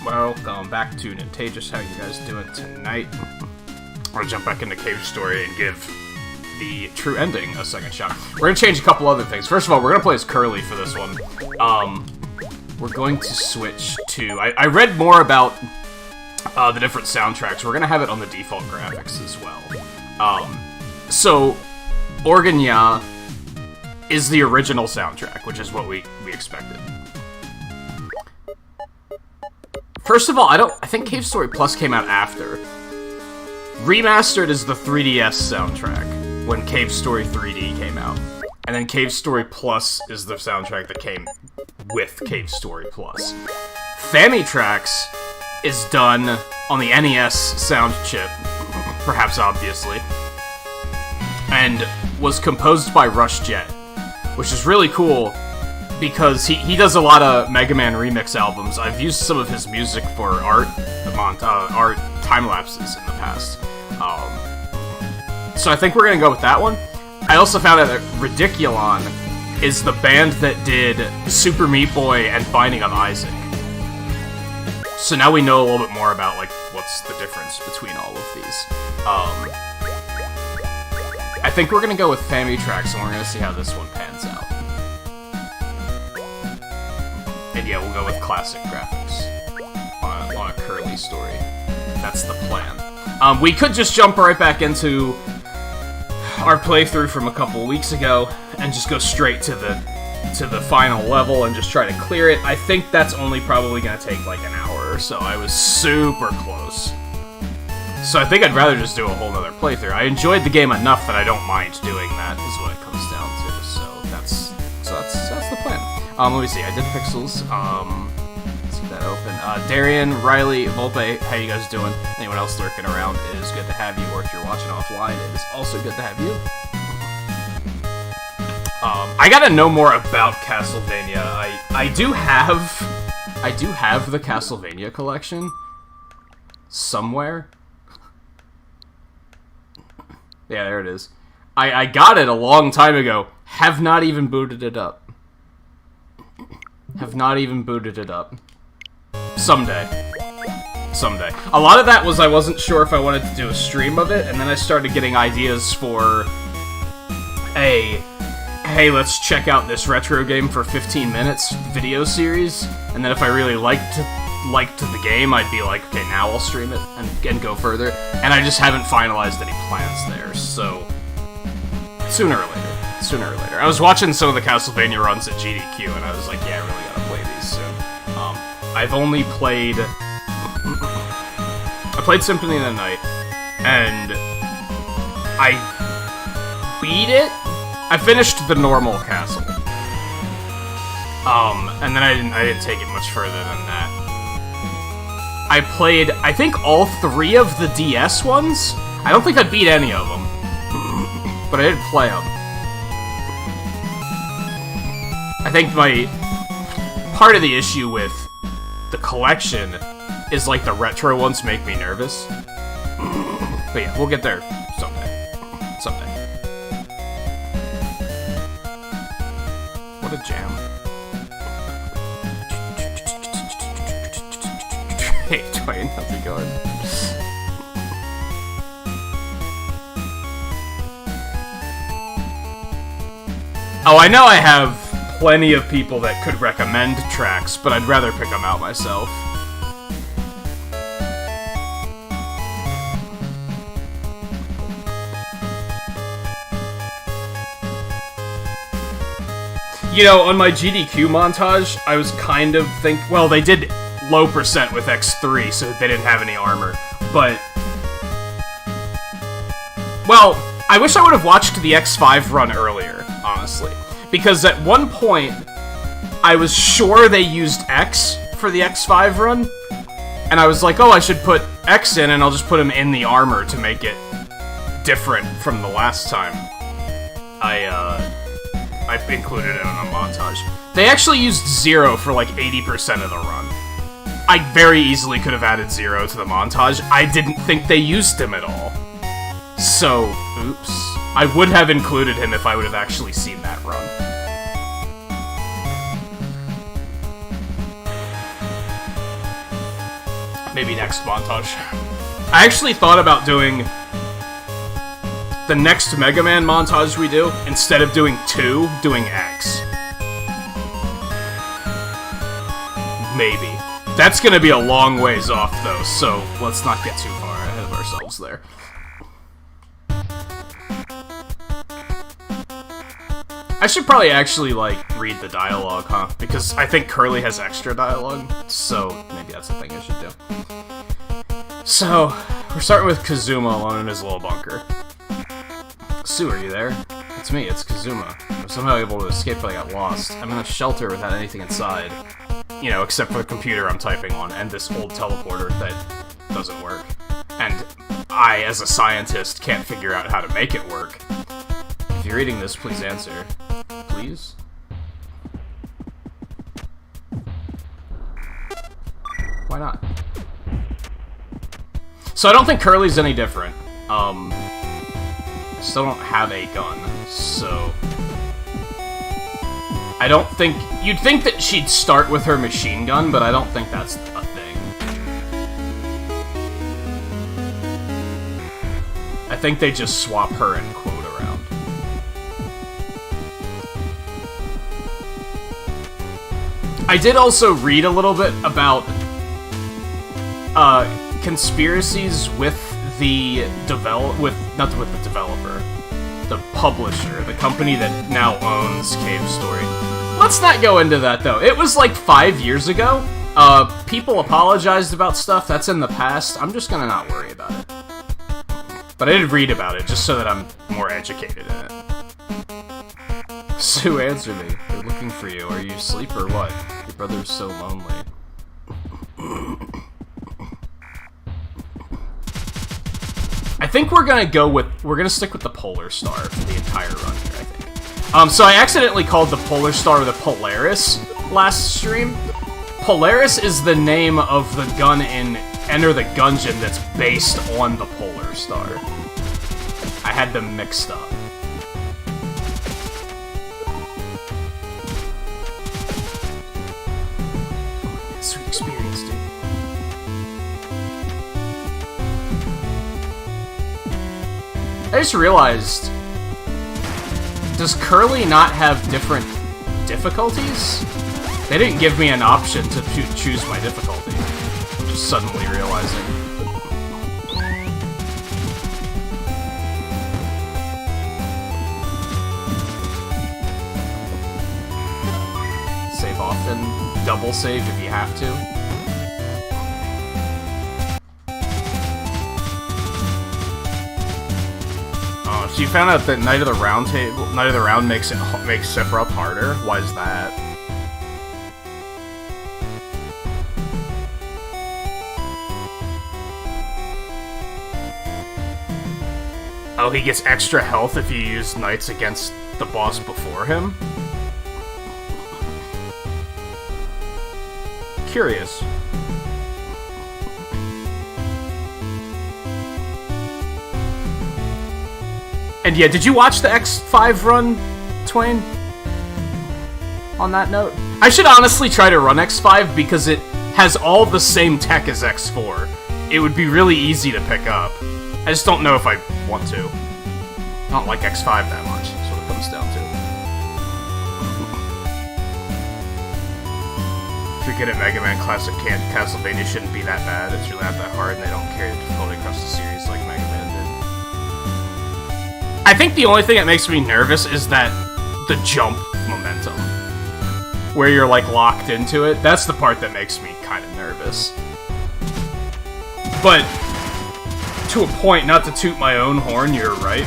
Welcome back to Nintagious. How you guys doing tonight? I'm gonna jump back into Cave Story and give the true ending a second shot. We're gonna change a couple other things. First of all, we're gonna play as Curly for this one. We're going to switch to... I read more about the different soundtracks. We're gonna have it on the default graphics as well. So, Organya is the original soundtrack, which is what we expected. First of all, I think Cave Story Plus came out after. Remastered is the 3DS soundtrack, when Cave Story 3D came out. And then Cave Story Plus is the soundtrack that came with Cave Story Plus. Famitracks is done on the NES sound chip, perhaps obviously, and was composed by Rush Jet, which is really cool, because he does a lot of Mega Man remix albums. I've used some of his music for art time-lapses in the past. So I think we're gonna go with that one. I also found out that Ridiculon is the band that did Super Meat Boy and Binding of Isaac. So now we know a little bit more about, like, what's the difference between all of these. I think we're gonna go with Famitracks, and we're gonna see how this one pans out. And yeah, we'll go with classic graphics on a Curly story. That's the plan. We could just jump right back into our playthrough from a couple weeks ago and just go straight to the final level and just try to clear it. I think that's only probably gonna take like an hour or so. I was super close. So I think I'd rather just do a whole nother playthrough. I enjoyed the game enough that I don't mind doing that, is what it comes down to. So that's the plan. Let me see. I did pixels. Let's get that open. Darian, Riley, Volpe, how you guys doing? Anyone else lurking around? It is good to have you, or if you're watching offline, it is also good to have you. I gotta know more about Castlevania. I do have the Castlevania collection somewhere. Yeah, there it is. I got it a long time ago. Have not even booted it up. Have not even booted it up. Someday. Someday. A lot of that was I wasn't sure if I wanted to do a stream of it, and then I started getting ideas for a, hey, let's check out this retro game for 15 minutes video series, and then if I really liked the game, I'd be like, okay, now I'll stream it and go further, and I just haven't finalized any plans there, so sooner or later. Sooner or later. I was watching some of the Castlevania runs at GDQ, and I was like, yeah, I really gotta play these soon. I've only played... I played Symphony of the Night, and I beat it? I finished the normal castle. And then I didn't take it much further than that. I played, I think, all 3 of the DS ones? I don't think I beat any of them. But I did play them. I think part of the issue with the collection is, like, the retro ones make me nervous. But yeah, we'll get there someday. Someday. What a jam. Hey, Dwayne, how's it going? Oh, I know I have plenty of people that could recommend tracks, but I'd rather pick them out myself. You know, on my GDQ montage, I was kind of well, they did low percent with X3, so they didn't have any armor, but... Well, I wish I would have watched the X5 run earlier, honestly. Because at one point, I was sure they used X for the X5 run, and I was like, oh, I should put X in, and I'll just put him in the armor to make it different from the last time I included it in a montage. They actually used 0 for like 80% of the run. I very easily could have added 0 to the montage. I didn't think they used him at all. So, oops. I would have included him if I would have actually seen that run. Maybe next montage. I actually thought about doing the next Mega Man montage we do, instead of doing 2, doing X. Maybe. That's gonna be a long ways off, though, so let's not get too far ahead of ourselves there. I should probably actually, like, read the dialogue, huh? Because I think Curly has extra dialogue, so maybe that's the thing I should do. So, we're starting with Kazuma alone in his little bunker. Sue, are you there? It's me, it's Kazuma. I'm somehow able to escape, but I got lost. I'm in a shelter without anything inside. You know, except for the computer I'm typing on, and this old teleporter that doesn't work. And I, as a scientist, can't figure out how to make it work. If you're reading this, please answer. Please? Why not? So I don't think Curly's any different. Still don't have a gun, so... I don't think... You'd think that she'd start with her machine gun, but I don't think that's a thing. I think they just swap her and Quote around. I did also read a little bit about conspiracies with the not with the developer, the publisher, the company that now owns Cave Story. Let's not go into that, though. It was like 5 years ago. People apologized about stuff that's in the past. I'm just gonna not worry about it. But I did read about it, just so that I'm more educated in it. Sue, answer me. They're looking for you. Are you asleep or what? Your brother's so lonely. I think we're gonna stick with the Polar Star for the entire run here, I think. So I accidentally called the Polar Star the Polaris last stream. Polaris is the name of the gun in Enter the Gungeon that's based on the Polar Star. I had them mixed up. Sweet experience, dude. I just realized, does Curly not have different difficulties? They didn't give me an option to choose my difficulty. I'm just suddenly realizing. Save often, double save if you have to. So you found out that Night of the Round makes Sephiroth harder? Why is that? Oh, he gets extra health if you use Knights against the boss before him? Curious. And yeah, did you watch the X5 run, Twain? On that note? I should honestly try to run X5 because it has all the same tech as X4. It would be really easy to pick up. I just don't know if I want to. I don't like X5 that much, that's what it comes down to. If you're good at Mega Man, Classic Castlevania shouldn't be that bad. It's really not that hard, and they don't carry the difficulty across the series like Mega Man did. I think the only thing that makes me nervous is that the jump momentum. Where you're, like, locked into it. That's the part that makes me kind of nervous. But, to a point, not to toot my own horn, you're right.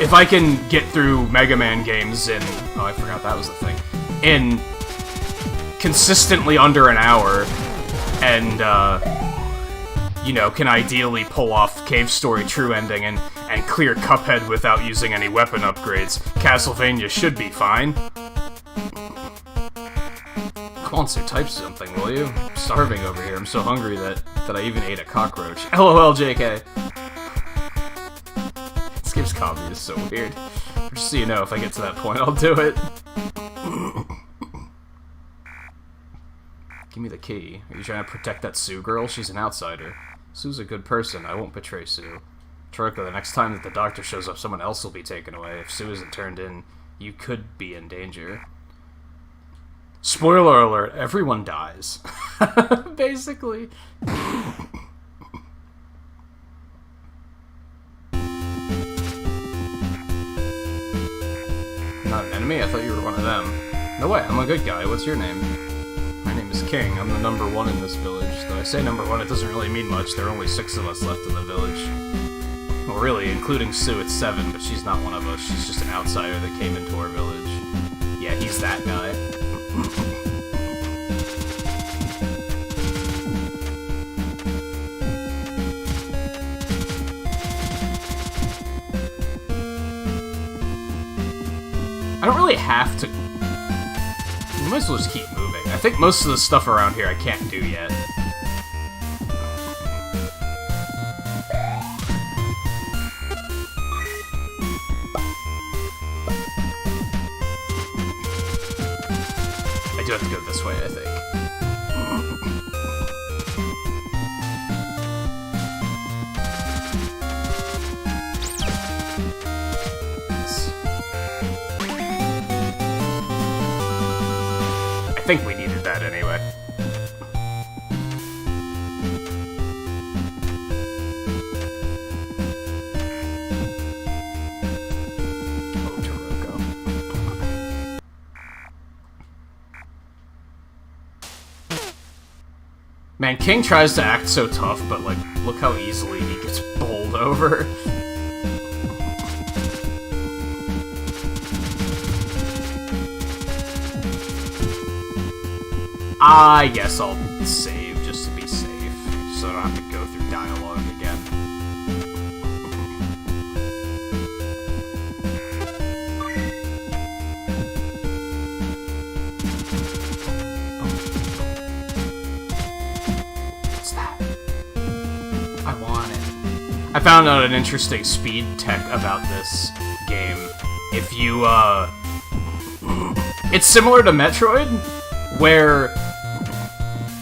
If I can get through Mega Man games in... Oh, I forgot that was the thing. In consistently under an hour, and, you know, can ideally pull off Cave Story True Ending and clear Cuphead without using any weapon upgrades, Castlevania should be fine. Come on, Sue, type something, will you? I'm starving over here. I'm so hungry that I even ate a cockroach. LOL, JK. This game's comedy is so weird. Just so you know, if I get to that point, I'll do it. Give me the key. Are you trying to protect that Sue girl? She's an outsider. Sue's a good person. I won't betray Sue. Troika, the next time that the doctor shows up, someone else will be taken away. If Sue isn't turned in, you could be in danger. Spoiler alert, everyone dies. Basically. Not an enemy? I thought you were one of them. No way, I'm a good guy. What's your name? My name is King. I'm the number one in this village. Though I say number one, it doesn't really mean much. There are only 6 of us left in the village. Well, really, including Sue, it's 7, but she's not one of us. She's just an outsider that came into our village. Yeah, he's that guy. I don't really have to... We might as well just keep moving. I think most of the stuff around here I can't do yet. I do have to go this way, I think. I think we needed that anyway. Oh, Toroko. Man, King tries to act so tough, but like, look how easily he gets bowled over. I guess I'll save just to be safe, so I don't have to go through dialogue again. What's that? I want it. I found out an interesting speed tech about this game. If you, it's similar to Metroid, where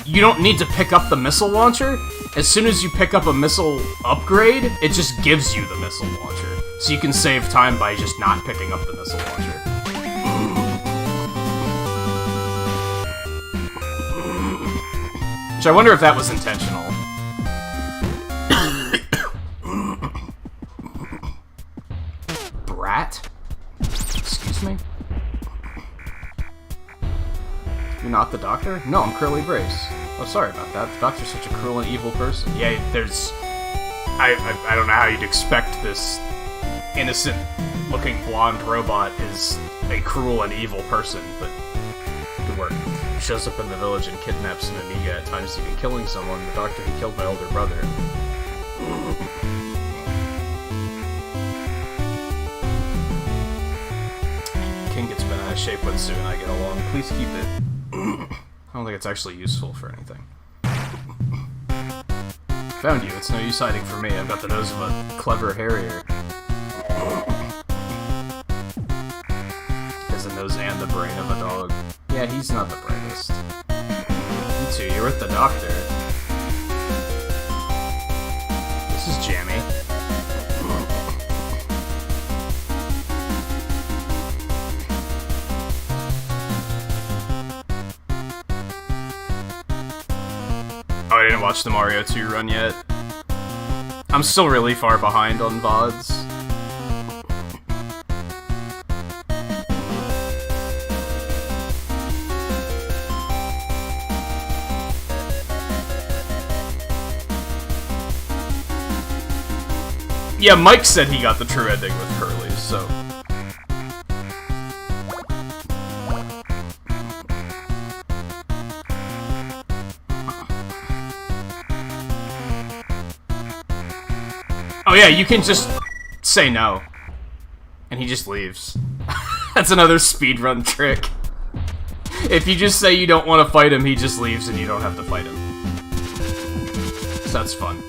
you don't need to pick up the missile launcher. As soon as you pick up a missile upgrade, it just gives you the missile launcher. So you can save time by just not picking up the missile launcher. Which I wonder if that was intentional. Brat? Excuse me? You're not the doctor? No, I'm Curly Brace. Oh, sorry about that. The doctor's such a cruel and evil person. Yeah, there's... I don't know how you'd expect this innocent-looking blonde robot is a cruel and evil person, but good work. He shows up in the village and kidnaps an Amiga, at times even killing someone. The doctor who killed my older brother. King gets bent out of shape when Sue and I get along. Please keep it. I don't think it's actually useful for anything. Found you. It's no use hiding from me. I've got the nose of a clever harrier. Has the nose and the brain of a dog. Yeah, he's not the brightest. You two, you're with the doctor. This is jammy. Oh, I didn't watch the Mario 2 run yet. I'm still really far behind on VODs. Yeah, Mike said he got the true ending with Curly, so... Oh yeah, you can just say no. And he just leaves. That's another speedrun trick. If you just say you don't want to fight him, he just leaves and you don't have to fight him. So that's fun.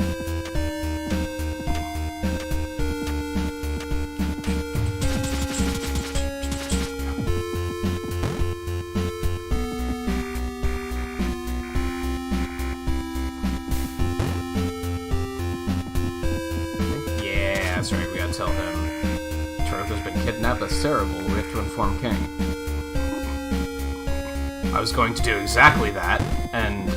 That's right, we gotta tell him. Truth has been kidnapped, that's terrible. We have to inform King. I was going to do exactly that, and...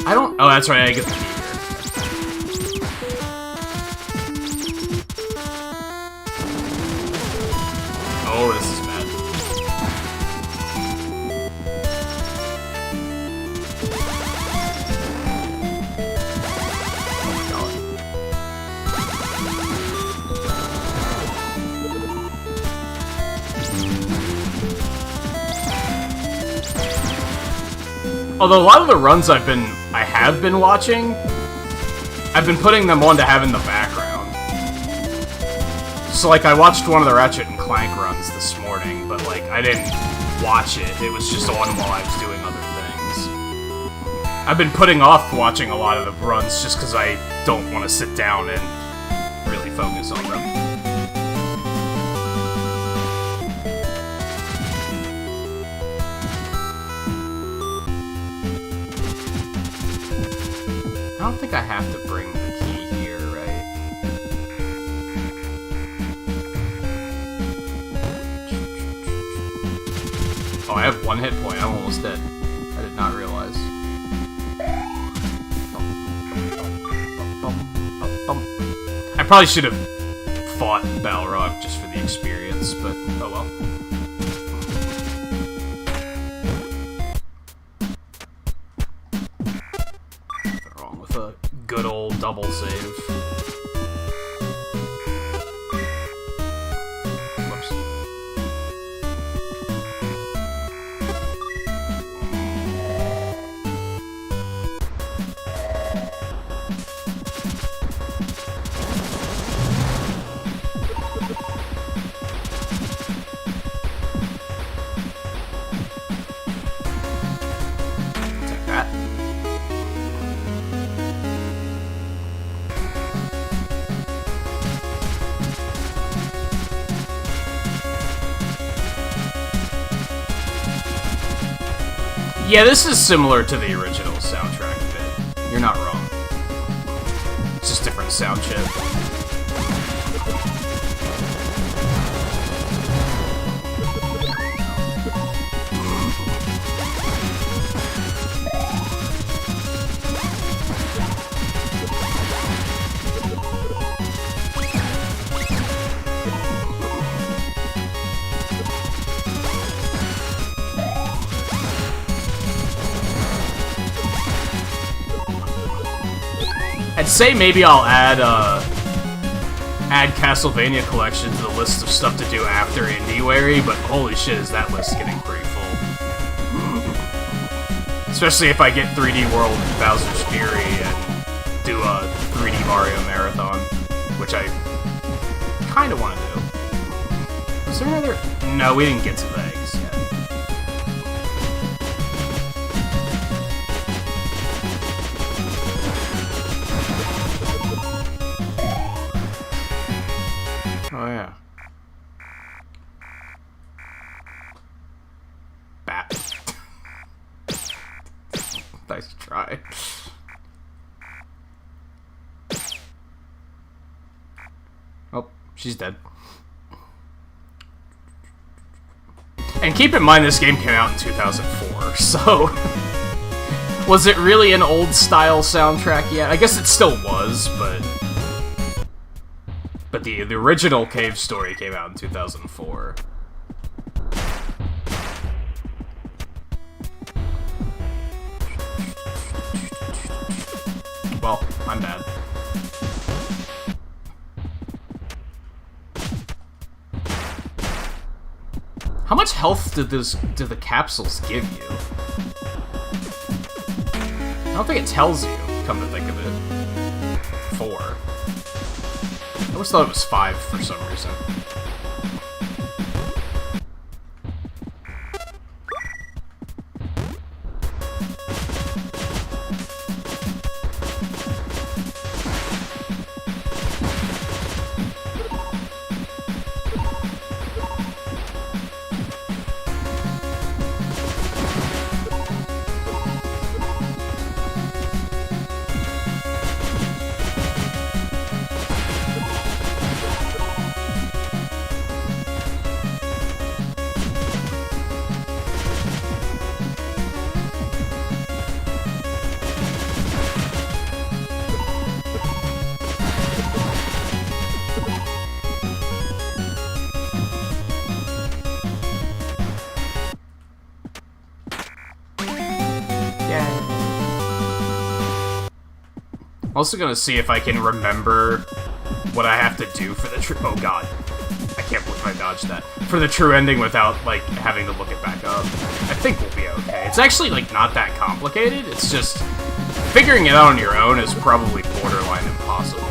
I don't... Oh, that's right, I get the key here. Oh, this is bad. Although a lot of the runs I have been watching, I've been putting them on to have in the background. So like I watched one of the Ratchet and Clank runs this morning, but like I didn't watch it. It was just on while I was doing other things. I've been putting off watching a lot of the runs just because I don't want to sit down and really focus on them. I don't think I have to bring the key here, right? Oh, I have 1 hit point. I'm almost dead. I did not realize. I probably should have fought Balrog just for the experience, but oh well. A good old double save. Whoops. Take that. Yeah, this is similar to the original soundtrack a bit. You're not wrong. It's just different sound chip. I'd say maybe I'll add Castlevania Collection to the list of stuff to do after Indiewary, but holy shit, is that list getting pretty full. Especially if I get 3D World Bowser's Fury and do a 3D Mario Marathon, which I kind of want to do. Is there another... No, we didn't get to the eggs yet. Oh, yeah. Bat. Nice try. Oh, she's dead. And keep in mind, this game came out in 2004, so... Was it really an old-style soundtrack yet? I guess it still was, but... But the original Cave Story came out in 2004. Well, I'm bad. How much health do the capsules give you? I don't think it tells you, come to think of it. 4. I always thought it was 5 for some reason. I'm also gonna see if I can remember what I have to do for the oh god. I can't believe I dodged that. For the true ending without, like, having to look it back up. I think we'll be okay. It's actually, like, not that complicated. It's just... figuring it out on your own is probably borderline impossible.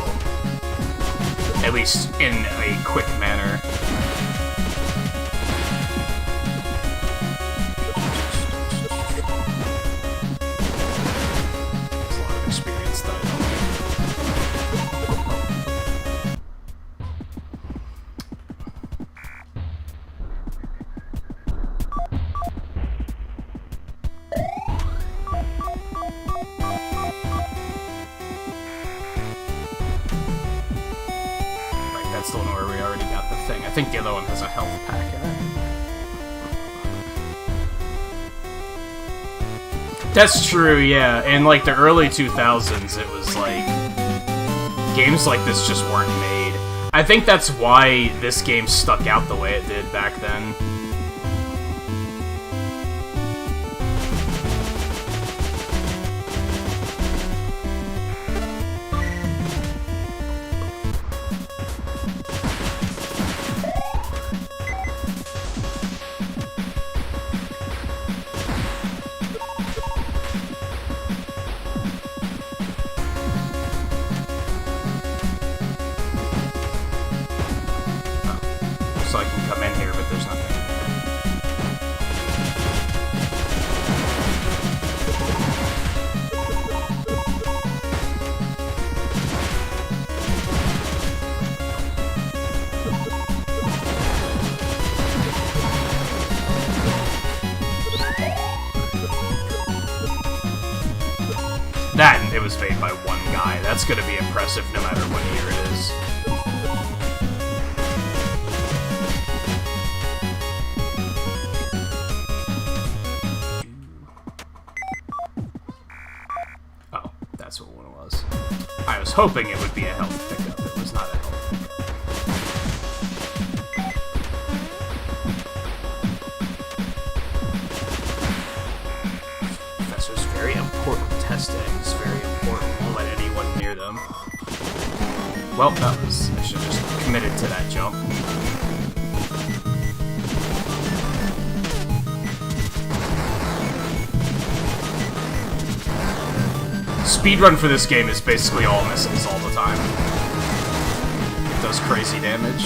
At least in a quick manner. There's a lot of experience that I don't That's the one where we already got the thing. I think the other one has a health pack in it. That's true, yeah. In, like, the early 2000s, it was, like... games like this just weren't made. I think that's why this game stuck out the way it did back then. So I can come in here, but there's nothing in that, and it was made by one guy. That's gonna be impressive no matter what year it is. That's what one was. I was hoping it would be a health pickup. It was not a health pickup. Professor's very important testing. It's very important. Won't let anyone near them. Well, that was... I should have just committed to that jump. Speedrun for this game is basically all missiles all the time. It does crazy damage.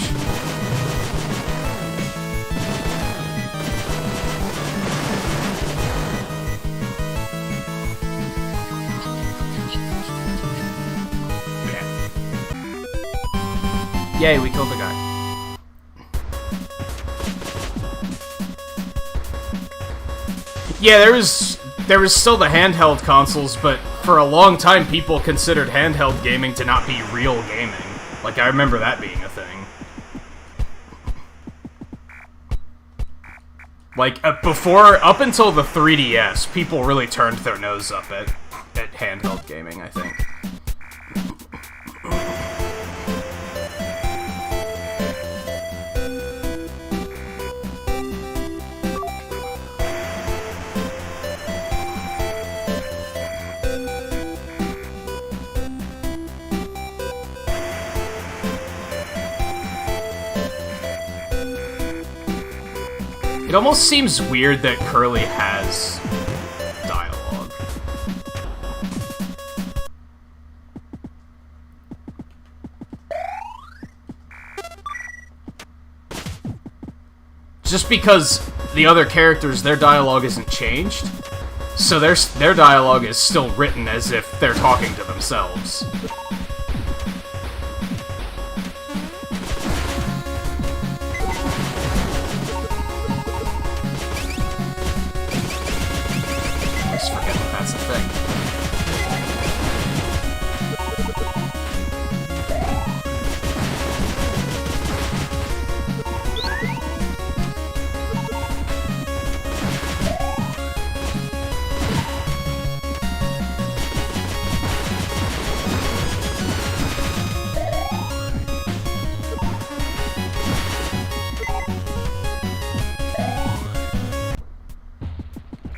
Yeah. Yay, we killed the guy. Yeah, there was still the handheld consoles, but for a long time people considered handheld gaming to not be real gaming. Like, I remember that being a thing. Like, up until the 3DS, people really turned their nose up at handheld gaming, I think. It almost seems weird that Curly has dialogue. Just because the other characters, their dialogue isn't changed, so their dialogue is still written as if they're talking to themselves.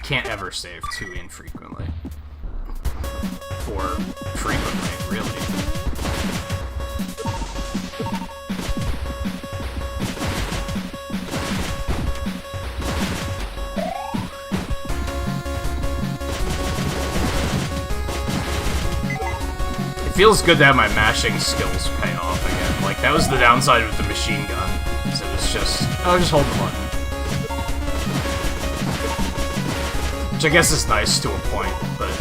Can't ever save too infrequently. Or frequently. really. It feels good to have my mashing skills pay off again. Like, that was the downside with the machine gun. So it's just, oh, just hold the button. Which I guess is nice to a point, but...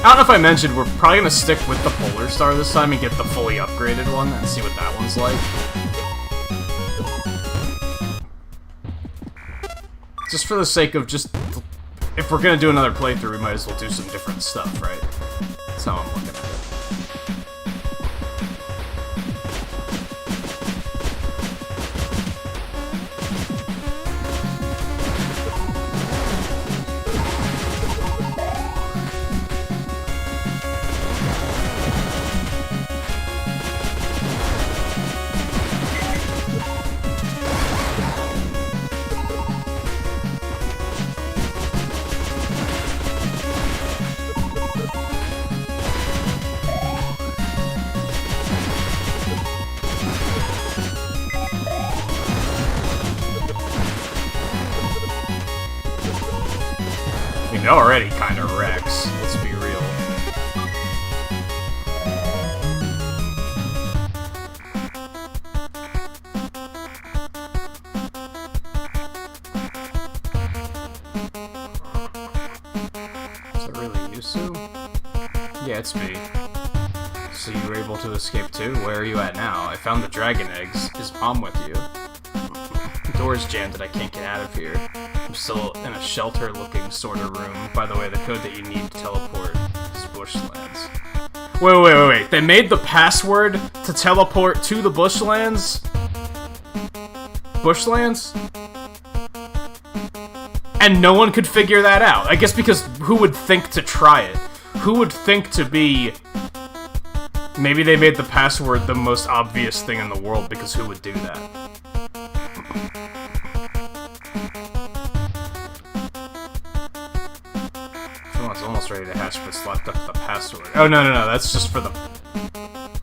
I don't know if I mentioned, we're probably gonna stick with the Polar Star this time and get the fully upgraded one and see what that one's like. Just for the sake of just... If we're gonna do another playthrough, we might as well do some different stuff, right? That's how I'm looking at it. It already kind of wrecks, let's be real. Is it really Yusu? Yeah, it's me. So you were able to escape too? Where are you at now? I found the dragon eggs. Is Mom with you? The door's jammed and I can't get out of here. I'm still in a shelter-looking sort of room. By the way, the code that you need to teleport is Bushlands. Wait. They made the password to teleport to the Bushlands? Bushlands? And no one could figure that out. I guess because who would think to try it? Who would think to be... Maybe they made the password the most obvious thing in the world, because who would do that? It's almost ready to hatch, but it's left up the password. Oh, no, that's just for the...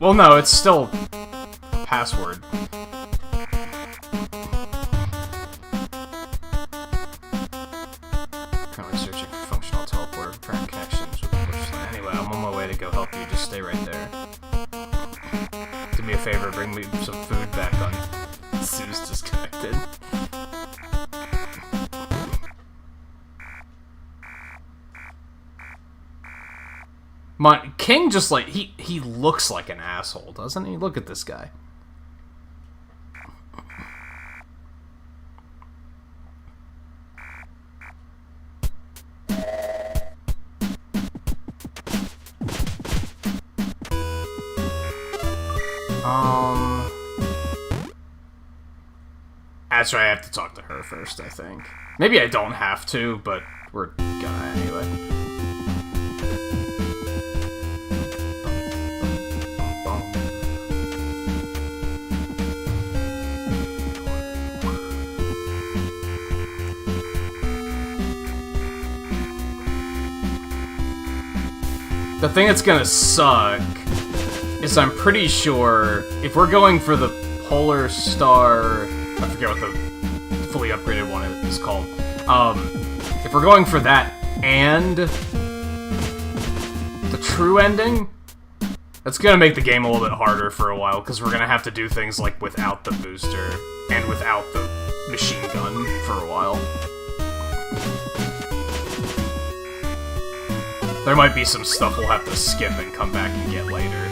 Well, no, it's still... password. Currently searching for functional teleport, preparing connections with the Bushland. Anyway, I'm on my way to go help you, just stay right there. Do me a favor, bring me some food back on... Sue's disconnected. King just, like, he looks like an asshole, doesn't he? Look at this guy. That's right, I have to talk to her first, I think. Maybe I don't have to, but we're gonna anyway. The thing that's gonna suck is I'm pretty sure if we're going for the Polar Star... I forget what the fully upgraded one is called. If we're going for that and the true ending, that's gonna make the game a little bit harder for a while, because we're gonna have to do things like without the booster and without the machine gun for a while. There might be some stuff we'll have to skip and come back and get later.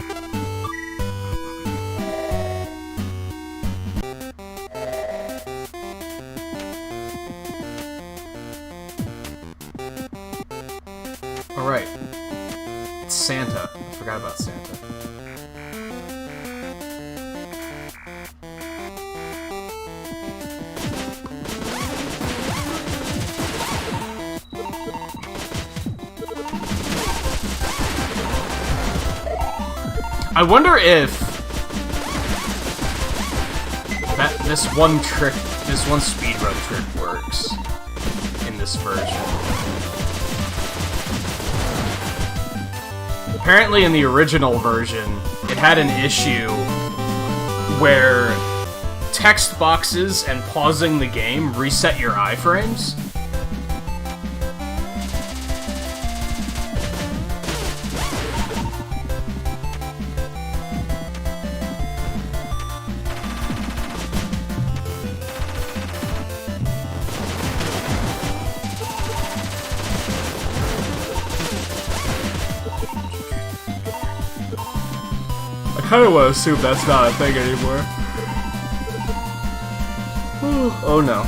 Alright. It's Santa. I forgot about Santa. I wonder if this one speedrun trick works in this version. Apparently in the original version, it had an issue where text boxes and pausing the game reset your iframes. I kind of want to assume that's not a thing anymore. Oh no.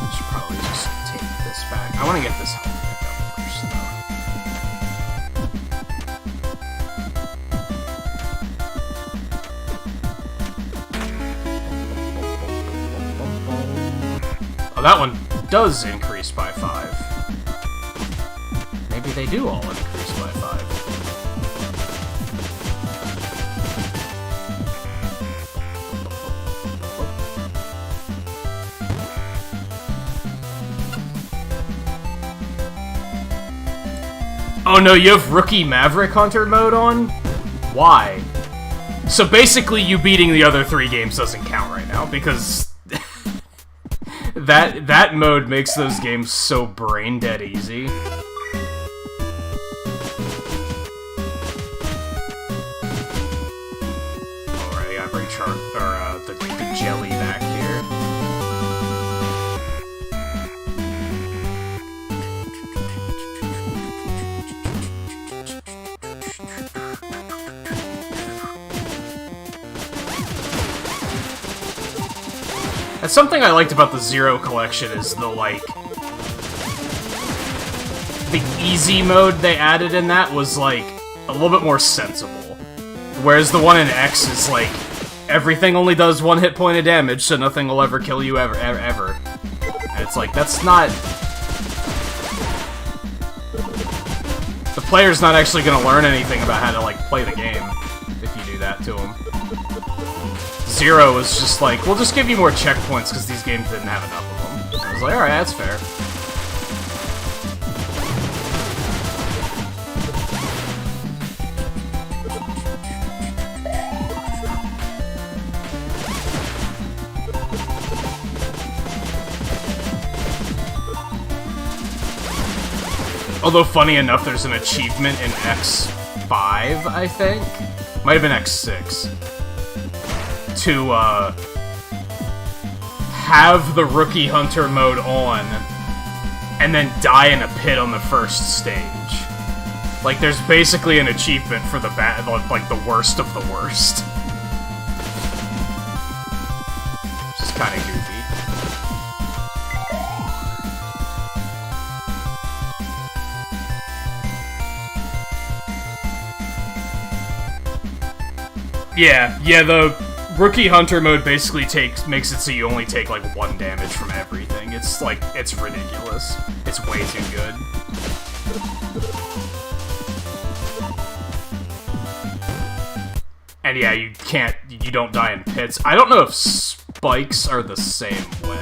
I should probably just take this back. I want to get this health back up first, though. Oh, that one does increase by 5. Maybe they do all increase by 5. Oh no, you have Rookie Maverick Hunter mode on? Why? So basically you beating the other 3 games doesn't count right now, because that mode makes those games so brain dead easy. Alright, I gotta bring the jelly back here. And something I liked about the Zero collection is the easy mode they added in that was, like, a little bit more sensible. Whereas the one in X is, like, everything only does 1 hit point of damage, so nothing will ever kill you ever. And it's like, that's not... The player's not actually gonna learn anything about how to, like, play the game if you do that to him. Zero was just like, we'll just give you more checkpoints because these games didn't have enough of them. I was like, alright, that's fair. Although, funny enough, there's an achievement in X5, I think? Might have been X6. To, have the Rookie Hunter mode on, and then die in a pit on the first stage. Like, there's basically an achievement for the like, the worst of the worst. Which is kinda goofy. Yeah, the Rookie Hunter mode basically makes it so you only take, like, 1 damage from everything. It's, like, it's ridiculous. It's way too good. And yeah, you don't die in pits. I don't know if spikes are the same way.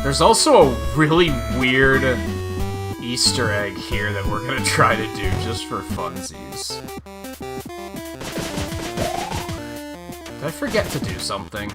There's also a really weird Easter egg here that we're gonna try to do just for funsies. Did I forget to do something?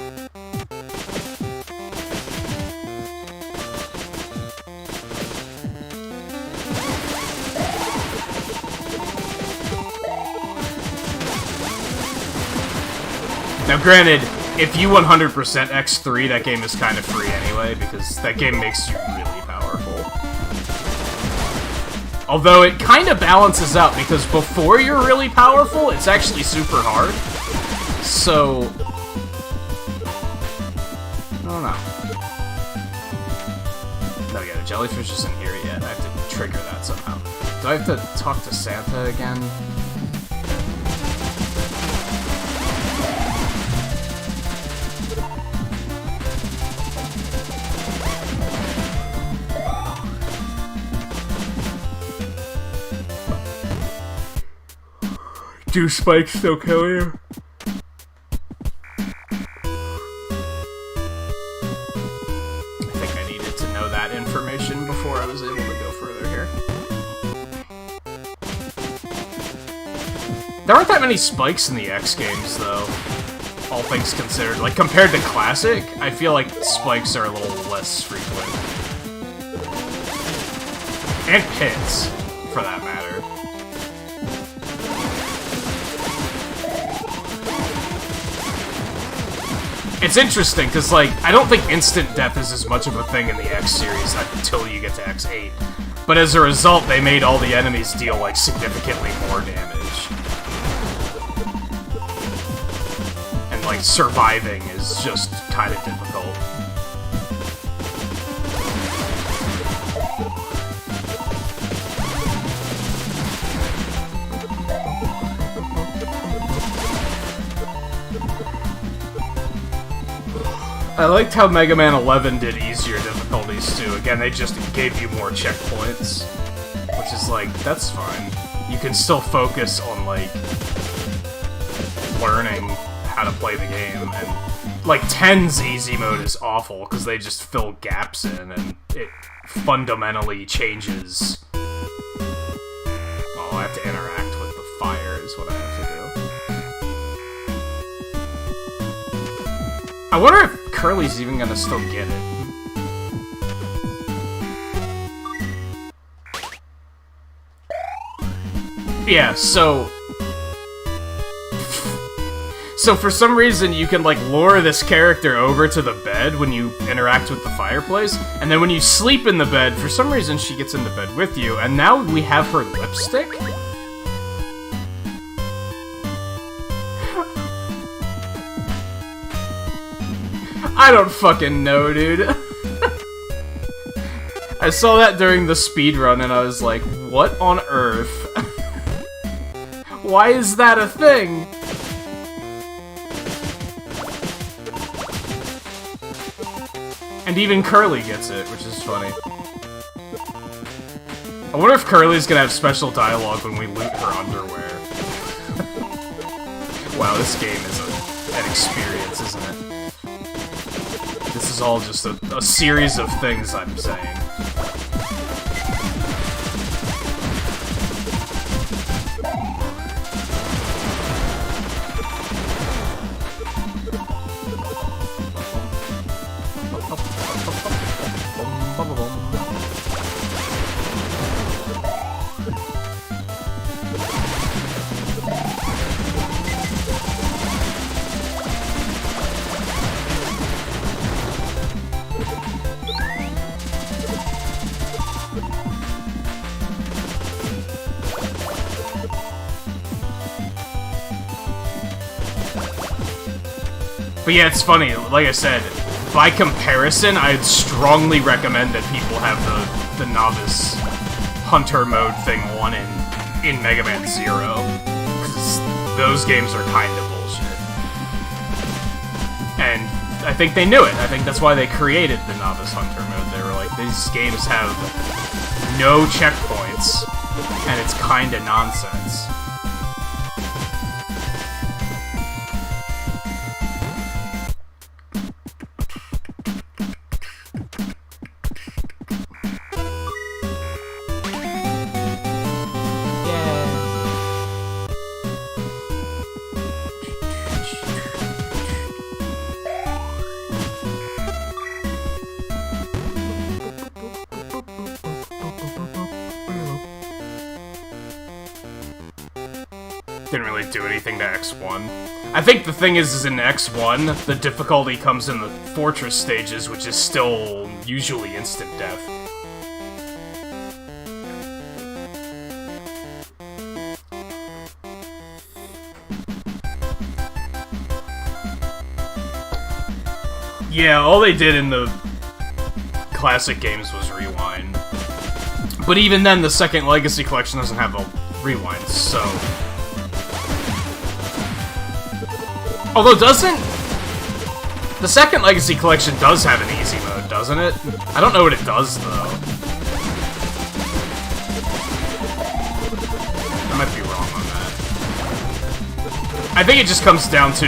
Now granted, if you 100% X3, that game is kind of free anyway, because that game makes you really powerful. Although it kind of balances out, because before you're really powerful, it's actually super hard. So... I don't know. No, yeah, the jellyfish isn't here yet. I have to trigger that somehow. Do I have to talk to Santa again? Do spikes still kill you? I think I needed to know that information before I was able to go further here. There aren't that many spikes in the X games, though. All things considered. Like, compared to Classic, I feel like spikes are a little less frequent. And hits, for that matter. It's interesting, because, like, I don't think instant death is as much of a thing in the X series until you get to X8. But as a result, they made all the enemies deal, like, significantly more damage. And, like, surviving is just kind of difficult. I liked how Mega Man 11 did easier difficulties, too. Again, they just gave you more checkpoints. Which is like, that's fine. You can still focus on, like, learning how to play the game. And, like, 10's easy mode is awful, because they just fill gaps in, and it fundamentally changes. Oh, I have to interact with the fire, is what I have to do. I wonder if Curly's even gonna still get it. Yeah, so for some reason you can, like, lure this character over to the bed when you interact with the fireplace, and then when you sleep in the bed, for some reason she gets into bed with you, and now we have her lipstick? I don't fucking know, dude. I saw that during the speedrun and I was like, what on earth? Why is that a thing? And even Curly gets it, which is funny. I wonder if Curly's gonna have special dialogue when we loot her underwear. Wow, this game is an experience, isn't it? This is all just a series of things I'm saying. But yeah, it's funny, like I said, by comparison, I'd strongly recommend that people have the novice hunter mode thing on in Mega Man Zero, because those games are kind of bullshit. And I think they knew it. I think that's why they created the novice hunter mode. They were like, these games have no checkpoints, and it's kinda nonsense. Didn't really do anything to X1. I think the thing is in X1, the difficulty comes in the fortress stages, which is still usually instant death. Yeah, all they did in the classic games was rewind. But even then, the second Legacy Collection doesn't have a rewind, so... Although, doesn't... The second Legacy Collection does have an easy mode, doesn't it? I don't know what it does, though. I might be wrong on that. I think it just comes down to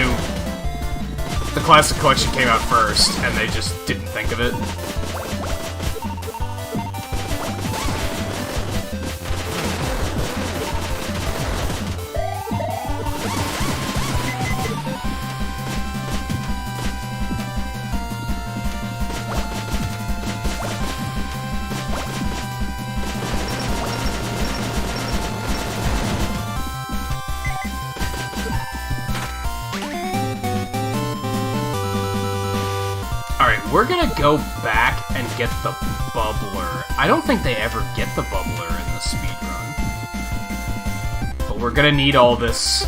the Classic Collection came out first, and they just didn't think of it. We're gonna go back and get the bubbler. I don't think they ever get the bubbler in the speedrun. But we're gonna need all this...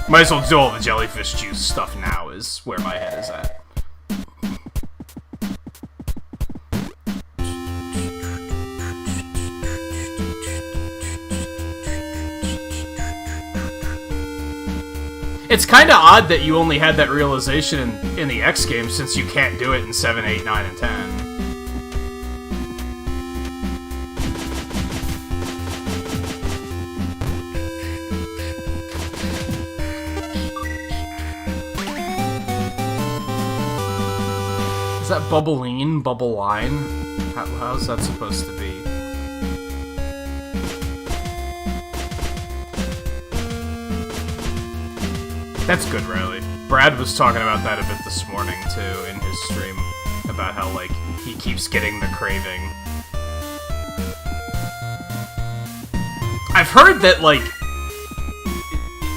Might as well do all the jellyfish juice stuff now, is where my head is at. It's kind of odd that you only had that realization in the X games, since you can't do it in 7, 8, 9, and 10. Is that Bubbleine? Bubbleline? How's that supposed to be? That's good, Riley. Brad was talking about that a bit this morning, too, in his stream. About how, like, he keeps getting the craving. I've heard that, like...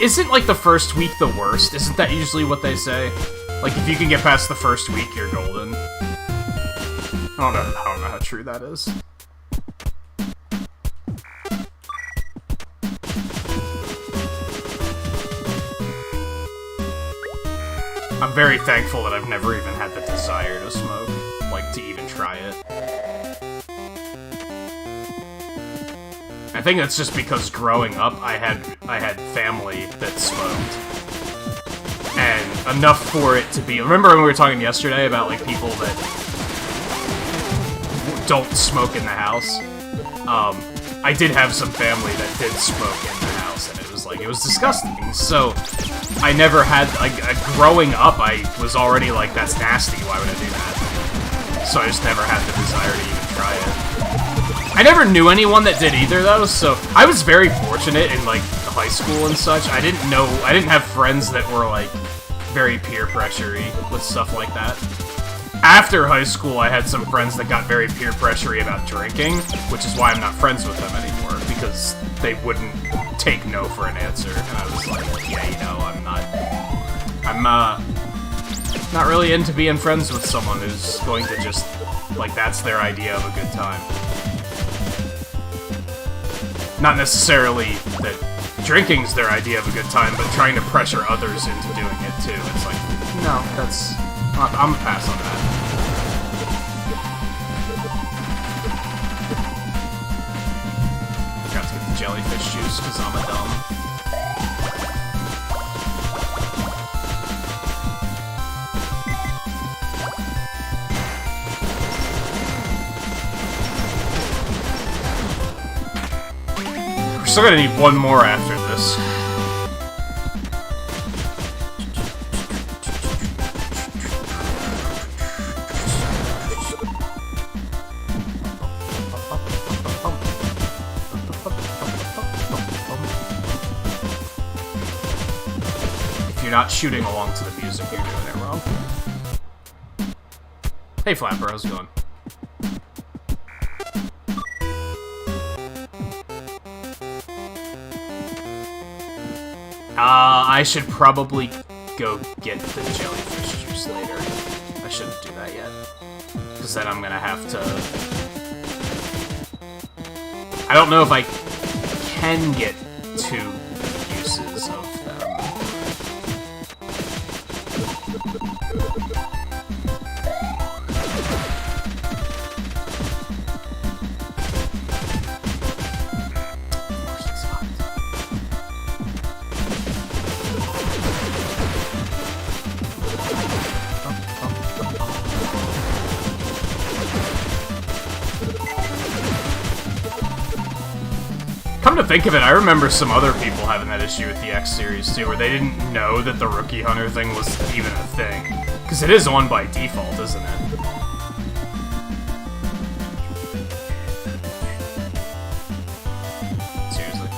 Isn't, like, the first week the worst? Isn't that usually what they say? Like, if you can get past the first week, you're golden. I don't know how true that is. I'm very thankful that I've never even had the desire to smoke, like, to even try it. I think that's just because growing up, I had family that smoked. And enough for it to be... Remember when we were talking yesterday about, like, people that don't smoke in the house? I did have some family that did smoke in the house, and it was, like, it was disgusting. So... I never had, like, growing up, I was already like, that's nasty, why would I do that? So I just never had the desire to even try it. I never knew anyone that did either, though, so I was very fortunate in, like, high school and such. I didn't have friends that were, like, very peer pressure-y with stuff like that. After high school, I had some friends that got very peer pressure-y about drinking, which is why I'm not friends with them anymore, because they wouldn't take no for an answer, and I was like, yeah, you know, I'm not really into being friends with someone who's going to just, like, that's their idea of a good time. Not necessarily that drinking's their idea of a good time, but trying to pressure others into doing it too. It's like, no, I'm a pass on that. Got to get the jellyfish juice, because I'm a dumb. We're still gonna need one more after this. If you're not shooting along to the music, you're doing it wrong. Hey Flapper, how's it going? I should probably go get the jellyfish juice later. I shouldn't do that yet. Because then I'm gonna have to... I don't know if I can get 2 uses of them. Come to think of it, I remember some other people having that issue with the X series too, where they didn't know that the Rookie Hunter thing was even a thing. Because it is on by default, isn't it? Seriously.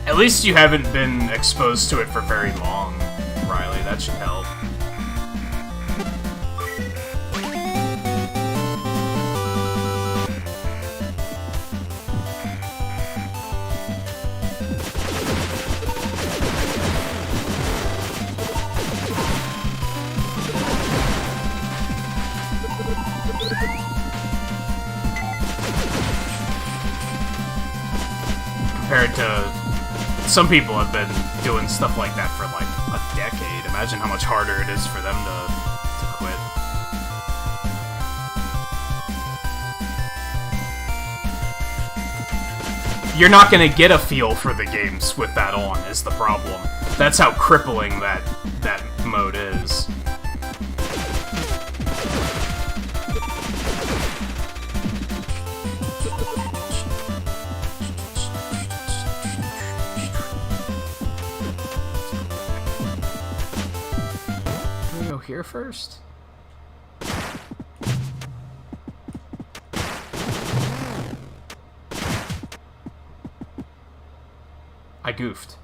At least you haven't been exposed to it for very long, Riley. That should help. Compared to... Some people have been doing stuff like that for like a decade. Imagine how much harder it is for them to quit. You're not gonna get a feel for the games with that on, is the problem. That's how crippling that mode is. Here first? I goofed.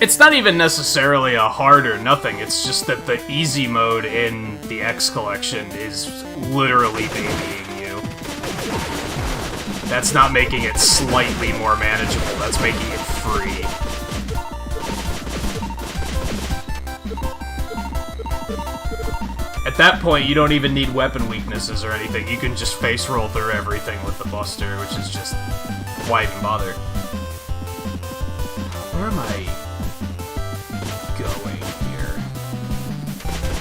It's not even necessarily a hard or nothing, it's just that the easy mode in the X collection is literally babying you. That's not making it slightly more manageable, that's making it free. At that point, you don't even need weapon weaknesses or anything, you can just face roll through everything with the Buster, which is just... why even bother? Where am I... going here?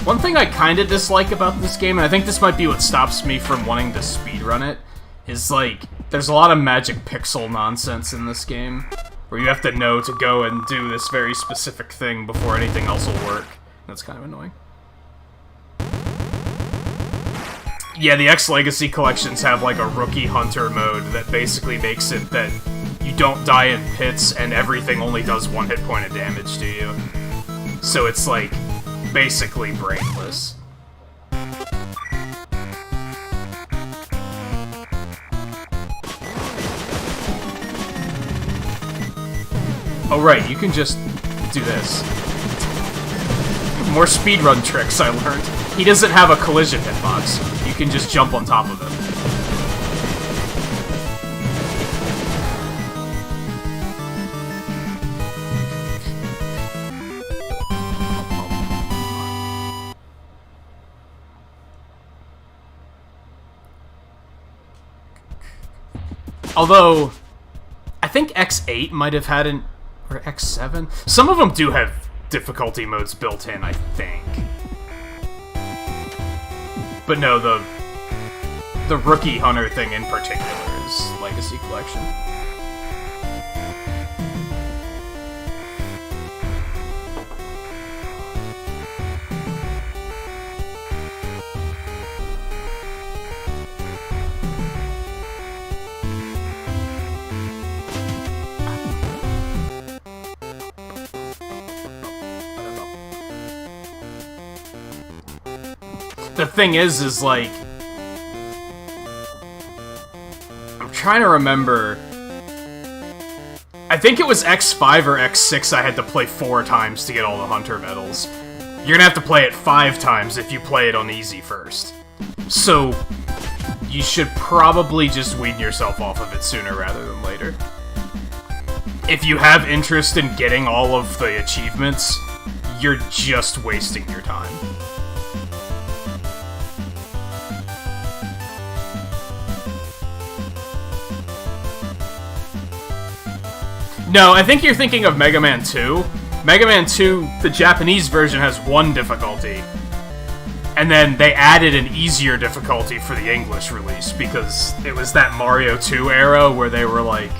One thing I kinda dislike about this game, and I think this might be what stops me from wanting to speedrun it, is like, there's a lot of magic pixel nonsense in this game, where you have to know to go and do this very specific thing before anything else will work. That's kind of annoying. Yeah, the X Legacy collections have like a Rookie Hunter mode that basically makes it that you don't die in pits and everything only does 1 hit point of damage to you. So it's like, basically brainless. Oh right, you can just do this. More speedrun tricks I learned. He doesn't have a collision hitbox. You can just jump on top of him. Although, I think X8 might have had an Or X7? Some of them do have difficulty modes built in, I think. But no, the Rookie Hunter thing in particular is Legacy Collection. The thing is like... I'm trying to remember... I think it was X5 or X6 I had to play 4 times to get all the Hunter medals. You're gonna have to play it 5 times if you play it on easy first. So, you should probably just wean yourself off of it sooner rather than later. If you have interest in getting all of the achievements, you're just wasting your time. No, I think you're thinking of Mega Man 2. Mega Man 2, the Japanese version, has 1 difficulty. And then they added an easier difficulty for the English release, because it was that Mario 2 era where they were like,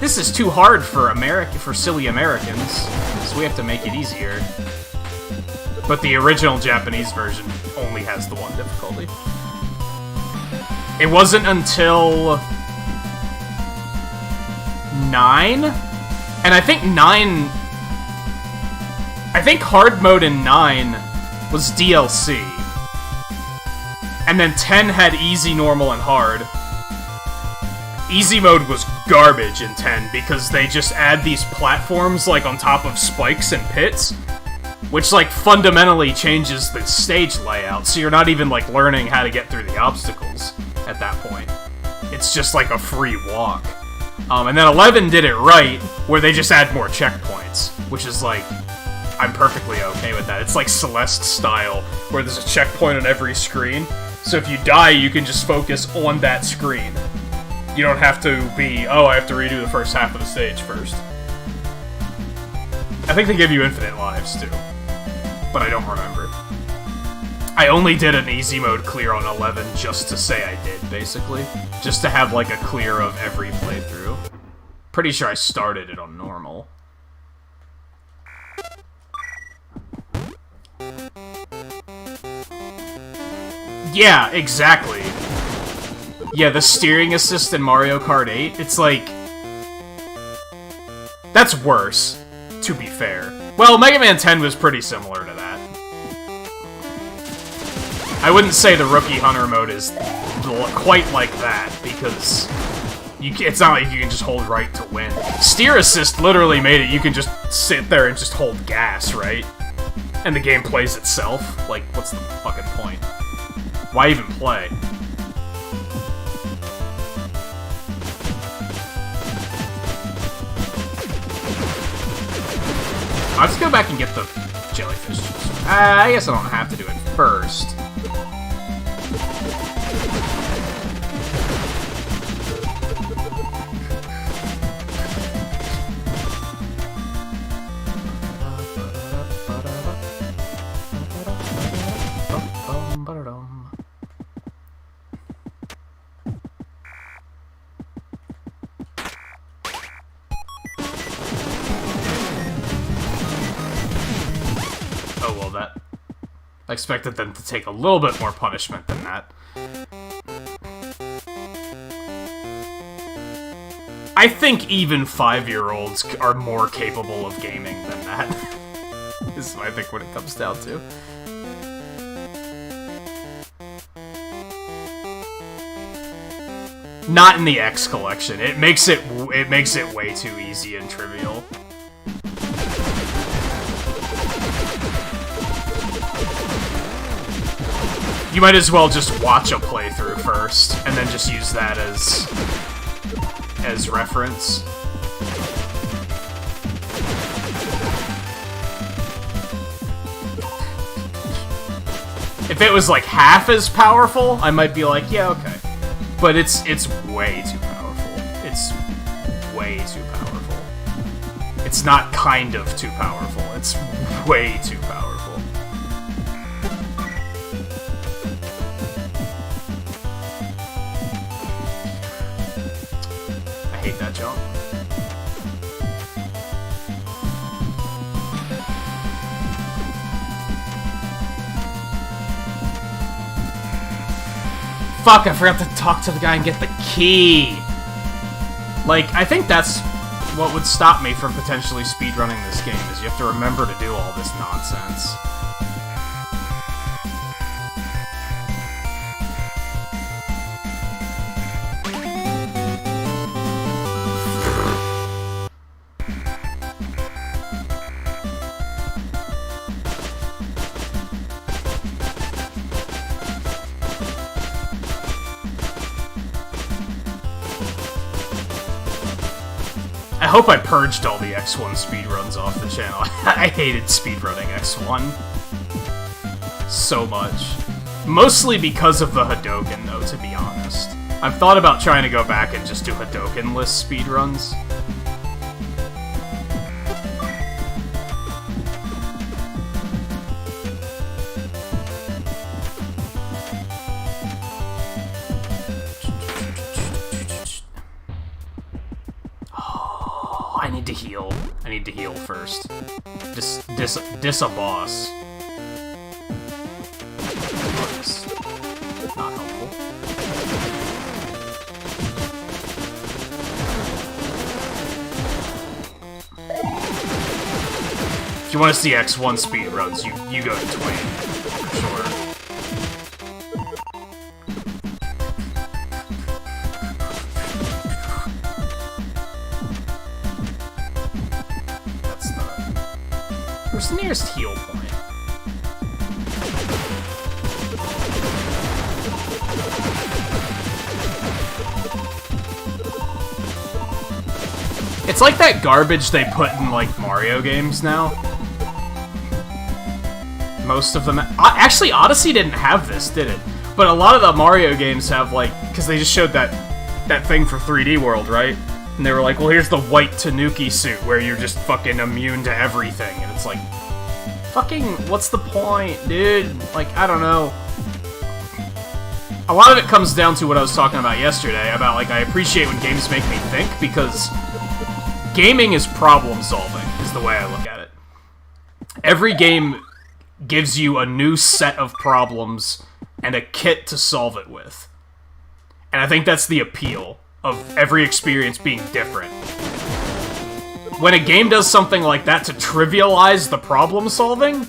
this is too hard for silly Americans, so we have to make it easier. But the original Japanese version only has the 1 difficulty. It wasn't until 9? And I think 9... I think hard mode in 9 was DLC. And then 10 had easy, normal, and hard. Easy mode was garbage in 10 because they just add these platforms like on top of spikes and pits, which like fundamentally changes the stage layout, so you're not even like learning how to get through the obstacles at that point. It's just like a free walk. And then 11 did it right, where they just add more checkpoints, which is like, I'm perfectly okay with that. It's like Celeste style, where there's a checkpoint on every screen, so if you die, you can just focus on that screen. You don't have to be, oh, I have to redo the first half of the stage first. I think they give you infinite lives, too, but I don't remember. I only did an easy mode clear on 11 just to say I did, basically. Just to have, like, a clear of every playthrough. Pretty sure I started it on normal. Yeah, exactly. Yeah, the steering assist in Mario Kart 8, it's like... That's worse, to be fair. Well, Mega Man 10 was pretty similar to that. I wouldn't say the Rookie Hunter mode is quite like that, because it's not like you can just hold right to win. Steer Assist literally made it you can just sit there and just hold gas, right? And the game plays itself. Like, what's the fucking point? Why even play? I'll just go back and get the jellyfish juice. I guess I don't have to do it first. Oh, well, that... I expected them to take a little bit more punishment than that. I think even 5-year-olds are more capable of gaming than that. Is I think what it comes down to. Not in the X collection. It makes it way too easy and trivial. You might as well just watch a playthrough first, and then just use that as reference. If it was like half as powerful, I might be like, yeah, okay. But it's way too powerful. It's way too powerful. It's not kind of too powerful. It's way too powerful. I hate that jump. Fuck, I forgot to talk to the guy and get the key! Like, I think that's what would stop me from potentially speedrunning this game, is you have to remember to do all this nonsense. I hope I purged all the X1 speedruns off the channel. I hated speedrunning X1 so much. Mostly because of the Hadoken, though, to be honest. I've thought about trying to go back and just do Hadoken-less speedruns. I need to heal. I need to heal first. Dis a boss. Not helpful. If you want to see X1 speedruns, you go to Twain, for sure. Where's the nearest heal point? It's like that garbage they put in, like, Mario games now. Most of them... Actually, Odyssey didn't have this, did it? But a lot of the Mario games have, like... Because they just showed that thing for 3D World, right? And they were like, well, here's the white Tanuki suit where you're just fucking immune to everything. And it's like, fucking, what's the point, dude? Like, I don't know. A lot of it comes down to what I was talking about yesterday, about, like, I appreciate when games make me think, because gaming is problem solving, is the way I look at it. Every game gives you a new set of problems and a kit to solve it with. And I think that's the appeal of every experience being different. When a game does something like that to trivialize the problem solving,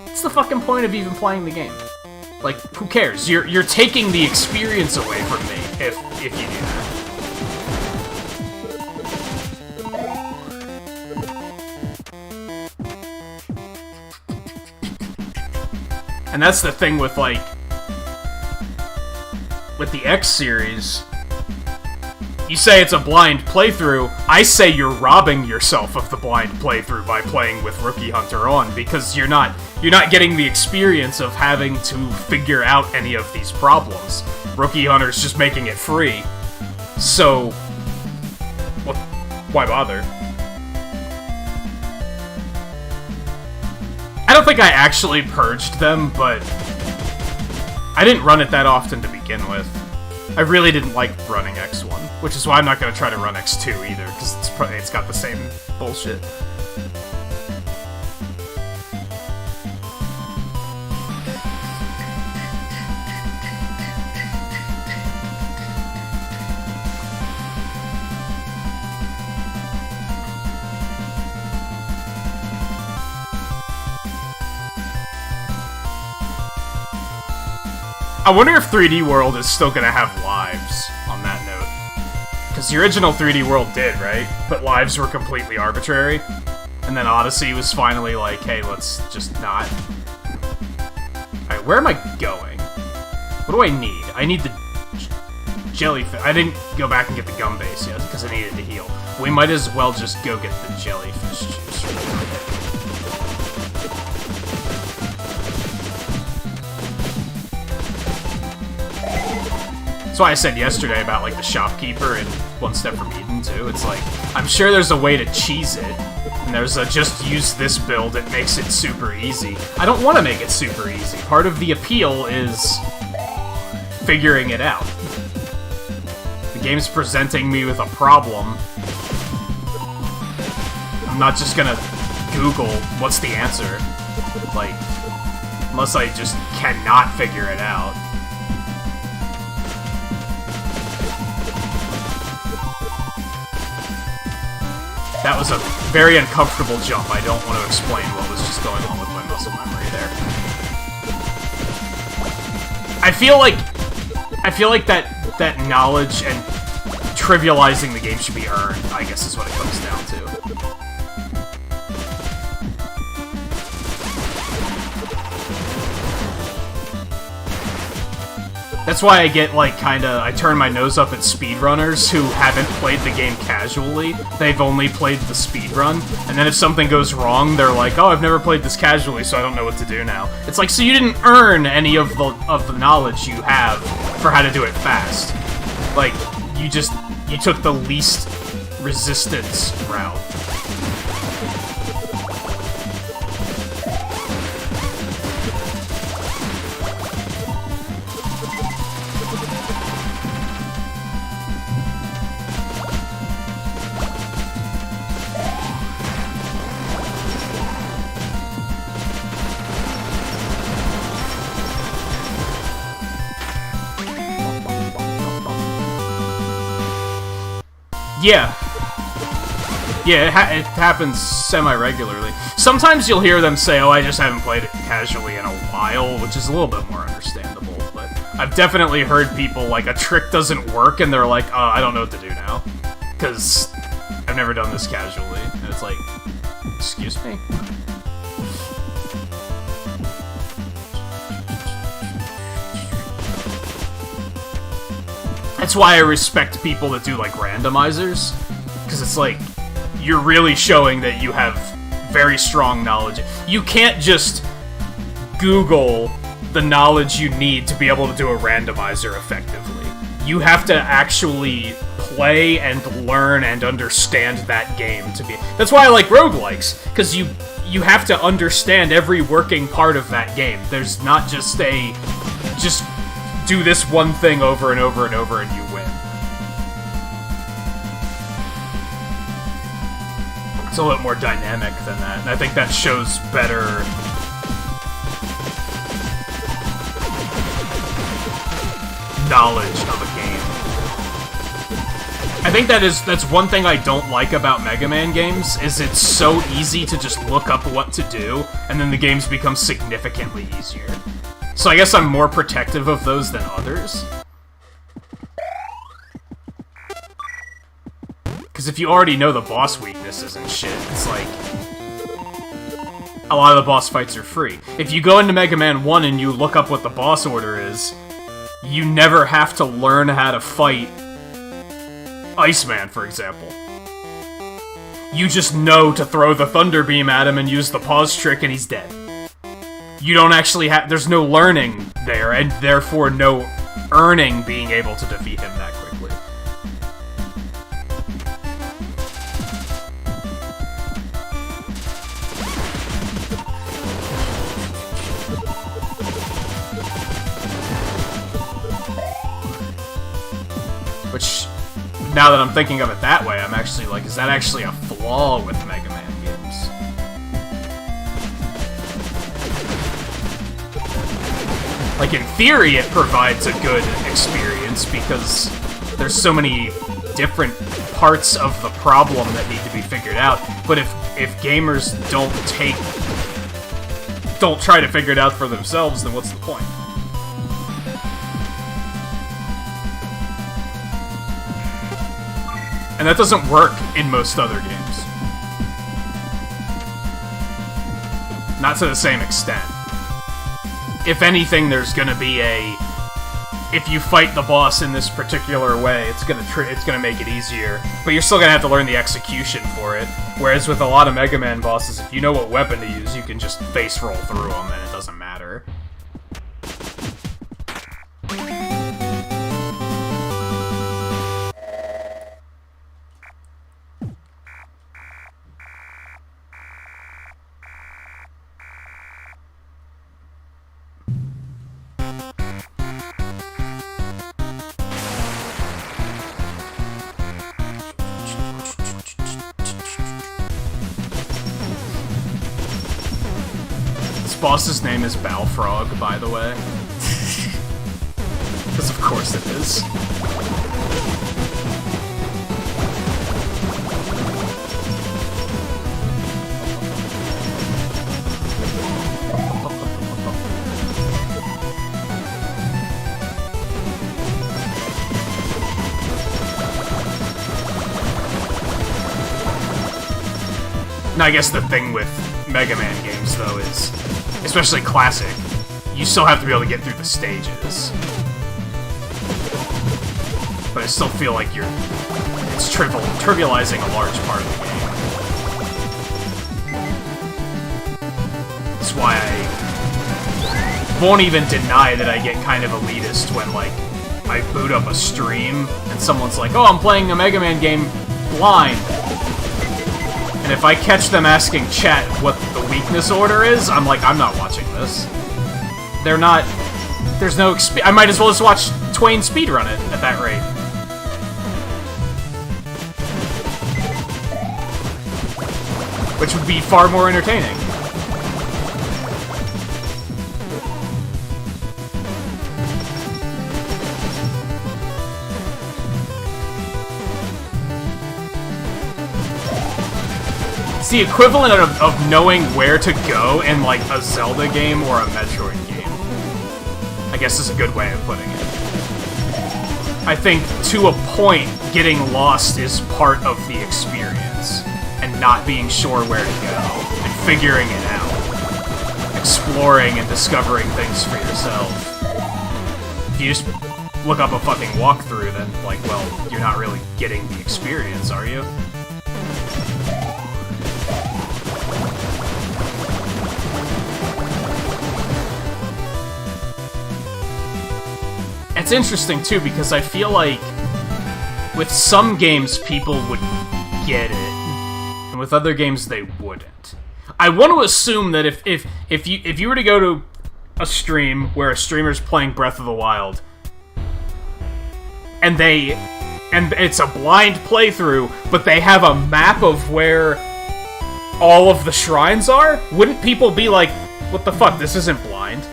what's the fucking point of even playing the game? Like, who cares? You're taking the experience away from me if you do that. And that's the thing with, like, with the X series. You say it's a blind playthrough, I say you're robbing yourself of the blind playthrough by playing with Rookie Hunter on, because you're not getting the experience of having to figure out any of these problems. Rookie Hunter's just making it free. So, well, why bother? I don't think I actually purged them, but I didn't run it that often to begin with. I really didn't like running X1, which is why I'm not going to try to run X2 either, because it's got the same bullshit. I wonder if 3D World is still gonna have lives, on that note. Because the original 3D World did, right? But lives were completely arbitrary. And then Odyssey was finally like, hey, let's just not. Alright, where am I going? What do I need? I need the jellyfish. I didn't go back and get the gum base yet, because I needed to heal. We might as well just go get the jellyfish juice really quick. That's why I said yesterday about, like, the shopkeeper in One Step from Eden, too. It's like, I'm sure there's a way to cheese it, and and there's a just use this build, it makes it super easy. I don't want to make it super easy. Part of the appeal is figuring it out. The game's presenting me with a problem. I'm not just gonna Google what's the answer. Like, unless I just cannot figure it out. That was a very uncomfortable jump. I don't want to explain what was just going on with my muscle memory there. I feel like that knowledge and trivializing the game should be earned, I guess is what it comes down to. That's why I get, like, I turn my nose up at speedrunners who haven't played the game casually. They've only played the speedrun, and then if something goes wrong, they're like, oh, I've never played this casually, so I don't know what to do now. It's like, so you didn't earn any of the knowledge you have for how to do it fast. Like, you took the least resistance route. Yeah. Yeah, it happens semi-regularly. Sometimes you'll hear them say, oh, I just haven't played it casually in a while, which is a little bit more understandable, but I've definitely heard people, like, a trick doesn't work, and they're like, I don't know what to do now, because I've never done this casually, and it's like, excuse me? That's why I respect people that do, like, randomizers, because it's like, you're really showing that you have very strong knowledge. You can't just Google the knowledge you need to be able to do a randomizer effectively. You have to actually play and learn and understand that game to be... That's why I like roguelikes, because you have to understand every working part of that game. There's not just a... just do this one thing over and over and over and you win. It's a little more dynamic than that, and I think that shows better... knowledge of a game. I think that's one thing I don't like about Mega Man games, is it's so easy to just look up what to do, and then the games become significantly easier. So I guess I'm more protective of those than others. Because if you already know the boss weaknesses and shit, it's like... a lot of the boss fights are free. If you go into Mega Man 1 and you look up what the boss order is, you never have to learn how to fight Iceman, for example. You just know to throw the Thunder Beam at him and use the pause trick and he's dead. You don't actually have... there's no learning there, and therefore no earning being able to defeat him that quickly. Which, now that I'm thinking of it that way, I'm actually like, is that actually a flaw with Mega Man games? Like, in theory, it provides a good experience, because there's so many different parts of the problem that need to be figured out, but if gamers don't try to figure it out for themselves, then what's the point? And that doesn't work in most other games. Not to the same extent. If anything, there's gonna be a... if you fight the boss in this particular way, it's gonna make it easier. But you're still gonna have to learn the execution for it. Whereas with a lot of Mega Man bosses, if you know what weapon to use, you can just face roll through them and it doesn't matter. boss's name is Balfrog, by the way. Because of course it is. Now, I guess the thing with Mega Man games, though, is, especially classic, you still have to be able to get through the stages. But I still feel like it's trivializing a large part of the game. That's why I won't even deny that I get kind of elitist when, like, I boot up a stream and someone's like, oh, I'm playing a Mega Man game blind. And if I catch them asking chat what the weakness order is, I'm like, I'm not watching this. They're not... There's no I might as well just watch Twain speedrun it at that rate. Which would be far more entertaining. It's the equivalent of knowing where to go in, like, a Zelda game or a Metroid game. I guess is a good way of putting it. I think, to a point, getting lost is part of the experience, and not being sure where to go, and figuring it out. Exploring and discovering things for yourself. If you just look up a fucking walkthrough, then, like, well, you're not really getting the experience, are you? It's interesting, too, because I feel like with some games, people would get it, and with other games, they wouldn't. I want to assume that if you were to go to a stream where a streamer's playing Breath of the Wild, and it's a blind playthrough, but they have a map of where all of the shrines are, wouldn't people be like, what the fuck, this isn't blind?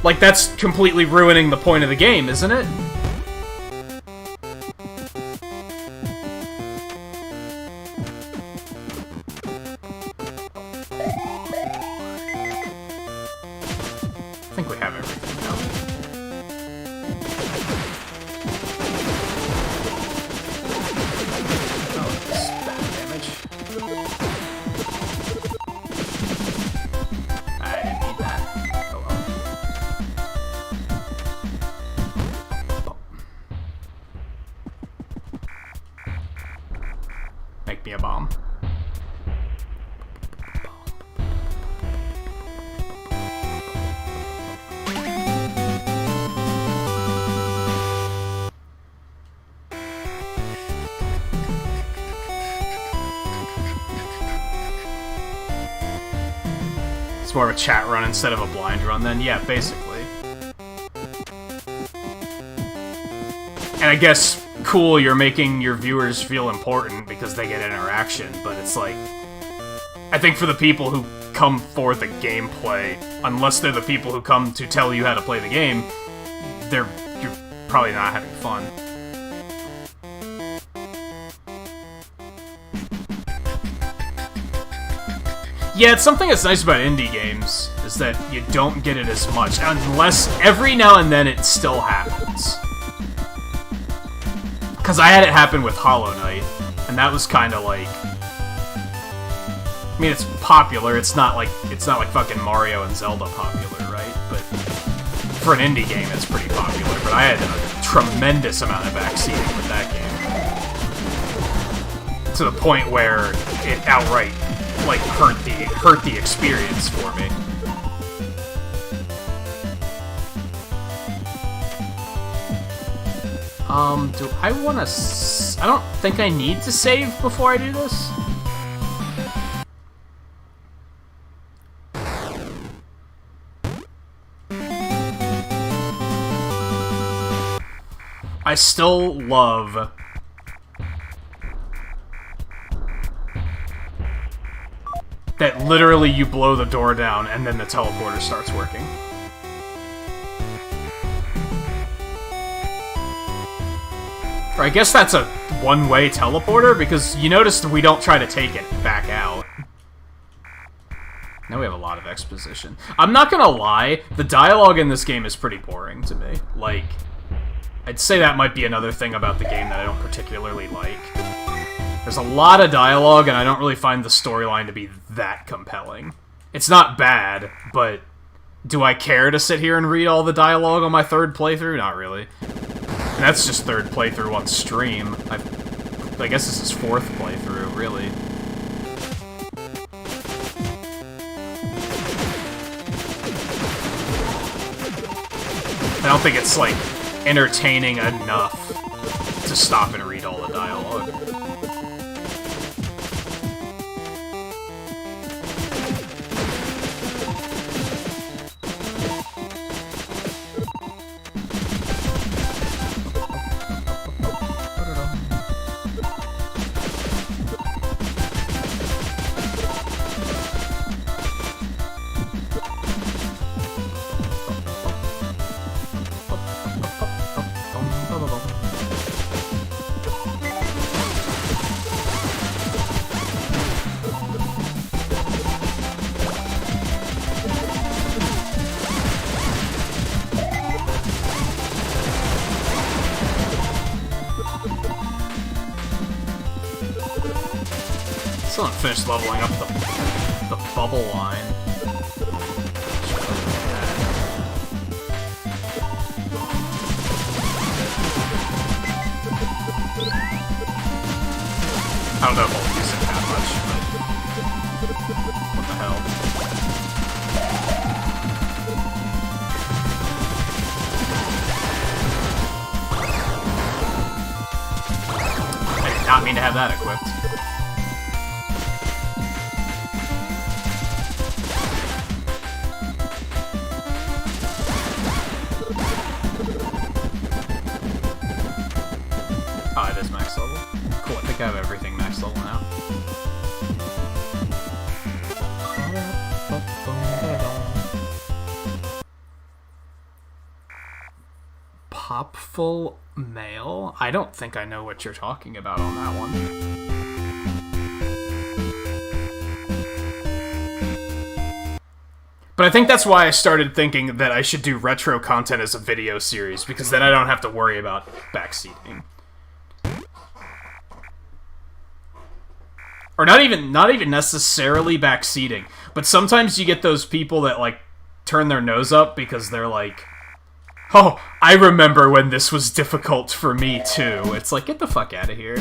Like, that's completely ruining the point of the game, isn't it? I think we have everything now. Oh, this bad damage. I didn't need that. Oh well. Make me a bomb. It's more of a chat run instead of a blind run, then? Yeah, basically. And I guess, cool, you're making your viewers feel important because they get interaction, but it's like... I think for the people who come for the gameplay, unless they're the people who come to tell you how to play the game, you're probably not having fun. Yeah, it's something that's nice about indie games, is that you don't get it as much, unless every now and then it still happens. Because I had it happen with Hollow Knight, and that was kind of like... I mean, it's popular, it's not like fucking Mario and Zelda popular, right? But for an indie game, it's pretty popular, but I had a tremendous amount of backseating with that game. To the point where it outright, like, hurt the experience for me. Do I want to... I don't think I need to save before I do this. I still love... that literally you blow the door down and then the teleporter starts working. Or I guess that's a one-way teleporter, because you noticed we don't try to take it back out. Now we have a lot of exposition. I'm not gonna lie, the dialogue in this game is pretty boring to me. Like, I'd say that might be another thing about the game that I don't particularly like. There's a lot of dialogue, and I don't really find the storyline to be that compelling. It's not bad, but do I care to sit here and read all the dialogue on my third playthrough? Not really. And that's just third playthrough on stream. I guess this is fourth playthrough, really. I don't think it's, like, entertaining enough to stop and read all the dialogue. Still haven't finished leveling up the bubble line. I don't know if I'll use it that much, but what the hell. I did not mean to have that equipped. Oh, it is max level. Cool, I think I have everything max level now. Popful mail? I don't think I know what you're talking about on that one. But I think that's why I started thinking that I should do retro content as a video series, because then I don't have to worry about backseating. Or not even necessarily backseating, but sometimes you get those people that, like, turn their nose up because they're like, oh, I remember when this was difficult for me too. It's like, get the fuck out of here.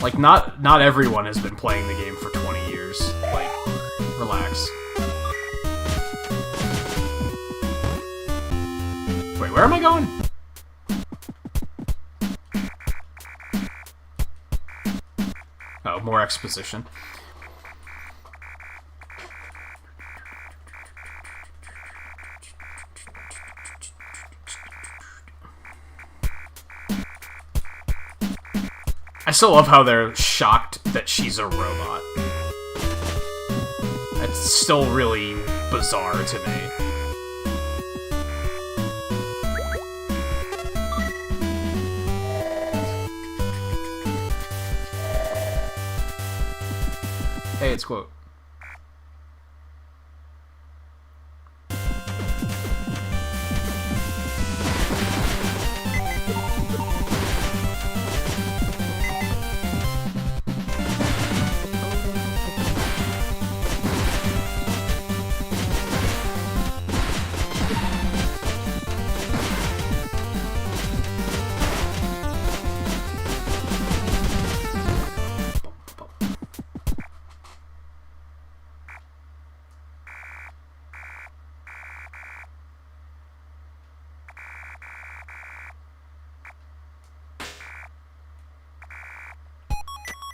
Like, not everyone has been playing the game for 20 years. Like, relax. Wait, where am I going? Oh, more exposition. I still love how they're shocked that she's a robot. It's still really bizarre to me. Hey, it's Quote.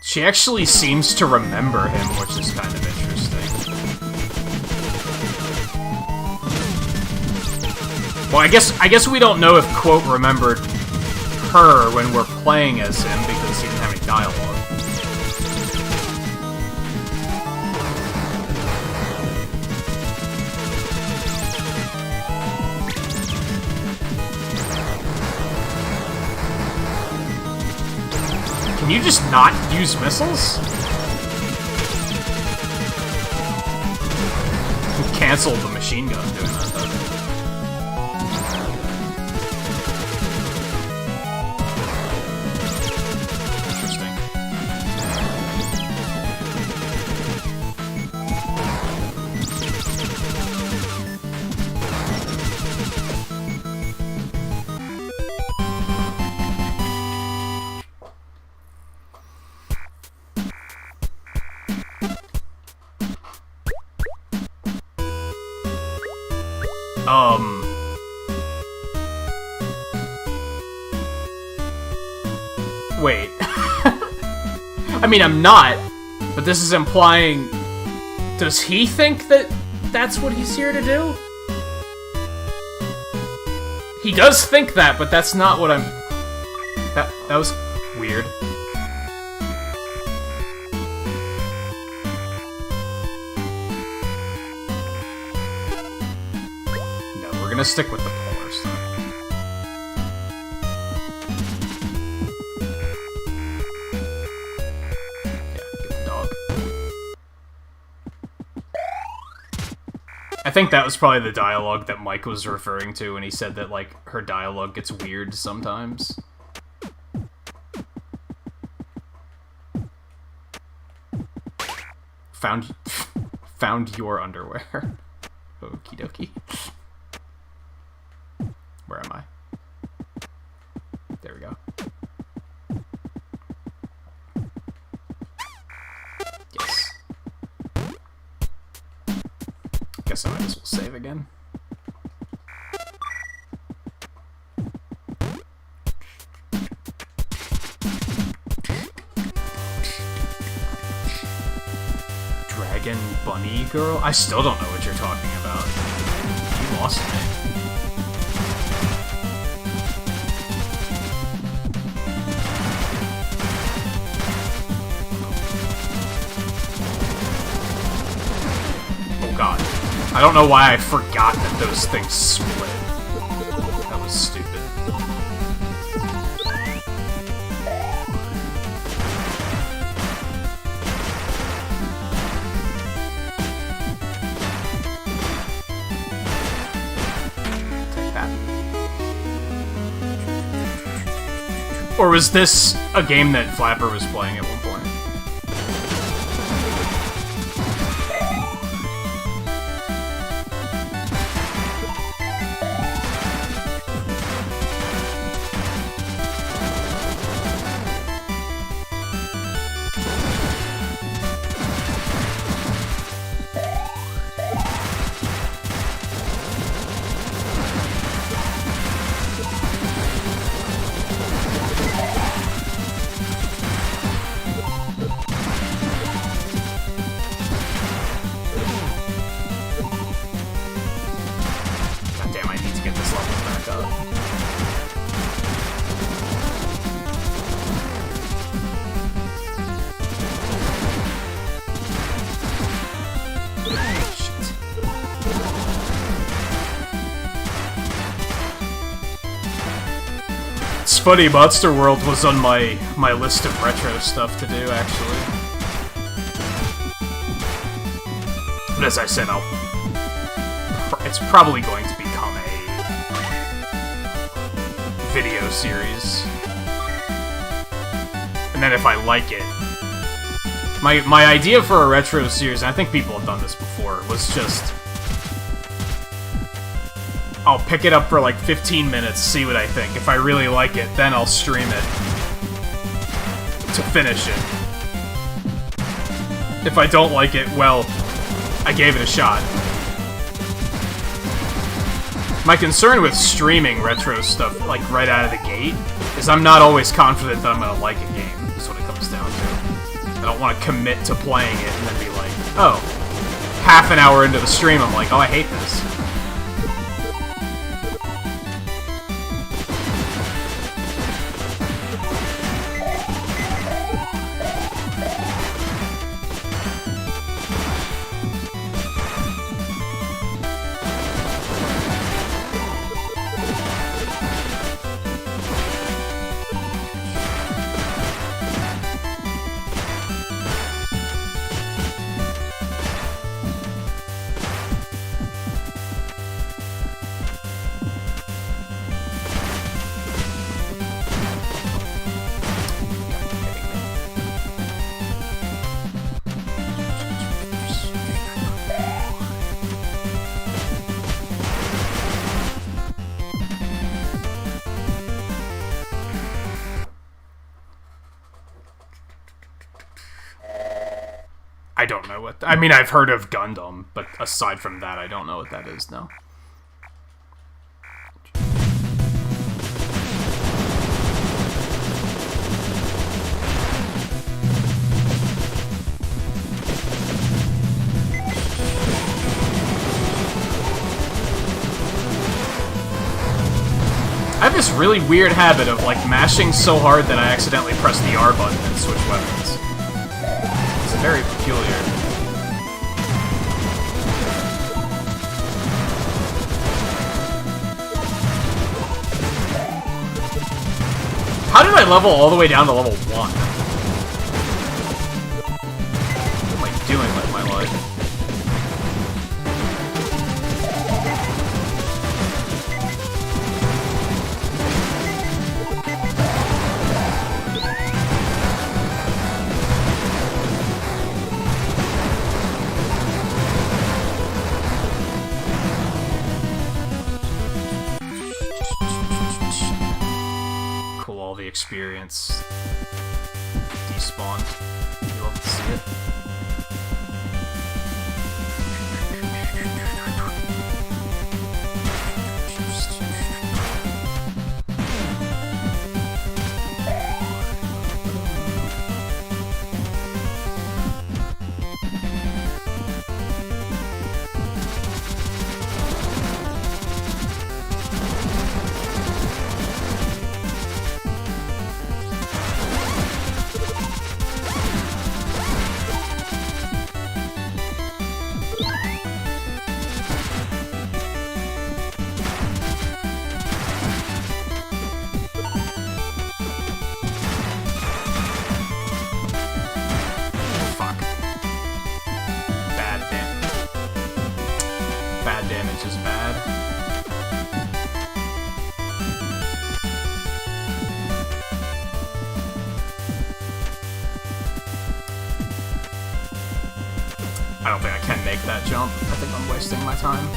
She actually seems to remember him, which is kind of interesting. Well, I guess we don't know if Quote remembered her when we're playing as him because he didn't have any dialogue. Can you just not use missiles? Cancel the machine gun doing that, though. Interesting. Wait. I mean, I'm not, but this is implying... Does he think that that's what he's here to do? He does think that, but that's not what I'm... That was weird. No, we're gonna stick with the polar stuff. I think that was probably the dialogue that Mike was referring to when he said that, like, her dialogue gets weird sometimes. Found your underwear. Okie dokie. Where am I? There we go. Yes. Guess I might as well save again. Dragon Bunny Girl? I still don't know what you're talking about. You lost me. Oh god. I don't know why I forgot that those things split. That was stupid. Take that. Or was this a game that Flapper was playing at one point? It's funny, Monster World was on my list of retro stuff to do, actually. But as I said, it's probably going to become a video series. And then if I like it... My idea for a retro series, and I think people have done this before, was just... I'll pick it up for like 15 minutes, see what I think. If I really like it, then I'll stream it to finish it. If I don't like it, well, I gave it a shot. My concern with streaming retro stuff, like, right out of the gate, is I'm not always confident that I'm gonna like a game, is what it comes down to. I don't want to commit to playing it and then be like, oh, half an hour into the stream, I'm like, oh, I hate this. don't know what... I mean, I've heard of Gundam, but aside from that, I don't know what that is, no. I have this really weird habit of, like, mashing so hard that I accidentally press the R button and switch weapons. It's very peculiar. How did I level all the way down to level 1? What am I doing with my life? Experience despawned. You love to see it. I don't think I can make that jump. I think I'm wasting my time.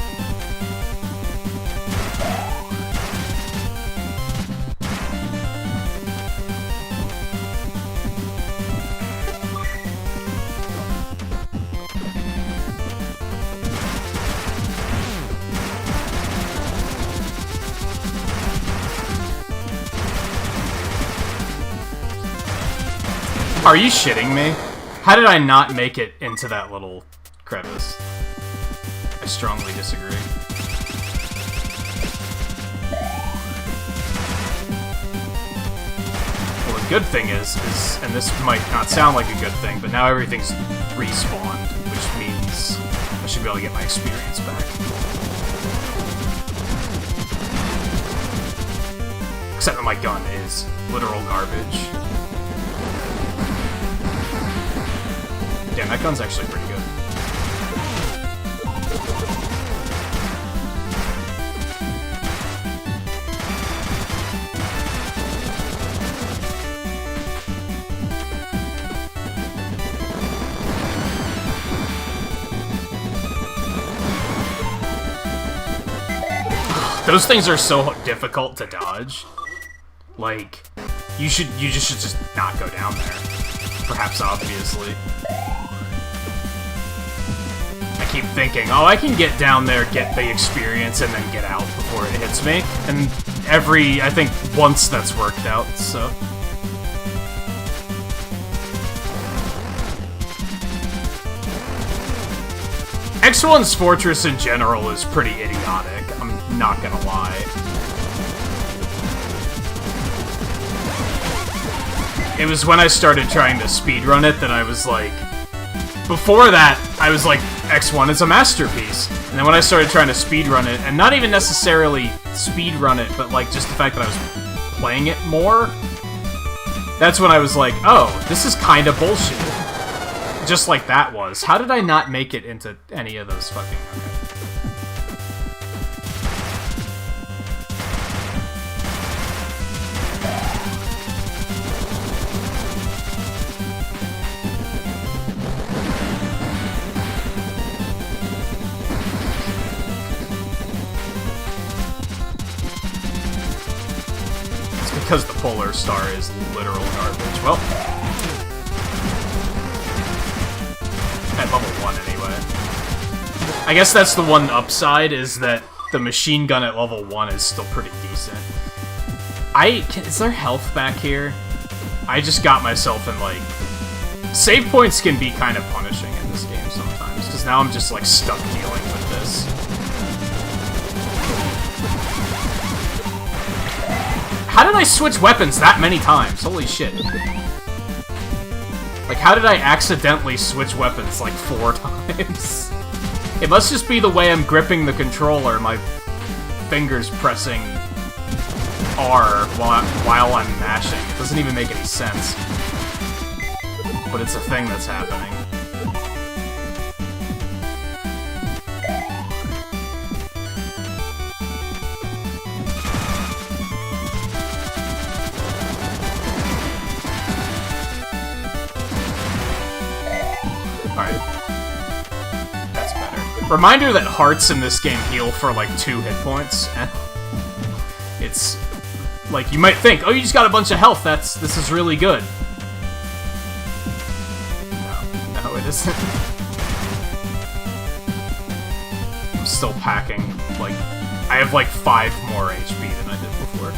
Are you shitting me? How did I not make it into that little crevice? I strongly disagree. Well, the good thing is, and this might not sound like a good thing, but now everything's respawned, which means I should be able to get my experience back. Except that my gun is literal garbage. Damn, that gun's actually pretty good. Those things are so difficult to dodge. Like, you just should not go down there. Perhaps obviously. I keep thinking, oh, I can get down there, get the experience, and then get out before it hits me. And I think once that's worked out, so. X1's Fortress in general is pretty idiotic, I'm not gonna lie. It was when I started trying to speedrun it that I was like... Before that, I was like, X1 is a masterpiece. And then when I started trying to speedrun it, and not even necessarily speedrun it, but like just the fact that I was playing it more, that's when I was like, oh, this is kind of bullshit. Just like that was. How did I not make it into any of those fucking... Okay. Because the Polar Star is literal garbage. Well, had level 1 anyway. I guess that's the one upside, is that the machine gun at level 1 is still pretty decent. Is there health back here? I just got myself in, like... Save points can be kind of punishing in this game sometimes, because now I'm just, like, stuck dealing with this. How did I switch weapons that many times? Holy shit. Like, how did I accidentally switch weapons, like, 4 times? It must just be the way I'm gripping the controller, my fingers pressing R while I'm mashing. It doesn't even make any sense. But it's a thing that's happening. Alright. That's better. Reminder that hearts in this game heal for like 2 hit points. It's like, you might think, oh, you just got a bunch of health, this is really good. No, it isn't. I'm still packing, like, I have like 5 more HP than I did before.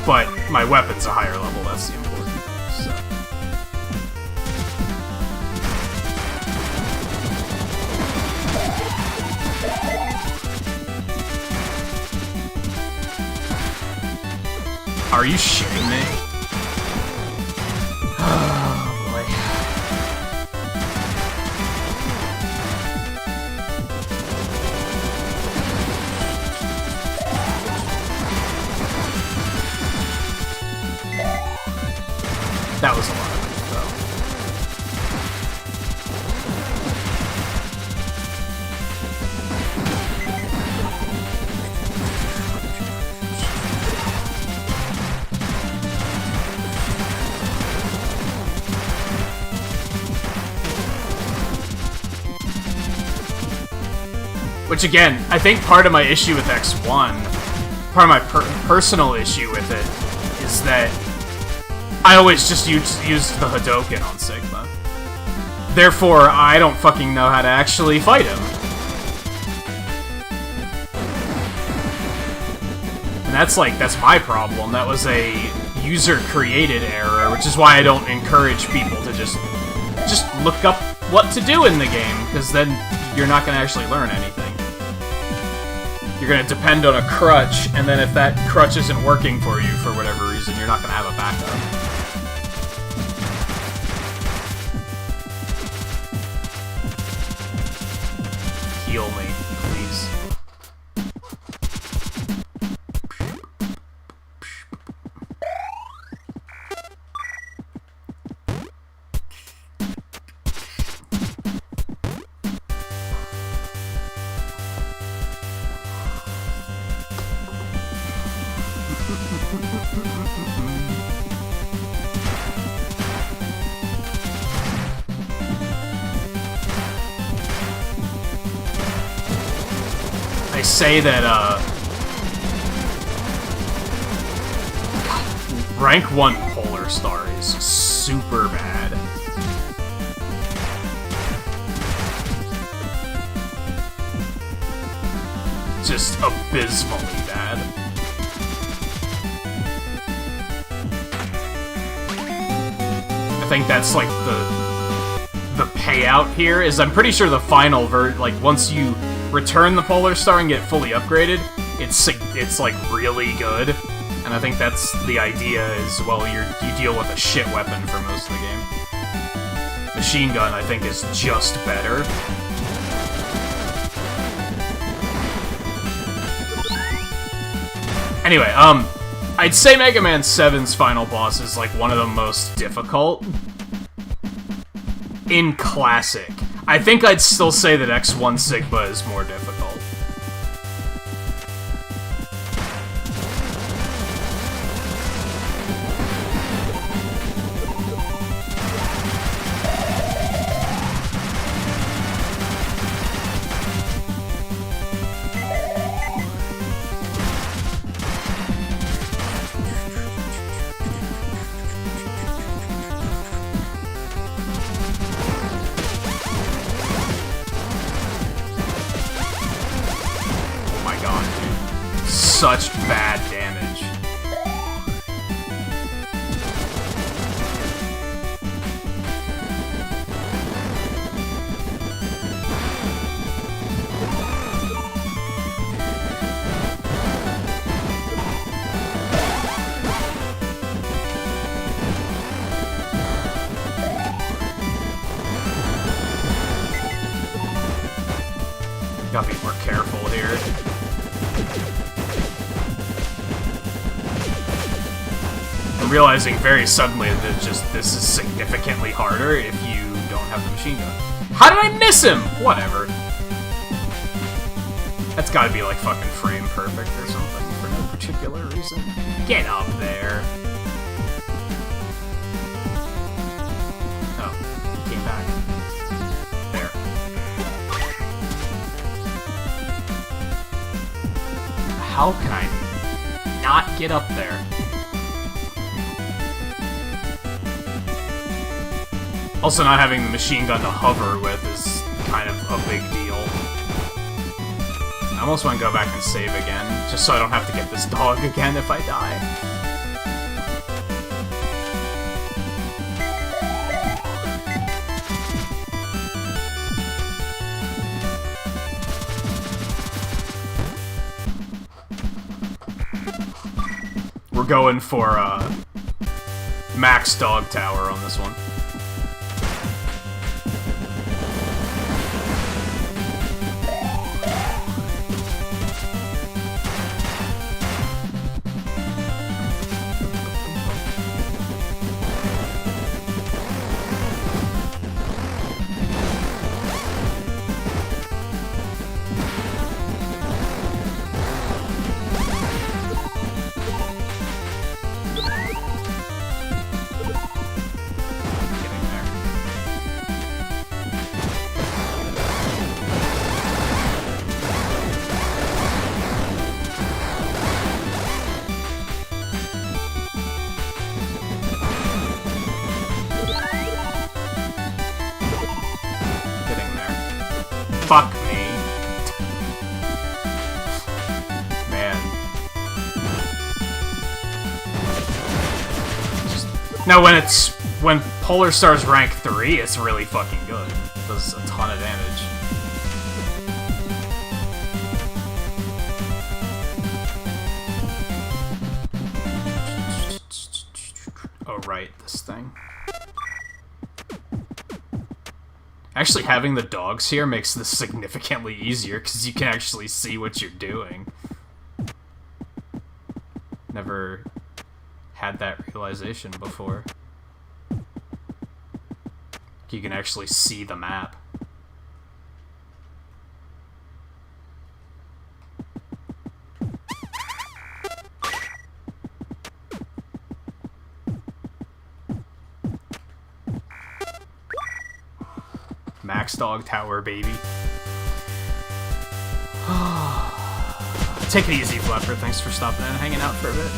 But my weapon's a higher level, that's the important thing, so. Are you shitting me? Oh, boy. That was a lot of it, though. Which, again, I think part of my issue with X1, part of my personal issue with it, is that I always just used the Hadouken on Sigma. Therefore, I don't fucking know how to actually fight him. And that's my problem. That was a user-created error, which is why I don't encourage people to just look up what to do in the game, because then you're not going to actually learn anything. You're going to depend on a crutch, and then if that crutch isn't working for you for whatever reason, you're not going to have a backup. Heal me, please. I say that, rank 1 Polar Star is super bad. Just abysmally bad. I think that's like the payout here is I'm pretty sure the final once you return the Polar Star and get fully upgraded, it's like really good. And I think that's the idea is, well, you deal with a shit weapon for most of the game. Machine gun, I think, is just better. Anyway, I'd say Mega Man 7's final boss is like one of the most difficult in Classic. I think I'd still say that X1 Sigma is more difficult. such bad damage. Gotta be more careful here. I'm realizing very suddenly that this is significantly harder if you don't have the machine gun. How did I miss him? Whatever. That's gotta be like fucking frame perfect or something for no particular reason. Get up there. Oh, he came back. There. How can I not get up there? Also, not having the machine gun to hover with is kind of a big deal. I almost want to go back and save again, just so I don't have to get this dog again if I die. We're going for max dog tower on this one. Fuck me. Man. Now when Polar Star's rank 3, it's really fucking good. It does a ton of damage. Oh right, this thing. Actually, having the dogs here makes this significantly easier, because you can actually see what you're doing. Never had that realization before. You can actually see the map. Max dog tower, baby. Take it easy, Flapper. Thanks for stopping in and hanging out for a bit.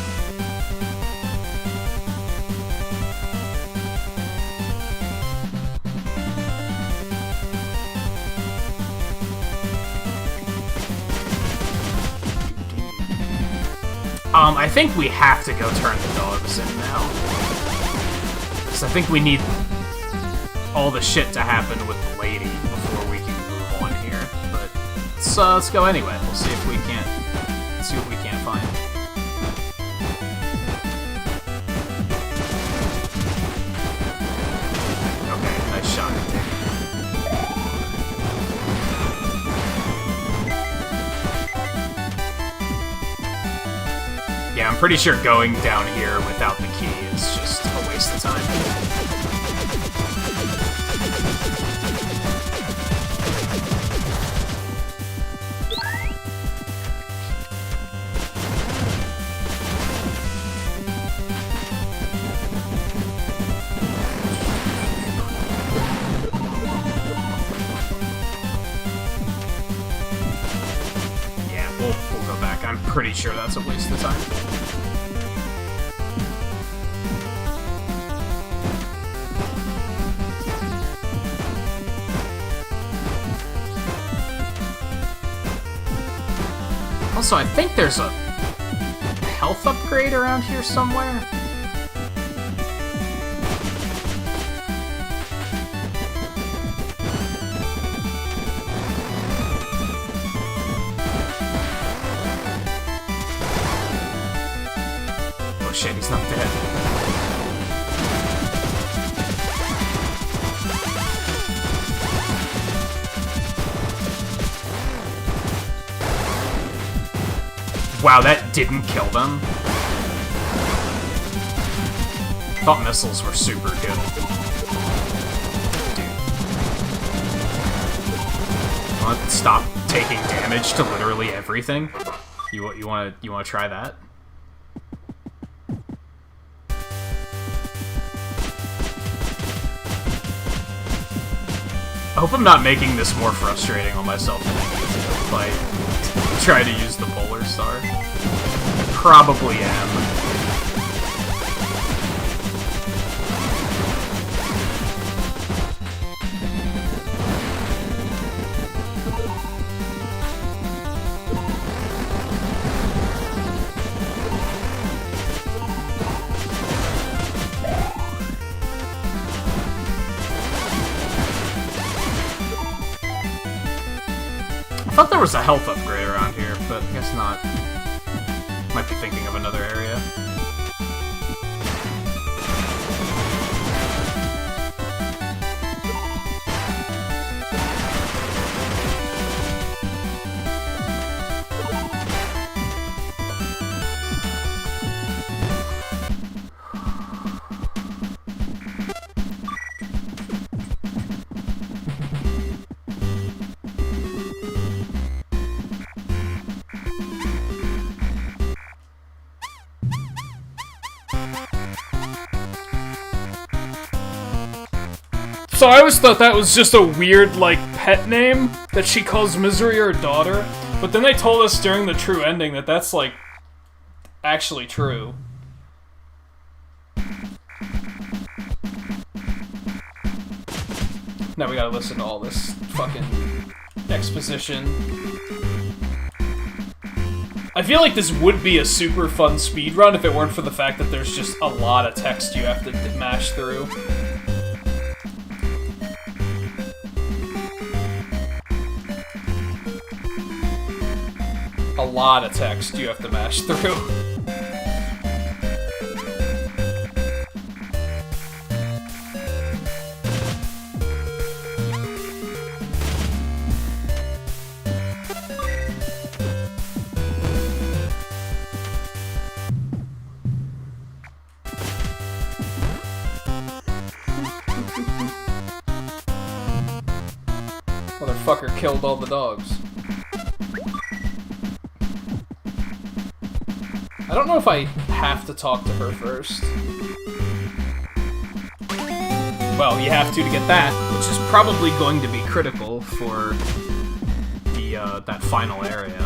I think we have to go turn the dogs in now. Because I think we need all the shit to happen with the lady before we can move on here. But let's go anyway. We'll see if we can't see what we can't find. Okay, nice shot. Yeah, I'm pretty sure going down here without the key is just a waste of time. Pretty sure that's a waste of time. Also, I think there's a health upgrade around here somewhere? Oh shit, he's not dead. Wow, that didn't kill them. Thought missiles were super good. Dude. Want to stop taking damage to literally everything? You wanna try that? I hope I'm not making this more frustrating on myself than I need to by trying to use the Polar Star. Probably am. I thought there was a health upgrade around here, but I guess not. Might be thinking of another area. So I always thought that was just a weird, like, pet name that she calls Misery her daughter, but then they told us during the true ending that that's, like, actually true. Now we gotta listen to all this fucking exposition. I feel like this would be a super fun speedrun if it weren't for the fact that there's just a lot of text you have to mash through. A lot of text you have to mash through. Motherfucker killed all the dogs. I don't know if I have to talk to her first. Well, you have to get that, which is probably going to be critical for the, that final area.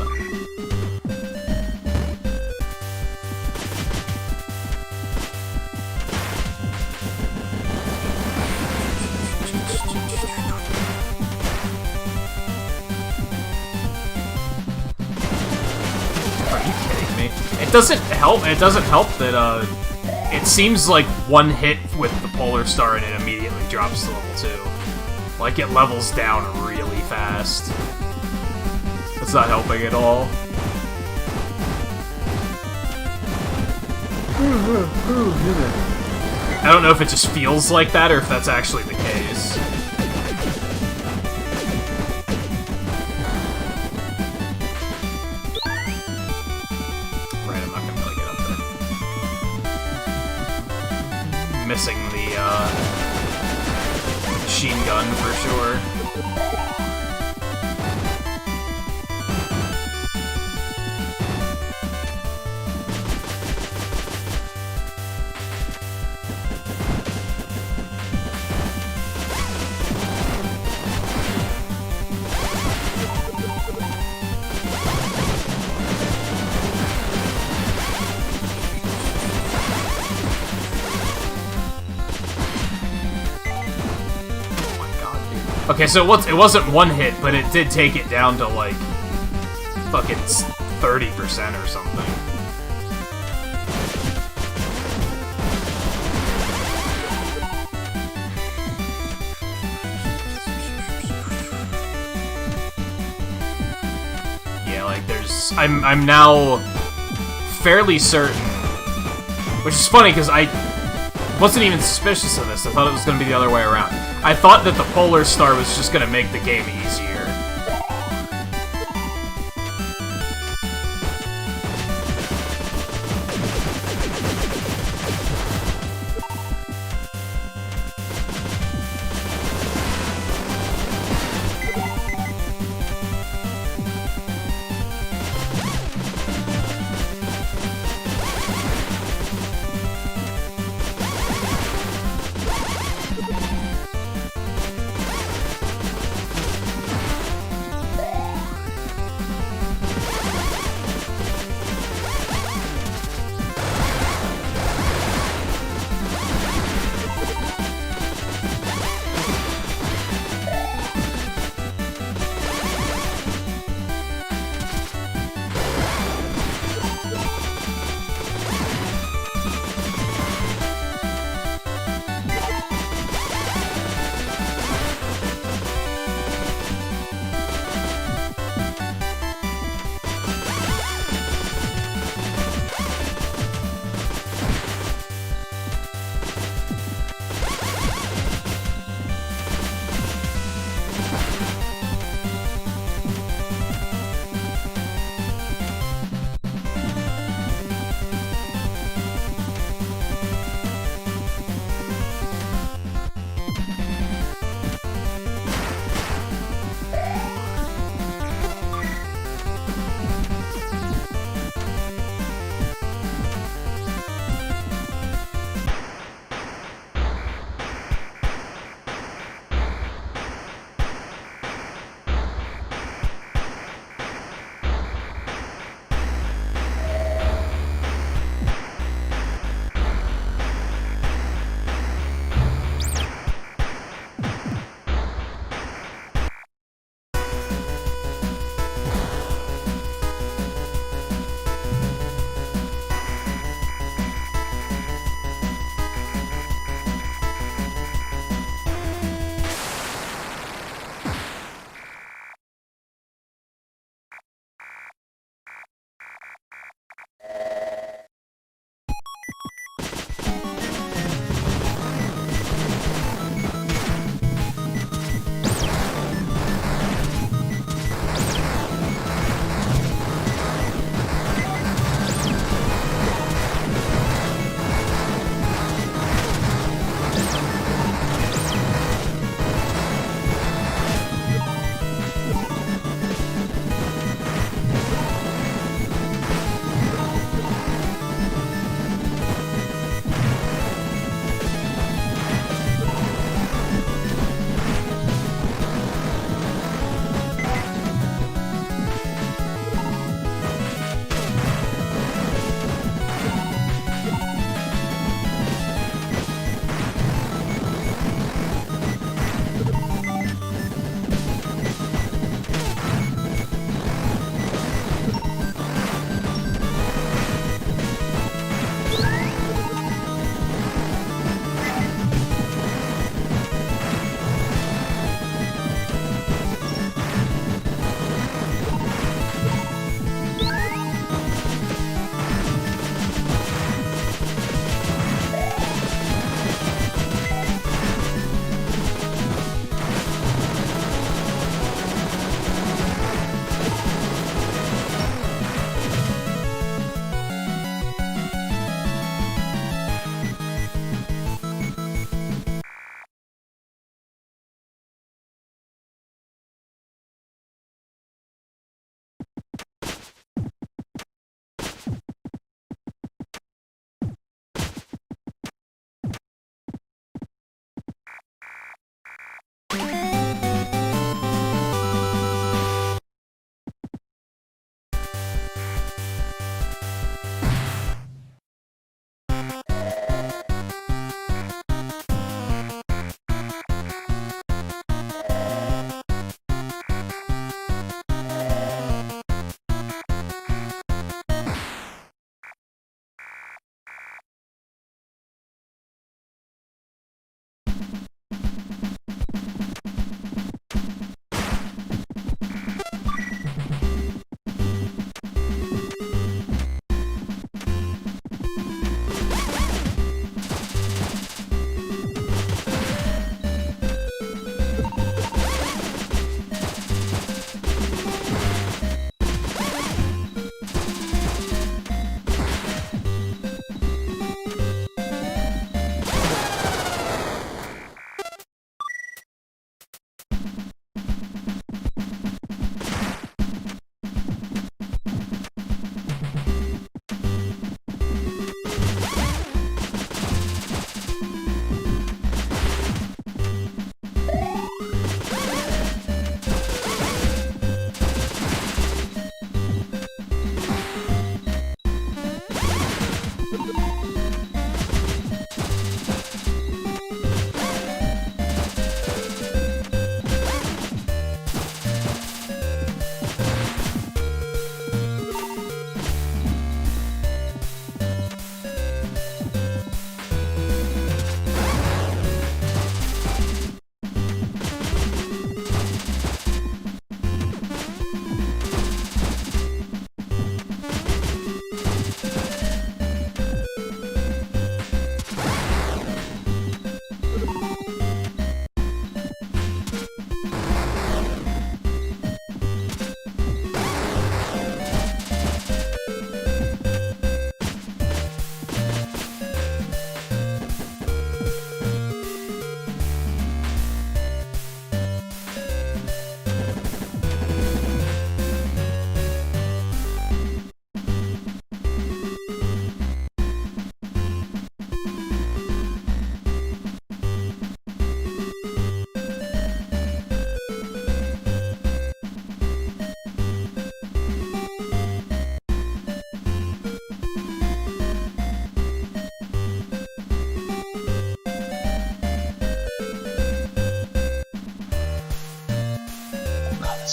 It doesn't help that, it seems like one hit with the Polar Star and it immediately drops to level 2. Like, it levels down really fast. It's not helping at all. I don't know if it just feels like that or if that's actually the case. Missing the, machine gun for sure. Okay, so it wasn't one hit, but it did take it down to, like, fucking 30% or something. I'm now fairly certain, which is funny because I wasn't even suspicious of this. I thought it was going to be the other way around. I thought that the Polar Star was just going to make the game easier.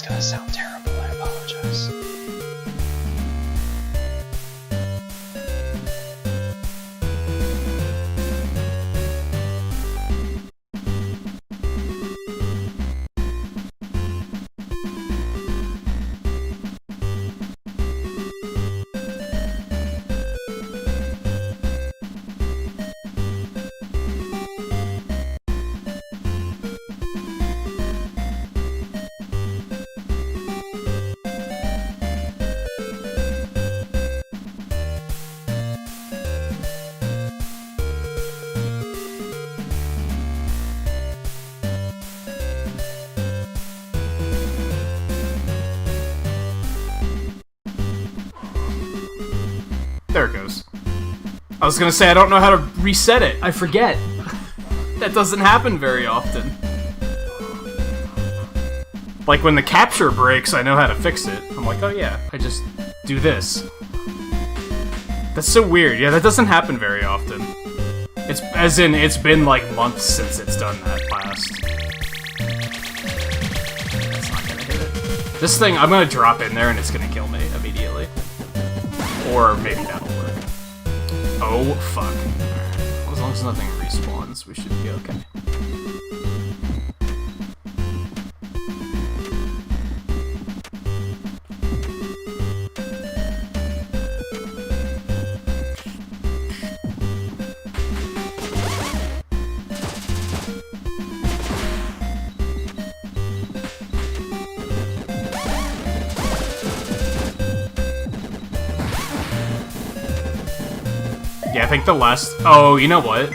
gonna sound terrible, I apologize. There it goes. I was gonna say, I don't know how to reset it. I forget. That doesn't happen very often. Like, when the capture breaks, I know how to fix it. I'm like, oh yeah, I just do this. That's so weird. Yeah, that doesn't happen very often. It's, as in, it's been like months since it's done that last. That's not gonna hit it. This thing, I'm gonna drop in there and it's gonna kill me immediately. Or maybe that'll work. Oh, fuck. Alright. As long as nothing respawns, we should be okay. Yeah, I think the last... Oh, you know what?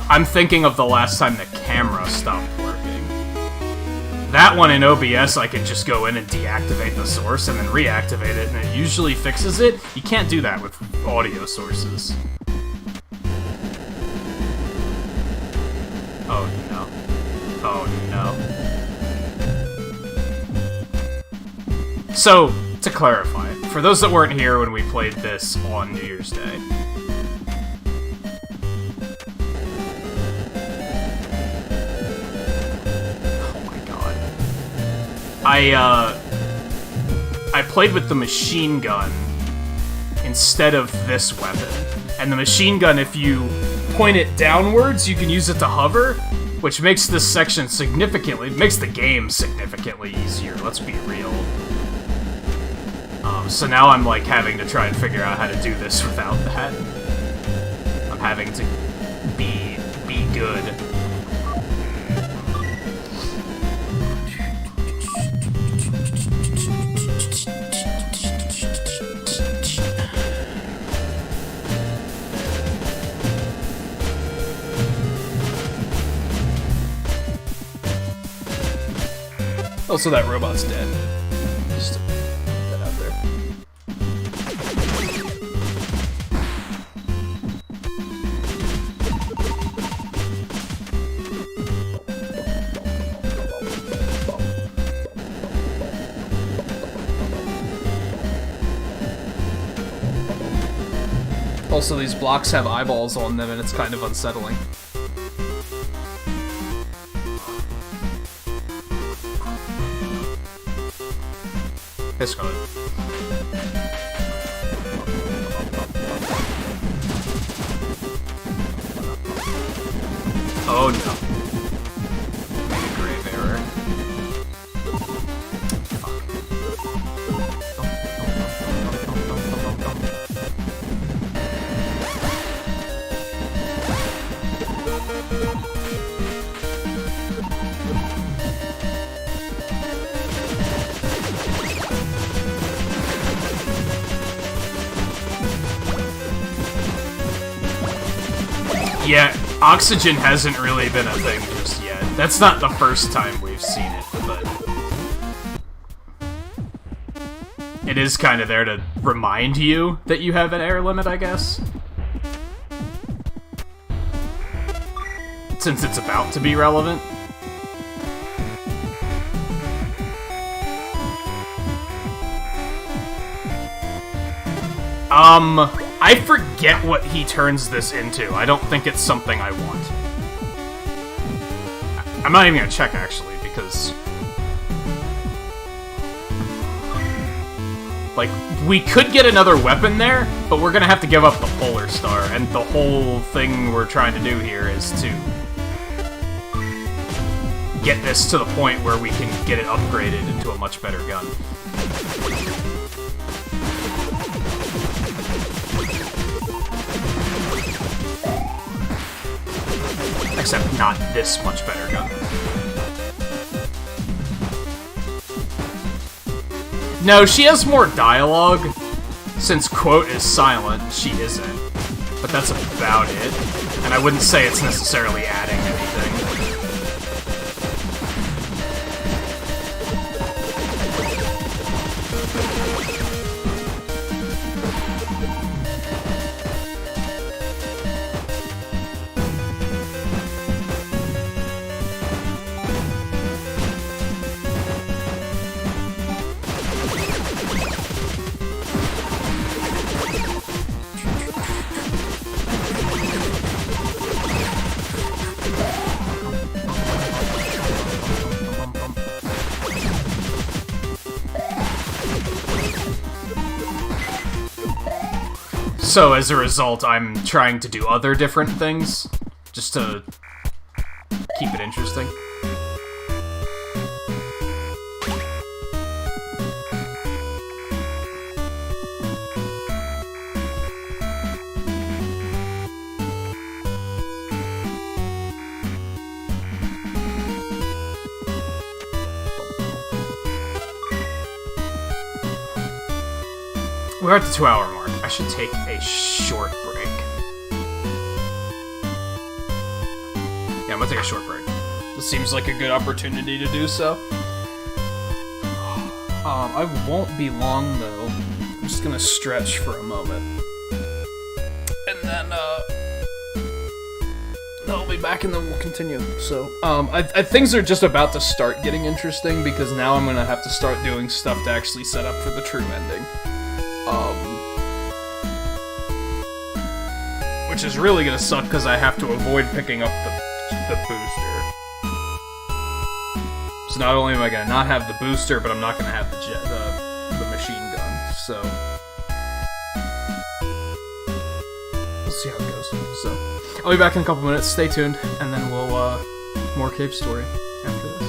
I'm thinking of the last time the camera stopped working. That one in OBS, I can just go in and deactivate the source and then reactivate it, and it usually fixes it. You can't do that with audio sources. Oh, no. Oh, no. So, to clarify, for those that weren't here when we played this on New Year's Day, I played with the machine gun instead of this weapon. And the machine gun, if you point it downwards, you can use it to hover, which makes this section significantly, makes the game significantly easier, let's be real. So now I'm like having to try and figure out how to do this without that. I'm having to be good. Oh, so that robot's dead. Just to put that out there. Also, these blocks have eyeballs on them, and it's kind of unsettling. It's good. Oh no. Made a grave error. Fuck. Yeah, oxygen hasn't really been a thing just yet. That's not the first time we've seen it, but it is kind of there to remind you that you have an air limit, I guess. Since it's about to be relevant. I forget what he turns this into. I don't think it's something I want. I'm not even gonna check, actually, because Like, we could get another weapon there, but we're gonna have to give up the Polar Star, and the whole thing we're trying to do here is to get this to the point where we can get it upgraded into a much better gun. Except not this much better gun. No, she has more dialogue. Since Quote is silent, she isn't. But that's about it. And I wouldn't say it's necessarily adding anything. So, as a result, I'm trying to do other different things, just to keep it interesting. We're at the 2-hour mark. I should take a short break. Yeah, I'm gonna take a short break. This seems like a good opportunity to do so. I won't be long, though. I'm just gonna stretch for a moment. And then, I'll be back and then we'll continue. So, things are just about to start getting interesting because now I'm gonna have to start doing stuff to actually set up for the true ending. Which is really gonna suck because I have to avoid picking up the booster. So not only am I gonna not have the booster, but I'm not gonna have the machine gun. So we'll see how it goes. So I'll be back in a couple minutes. Stay tuned, and then we'll more Cave Story after this.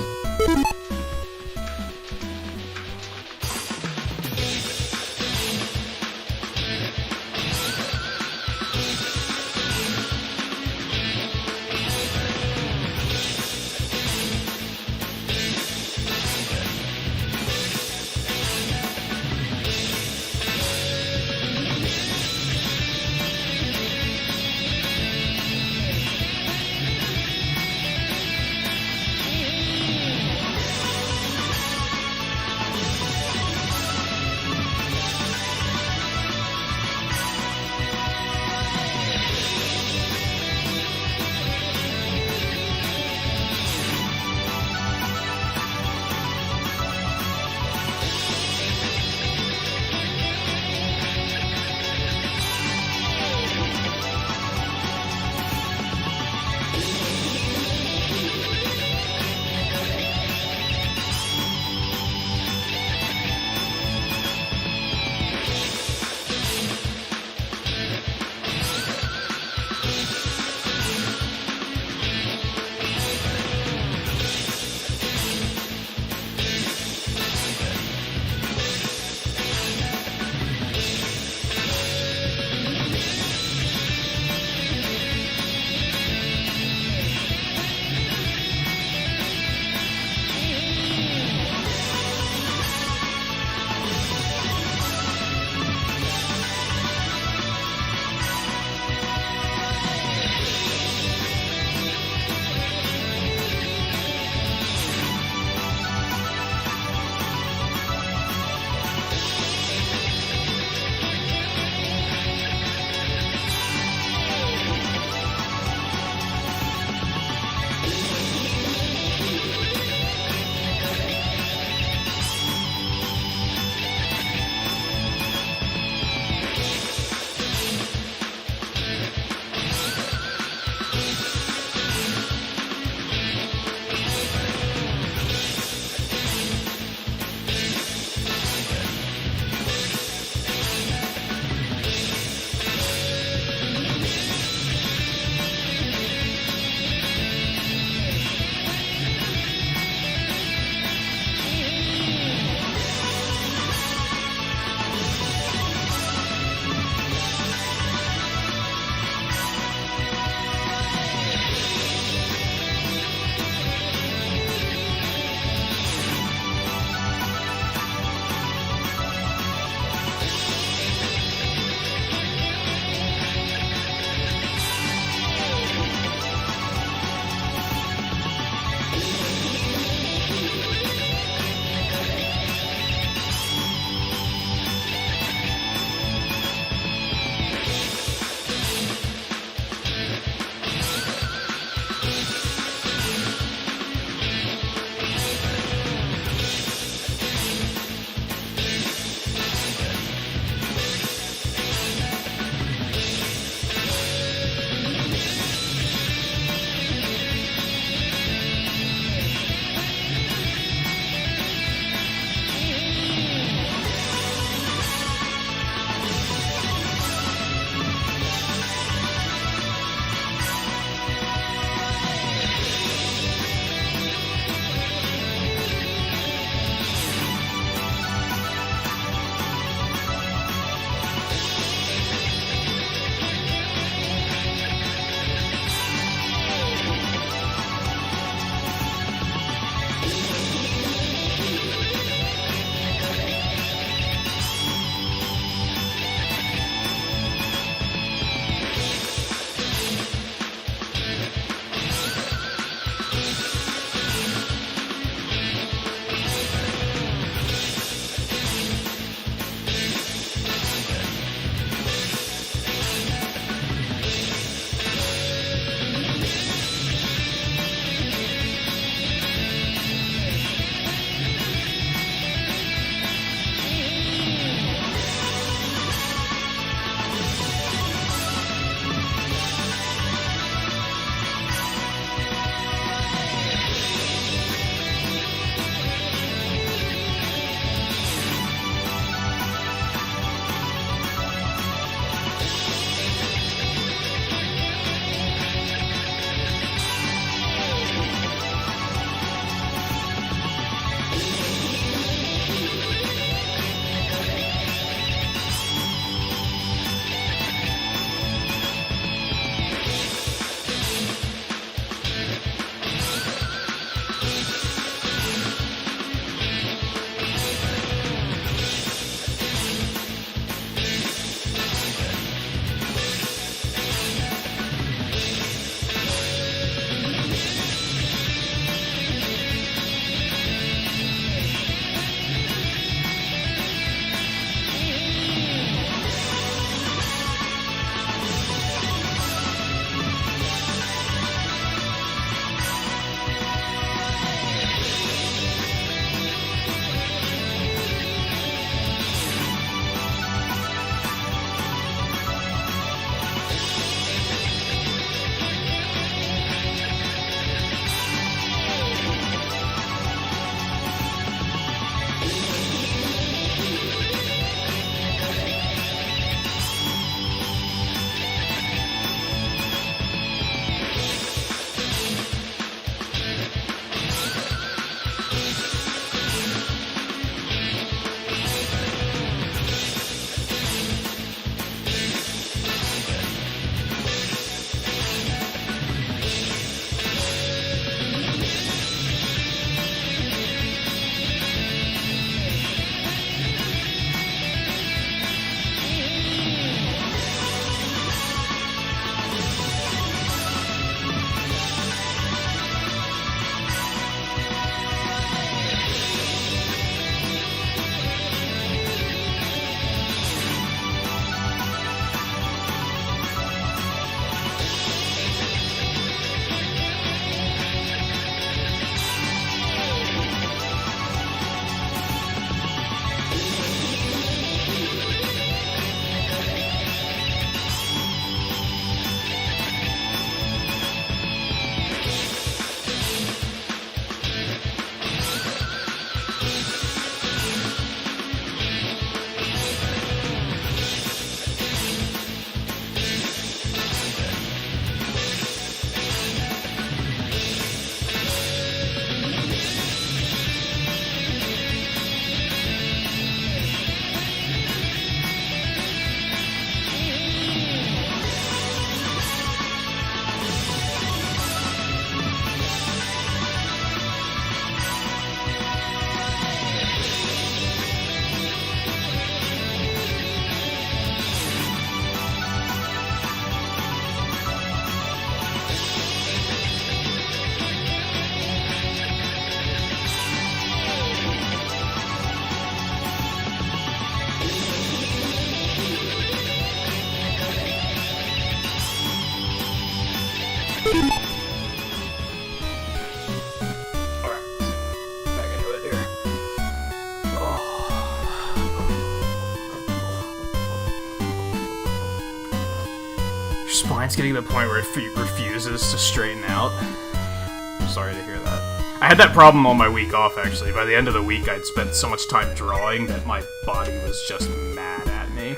spine's getting to the point where it refuses to straighten out. I'm sorry to hear that. I had that problem on my week off, actually. By the end of the week, I'd spent so much time drawing that my body was just mad at me.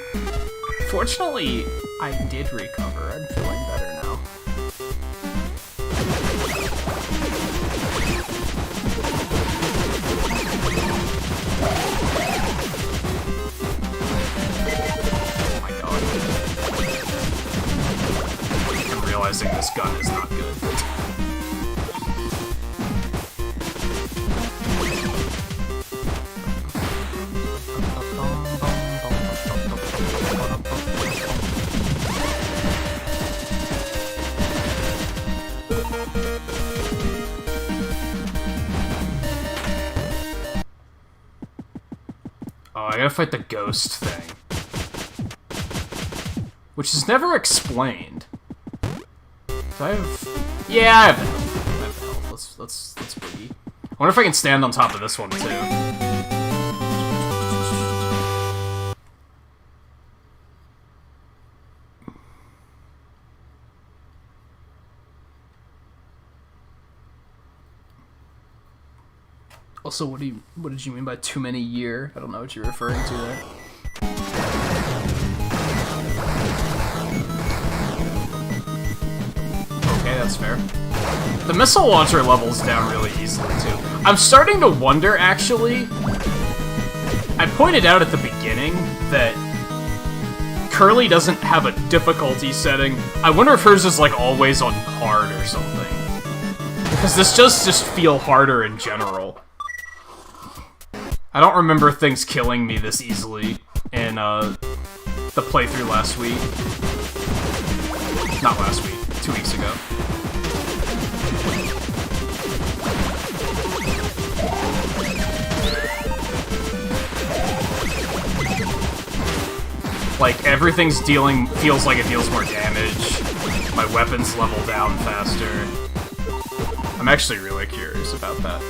Fortunately, I did recover. I'm feeling better now. Oh my god. I'm realizing this gun is not good. Oh, I gotta fight the ghost thing. Which is never explained. Do I have... Yeah, I have the health. I have the health. Let's boogie. I wonder if I can stand on top of this one, too. Also, what did you mean by too many year? I don't know what you're referring to there. Okay, that's fair. The missile launcher level's down really easily, too. I'm starting to wonder, actually... I pointed out at the beginning that Curly doesn't have a difficulty setting. I wonder if hers is, like, always on hard or something. Because this does just feel harder in general. I don't remember things killing me this easily in, the playthrough last week. Not last week, 2 weeks ago. Like, everything's feels like it deals more damage. My weapons level down faster. I'm actually really curious about that.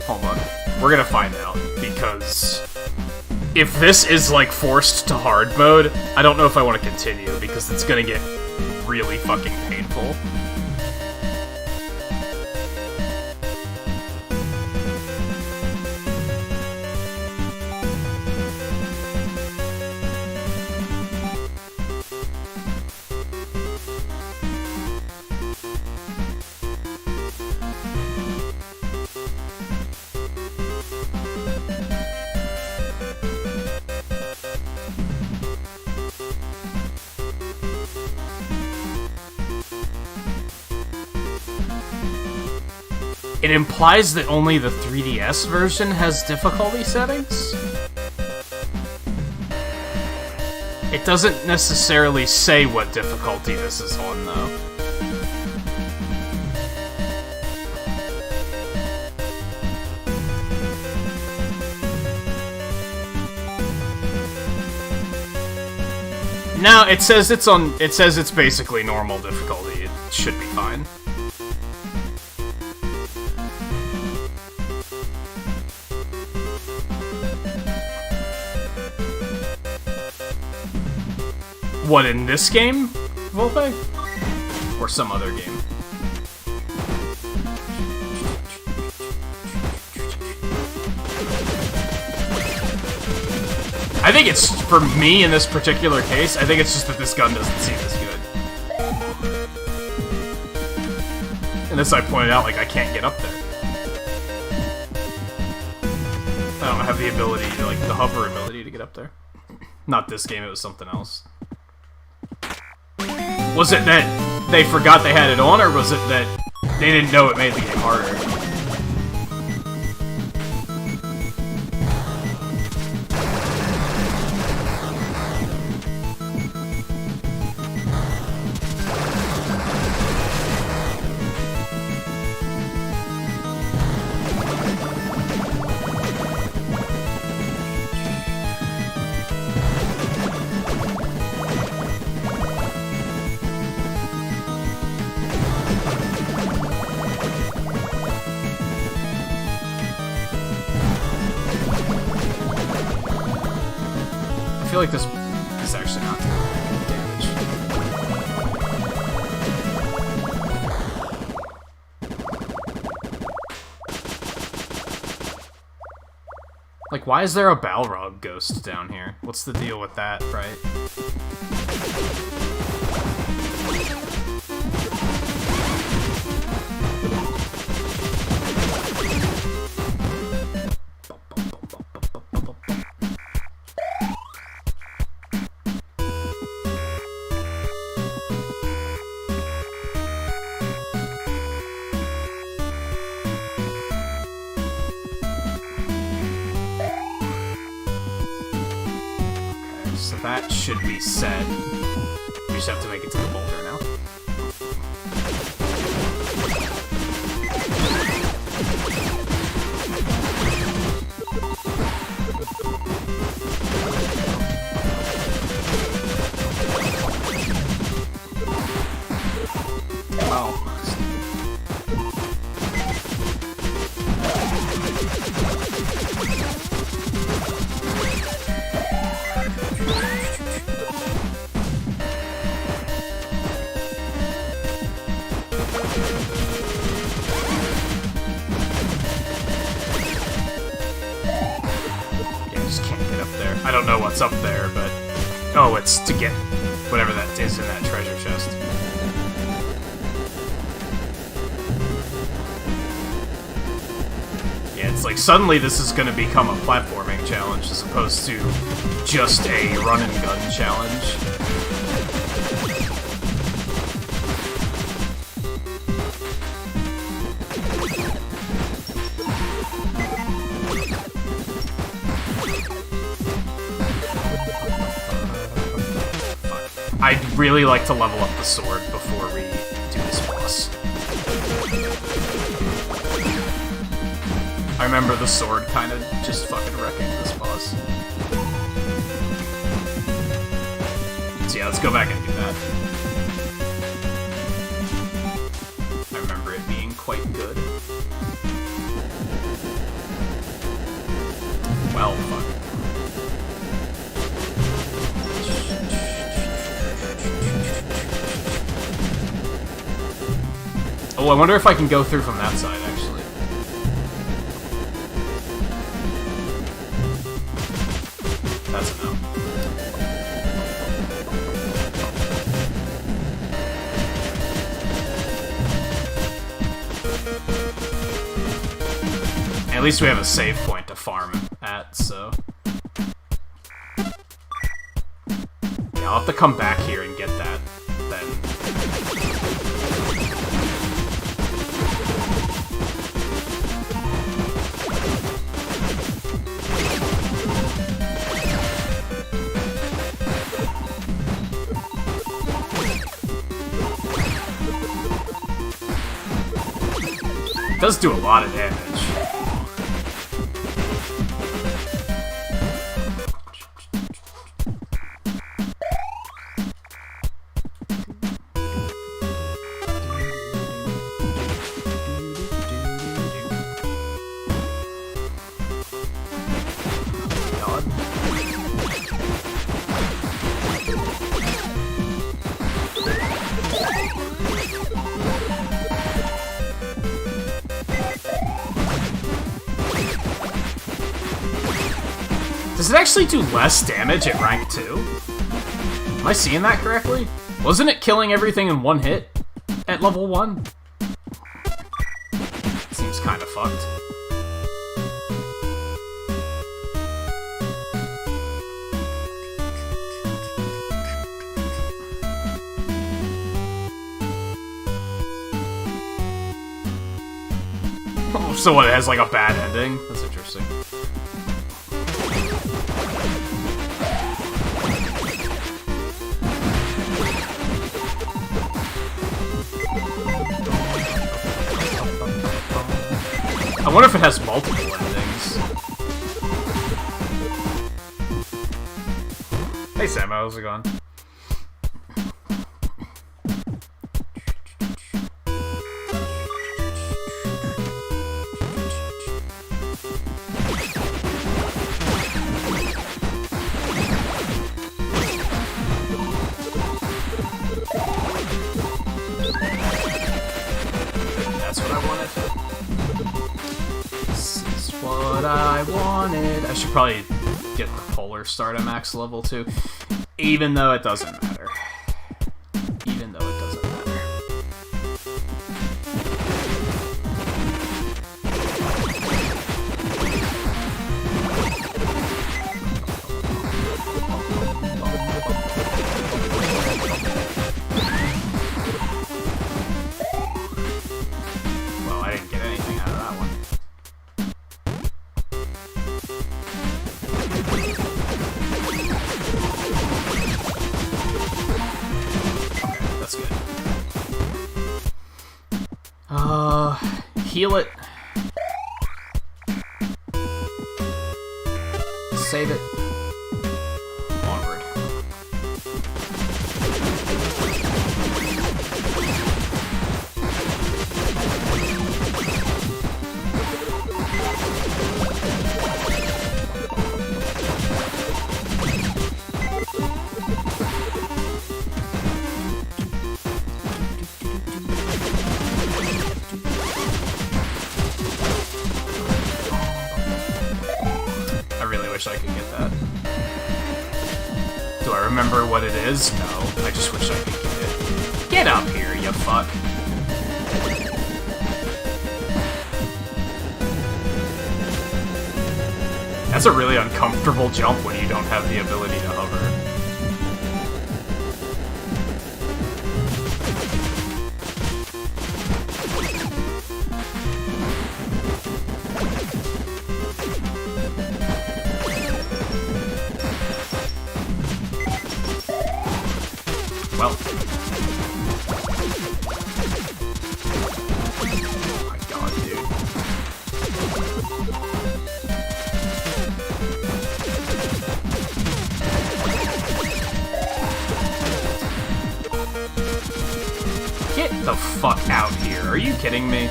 Hold on. We're gonna find out, because if this is, like, forced to hard mode, I don't know if I want to continue, because it's gonna get really fucking painful. It implies that only the 3DS version has difficulty settings? It doesn't necessarily say what difficulty this is on, though. No, it says it's basically normal difficulty. It should be fine. What, in this game, Volpe? Or some other game? I think it's, for me in this particular case, I think it's just that this gun doesn't seem as good. And as I pointed out, like, I can't get up there. I don't have the ability, like, the hover ability to get up there. Not this game, it was something else. Was it that they forgot they had it on, or was it that they didn't know it made the game harder? I feel like this is actually not doing damage. Like, why is there a Balrog ghost down here? What's the deal with that, right? So that should be set. We just have to make it to the boulder now. Oh. I don't know what's up there, but... Oh, it's to get whatever that is in that treasure chest. Yeah, it's like suddenly this is gonna become a platforming challenge as opposed to just a run-and-gun challenge. I'd really like to level up the sword before we do this boss. I remember the sword kind of just fucking wrecking this boss. So yeah, let's go back and do that. I remember it being quite good. Well, fuck. Oh, I wonder if I can go through from that side, actually. That's a no. At least we have a save point to farm at, so... Yeah, I'll have to come back here and get that, then. It does do a lot of damage. Does it actually do less damage at rank 2? Am I seeing that correctly? Wasn't it killing everything in one hit at level 1? Seems kind of fucked. So what, it has like a bad ending? That's interesting. I wonder if it has multiple endings. Hey Sam, how's it going? That's what I wanted. This is what what I wanted. I should probably get the Polar Star to max level too, even though it doesn't matter. Even though it doesn't matter. Well, I didn't get anything out of that one. That's good. Heal it. Save it. Onward. I really wish I could get that. Do I remember what it is? No. I just wish I could get it. Get up here, you fuck. That's a really uncomfortable jump when you don't have the ability to hover. Well. Oh my god, dude. Get the fuck out here. Are you kidding me?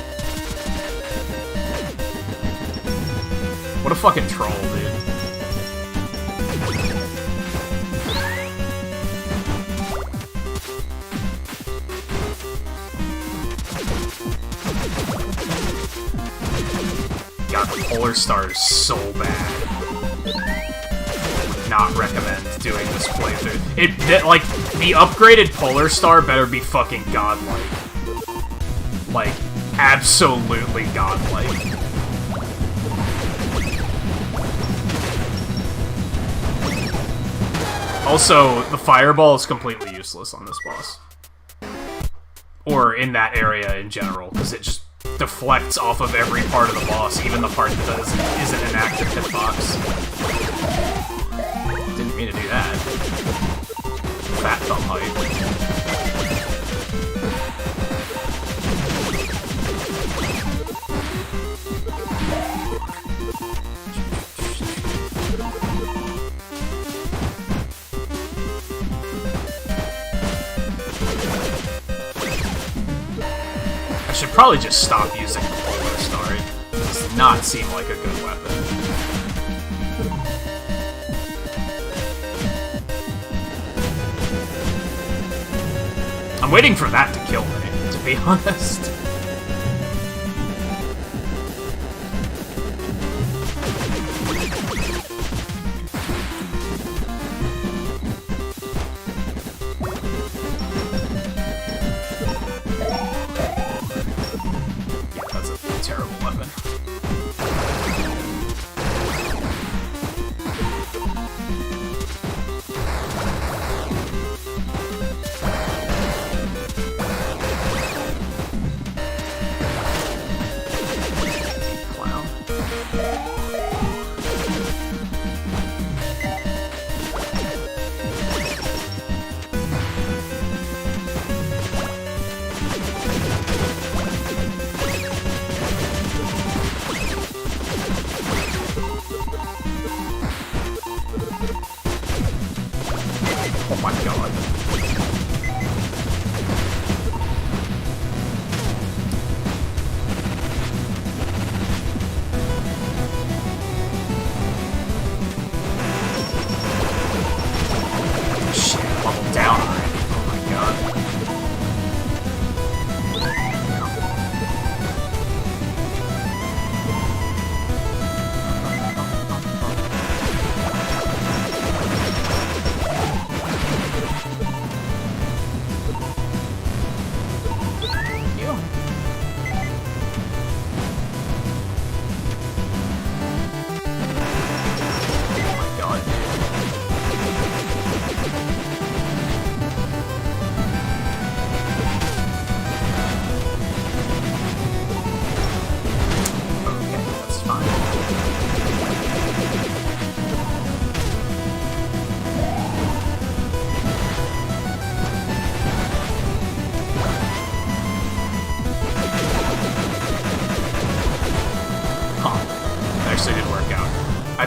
What a fucking troll, dude. God, the Polar Star is so bad. Would not recommend doing this playthrough. Like, the upgraded Polar Star better be fucking godlike. Like, absolutely godlike. Also, the Fireball is completely useless on this boss. Or in that area in general, because it just deflects off of every part of the boss, even the part that isn't an active hitbox. Didn't mean to do that. Fat thumb height. I should probably just stop using the Polar Star. It does not seem like a good weapon. I'm waiting for that to kill me, to be honest. Terrible weapon.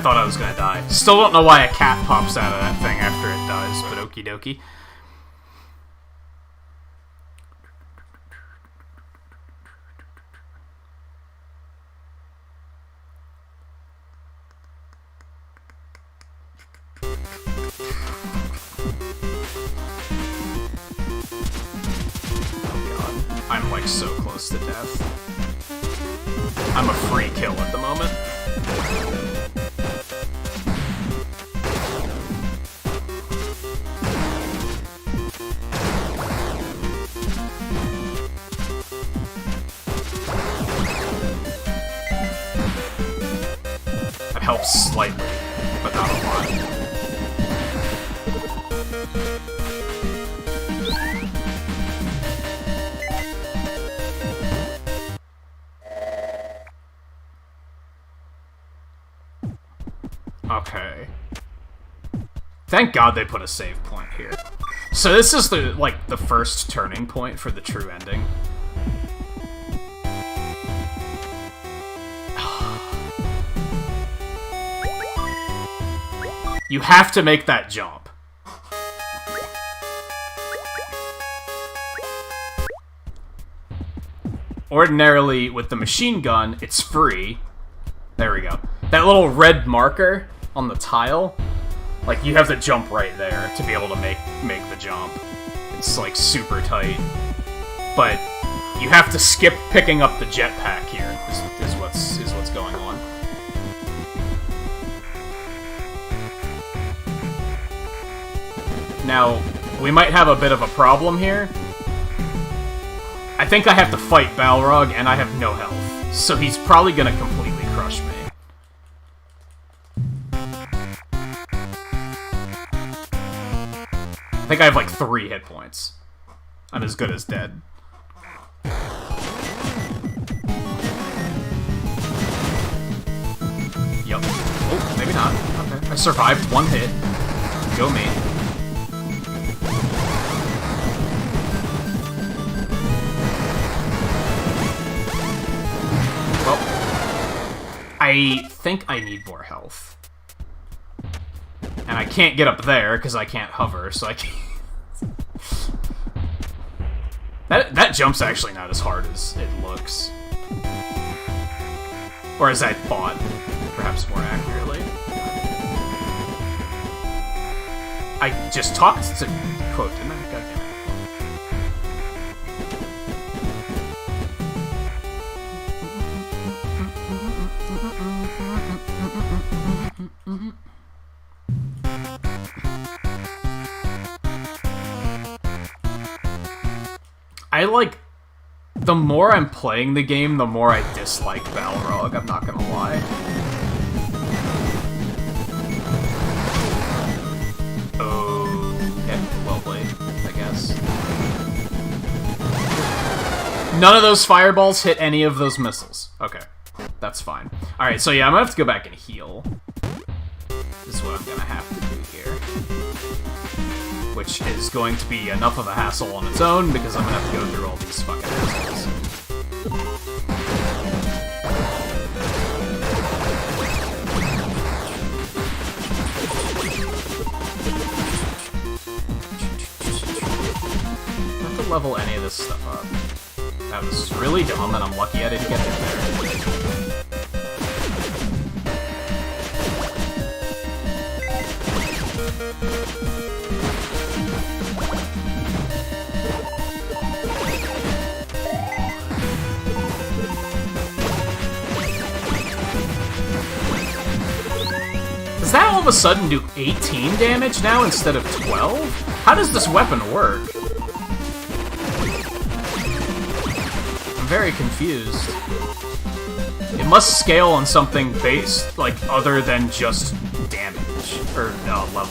thought I was gonna die. Still don't know why a cat pops out of that thing after it dies, but okie dokie. I'm like so close to death. I'm a free kill at the moment. That helps slightly, but not a lot. Okay. Thank God they put a save point here. So this is the first turning point for the true ending. You have to make that jump. Ordinarily, with the machine gun, it's free. There we go. That little red marker on the tile, like, you have to jump right there to be able to make the jump. It's, like, super tight. But you have to skip picking up the jetpack here, is what's going on. Now, we might have a bit of a problem here. I think I have to fight Balrog, and I have no health. So he's probably gonna completely crush me. I think I have like 3 hit points. I'm as good as dead. Yup. Oh, maybe not. Okay. I survived 1 hit. Go me. Well, I think I need more health. And I can't get up there because I can't hover, so I can't... That jump's actually not as hard as it looks. Or as I thought, perhaps more accurately. I just talked to quote, didn't I? God damn it. The more I'm playing the game, the more I dislike Balrog, I'm not gonna lie. Okay, well played, I guess. None of those fireballs hit any of those missiles. Okay, that's fine. Alright, so yeah, I'm gonna have to go back and heal. This is what I'm gonna have to do here. Which is going to be enough of a hassle on its own, because I'm gonna have to go through all these fucking assholes. I have to level any of this stuff up. That was really dumb, and I'm lucky I didn't get hit there. Does that all of a sudden do 18 damage now instead of 12? How does this weapon work? I'm very confused. It must scale on something based, like, other than just damage, or level.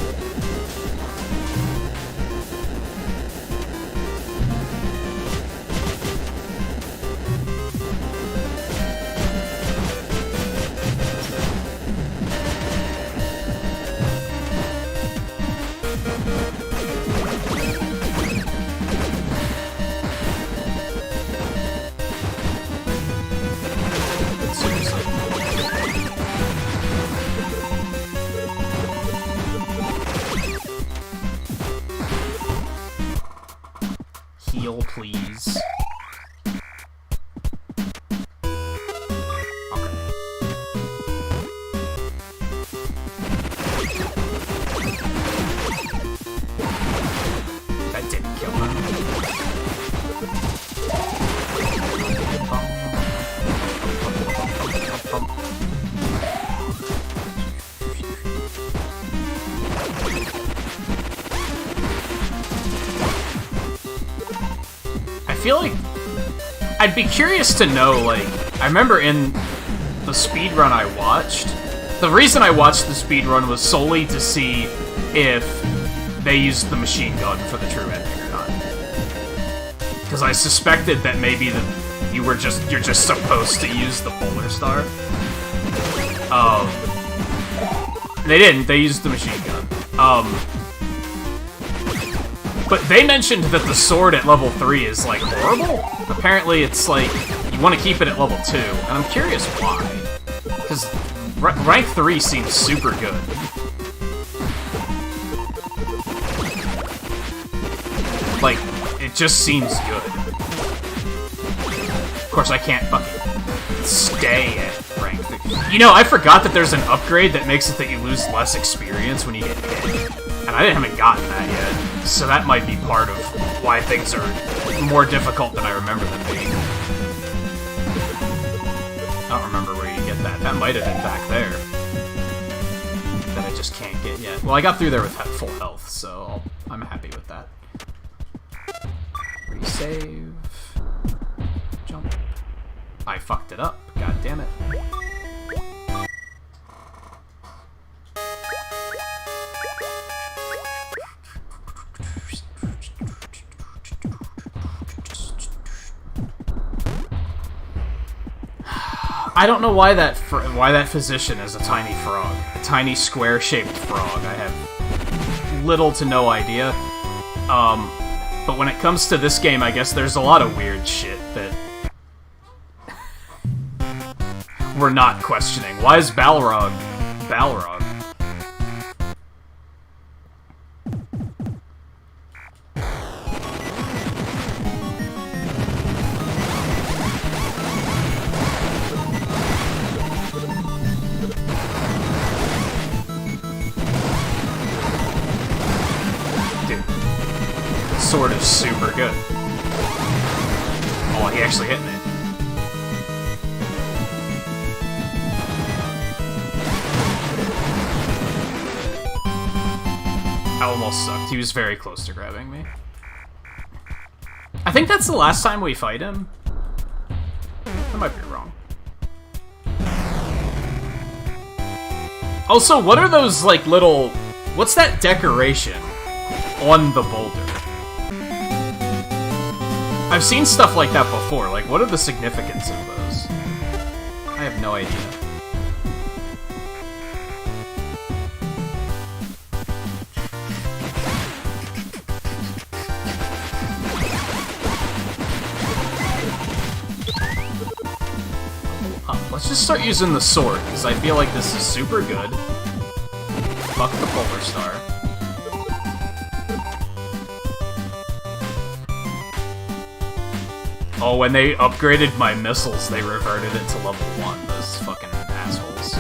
Heal, please. Okay. That didn't kill him. I feel like I'd be curious to know, like, I remember in the speedrun I watched, the reason I watched the speedrun was solely to see if they used the machine gun for the true ending or not. Because I suspected that maybe you're just supposed to use the polar star. They didn't, they used the machine gun. But they mentioned that the sword at level 3 is, like, horrible. Apparently it's, like, you want to keep it at level 2, and I'm curious why. Because rank 3 seems super good. Like, it just seems good. Of course, I can't fucking stay at rank 3. You know, I forgot that there's an upgrade that makes it that you lose less experience when you get hit. And I haven't gotten that yet. So that might be part of why things are more difficult than I remember them being. I don't remember where you get that. That might have been back there. That I just can't get yet. Well, I got through there with full health, so I'm happy with that. Resave. Jump. I fucked it up. God damn it. I don't know why that physician is a tiny frog. A tiny square-shaped frog. I have little to no idea. But when it comes to this game, I guess there's a lot of weird shit that we're not questioning. Why is Balrog Balrog? Sword is super good. Oh, he actually hit me. I almost sucked. He was very close to grabbing me. I think that's the last time we fight him. I might be wrong. Also, what are those, like, little... What's that decoration on the boulder? I've seen stuff like that before. Like, what are the significance of those? I have no idea. Let's just start using the sword, because I feel like this is super good. Fuck the polar star. Oh, when they upgraded my missiles, they reverted it to level 1, those fucking assholes.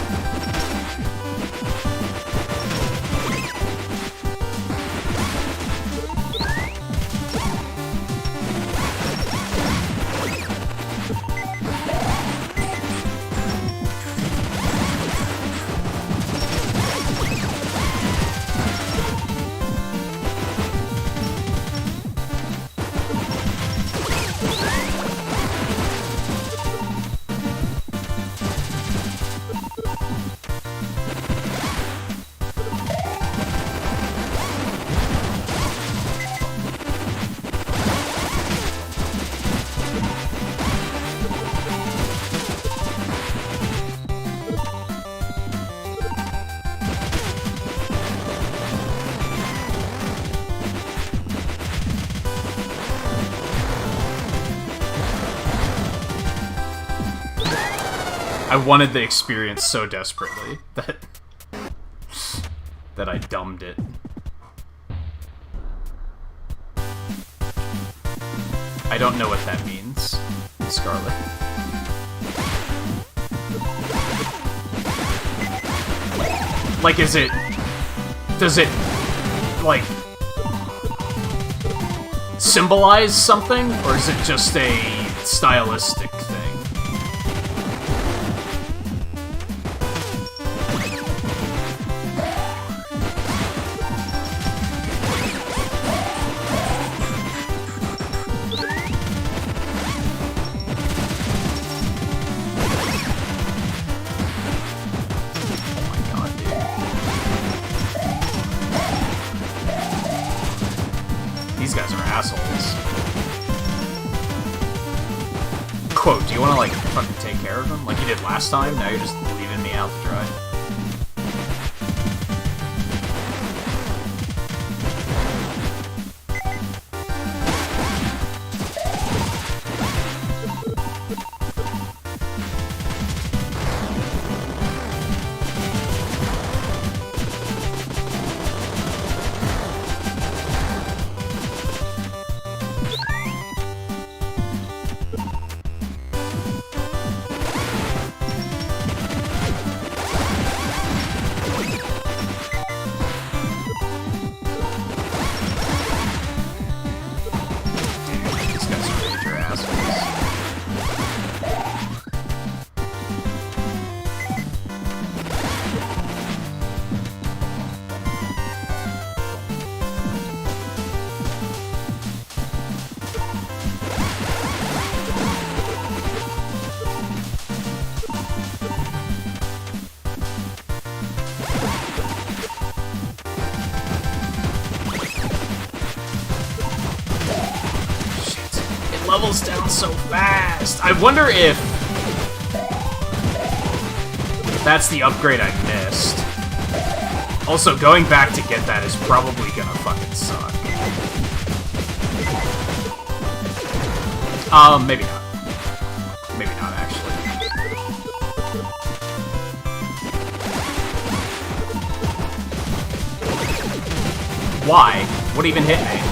I wanted the experience so desperately that I dumbed it. I don't know what that means, Scarlet. Like, does it, like, symbolize something, or is it just a stylistic thing? Quote, do you want to, like, fucking take care of him? Like you did last time? Now you're just leaving me out to dry. Levels down so fast. I wonder if that's the upgrade I missed. Also, going back to get that is probably gonna fucking suck. Maybe not. Maybe not, actually. Why? What even hit me?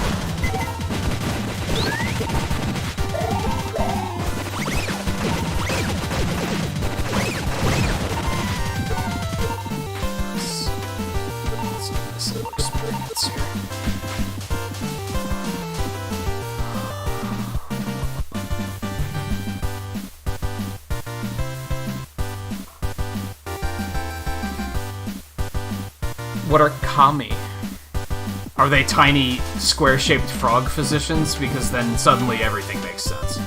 What are kami? Are they tiny, square-shaped frog physicians? Because then suddenly everything makes sense.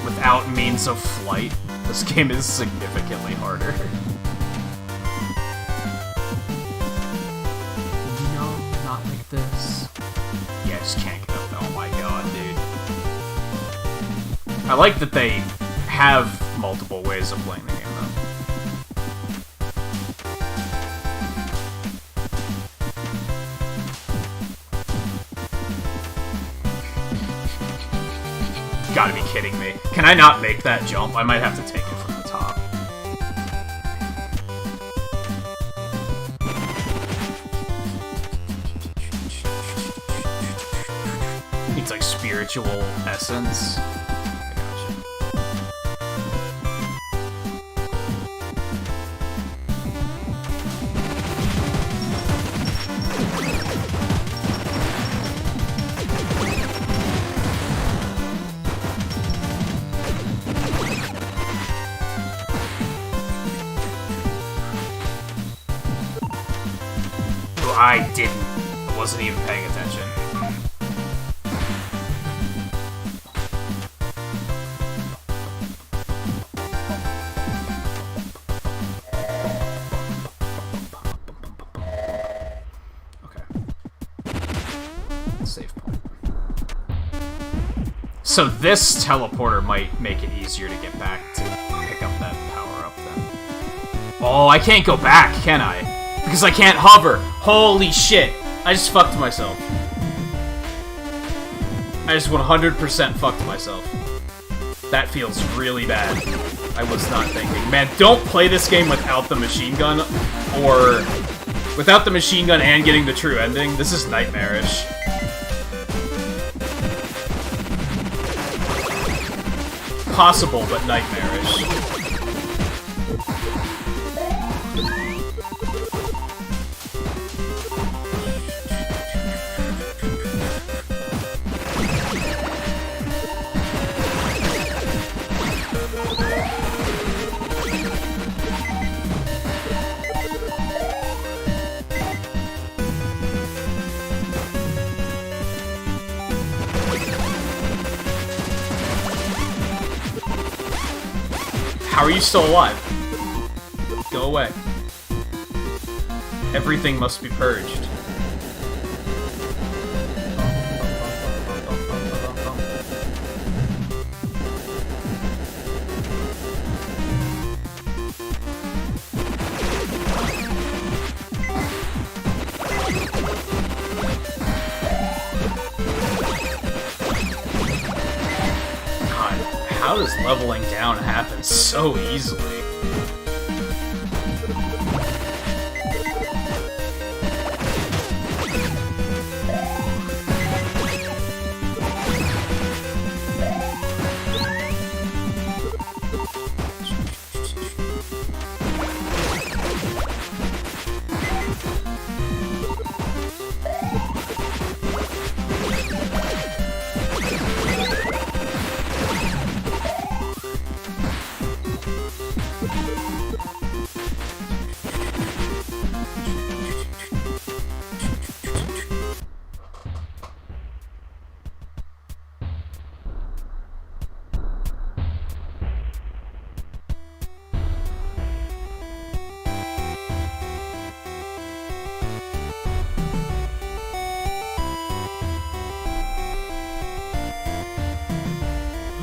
Without means of flight, this game is significantly harder. No, not like this. Yeah, I just can't get up there. Oh my god, dude. I like that they have multiple ways of playing the game, though. Gotta be kidding me. Can I not make that jump? I might have to take it from the top. It's like spiritual essence. I gotcha. I didn't. I wasn't even paying attention. Okay. Save point. So this teleporter might make it easier to get back to pick up that power up then. Oh, I can't go back, can I? Because I can't hover. Holy shit. I just fucked myself. I just 100% fucked myself. That feels really bad. I was not thinking. Man, don't play this game without the machine gun, or without the machine gun and getting the true ending. This is nightmarish. Possible, but nightmarish. How are you still alive? Go away. Everything must be purged. How does leveling down happen so easily?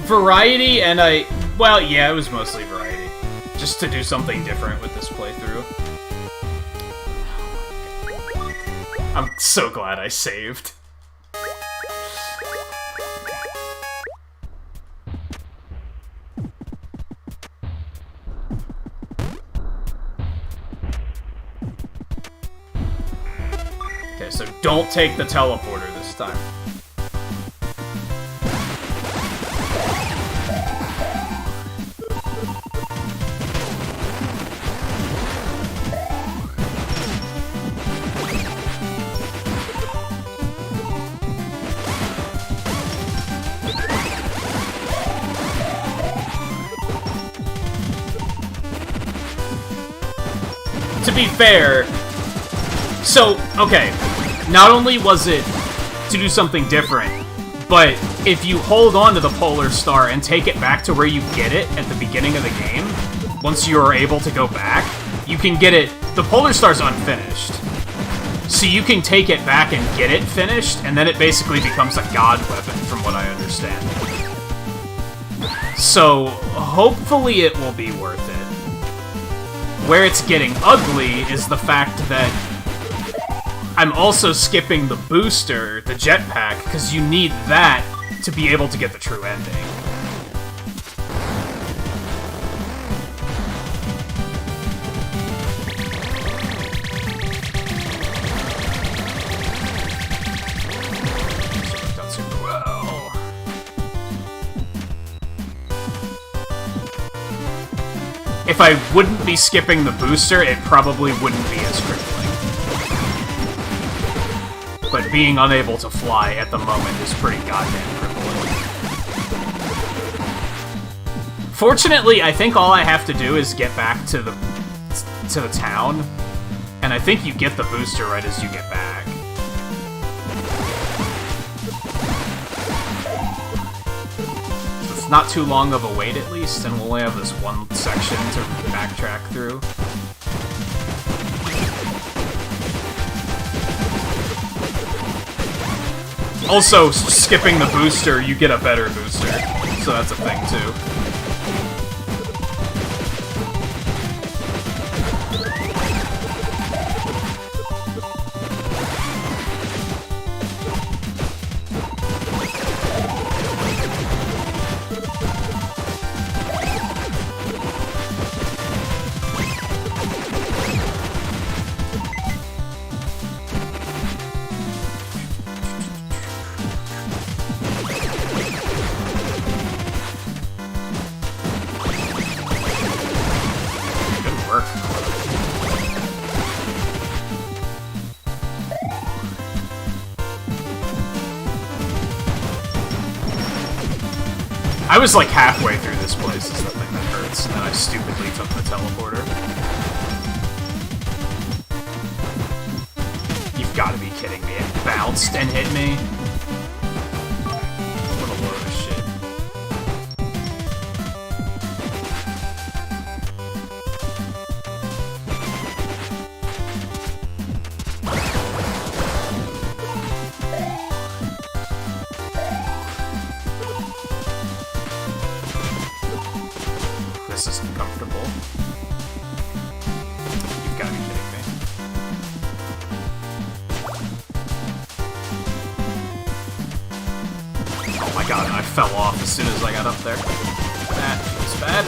Variety, and well, yeah, it was mostly variety. Just to do something different with this playthrough. I'm so glad I saved. Okay, so don't take the teleporter this time. To be fair, so, okay, not only was it to do something different, but if you hold on to the Polar Star and take it back to where you get it at the beginning of the game, once you're able to go back, you can get it, the Polar Star's unfinished. So you can take it back and get it finished, and then it basically becomes a god weapon, from what I understand. So, hopefully it will be worth it. Where it's getting ugly is the fact that I'm also skipping the booster, the jetpack, because you need that to be able to get the true ending. Done super well. If I wouldn't be skipping the booster, it probably wouldn't be as crippling. But being unable to fly at the moment is pretty goddamn crippling. Fortunately, I think all I have to do is get back to the town, and I think you get the booster right as you get back. So it's not too long of a wait, at least, and we'll only have this one section to backtrack through. Also, skipping the booster, you get a better booster, so that's a thing, too. I was like halfway through this place is the thing that hurts, and then I stupidly took the teleporter. You've got to be kidding me. It bounced and hit me? What a load of shit. This is uncomfortable. You've got to be kidding me. Oh my god, I fell off as soon as I got up there. That feels bad.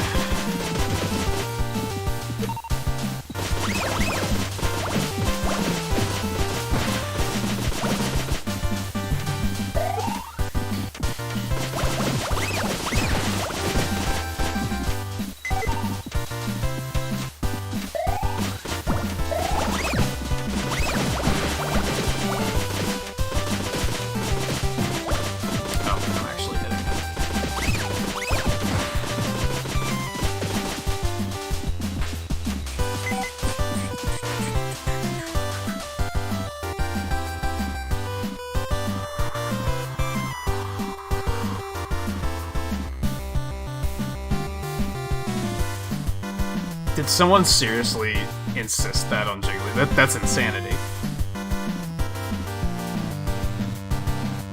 Did someone seriously insist that on Jiggly? That's insanity.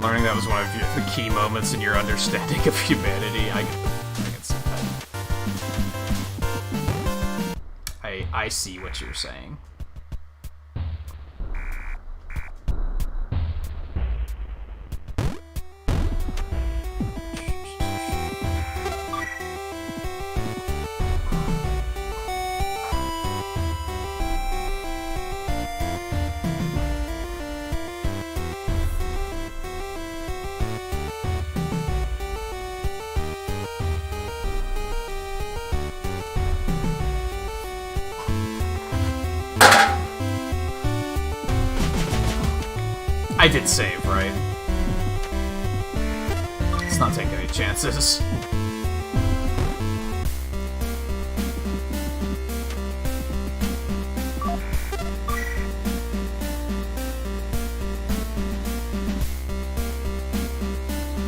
Learning that was one of the key moments in your understanding of humanity, I can see that. I see what you're saying. I did save, right? Let's not take any chances.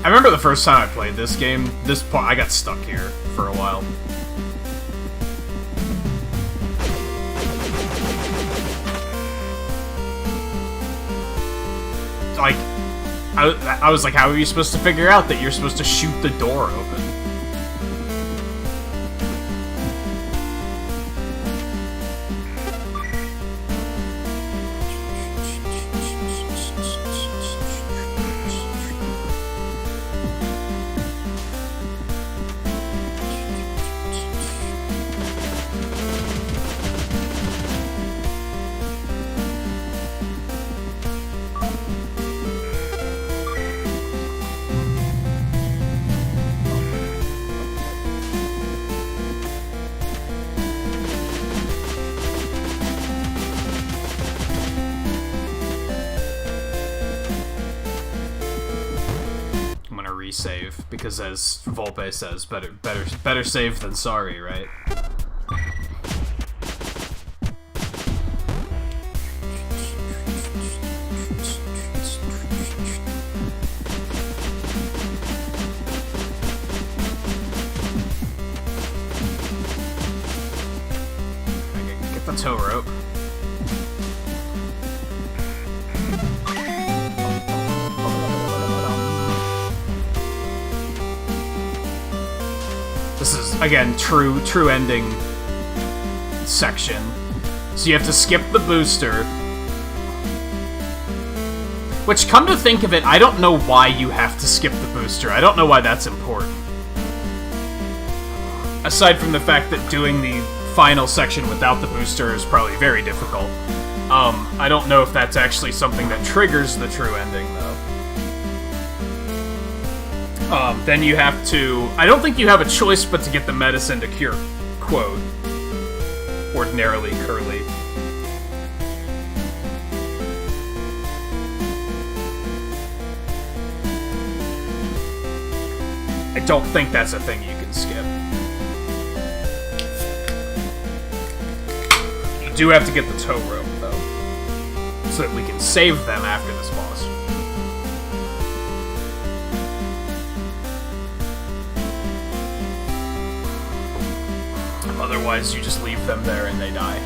I remember the first time I played this game, this part, I got stuck here for a while. Like, I was like, how are you supposed to figure out that you're supposed to shoot the door open? Save, because as Volpe says, better safe than sorry, right? Get the tow rope. This is, again, true ending section. So you have to skip the booster. Which, come to think of it, I don't know why you have to skip the booster. I don't know why that's important. Aside from the fact that doing the final section without the booster is probably very difficult. I don't know if that's actually something that triggers the true ending, though. Then you have to... I don't think you have a choice but to get the medicine to cure, quote, ordinarily Curly. I don't think that's a thing you can skip. You do have to get the tow rope, though, so that we can save them after this boss. Otherwise, you just leave them there and they die.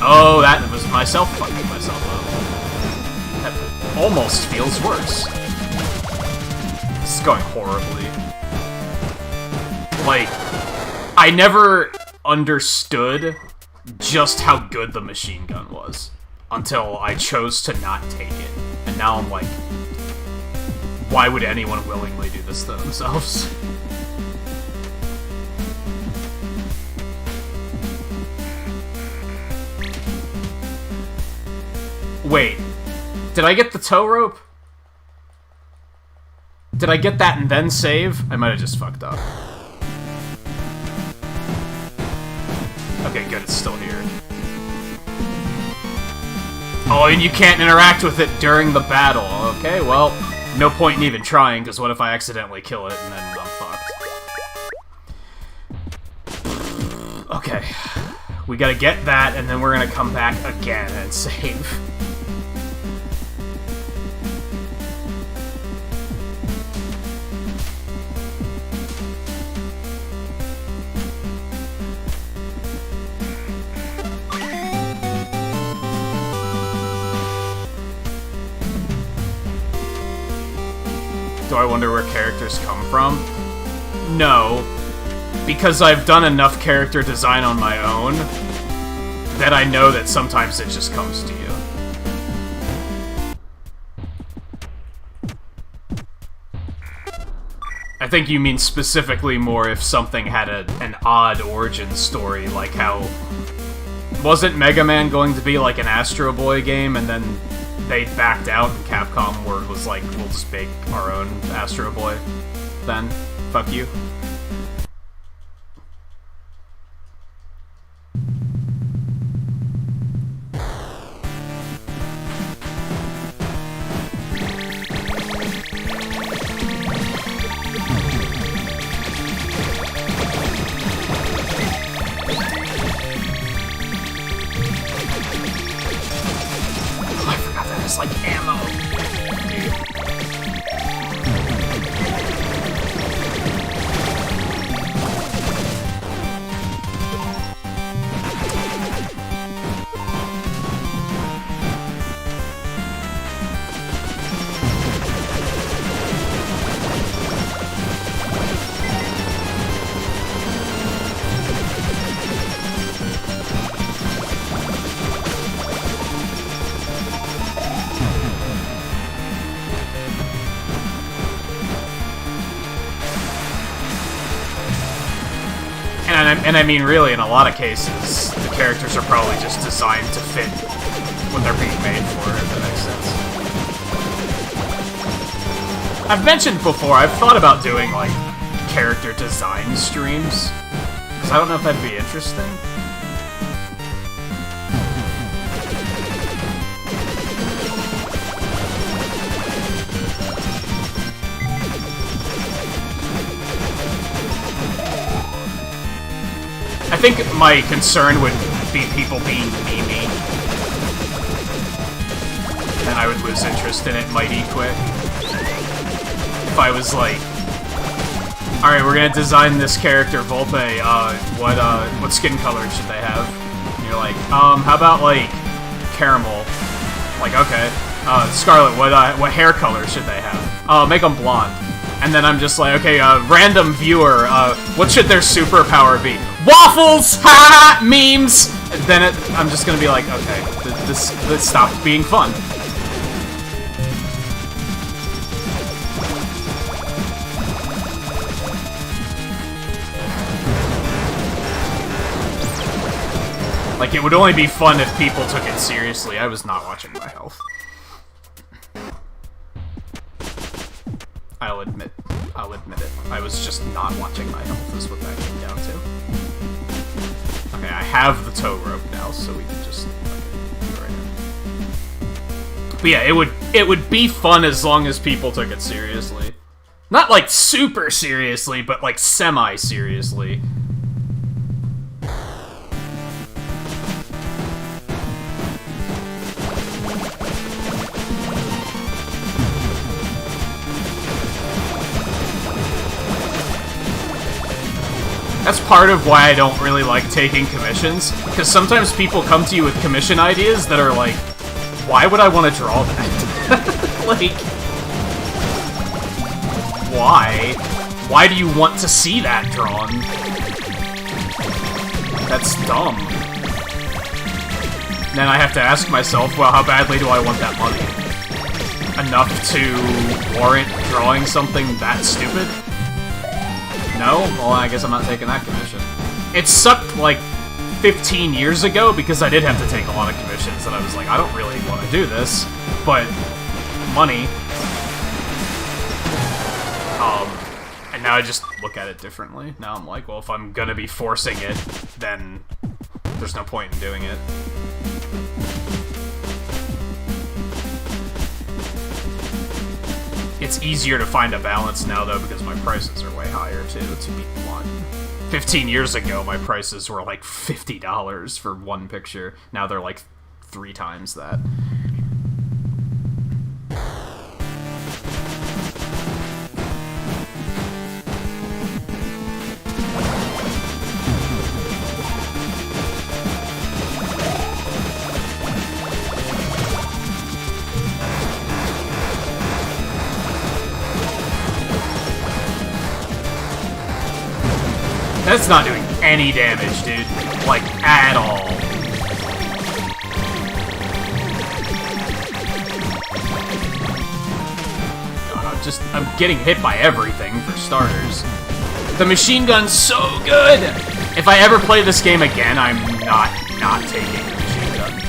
Oh, that was myself fucking myself up. That almost feels worse. This is going horribly. Like, I never understood just how good the machine gun was until I chose to not take it. And now I'm like, why would anyone willingly do this to themselves? Wait, did I get the tow rope? Did I get that and then save? I might have just fucked up. Okay, good, it's still here. Oh, and you can't interact with it during the battle. Okay, well, no point in even trying, because what if I accidentally kill it and then I'm fucked? Okay. We gotta get that, and then we're gonna come back again and save. Do I wonder where characters come from? No. Because I've done enough character design on my own that I know that sometimes it just comes to you. I think you mean specifically more if something had an odd origin story, like how... Wasn't Mega Man going to be like an Astro Boy game, and then they backed out and Capcom was like, we'll just make our own Astro Boy then? Fuck you. It's like ammo. Dude. And I mean, really, in a lot of cases, the characters are probably just designed to fit what they're being made for, if that makes sense. I've mentioned before, I've thought about doing, like, character design streams, because I don't know if that'd be interesting. I think my concern would be people being memey. Then I would lose interest in it mighty quick. If I was like, alright, we're gonna design this character, Volpe, what skin color should they have? And you're like, how about, like, caramel? Like, okay. Scarlet, what hair color should they have? Make them blonde. And then I'm just like, okay, random viewer, what should their superpower be? Waffles! Ha! Memes! And then I'm just gonna be like, okay, this stopped being fun. Like, it would only be fun if people took it seriously. I was not watching my health. I'll admit it. I was just not watching my health is what that came down to. Okay, I have the tow rope now, so we can just go right in. But yeah, it would be fun as long as people took it seriously. Not like super seriously, but like semi-seriously. That's part of why I don't really like taking commissions, because sometimes people come to you with commission ideas that are like, why would I want to draw that? Like, why? Why do you want to see that drawn? That's dumb. Then I have to ask myself, well, how badly do I want that money? Enough to warrant drawing something that stupid? No? Well, I guess I'm not taking that commission. It sucked, like, 15 years ago, because I did have to take a lot of commissions, and I was like, I don't really want to do this, but money. And now I just look at it differently. Now I'm like, well, if I'm gonna be forcing it, then there's no point in doing it. It's easier to find a balance now, though, because my prices are way higher, too, to be blunt. 15 years ago, my prices were like $50 for one picture. Now they're like 3 times that. That's not doing any damage, dude. Like, at all. God, I'm getting hit by everything, for starters. The machine gun's so good! If I ever play this game again, I'm not taking the machine gun.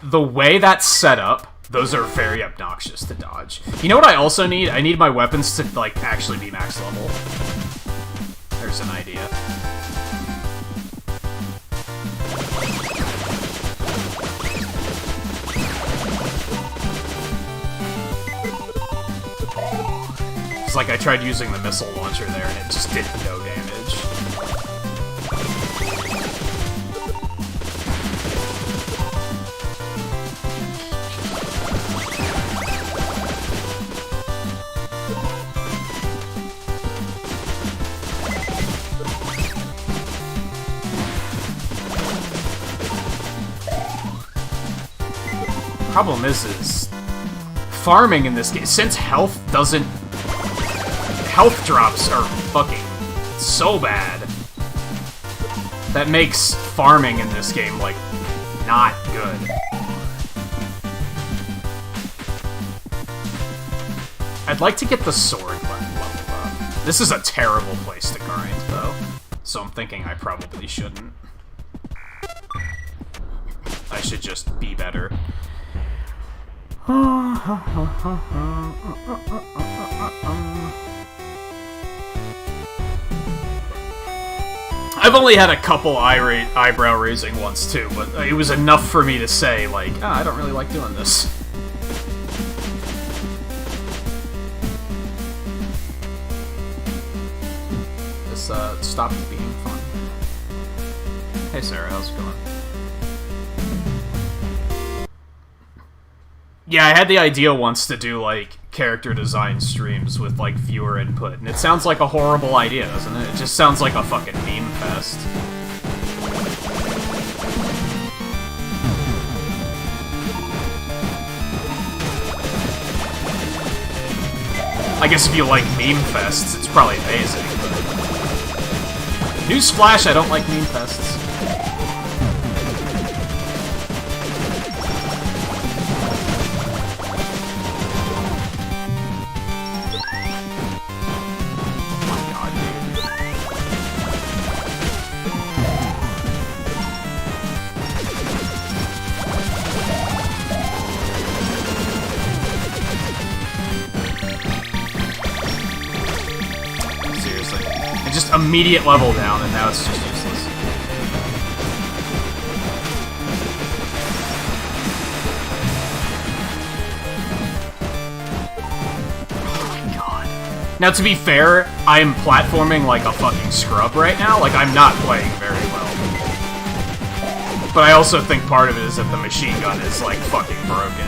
The way that's set up, those are very obnoxious to dodge. You know what I also need? I need my weapons to, like, actually be max level. There's an idea. It's like I tried using the missile launcher there and it just did no damage. Problem is farming in this game, since health drops are fucking so bad. that makes farming in this game, like, not good. I'd like to get the sword leveled up. This is a terrible place to grind, though, so I'm thinking I probably shouldn't. I should just be better. I've only had a couple eyebrow raising ones too, but it was enough for me to say, like, I don't really like doing this. This stopped being fun. Hey Sarah, how's it going? Yeah, I had the idea once to do, like, character design streams with, like, viewer input, and it sounds like a horrible idea, doesn't it? It just sounds like a fucking meme fest. I guess if you like meme fests, it's probably amazing, but... Newsflash, I don't like meme fests. Immediate level down, and now it's just useless. Oh my god. Now, to be fair, I am platforming like a fucking scrub right now. Like, I'm not playing very well. But I also think part of it is that the machine gun is, like, fucking broken.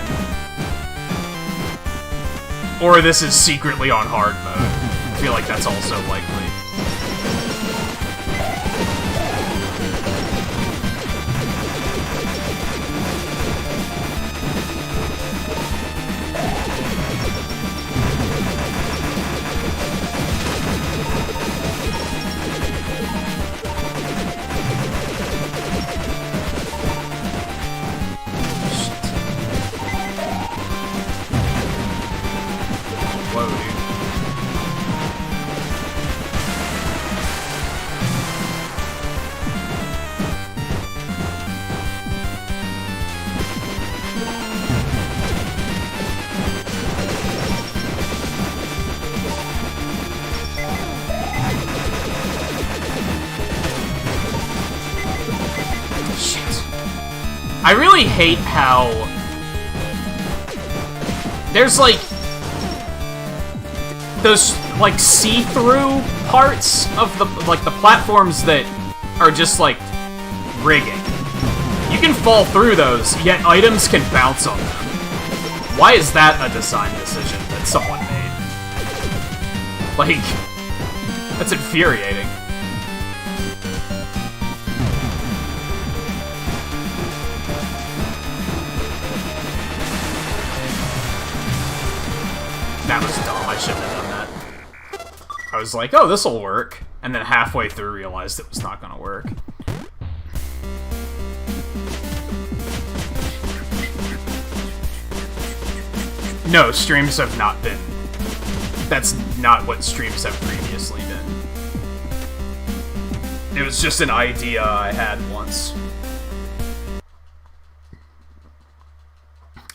Or this is secretly on hard mode. I feel like that's also likely. I really hate how there's like those like see-through parts of the platforms that are just like rigging. You can fall through those, yet items can bounce on them. Why is that a design decision that someone made? Like, that's infuriating. That was dumb, I shouldn't have done that. I was like, oh, this'll work, and then halfway through realized it was not gonna work. No, streams have not been... That's not what streams have previously been. It was just an idea I had once.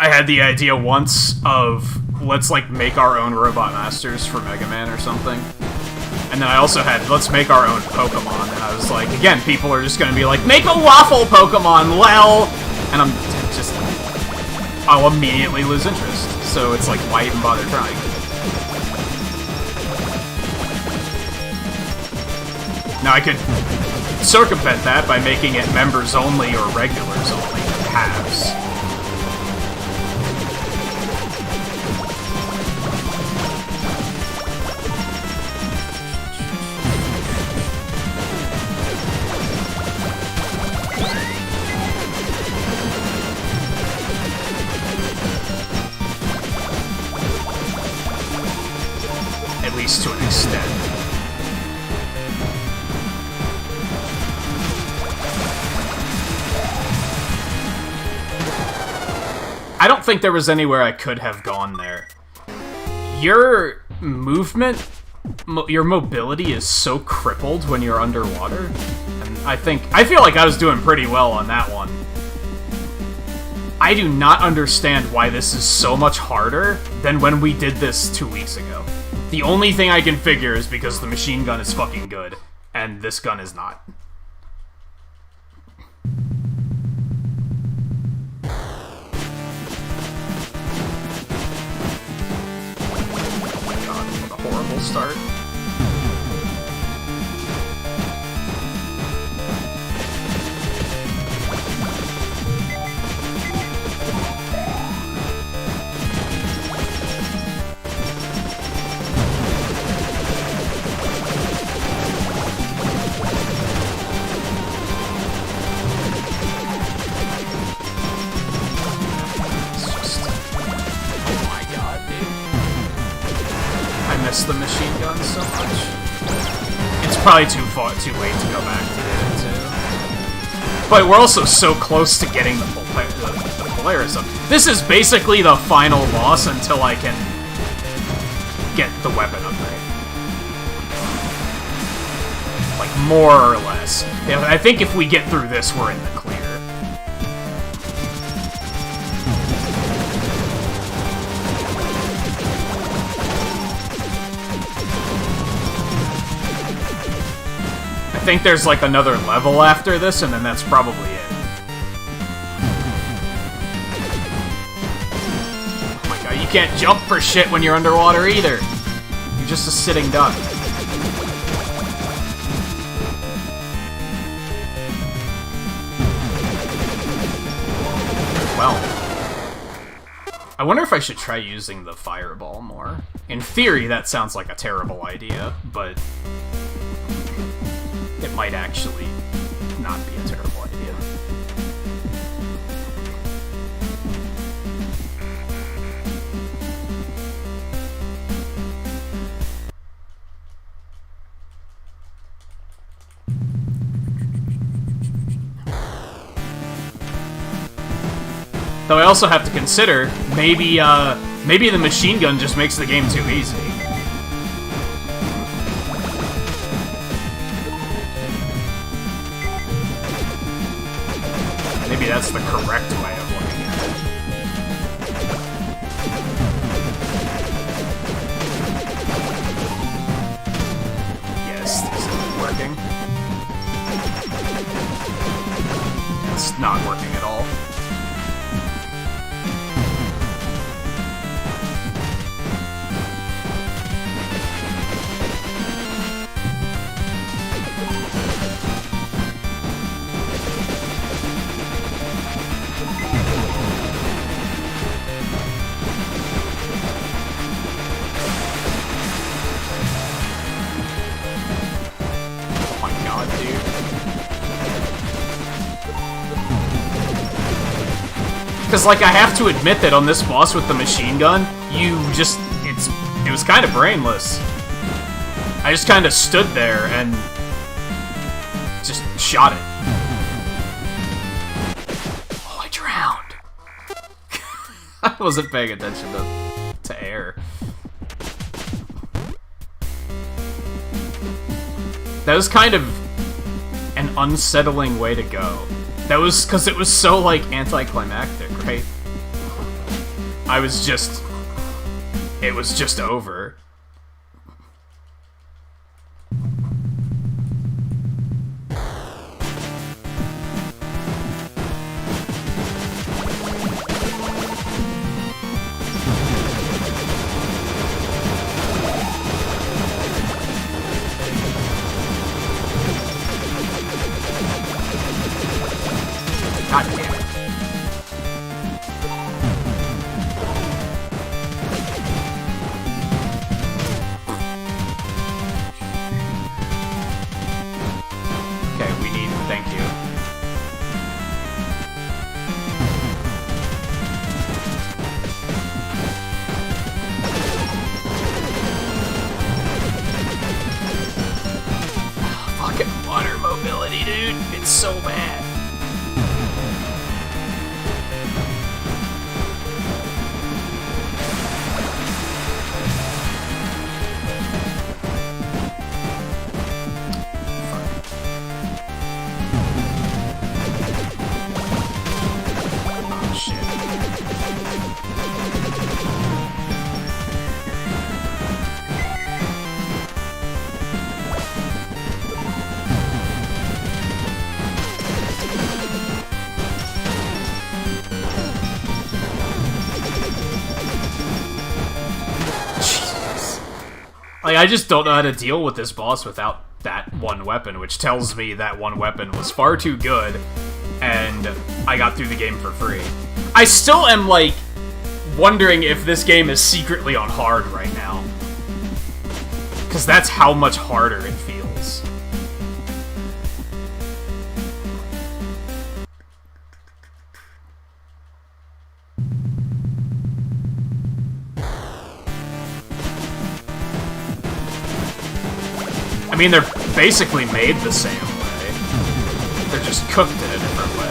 I had the idea once of, let's, like, make our own Robot Masters for Mega Man or something. And then I also had, let's make our own Pokemon. And I was like, again, people are just gonna be like, make a waffle Pokemon, lel! And I'm just, I'll immediately lose interest. So it's like, why even bother trying? Now I could circumvent that by making it members only or regulars only, halves. At least to an extent. I don't think there was anywhere I could have gone there. Your movement, your mobility is so crippled when you're underwater. And I feel like I was doing pretty well on that one. I do not understand why this is so much harder than when we did this 2 weeks ago. The only thing I can figure is because the machine gun is fucking good, and this gun is not. Oh my god, what a horrible start. The machine gun so much. It's probably too late to go back to it too. But we're also so close to getting the Polaris up. This is basically the final boss until I can get the weapon upgrade. Like, more or less. I think if we get through this, we're in the clear. I think there's like another level after this, and then that's probably it. Oh my god, you can't jump for shit when you're underwater either. You're just a sitting duck. Well, I wonder if I should try using the fireball more. In theory, that sounds like a terrible idea, but it might actually not be a terrible idea. Though I also have to consider, maybe the machine gun just makes the game too easy. Maybe that's the correct way of looking at it. Yes, this isn't working. It's not working at all. Because, like, I have to admit that on this boss with the machine gun, it was kind of brainless. I just kind of stood there and just shot it. Oh, I drowned. I wasn't paying attention to air. That was kind of an unsettling way to go. That was because it was so, like, anticlimactic, right? It was just over. God damn it. Okay, we need... Thank you. Fucking water mobility, dude. It's so bad. Like, I just don't know how to deal with this boss without that one weapon, which tells me that one weapon was far too good, and I got through the game for free. I still am, like, wondering if this game is secretly on hard right now. Because that's how much harder it feels. I mean, they're basically made the same way. They're just cooked in a different way.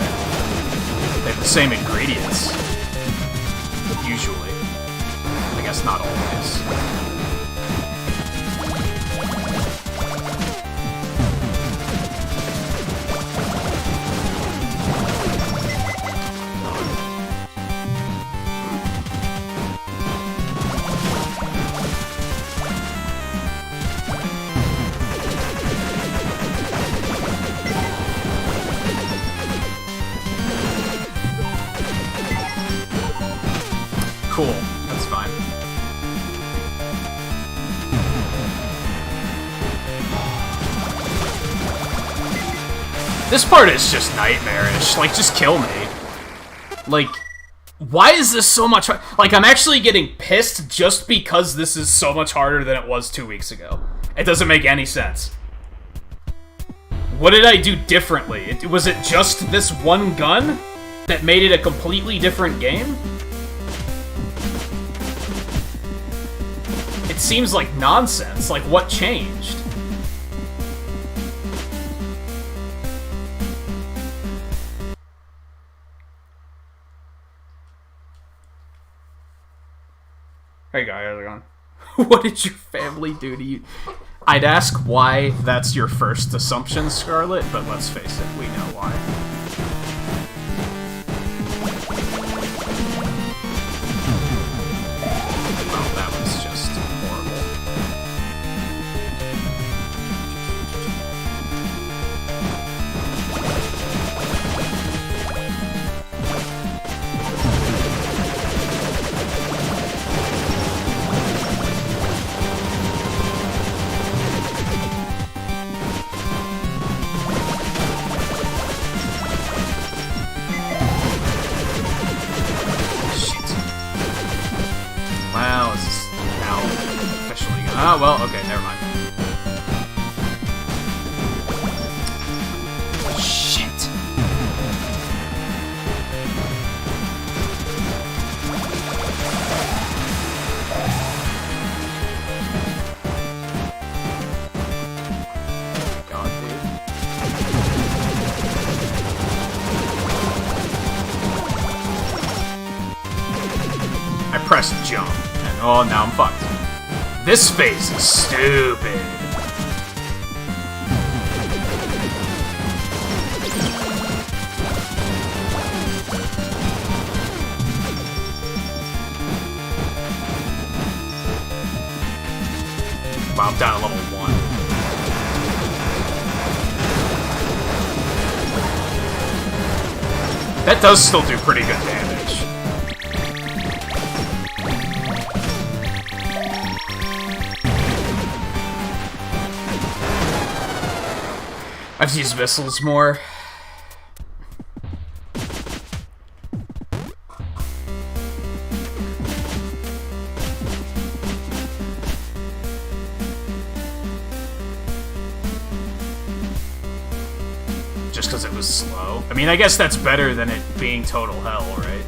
They have the same ingredients. Usually. I guess not always. Cool, that's fine. This part is just nightmarish. Like, just kill me. Like, why is this so much hard? Like, I'm actually getting pissed just because this is so much harder than it was 2 weeks ago. It doesn't make any sense. What did I do differently? Was it just this one gun that made it a completely different game? It seems like nonsense. Like, what changed? Hey guys, how's it going? What did your family do to you? I'd ask why that's your first assumption, Scarlet, but let's face it, we know why. Oh, that was just horrible. Wow, is this now officially gonna... Oh, well, okay, never mind. Shit. God, dude. I pressed jump. Oh, now I'm fucked. This phase is stupid. Wow, I'm down to level 1. That does still do pretty good damage. I've used missiles more. Just because it was slow. I mean, I guess that's better than it being total hell, right?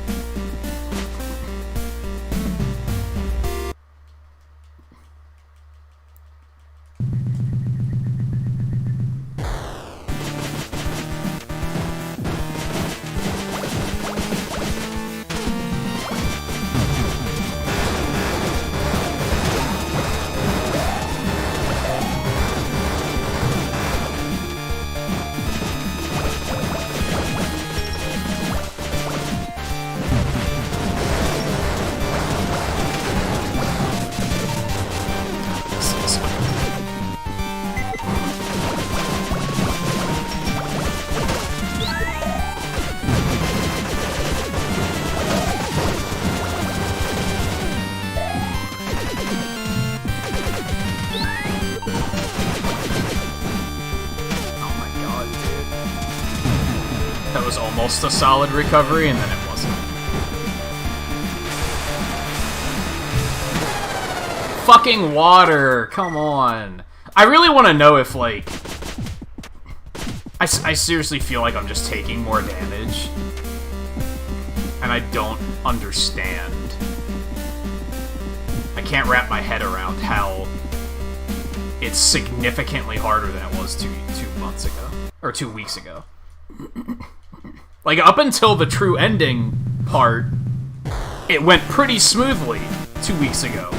That was almost a solid recovery, and then it wasn't. Fucking water! Come on. I really want to know if, like... I seriously feel like I'm just taking more damage. And I don't understand. I can't wrap my head around how it's significantly harder than it was two months ago. Or 2 weeks ago. Like, up until the true ending part, it went pretty smoothly 2 weeks ago.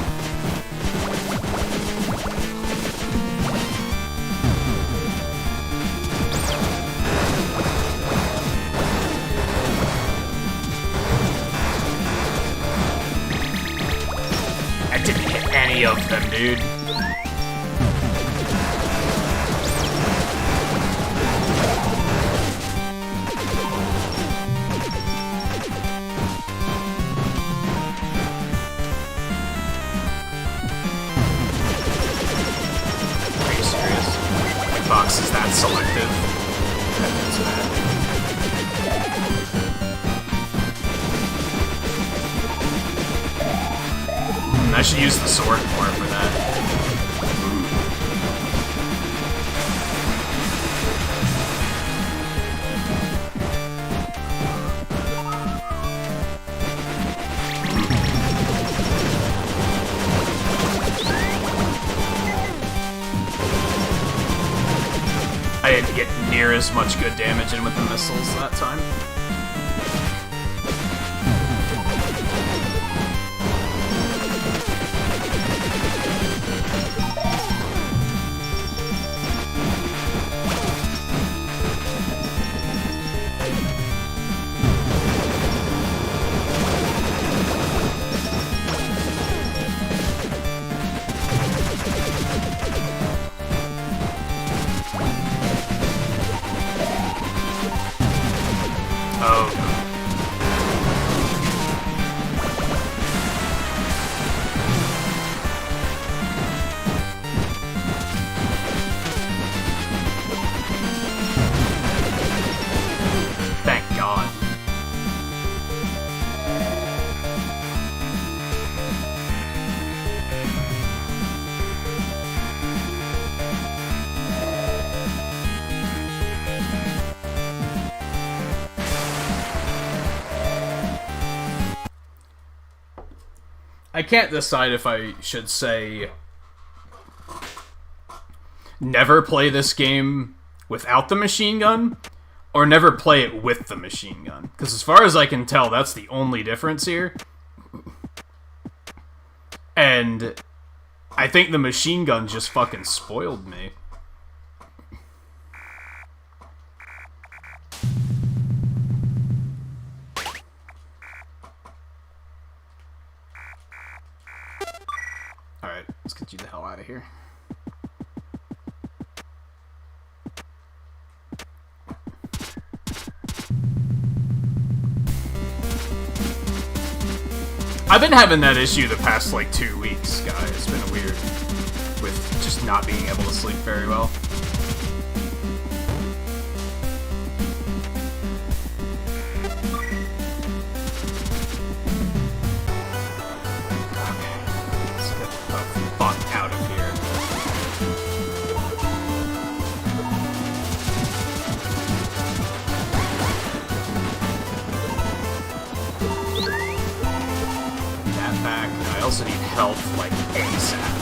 I didn't hit any of them, dude. Box is that selective. I should use the sword more for that. I didn't get near as much good damage in with the missiles that time. I can't decide if I should say never play this game without the machine gun or never play it with the machine gun. Because as far as I can tell, that's the only difference here. And I think the machine gun just fucking spoiled me. Alright, let's get you the hell out of here. I've been having that issue the past, like, 2 weeks, guys. It's been weird with just not being able to sleep very well. I also need health, like, ASAP.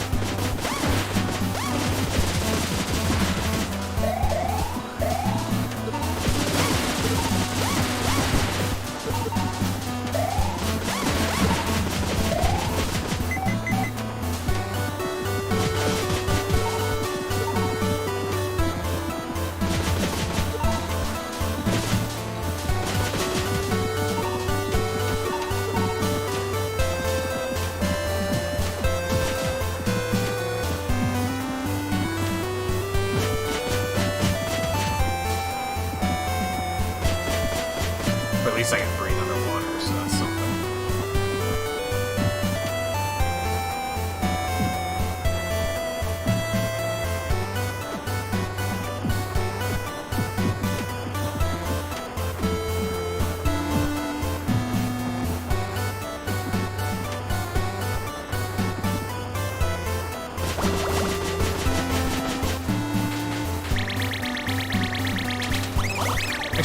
But at least I can breathe underwater, so that's something.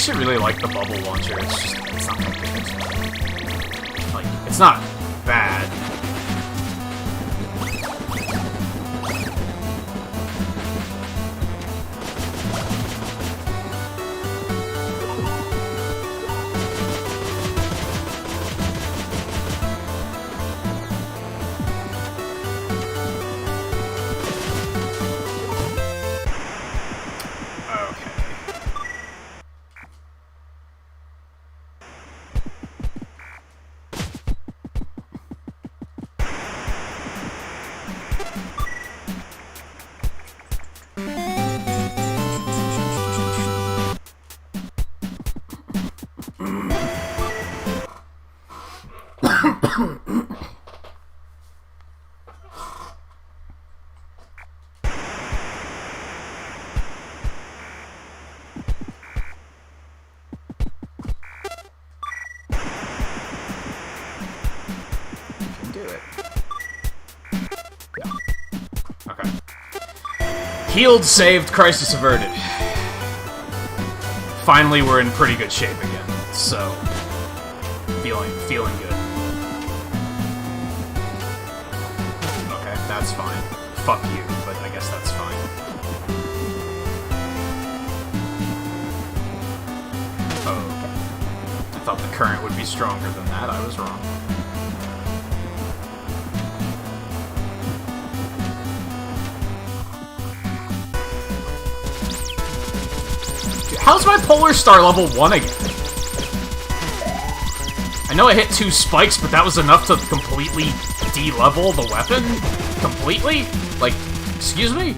actually really like the bubble launcher. It's not that good. Like, it's not bad. Healed, saved, crisis averted. Finally, we're in pretty good shape again, so feeling good. Okay, that's fine. Fuck you, but I guess that's fine. Oh, okay. I thought the current would be stronger than that. I was wrong. How's my Polar Star level 1 again? I know I hit 2 spikes, but that was enough to completely de-level the weapon? Completely? Like, excuse me?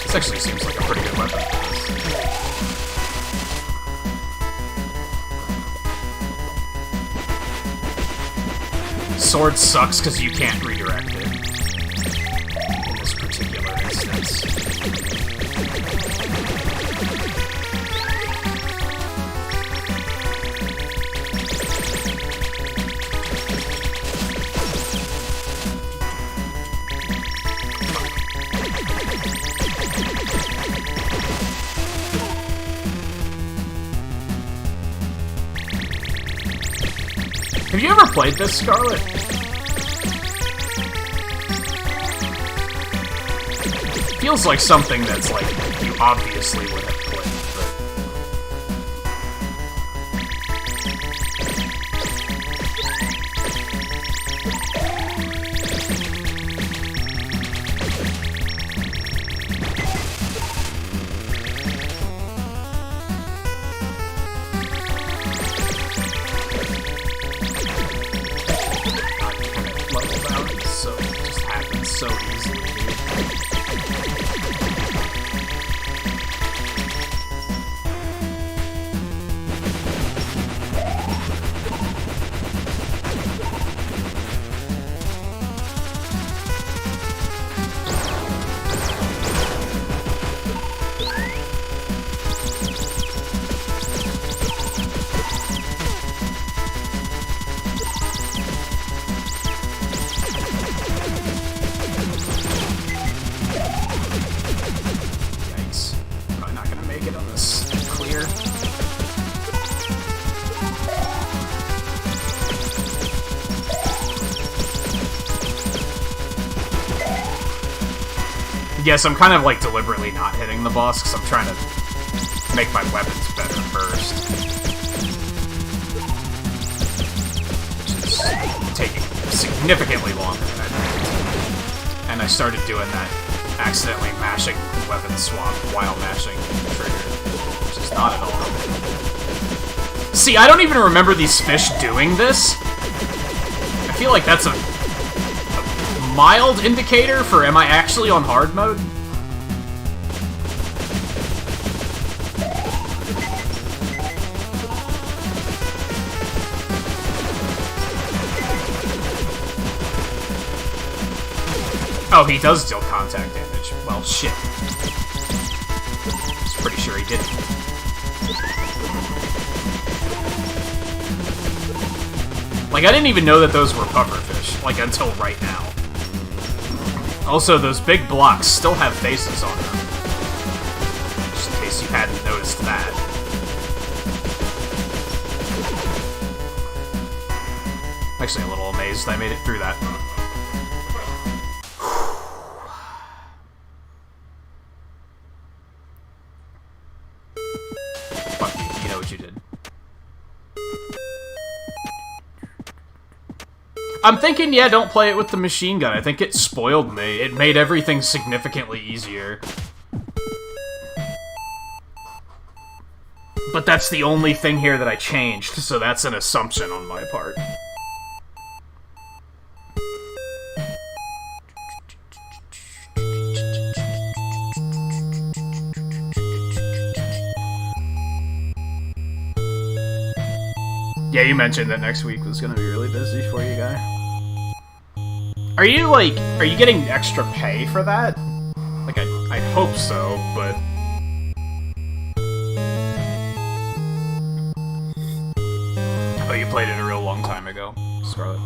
This actually seems like a pretty good weapon. Sword sucks because you can't redirect it. In this particular instance. Have you ever played this, Scarlet? Feels like something that's, like, you obviously would have played, leveled out, so it just happens so easily. Yes, I'm kind of, like, deliberately not hitting the boss, because I'm trying to make my weapons better first. Which is taking significantly longer than I thought. And I started doing that accidentally mashing weapon swap while mashing trigger, which is not at all. See, I don't even remember these fish doing this. I feel like that's a mild indicator for am I actually on hard mode? Oh, he does deal contact damage. Well, shit. I was pretty sure he didn't. Like, I didn't even know that those were pufferfish, like, until right now. Also, those big blocks still have faces on them. Just in case you hadn't noticed that. I'm actually a little amazed I made it through that. Fuck you, you know what you did. I'm thinking, yeah, don't play it with the machine gun. I think it spoiled me. It made everything significantly easier. But that's the only thing here that I changed, so that's an assumption on my part. Yeah, you mentioned that next week was gonna be really busy for you, guy. Are you getting extra pay for that? Like, I hope so, but... Oh, you played it a real long time ago, Scarlet.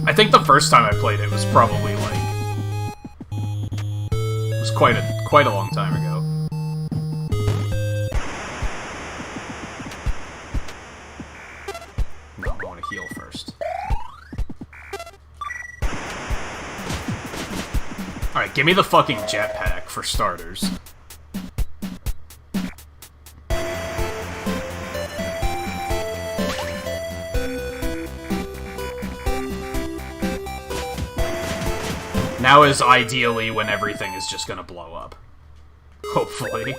I think the first time I played it was probably, like... It was quite a long time ago. No, I want to heal first. Alright, give me the fucking jetpack, for starters. Now is ideally when everything is just gonna blow up. Hopefully.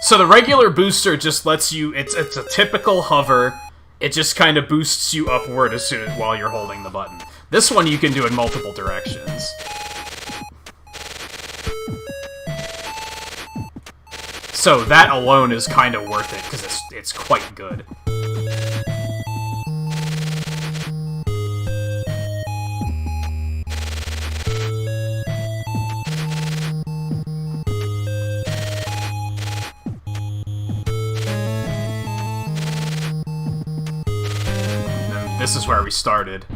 So the regular booster just lets you... It's a typical hover. It just kind of boosts you upward as soon as while you're holding the button. This one you can do in multiple directions. So that alone is kind of worth it, because it's quite good. This is where we started.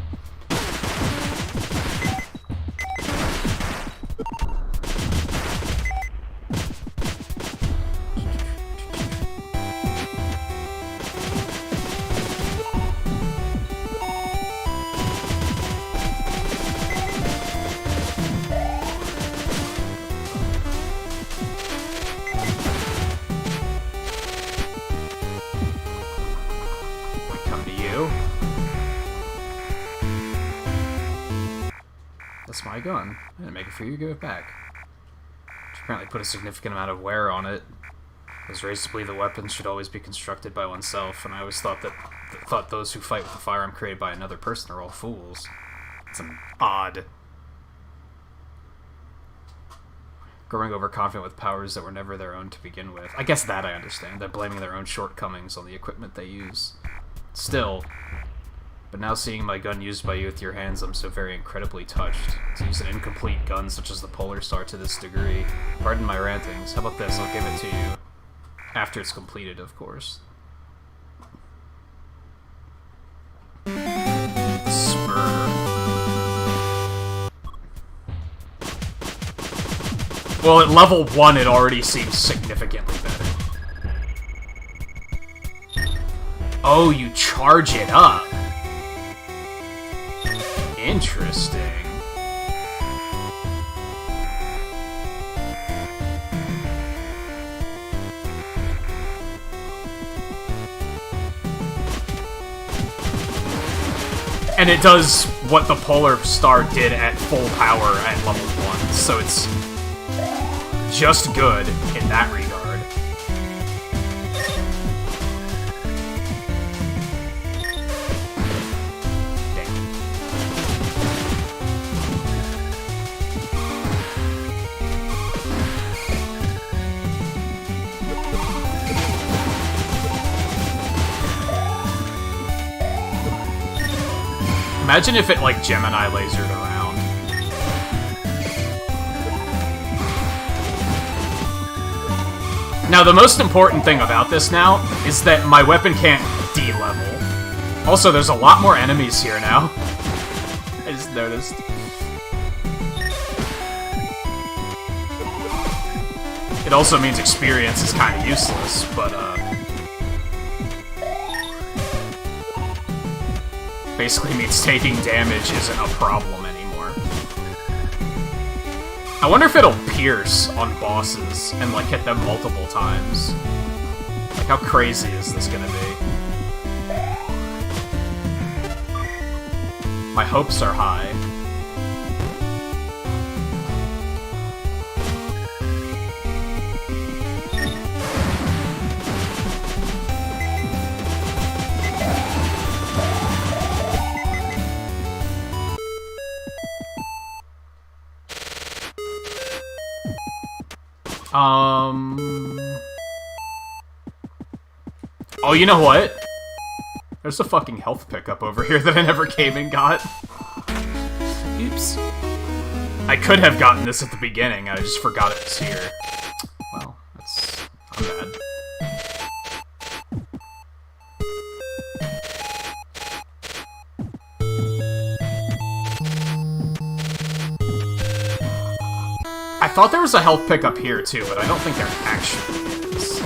We come to you. That's my gun. I didn't make it for you, give it back. Which apparently put a significant amount of wear on it. I was raised to believe that weapons should always be constructed by oneself, and I always thought that those who fight with a firearm created by another person are all fools. It's odd. Growing overconfident with powers that were never their own to begin with. I guess that I understand. They're blaming their own shortcomings on the equipment they use. Still... But now seeing my gun used by you with your hands, I'm so very incredibly touched. To use an incomplete gun such as the Polar Star to this degree. Pardon my rantings. How about this? I'll give it to you. After it's completed, of course. Spur. Well, at level 1, it already seems significantly better. Oh, you charge it up. Interesting. And it does what the Polar Star did at full power at level 1, so it's just good in that regard. Imagine if it, like, Gemini lasered around. Now, the most important thing about this now is that my weapon can't D-level. Also, there's a lot more enemies here now. I just noticed. It also means experience is kind of useless, but, basically means taking damage isn't a problem anymore. I wonder if it'll pierce on bosses and, like, hit them multiple times. Like, how crazy is this gonna be? My hopes are high. Oh, you know what? There's a fucking health pickup over here that I never came and got. Oops. I could have gotten this at the beginning, I just forgot it was here. Well, I'm bad. I thought there was a health pickup here too, but I don't think there actually is.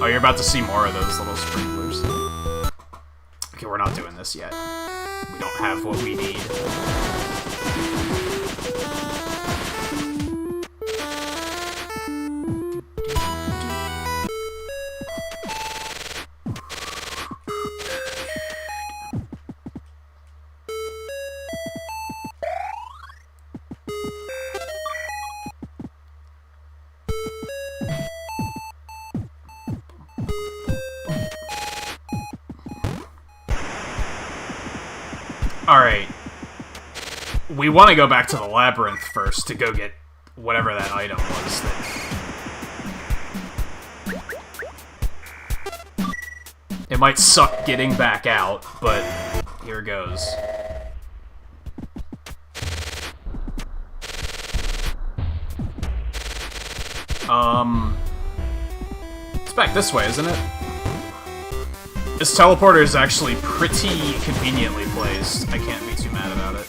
Oh, you're about to see more of those little sprinklers. Okay, we're not doing this yet. We don't have what we need. Alright. We want to go back to the labyrinth first to go get whatever that item was. It might suck getting back out, but here goes. It's back this way, isn't it? This teleporter is actually pretty conveniently placed. I can't be too mad about it.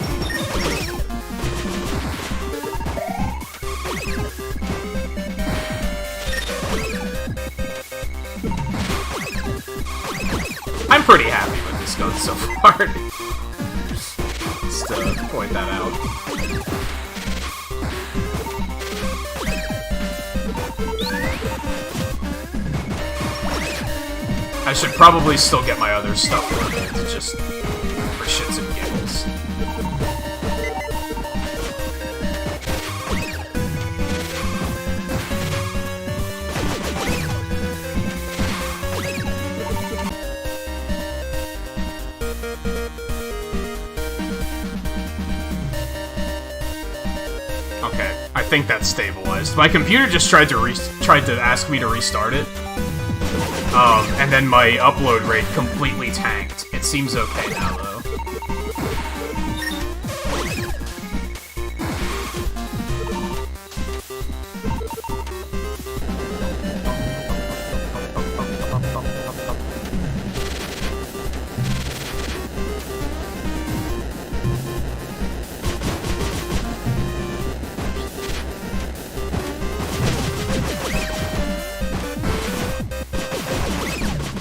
I'm pretty happy with this gun so far. Just to point that out. I should probably still get my other stuff with it, just for shits and giggles. Okay, I think that's stabilized. My computer just tried to ask me to restart it. And then my upload rate completely tanked. It seems okay now, though.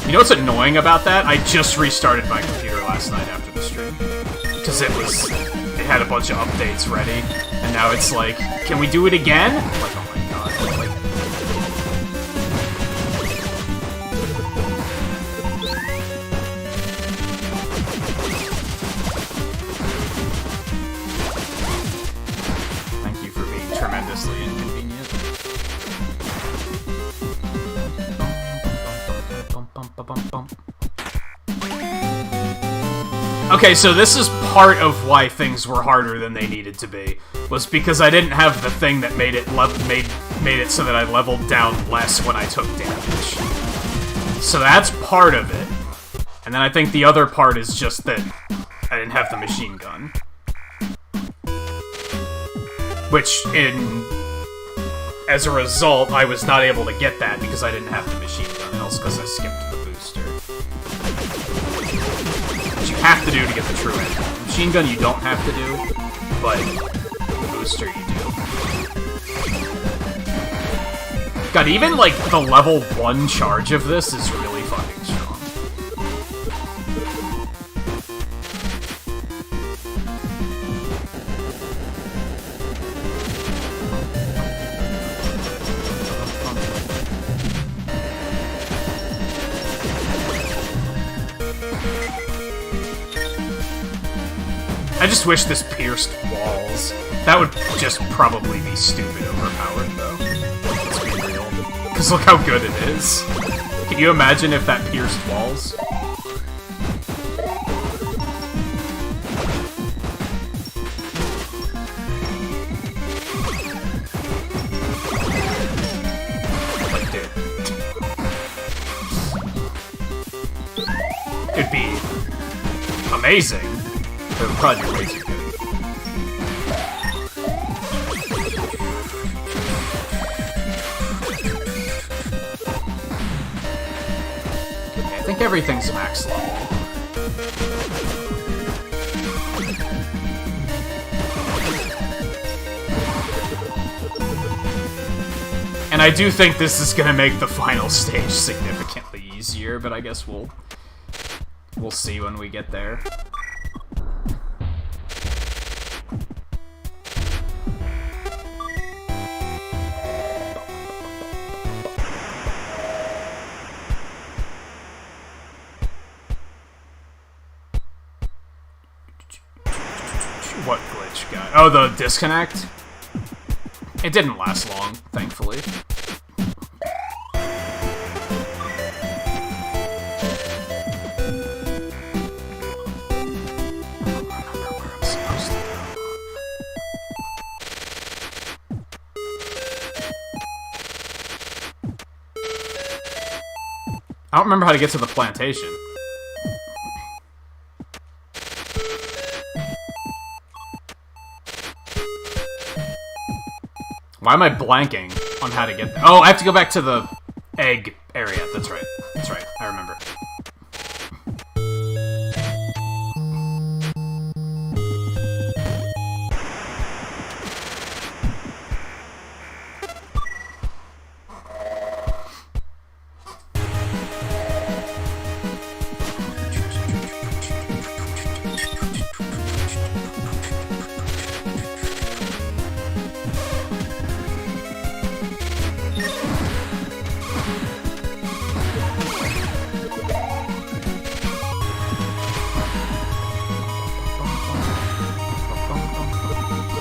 You know what's annoying about that? I just restarted my computer last night after the stream. Because it had a bunch of updates ready. And now it's like, can we do it again? I'm like, oh my god. Like, thank you for being tremendously inconvenient. Okay, so this is part of why things were harder than they needed to be. Was because I didn't have the thing that made it made it so that I leveled down less when I took damage. So that's part of it. And then I think the other part is just that I didn't have the machine gun. Which, as a result, I was not able to get that because I didn't have the machine gun, else because I skipped the booster. Which you have to do to get the true end. Machine gun you don't have to do, but the booster you do. God, even, like, the level 1 charge of this is really fucking strong. I just wish this pierced walls. That would just probably be stupid overpowered, though. Let's be real. Because look how good it is. Can you imagine if that pierced walls? Like, dude. It'd be amazing. It would probably be way too good. Okay, I think everything's max level. And I do think this is gonna make the final stage significantly easier, but I guess we'll see when we get there. What glitch guy? Oh, the disconnect? It didn't last long, thankfully. I don't remember how to get to the plantation. Why am I blanking on how to get there? Oh, I have to go back to the egg area. That's right. That's right. I remember.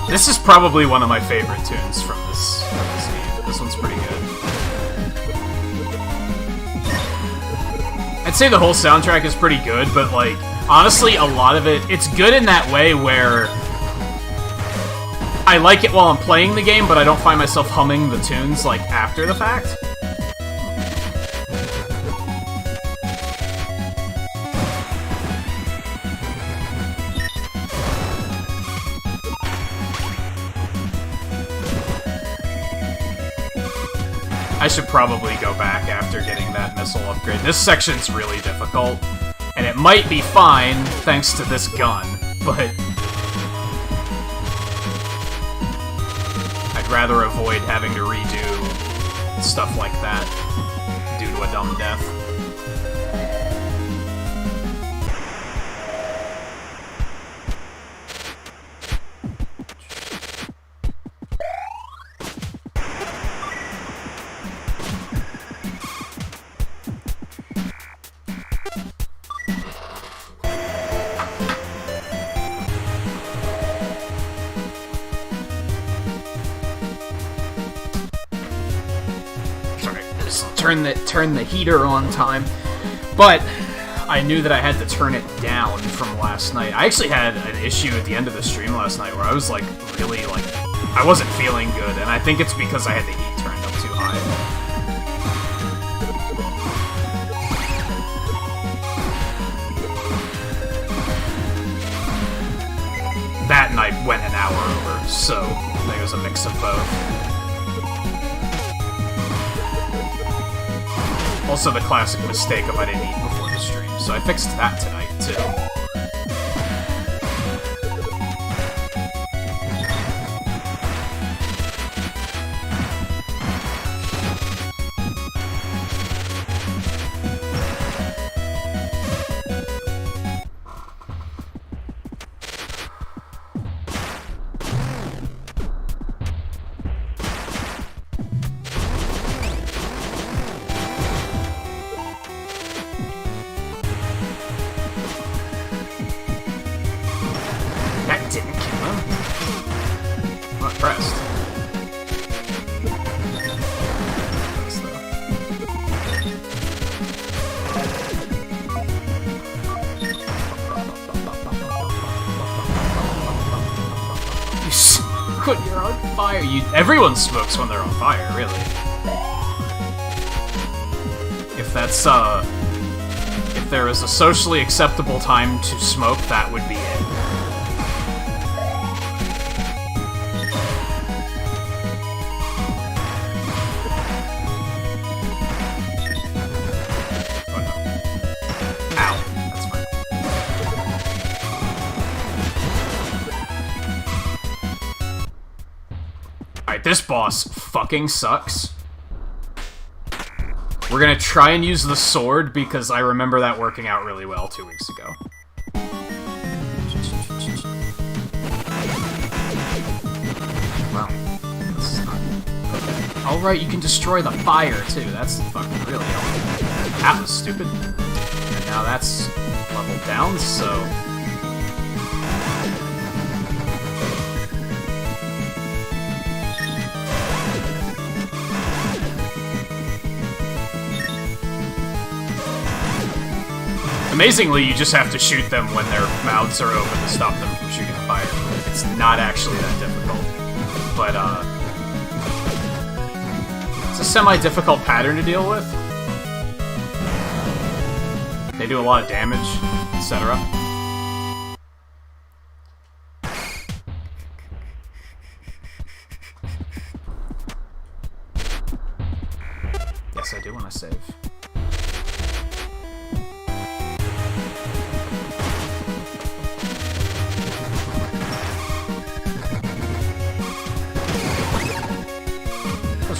This is probably one of my favorite tunes from this game. This one's pretty good. I'd say the whole soundtrack is pretty good, but, like, honestly, a lot of it's good in that way where I like it while I'm playing the game, but I don't find myself humming the tunes, like, after the fact. I should probably go back after getting that missile upgrade. This section's really difficult, and it might be fine thanks to this gun, but I'd rather avoid having to redo stuff like that due to a dumb death. Turn the heater on time, but I knew that I had to turn it down from last night. I actually had an issue at the end of the stream last night where I was, like, really, like... I wasn't feeling good, and I think it's because I had the heat turned up too high. That night went an hour over, so I think it was a mix of both. Also the classic mistake of I didn't eat before the stream, so I fixed that tonight, too. Everyone smokes when they're on fire, really. If that's, if there is a socially acceptable time to smoke, that would be it. Oh no. Ow. That's fine. Alright, this boss fucking sucks. We're gonna try and use the sword because I remember that working out really well 2 weeks ago. Wow. That's not... Okay. Alright, you can destroy the fire too. That's fucking really helpful. That was stupid. And now that's leveled down, so... Amazingly, you just have to shoot them when their mouths are open to stop them from shooting fire. It's not actually that difficult. But, it's a semi-difficult pattern to deal with. They do a lot of damage, etc. Yes, I do want to save.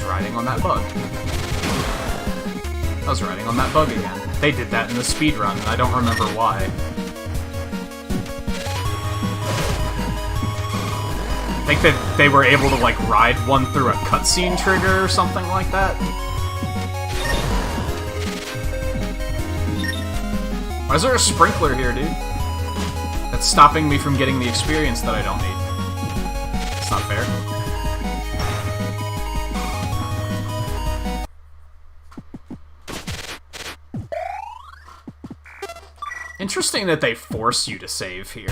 Riding on that bug. I was riding on that bug again. They did that in the speedrun, and I don't remember why. I think that they were able to, like, ride one through a cutscene trigger or something like that. Why is there a sprinkler here, dude? That's stopping me from getting the experience that I don't need. It's not fair. Interesting that they force you to save here.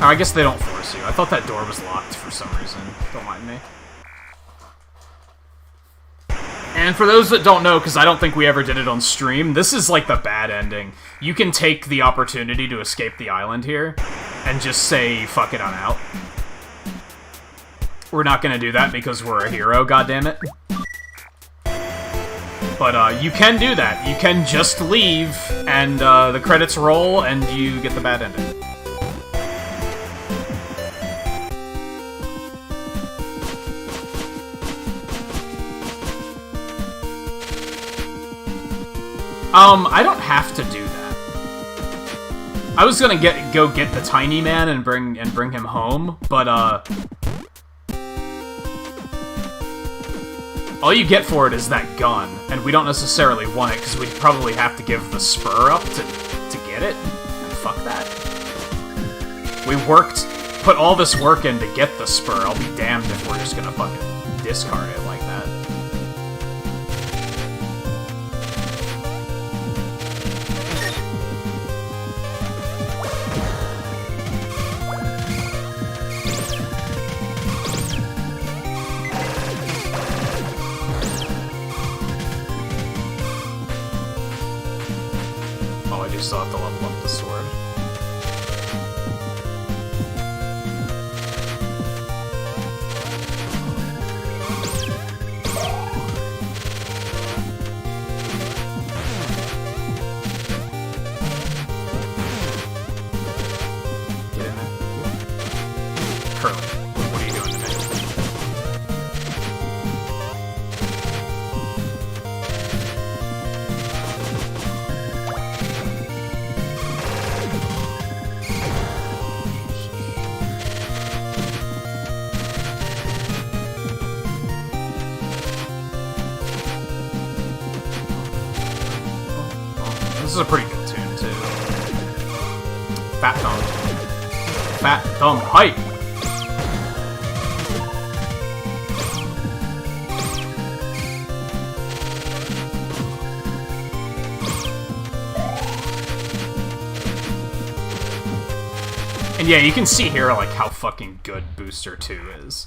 Oh, I guess they don't force you. I thought that door was locked for some reason. Don't mind me. And for those that don't know, because I don't think we ever did it on stream, this is like the bad ending. You can take the opportunity to escape the island here and just say, fuck it, I'm out. We're not gonna do that because we're a hero, goddammit. But, you can do that. You can just leave, and, the credits roll, and you get the bad ending. I don't have to do that. I was gonna go get the tiny man and bring him home, but, all you get for it is that gun, and we don't necessarily want it, because we'd probably have to give the spur up to get it, and fuck that. We put all this work in to get the spur, I'll be damned if we're just gonna fucking discard it like that. still have to level up the sword. Get in there. Curly, what are you doing to me? This is a pretty good tune, too. Fat Thumb. Fat Thumb Hype! And yeah, you can see here, like, how fucking good Booster 2 is.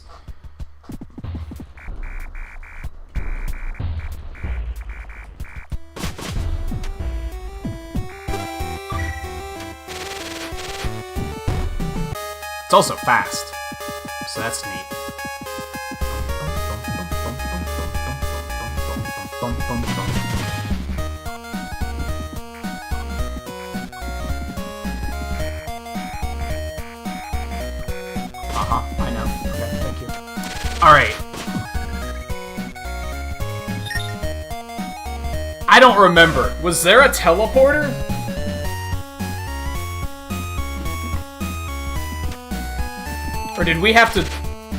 It's also fast, so that's neat. I know. Okay, thank you. Alright. I don't remember. Was there a teleporter? Or did we have to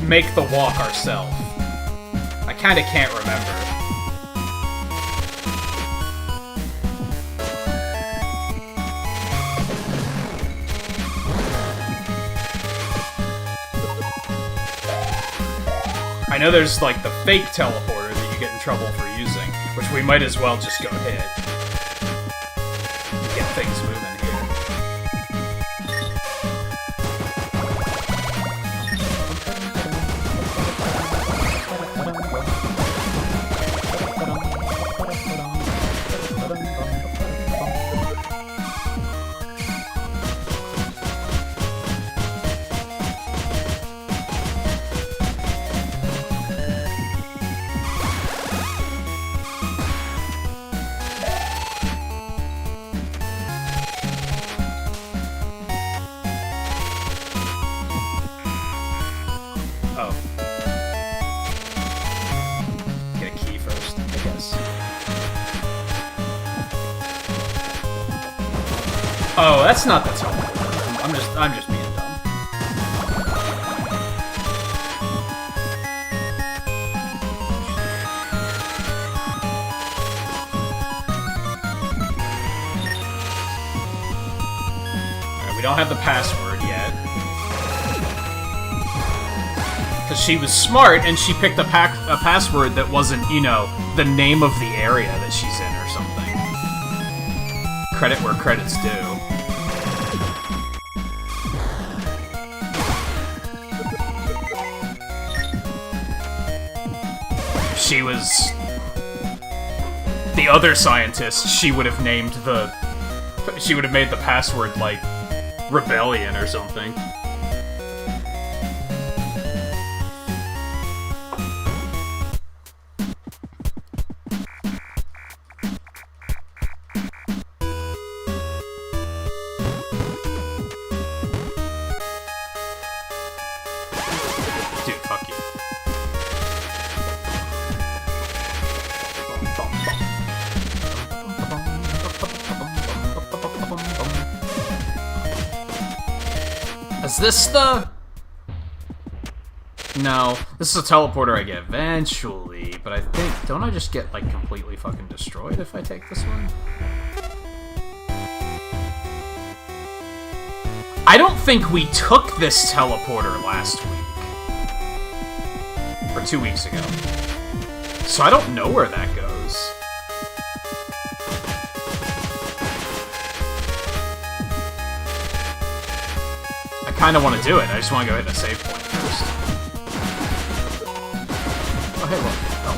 make the walk ourselves? I kinda can't remember. I know there's, like, the fake teleporter that you get in trouble for using, which we might as well just go hit. Get things moving here. Oh. Get a key first, I guess. Oh, that's not the teleporter. I'm just being dumb. Alright, we don't have the password yet. Because she was smart, and she picked a password that wasn't, you know, the name of the area that she's in or something. Credit where credit's due. If she was the other scientist, she would have named the... She would have made the password, like, Rebellion or something. Dude, fuck you. Is this the... No, this is a teleporter I get eventually, but I think... Don't I just get, like, completely fucking destroyed if I take this one? I don't think we took this teleporter last week. Or 2 weeks ago. So I don't know where that goes. I kinda wanna do it, I just wanna go hit a save point first. Oh, hey, look. Oh.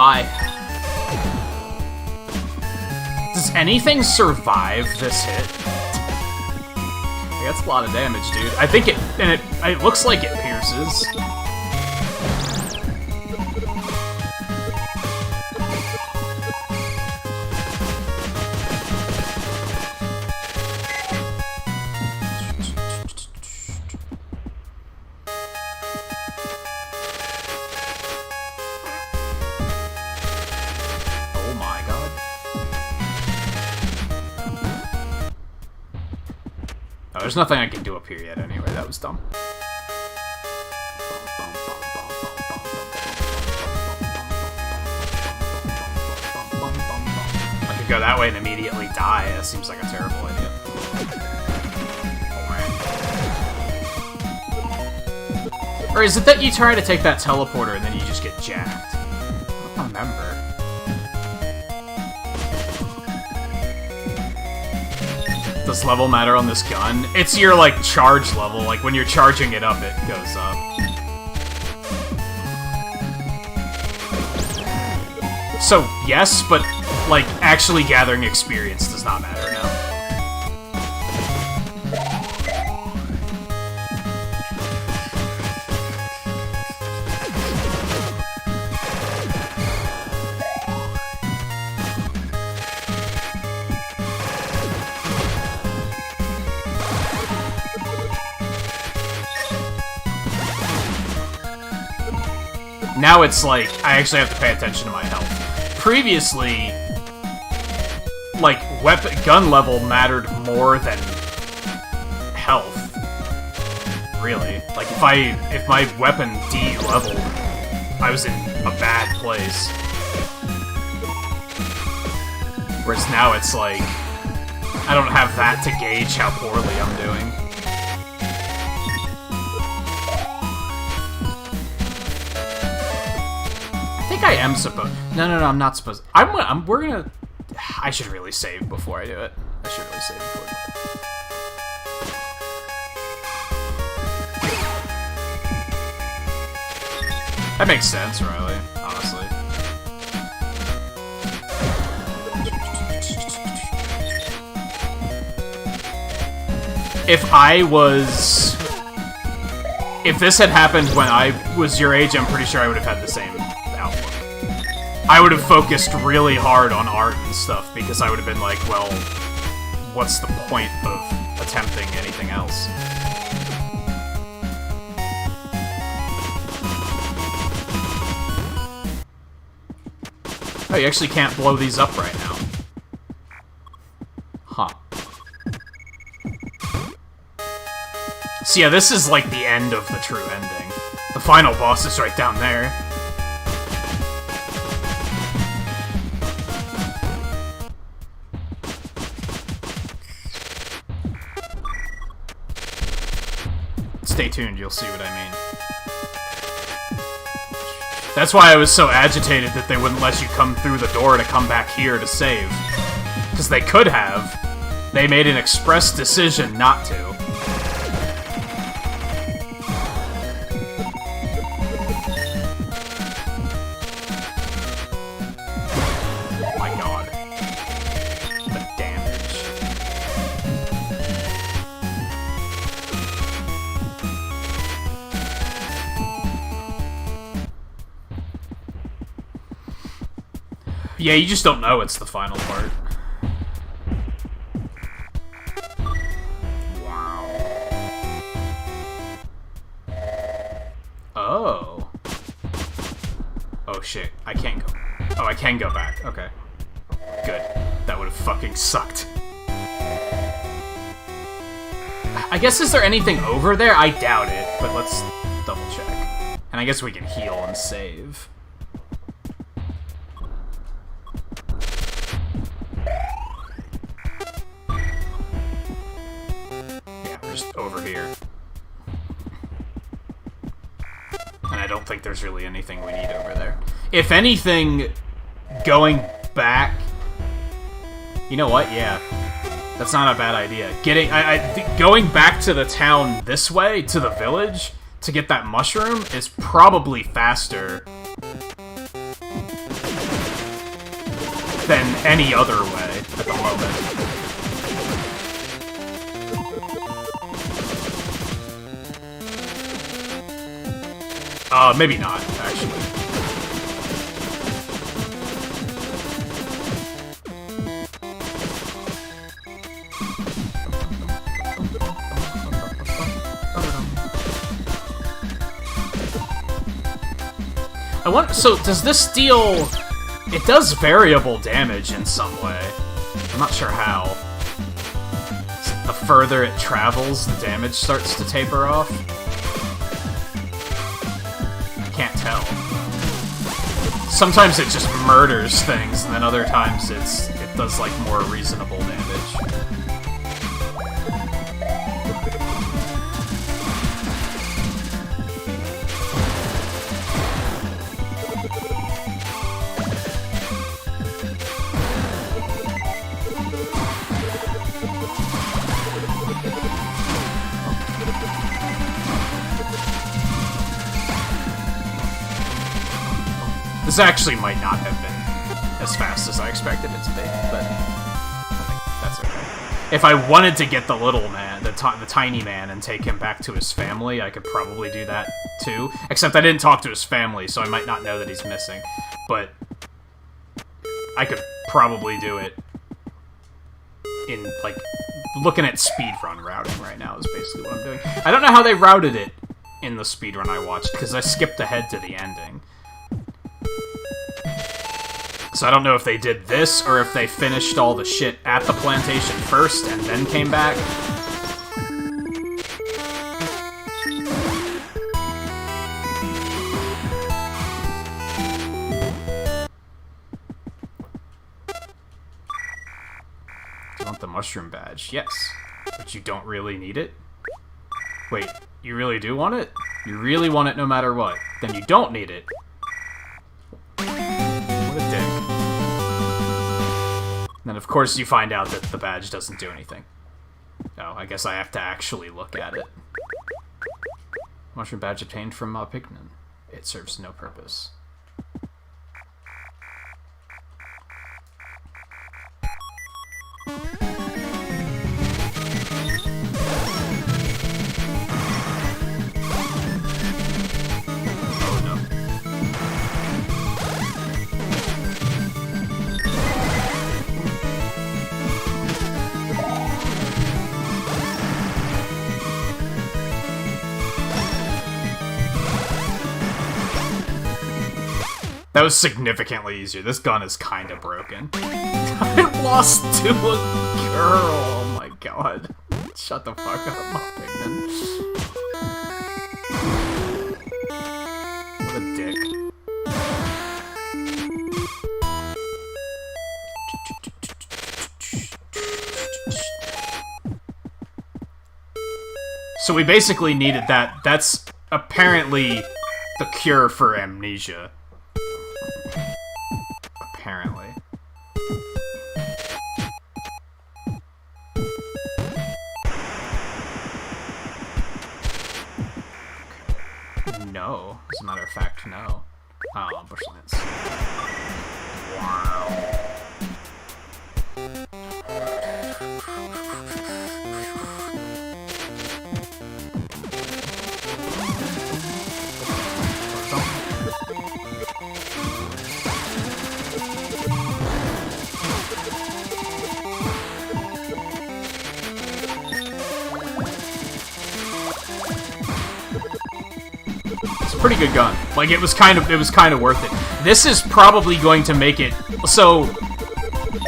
Bye. Does anything survive this hit? That's a lot of damage, dude. I think it looks like it pierces. There's nothing I can do up here yet anyway, that was dumb. I could go that way and immediately die. That seems like a terrible idea. Or is it that you try to take that teleporter and then you just get jacked? I don't remember. Does level matter on this gun? It's your, like, charge level. Like, when you're charging it up, it goes up. So, yes, but, like, actually gathering experience does not matter now. Now it's like, I actually have to pay attention to my health. Previously, like, gun level mattered more than health. Really. Like, if my weapon D-leveled, I was in a bad place. Whereas now it's like, I don't have that to gauge how poorly I'm doing. I am supposed. No, I'm not supposed. We're gonna. I should really save before I do it. I should really save before I do it. That makes sense, Riley. Honestly. If this had happened when I was your age, I'm pretty sure I would have had the same outlook. I would have focused really hard on art and stuff, because I would have been like, well, what's the point of attempting anything else? Oh, you actually can't blow these up right now. Huh. So yeah, this is like the end of the true ending. The final boss is right down there. Stay tuned, you'll see what I mean. That's why I was so agitated that they wouldn't let you come through the door to come back here to save. Because they could have. They made an express decision not to. Oh my god. The damage. Yeah, you just don't know it's the final part. Wow. Oh. Oh shit, I can't go. Oh, I can go back. Okay. Good. That would have fucking sucked. I guess, is there anything over there? I doubt it, but let's double check. And I guess we can heal and save. Over here. And I don't think there's really anything we need over there. If anything, going back... You know what? Yeah. That's not a bad idea. Going back to the town this way, to the village, to get that mushroom is probably faster than any other way at the moment. Maybe not, actually. So, does this deal... It does variable damage in some way. I'm not sure how. The further it travels, the damage starts to taper off. I can't tell. Sometimes it just murders things, and then other times it does, like, more reasonable damage. This actually might not have been as fast as I expected it to be, but I think that's okay. If I wanted to get the little man, the tiny man, and take him back to his family, I could probably do that too. Except I didn't talk to his family, so I might not know that he's missing. But I could probably do it in, like, looking at speedrun routing right now is basically what I'm doing. I don't know how they routed it in the speedrun I watched, because I skipped ahead to the ending. So I don't know if they did this, or if they finished all the shit at the plantation first, and then came back. Do you want the mushroom badge? Yes. But you don't really need it? Wait, you really do want it? You really want it no matter what. Then you don't need it. And of course you find out that the badge doesn't do anything. Oh, I guess I have to actually look at it. Mushroom badge obtained from Pigman. It serves no purpose. That was significantly easier. This gun is kinda broken. I lost to a girl! Oh my god. Shut the fuck up, Pigman. What a dick. So we basically needed that. That's apparently the cure for amnesia. Apparently. No. As a matter of fact, no. Oh, bushlands. Wow. Pretty good gun. Like, it was kind of worth it. This is probably going to make it so.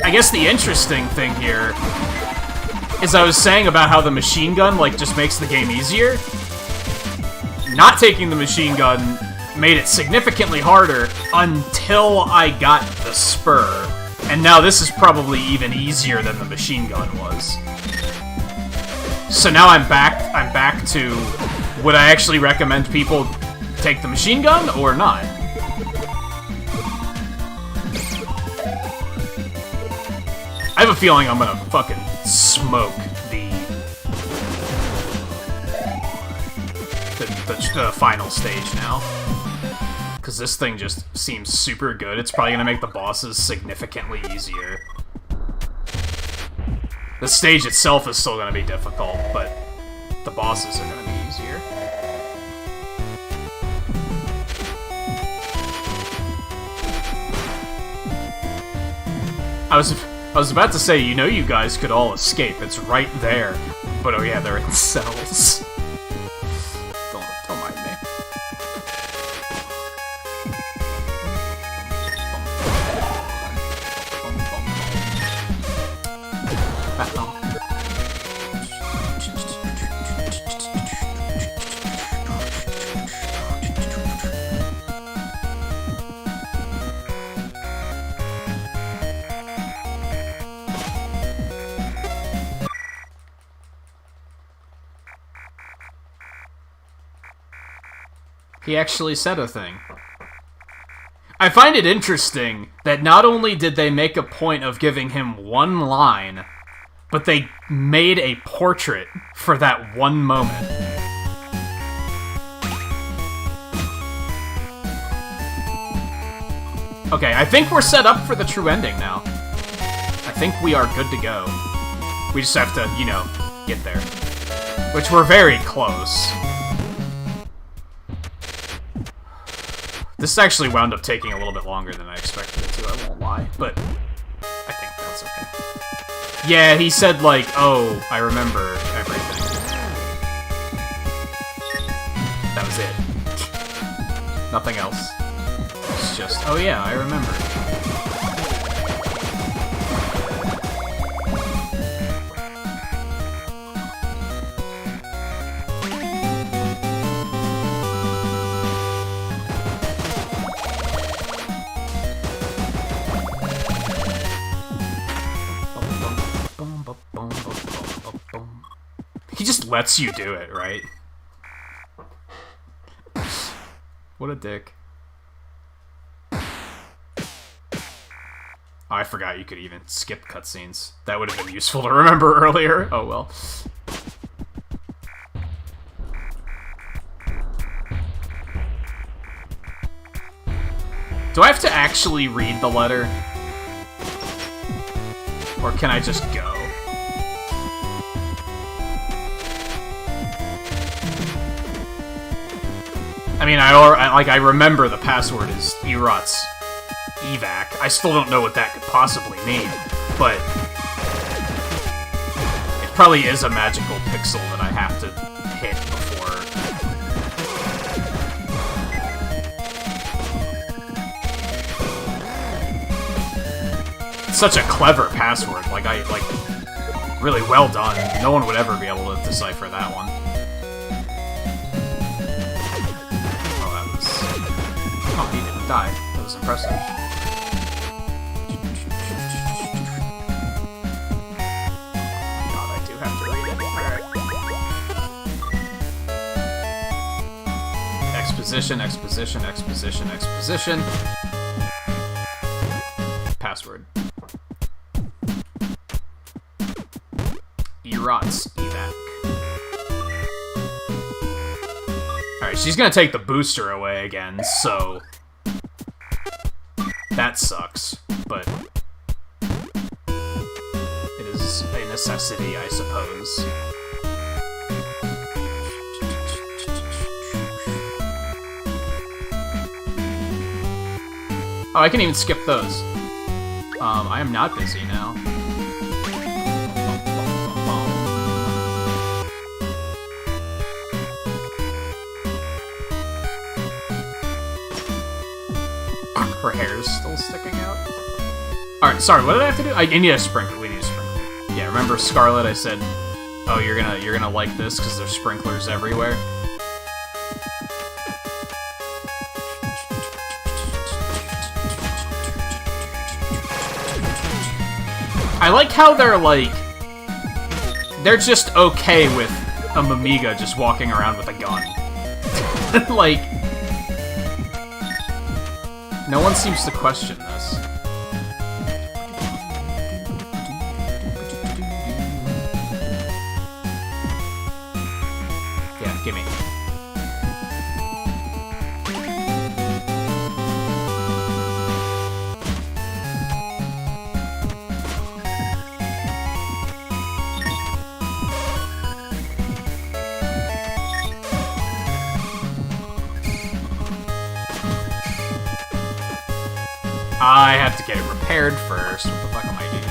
I guess the interesting thing here is I was saying about how the machine gun like just makes the game easier. Not taking the machine gun made it significantly harder until I got the spur, and now this is probably even easier than the machine gun was. So now I'm back to, would I actually recommend people take the machine gun or not? I have a feeling I'm gonna fucking smoke the final stage now. because this thing just seems super good. It's probably gonna make the bosses significantly easier. The stage itself is still gonna be difficult, but the bosses are gonna be easier. I was about to say, you know, you guys could all escape. It's right there. But oh yeah, they're in cells. Don't mind me. He actually said a thing. I find it interesting that not only did they make a point of giving him one line, but they made a portrait for that one moment. Okay, I think we're set up for the true ending now. I think we are good to go. We just have to, you know, get there. Which we're very close. This actually wound up taking a little bit longer than I expected it to, I won't lie, but I think that's okay. Yeah, he said, like, oh, I remember everything. That was it. Nothing else. It's just, oh yeah, I remember. He just lets you do it, right? What a dick. Oh, I forgot you could even skip cutscenes. That would have been useful to remember earlier. Oh well. Do I have to actually read the letter? Or can I just go? I mean, I remember the password is Erot's evac. I still don't know what that could possibly mean, but it probably is a magical pixel that I have to hit before. It's such a clever password. Like, really well done. No one would ever be able to decipher that one. Oh, he didn't die. That was impressive. God, I do have to read it. Alright. Exposition, exposition, exposition, exposition. Password. Erot's evac. Alright, she's gonna take the booster away again, so that sucks, but it is a necessity, I suppose. Oh, I can even skip those. I am not busy now. Her hair's still sticking out. Alright, sorry, what did I have to do? I need a sprinkler. We need a sprinkler. Yeah, remember Scarlet? I said, oh, you're gonna like this because there's sprinklers everywhere. I like how they're just okay with a Mimiga just walking around with a gun. Like, no one seems to question this. Yeah, gimme. I have to get it repaired first. What the fuck am I doing?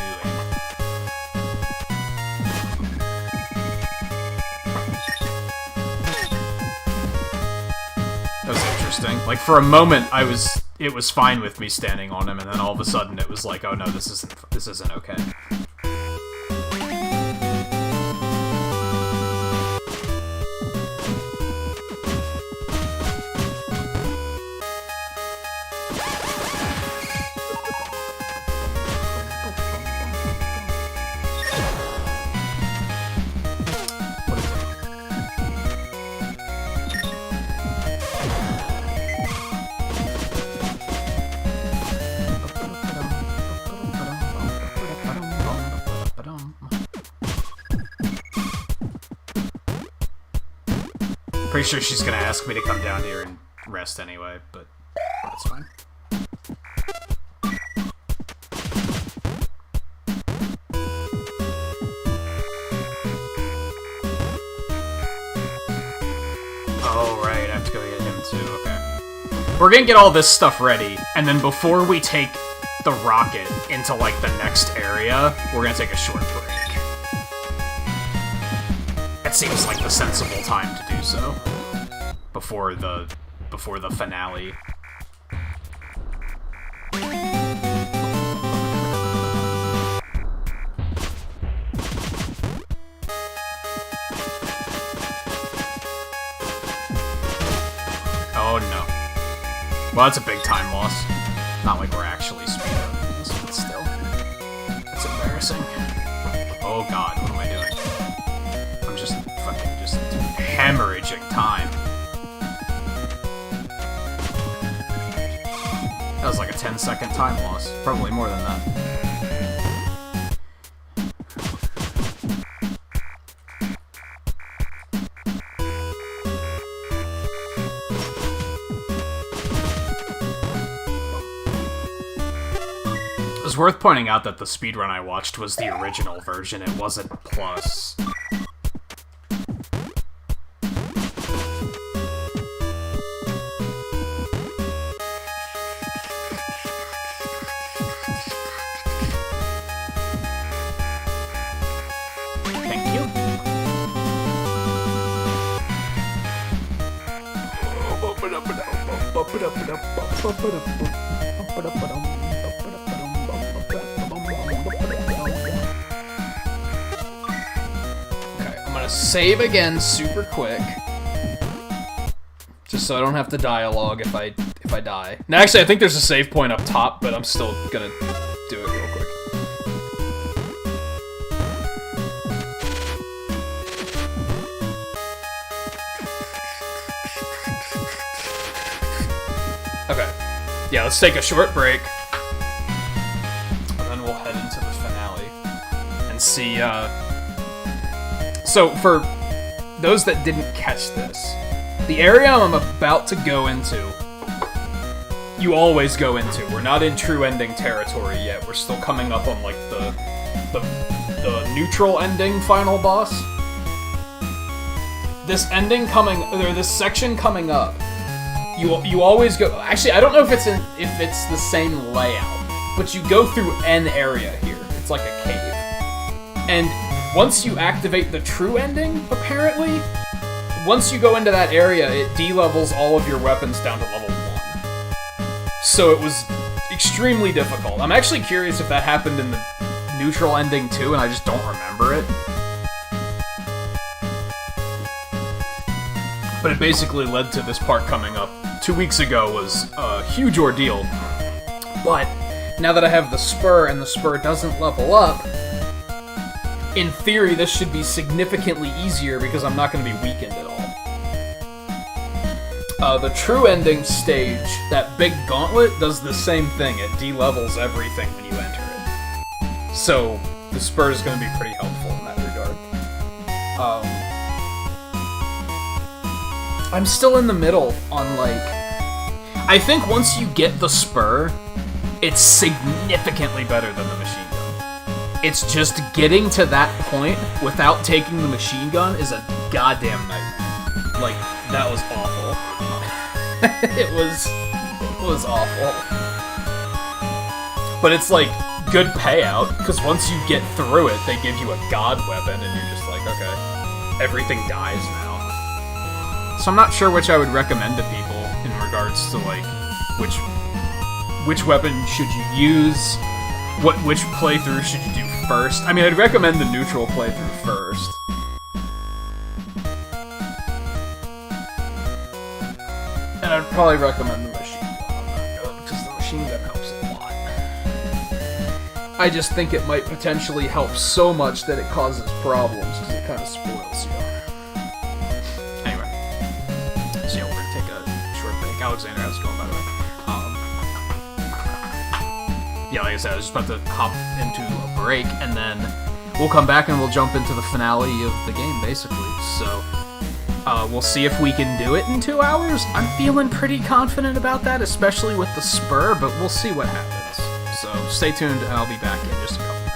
That was interesting. Like, for a moment, it was fine with me standing on him, and then all of a sudden it was like, oh no, this isn't okay. Pretty sure she's gonna ask me to come down here and rest anyway, but that's fine. Oh, right, I have to go get him too, okay. We're gonna get all this stuff ready, and then before we take the rocket into, like, the next area, we're gonna take a short break. That seems like the sensible time to do so. Before the finale. Oh no. Well, that's a big time loss. Not like we're actually speedrunning this, but still. That's embarrassing. Oh god, what am I doing? I'm just fucking just hemorrhaging time. That was like a 10-second time loss. Probably more than that. It was worth pointing out that the speedrun I watched was the original version. It wasn't Plus. Okay, I'm gonna save again super quick. Just so I don't have to dialogue if I die. Now, actually, I think there's a save point up top, but I'm still gonna do it real quick. Okay. Yeah, let's take a short break. And then we'll head into the finale. And see, So, for those that didn't catch this, the area I'm about to go into, you always go into. We're not in true ending territory yet. We're still coming up on, like, the neutral ending final boss. This section coming up, you always go. Actually, I don't know if it's the same layout, but you go through an area here. It's like a cave, and once you activate the true ending, apparently, once you go into that area, it de-levels all of your weapons down to level 1. So it was extremely difficult. I'm actually curious if that happened in the neutral ending too, and I just don't remember it. But it basically led to this part coming up 2 weeks ago was a huge ordeal. But now that I have the spur and the spur doesn't level up, in theory this should be significantly easier because I'm not going to be weakened at all. The true ending stage, that big gauntlet, does the same thing. It de-levels everything when you enter it. So the spur is going to be pretty helpful in that regard. I'm still in the middle on, like... I think once you get the spur, it's significantly better than the machine gun. It's just getting to that point without taking the machine gun is a goddamn nightmare. Like, that was awful. It was awful. but it's like good payout, because once you get through it, they give you a god weapon, and you're just like, okay, everything dies now. So I'm not sure which I would recommend to people in regards to, like, which weapon should you use, which playthrough should you do first. I mean, I'd recommend the neutral playthrough first. And I'd probably recommend the machine gun, because the machine gun helps a lot. I just think it might potentially help so much that it causes problems, because it kind of spoils you. Anyway. So yeah, we're going to take a short break. Alexander, how's it going, by the way? Yeah, like I said, I was just about to hop into a break, and then we'll come back and we'll jump into the finale of the game, basically. So, we'll see if we can do it in 2 hours. I'm feeling pretty confident about that, especially with the spur, but we'll see what happens. So, stay tuned, and I'll be back in just a couple minutes.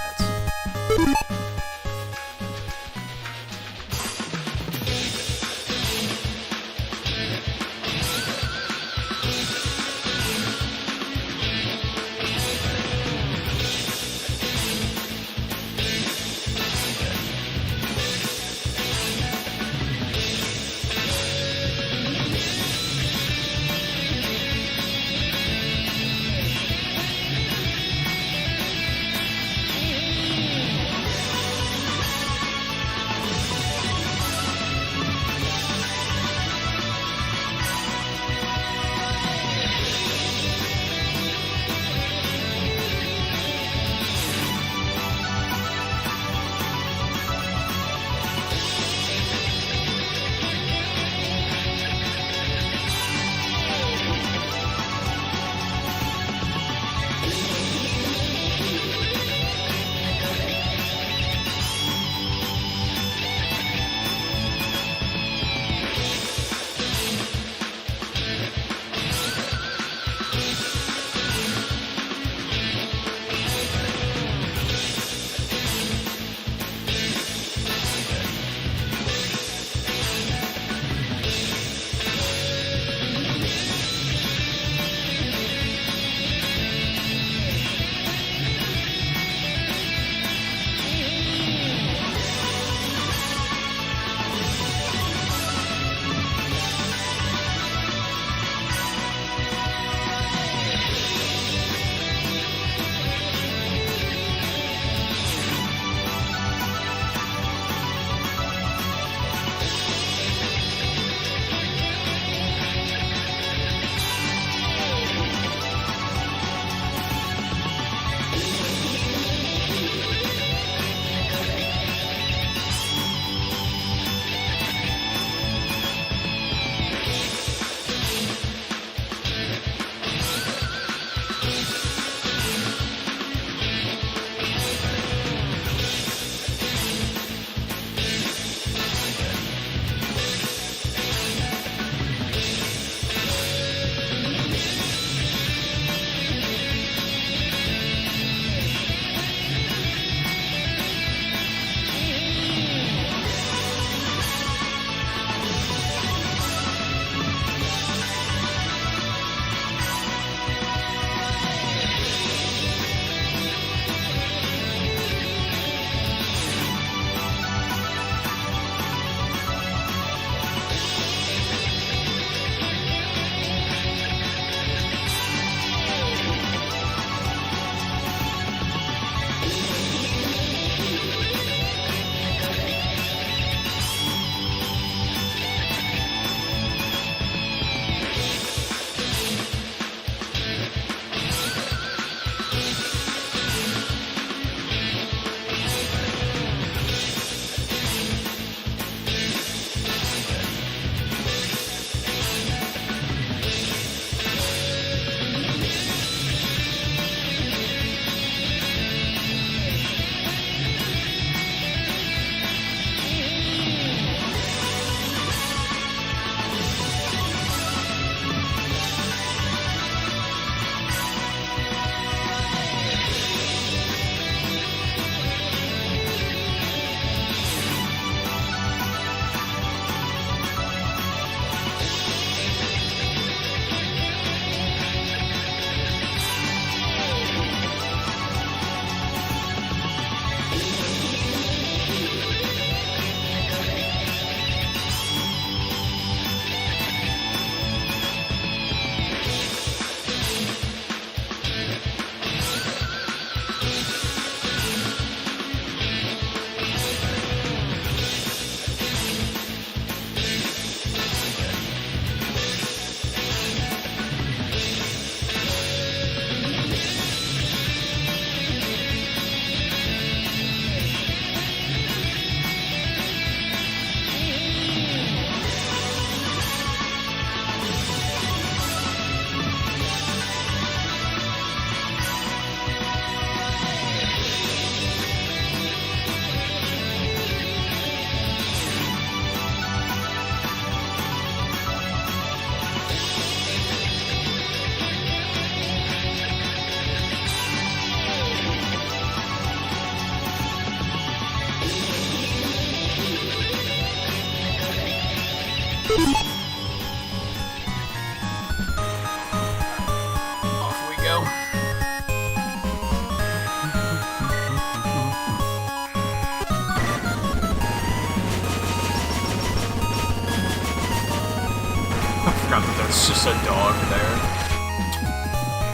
forgot that there's just a dog there.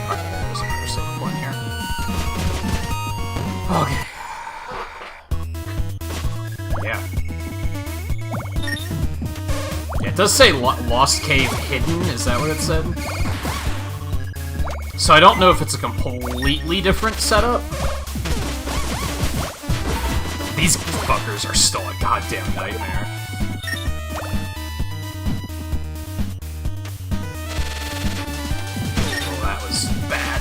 Okay, there's another save point here. Okay. Yeah. Yeah, it does say Lost Cave Hidden, is that what it said? So I don't know if it's a completely different setup. These fuckers are still a goddamn nightmare. Oh, that was bad.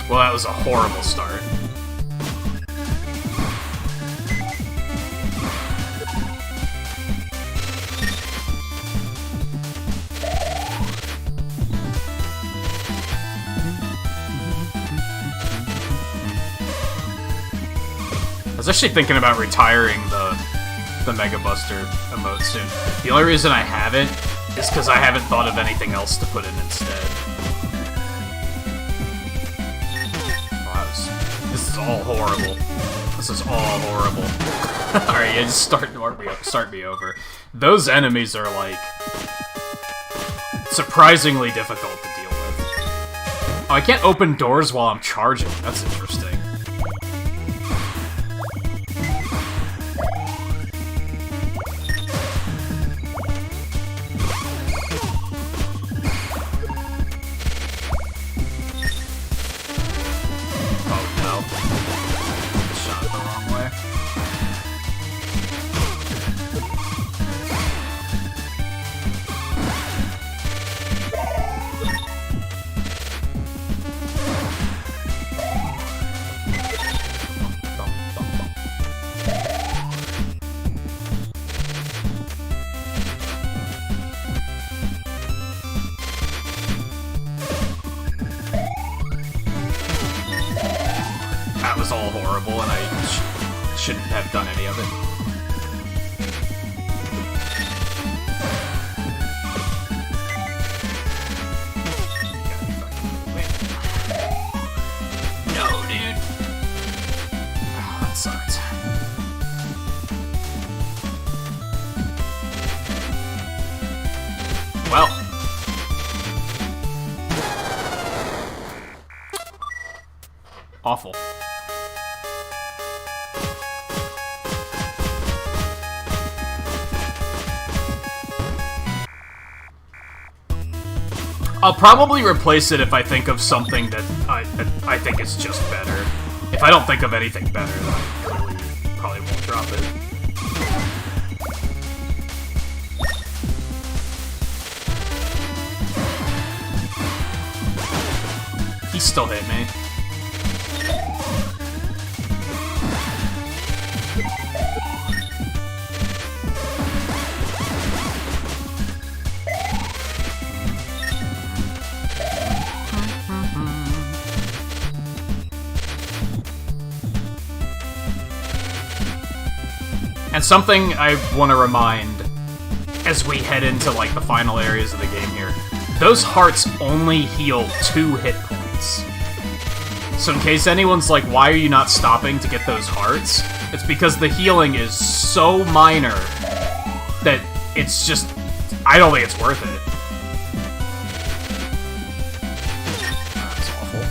Well, that was a horrible start. I was actually thinking about retiring the Mega Buster emote soon. The only reason I haven't is because I haven't thought of anything else to put in instead. Wow, this is all horrible. This is all horrible. Alright, yeah, just start me over. Those enemies are, like, surprisingly difficult to deal with. Oh, I can't open doors while I'm charging. That's interesting. All horrible, and I shouldn't have done any of it. No, dude. Oh, that sucked. Well. Awful. I'll probably replace it if I think of something that I think is just better. If I don't think of anything better, then I probably won't drop it. He still hit me. And something I want to remind as we head into, like, the final areas of the game here. Those hearts only heal 2 hit points. So in case anyone's like, why are you not stopping to get those hearts? It's because the healing is so minor that it's just... I don't think it's worth it. That's awful.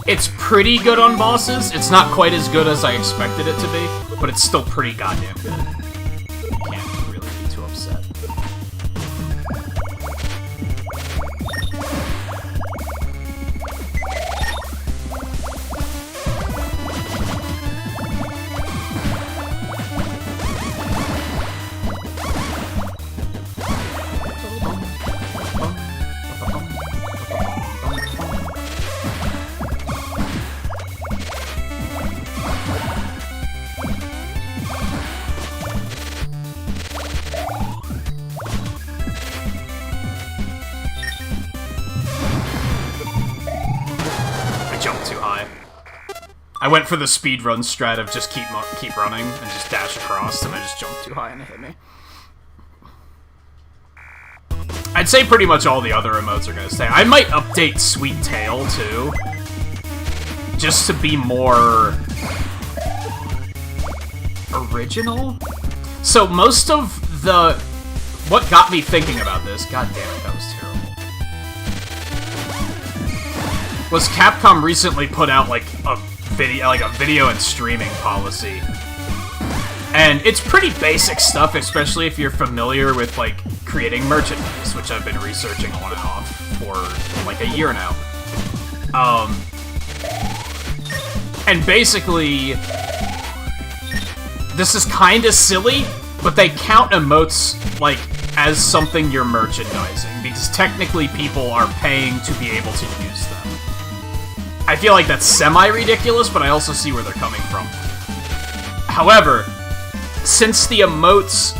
It's pretty good on bosses. It's not quite as good as I expected it to be, but it's still pretty goddamn good. Can't really be too upset. I went for the speedrun strat of just keep running and just dash across, and I just jumped too high and it hit me. I'd say pretty much all the other emotes are gonna stay. I might update Sweet Tail, too. Just to be more... original? So most of the... what got me thinking about this... god damn it, that was terrible. Was Capcom recently put out, like, a video and streaming policy. And it's pretty basic stuff, especially if you're familiar with, like, creating merchandise, which I've been researching on and off for, like, a year now. And basically, this is kinda silly, but they count emotes, like, as something you're merchandising, because technically people are paying to be able to use them. I feel like that's semi-ridiculous, but I also see where they're coming from. However, since the emotes,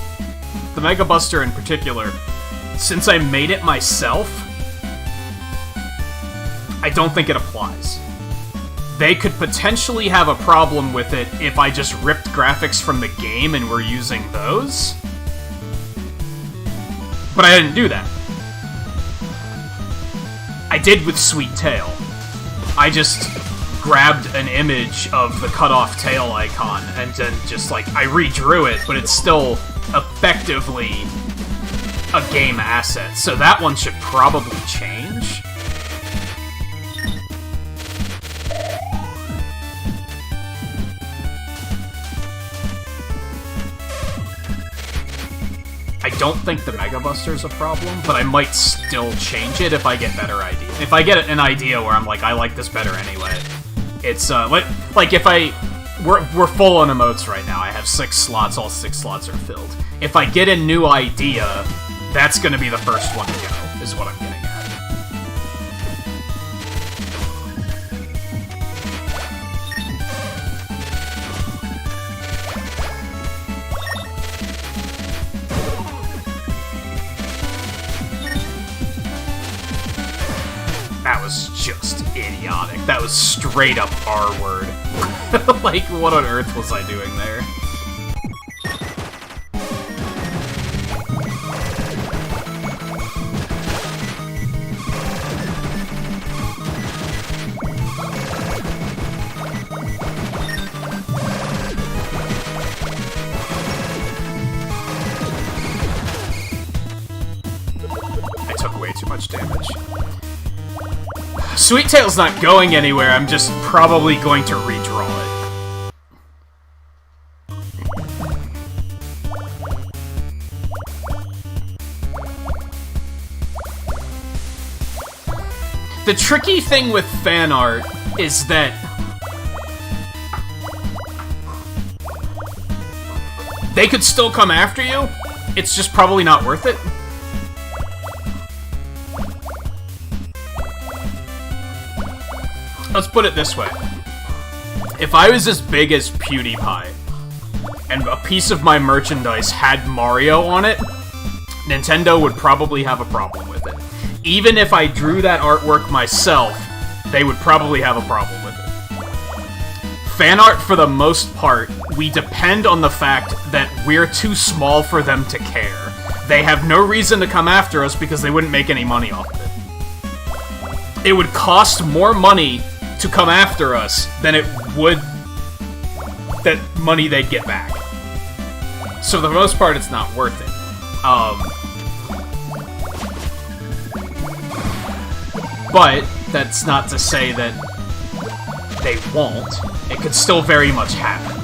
the Mega Buster in particular, since I made it myself, I don't think it applies. They could potentially have a problem with it if I just ripped graphics from the game and were using those. But I didn't do that. I did with Sweet Tail. I just grabbed an image of the cut-off tail icon and then just, like, I redrew it, but it's still effectively a game asset. So that one should probably change. I don't think the Mega Buster is a problem, but I might still change it if I get better ideas. If I get an idea where I'm like, I like this better anyway. It's, like if we're full on emotes right now. I have 6 slots, all 6 slots are filled. If I get a new idea, that's gonna be the first one to go, is what I'm getting at. That was just idiotic. That was straight up R-word. Like, what on earth was I doing there? I took way too much damage. Sweet Tail's not going anywhere, I'm just probably going to redraw it. The tricky thing with fan art is that they could still come after you, it's just probably not worth it. Let's put it this way. If I was as big as PewDiePie, and a piece of my merchandise had Mario on it, Nintendo would probably have a problem with it. Even if I drew that artwork myself, they would probably have a problem with it. Fan art, for the most part, we depend on the fact that we're too small for them to care. They have no reason to come after us because they wouldn't make any money off of it. It would cost more money to come after us than it would that money they'd get back. So for the most part, it's not worth it. But that's not to say that they won't. It could still very much happen.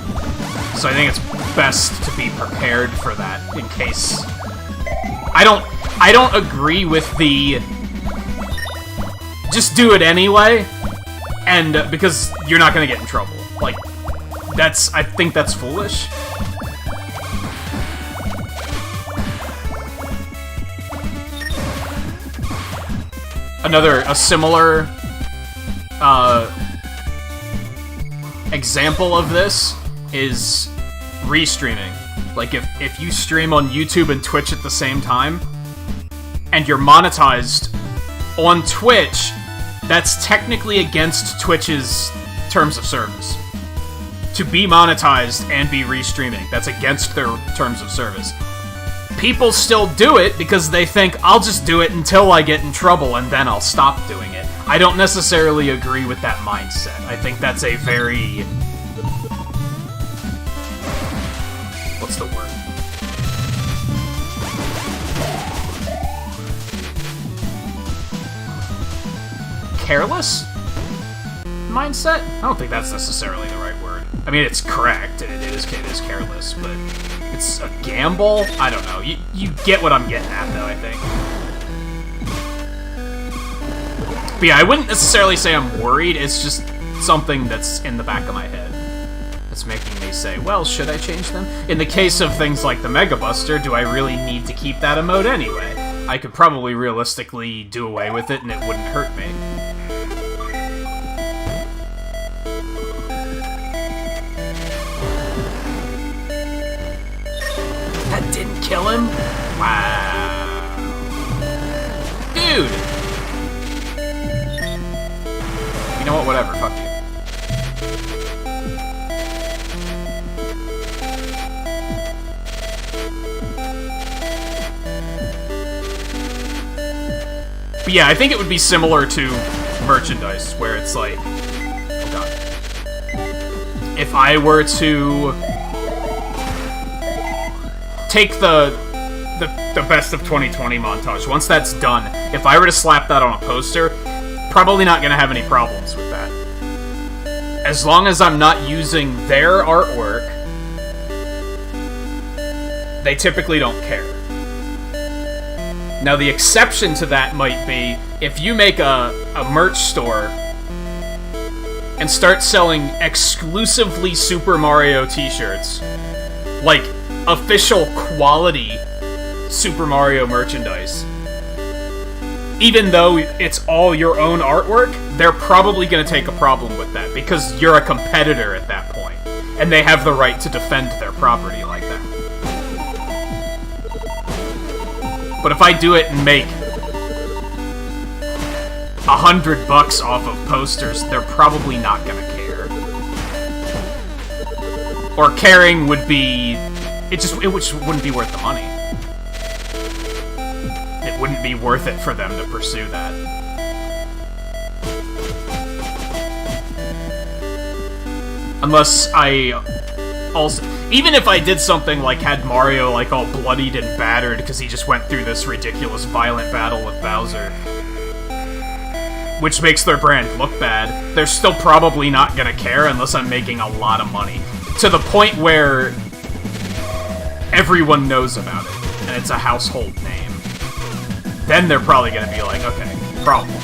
So I think it's best to be prepared for that in case... I don't agree with the... just do it anyway, and because you're not gonna get in trouble. Like, I think that's foolish. A similar, example of this is restreaming. Like, if you stream on YouTube and Twitch at the same time, and you're monetized on Twitch, that's technically against Twitch's terms of service. to be monetized and be restreaming. That's against their terms of service. People still do it because they think, I'll just do it until I get in trouble and then I'll stop doing it. I don't necessarily agree with that mindset. I think that's a very... What's the word? Careless mindset? I don't think that's necessarily the right word. I mean, it's correct. It is careless, but it's a gamble? I don't know. You get what I'm getting at, though, I think. But yeah, I wouldn't necessarily say I'm worried. It's just something that's in the back of my head. That's making me say, well, should I change them? In the case of things like the Mega Buster, do I really need to keep that emote anyway? I could probably realistically do away with it and it wouldn't hurt me. That didn't kill him? Wow. Dude! You know what? Whatever. Fuck you. But yeah, I think it would be similar to merchandise, where it's like... Oh god. If I were to... take the best of 2020 montage, once that's done, if I were to slap that on a poster, probably not gonna have any problems with that. As long as I'm not using their artwork, they typically don't care. Now, the exception to that might be if you make a merch store and start selling exclusively Super Mario t-shirts, like official quality Super Mario merchandise, even though it's all your own artwork, they're probably going to take a problem with that, because you're a competitor at that point, and they have the right to defend their property like that. But if I do it and make $100 off of posters, they're probably not going to care. Or caring would be... It just wouldn't be worth the money. It wouldn't be worth it for them to pursue that. Unless I also... Even if I did something like had Mario like all bloodied and battered because he just went through this ridiculous violent battle with Bowser, which makes their brand look bad, they're still probably not gonna care unless I'm making a lot of money. To the point where everyone knows about it, and it's a household name. Then they're probably gonna be like, okay, problem.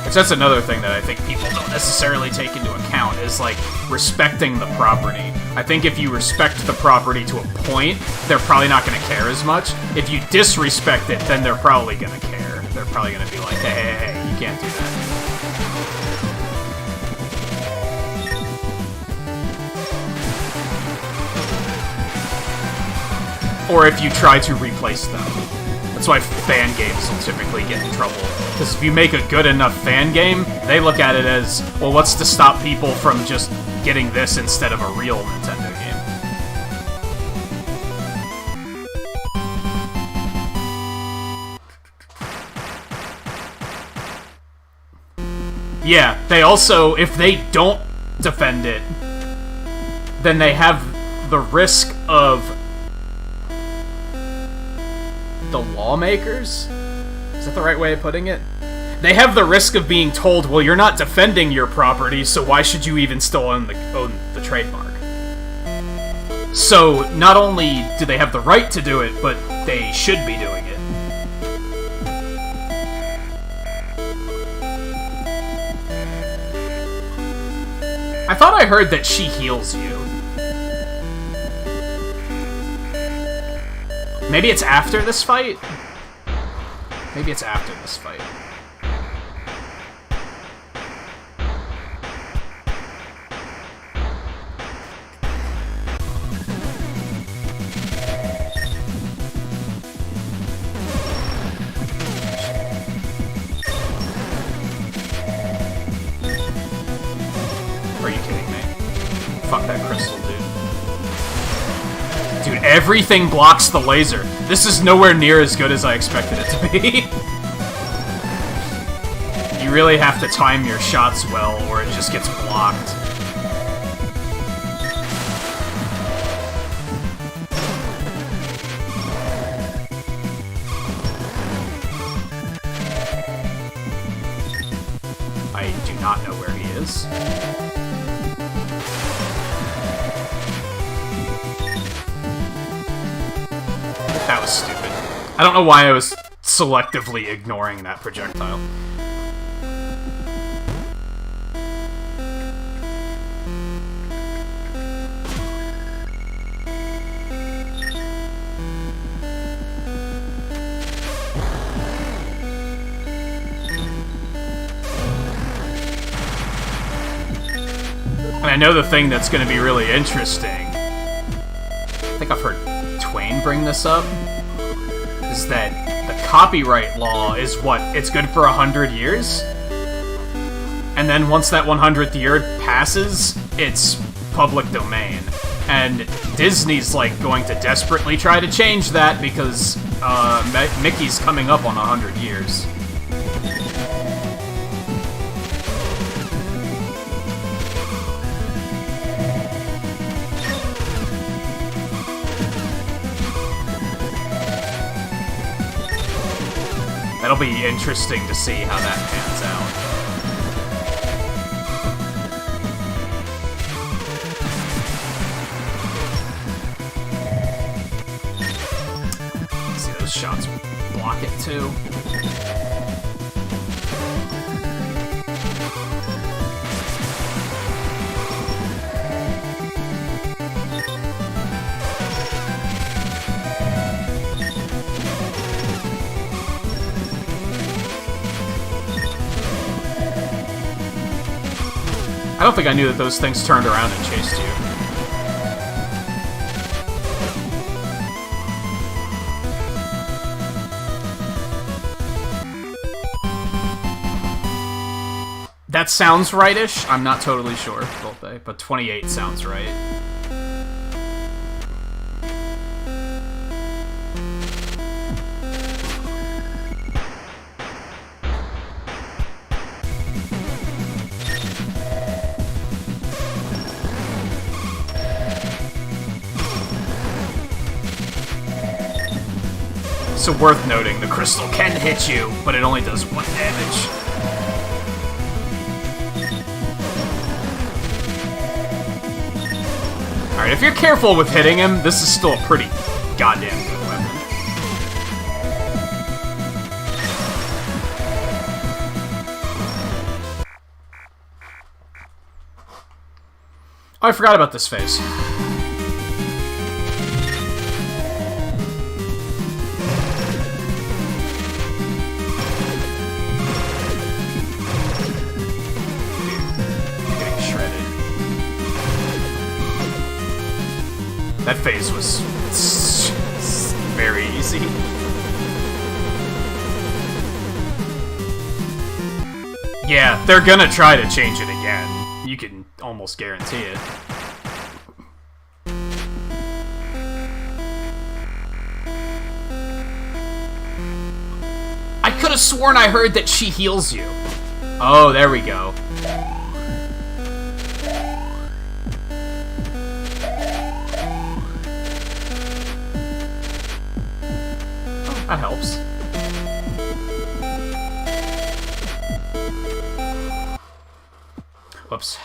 Which that's another thing that I think people don't necessarily take into account, is, like, respecting the property. I think if you respect the property to a point, they're probably not going to care as much. If you disrespect it, then they're probably going to care. They're probably going to be like, hey, you can't do that. Or if you try to replace them. That's why fan games will typically get in trouble. Because if you make a good enough fan game, they look at it as, well, what's to stop people from just getting this instead of a real Nintendo game? Yeah, they also, if they don't defend it, then they have the risk of the lawmakers? Is that the right way of putting it? They have the risk of being told, well, you're not defending your property, so why should you even still own the trademark? So, not only do they have the right to do it, but they should be doing it. I thought I heard that she heals you. Maybe it's after this fight? Maybe it's after this fight. Fuck that crystal, dude. Dude, everything blocks the laser. This is nowhere near as good as I expected it to be. You really have to time your shots well, or it just gets blocked. I do not know where he is. That was stupid. I don't know why I was selectively ignoring that projectile. And I know the thing that's going to be really interesting, I think I've heard Twain bring this up, is that the copyright law is what? It's good for 100 years? And then once that 100th year passes, it's public domain. And Disney's, like, going to desperately try to change that because Mickey's coming up on 100 years. That'll be interesting to see how that pans out. See, those shots block it too. I don't think I knew that those things turned around and chased you. That sounds right-ish. I'm not totally sure, but 28 sounds right. So worth noting, the crystal can hit you, but it only does 1 damage. Alright, if you're careful with hitting him, this is still a pretty goddamn good weapon. Oh, I forgot about this phase. That phase was very easy. Yeah, they're gonna try to change it again. You can almost guarantee it. I could have sworn I heard that she heals you. Oh, there we go. That helps. Whoops.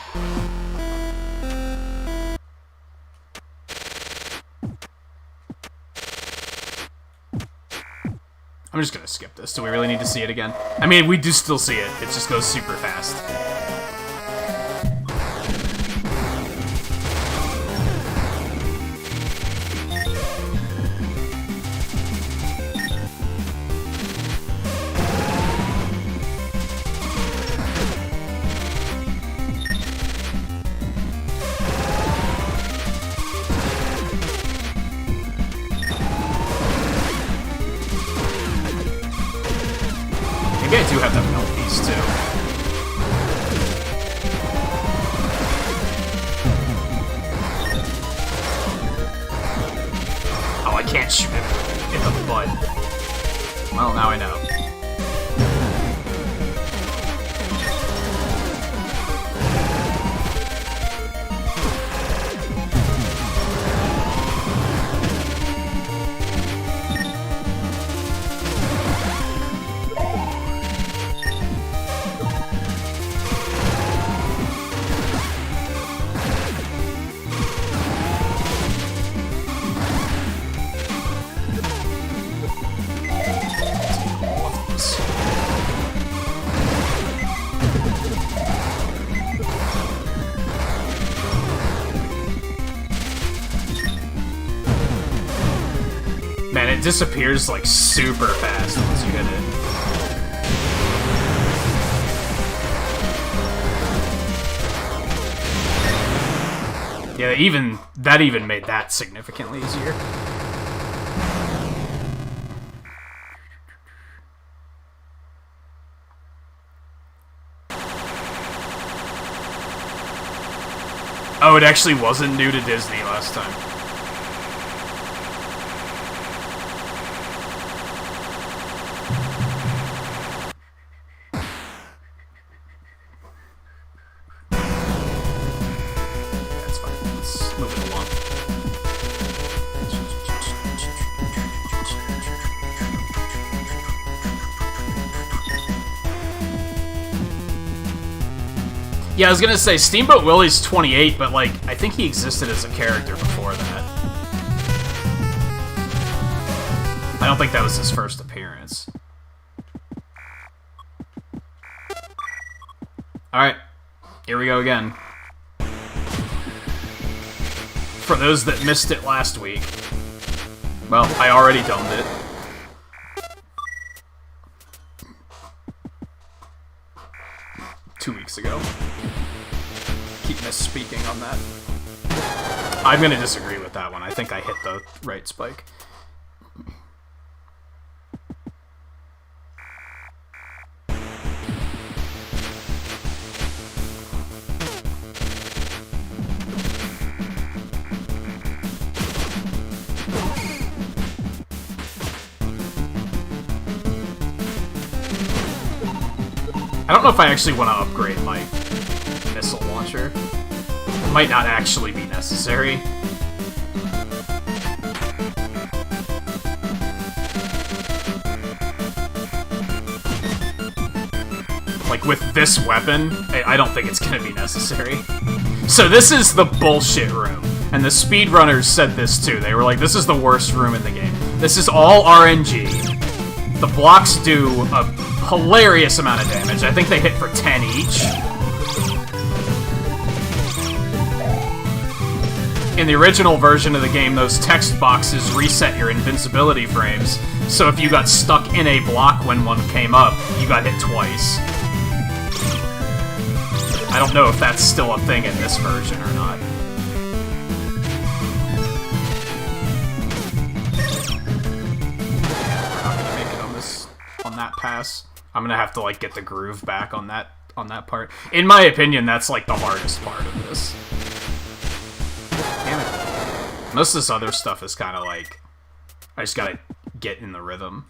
I'm just gonna skip this. Do we really need to see it again? I mean, we do still see it. It just goes super fast. Maybe I do have that melt piece too. shoot him in the butt. Well, now I know. Man, it disappears like super fast once you hit it. Yeah, that even made that significantly easier. Oh, it actually wasn't new to Disney last time. Yeah, I was gonna say, Steamboat Willie's 28, but, like, I think he existed as a character before that. I don't think that was his first appearance. Alright, here we go again. For those that missed it last week, well, I already dumbed it. Weeks ago. Keep misspeaking on that. I'm gonna disagree with that one. I think I hit the right spike. I don't know if I actually want to upgrade my missile launcher. It might not actually be necessary. Like, with this weapon, I don't think it's going to be necessary. So this is the bullshit room. And the speedrunners said this too. They were like, this is the worst room in the game. This is all RNG. The blocks do a hilarious amount of damage. I think they hit for 10 each. In the original version of the game, those text boxes reset your invincibility frames, so if you got stuck in a block when one came up, you got hit twice. I don't know if that's still a thing in this version or not. We're not gonna make it on that pass. I'm gonna have to, like, get the groove back on that part. In my opinion, that's, like, the hardest part of this. Damn it. Most of this other stuff is kind of like, I just gotta get in the rhythm.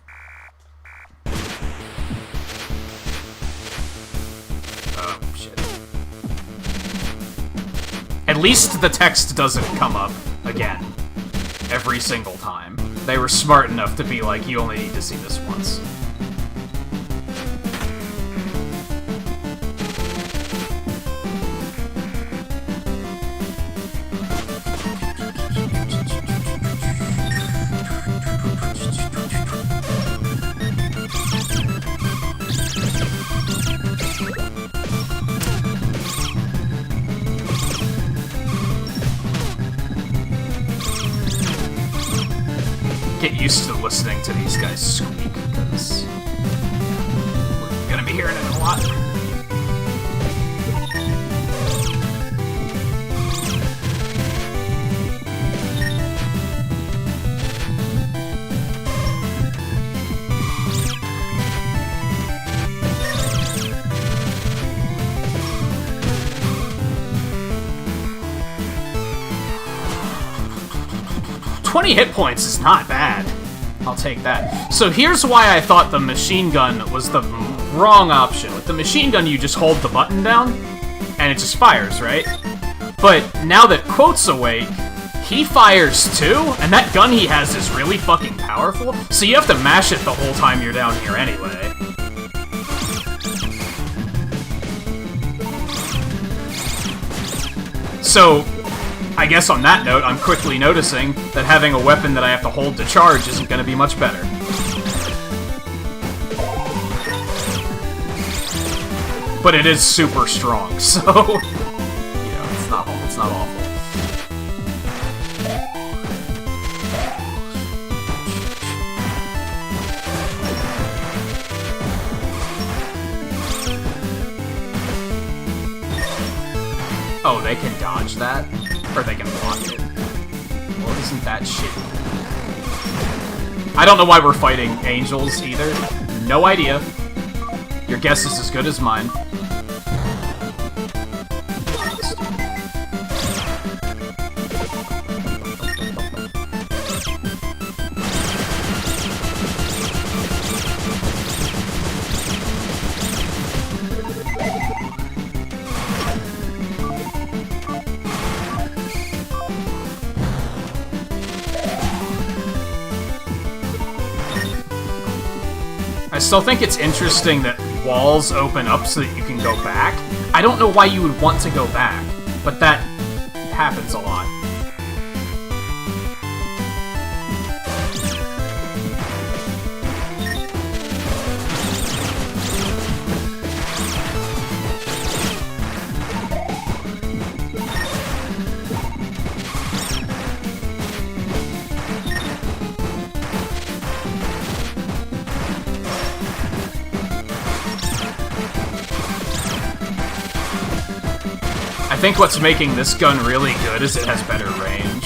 Oh, shit. At least the text doesn't come up again every single time. They were smart enough to be like, you only need to see this once. Get used to listening to these guys squeak, because we're gonna be hearing it a lot. 20 hit points is not bad. I'll take that. So here's why I thought the machine gun was the wrong option. With the machine gun, you just hold the button down, and it just fires, right? But now that Quote's awake, he fires too, and that gun he has is really fucking powerful, so you have to mash it the whole time you're down here anyway. So, I guess on that note, I'm quickly noticing that having a weapon that I have to hold to charge isn't going to be much better. But it is super strong, so... you know, it's not awful. Oh, they can dodge that? Or they can block it. Well, isn't that shitty? I don't know why we're fighting angels, either. No idea. Your guess is as good as mine. I still think it's interesting that walls open up so that you can go back. I don't know why you would want to go back, but that happens a lot. I think what's making this gun really good is it has better range.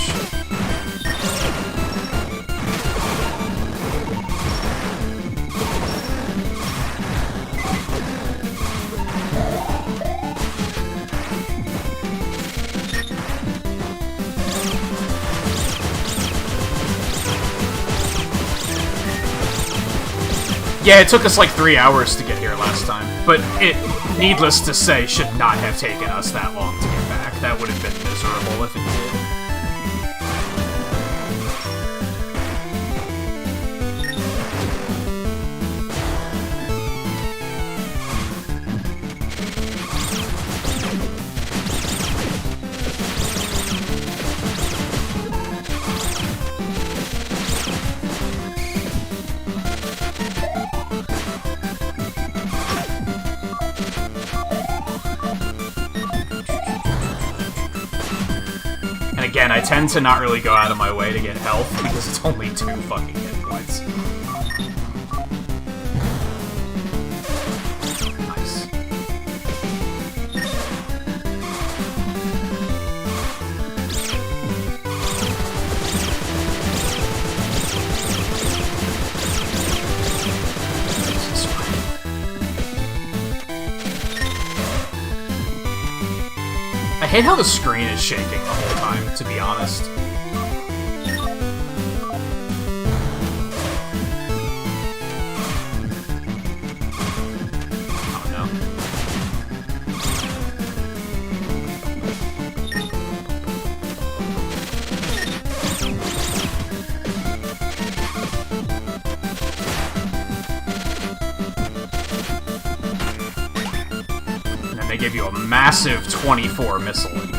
Yeah, it took us like 3 hours to get here last time, but it, needless to say, should not have taken us that long to get back. That would have been miserable if it did. Again, I tend to not really go out of my way to get health, because it's only 2 fucking hit points. Nice. I hate how the screen is shaking the whole time, to be honest. Oh no. And then they give you a massive 24 missile increase.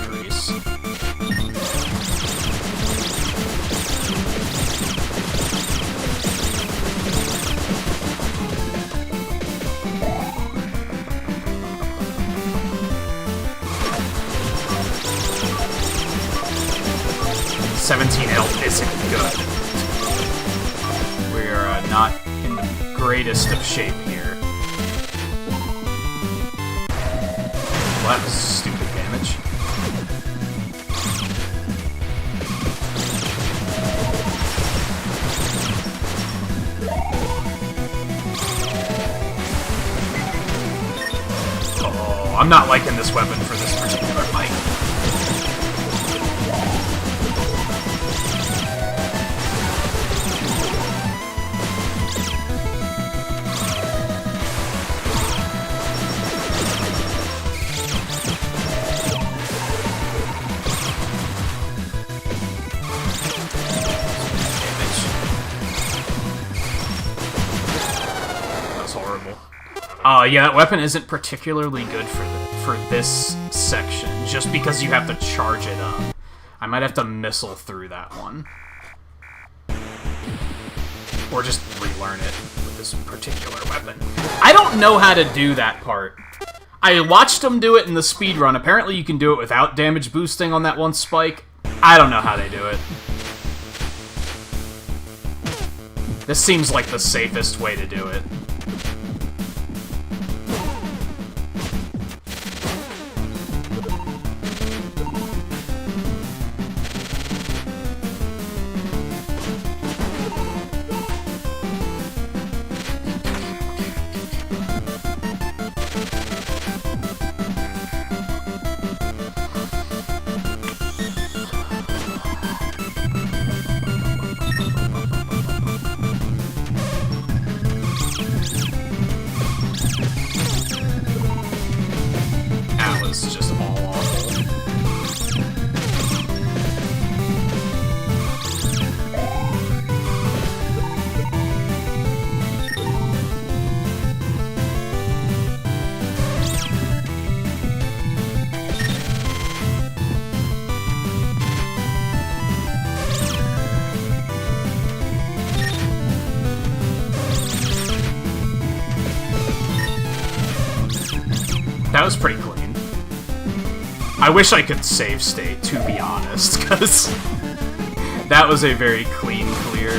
Health isn't good. We're not in the greatest of shape here. Well, that was stupid damage. Oh, I'm not liking this weapon for this particular fight. Yeah, that weapon isn't particularly good for this section, just because you have to charge it up. I might have to missile through that one. Or just relearn it with this particular weapon. I don't know how to do that part. I watched them do it in the speedrun. Apparently you can do it without damage boosting on that one spike. I don't know how they do it. This seems like the safest way to do it. That was pretty clean. I wish I could save state, to be honest, because that was a very clean clear.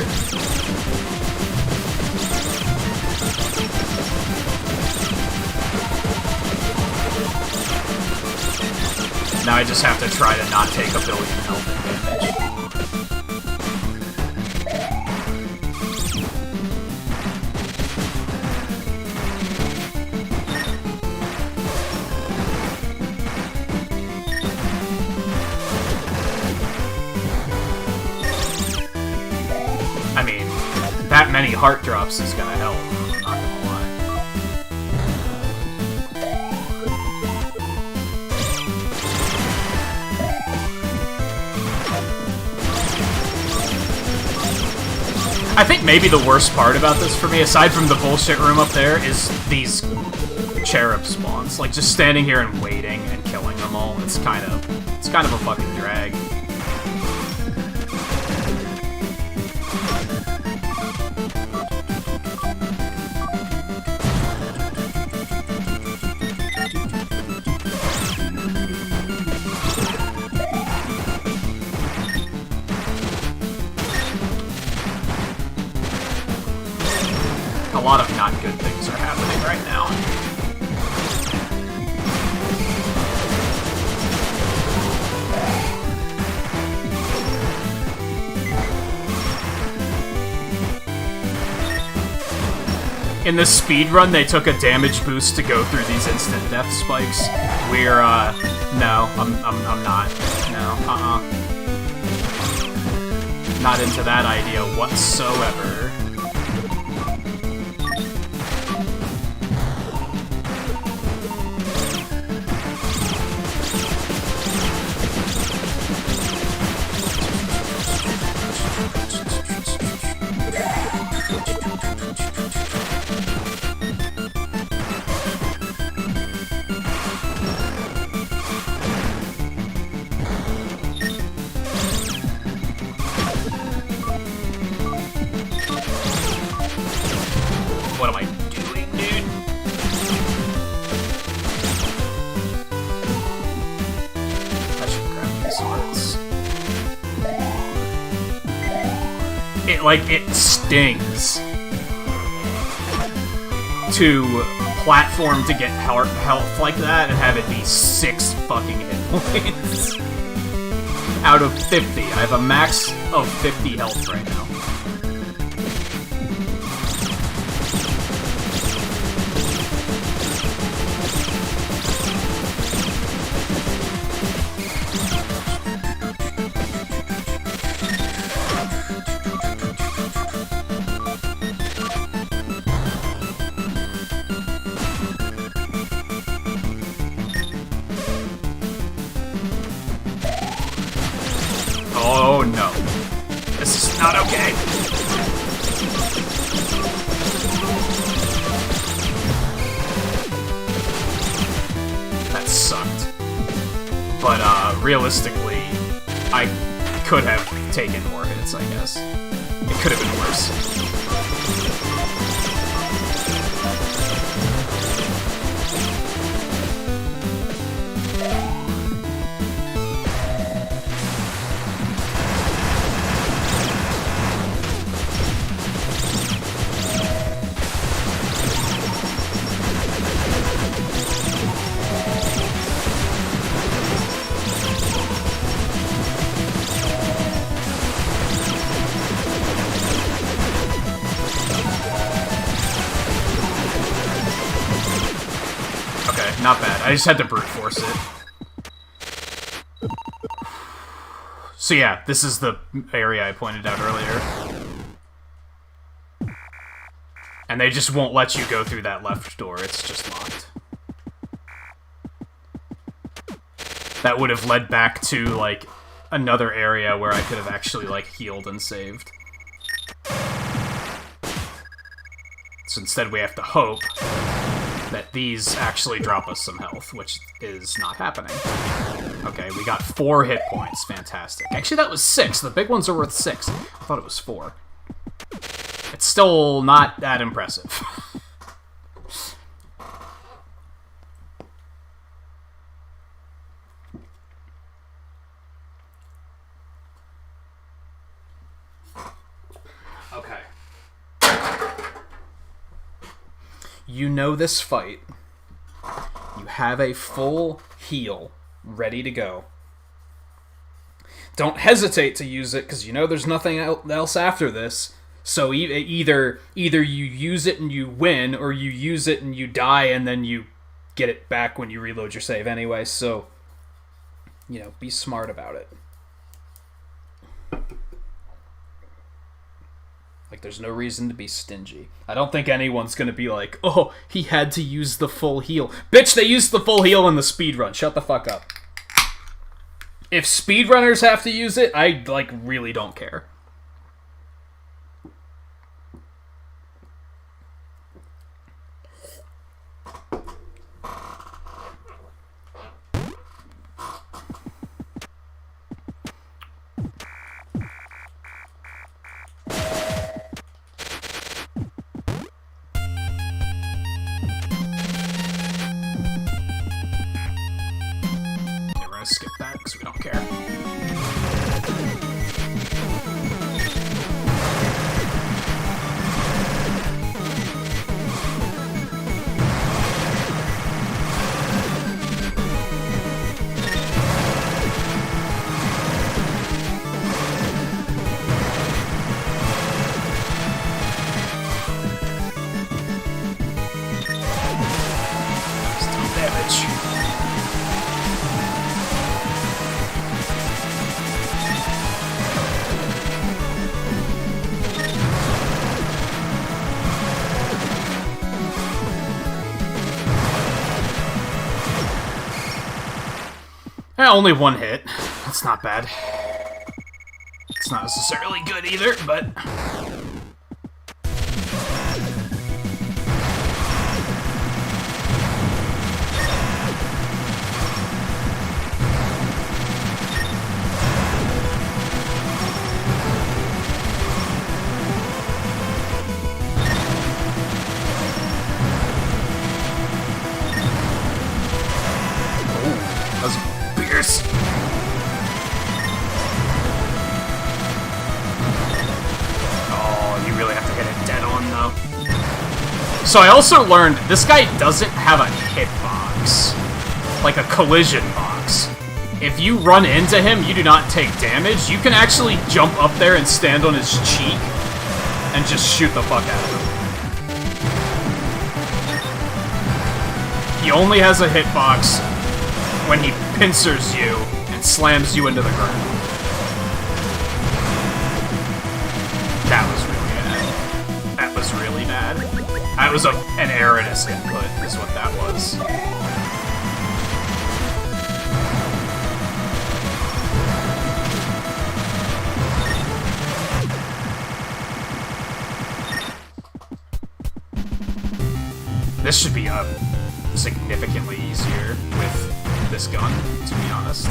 Now I just have to try to not take a billion health damage. I mean, that many heart drops is gonna help, I'm not gonna lie. I think maybe the worst part about this for me, aside from the bullshit room up there, is these cherub spawns. Like, just standing here and waiting and killing them all. It's kind of a fucking drag. A lot of not good things are happening right now. In the speedrun, they took a damage boost to go through these instant death spikes. We're, no, I'm not. No, Not into that idea whatsoever. What am I doing, dude? I should grab these hearts. It stings to platform to get health like that and have it be 6 fucking hit points. Out of 50. I have a max of 50 health right now. Oh no. This is not okay. But, realistically, I could have taken more hits, I guess. It could have been worse. Not bad. I just had to brute force it. So yeah, this is the area I pointed out earlier. And they just won't let you go through that left door, it's just locked. That would have led back to, like, another area where I could have actually, like, healed and saved. So instead we have to hope that these actually drop us some health, which is not happening. Okay, we got 4 hit points. Fantastic. Actually, that was 6. The big ones are worth 6. I thought it was 4. It's still not that impressive. Okay. You know this fight. You have a full heal ready to go. Don't hesitate to use it, because you know there's nothing else after this. So either you use it and you win, or you use it and you die and then you get it back when you reload your save anyway. So, you know, be smart about it. Like, there's no reason to be stingy. I don't think anyone's gonna be like, oh, he had to use the full heal. Bitch, they used the full heal in the speedrun. Shut the fuck up. If speedrunners have to use it, I, like, really don't care. Skip that because we don't care. Still damage. Only 1 hit. That's not bad. It's not necessarily good either, but... Oh, you really have to hit it dead on, though. So I also learned this guy doesn't have a hitbox. Like a collision box. If you run into him, you do not take damage. You can actually jump up there and stand on his cheek and just shoot the fuck out of him. He only has a hitbox when he pincers you and slams you into the ground. That was really bad. That was really bad. That was an erroneous input, is what that was. This should be a significantly easier with this gun, to be honest.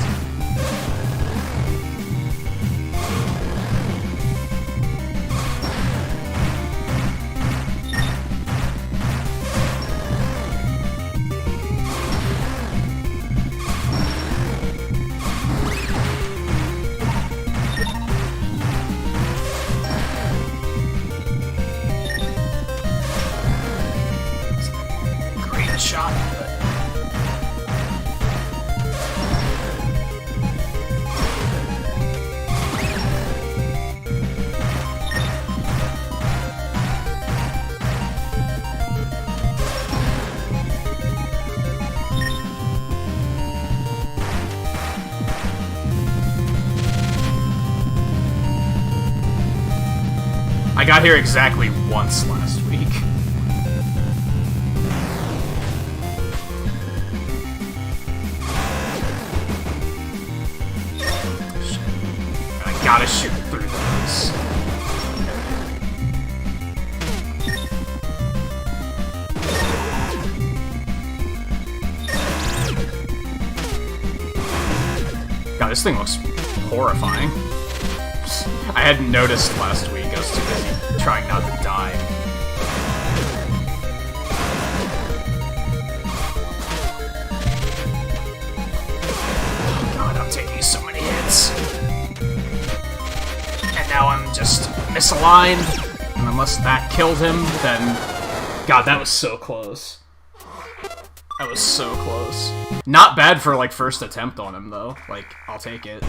Shot. I got here exactly once last week. Gotta shoot through those. God, this thing looks horrifying. I hadn't noticed last week. I was too busy trying not to die. Oh God, I'm taking so many hits. Now I'm just misaligned, and unless that killed him, then... God, that was so close. That was so close. Not bad for, like, first attempt on him, though. Like, I'll take it.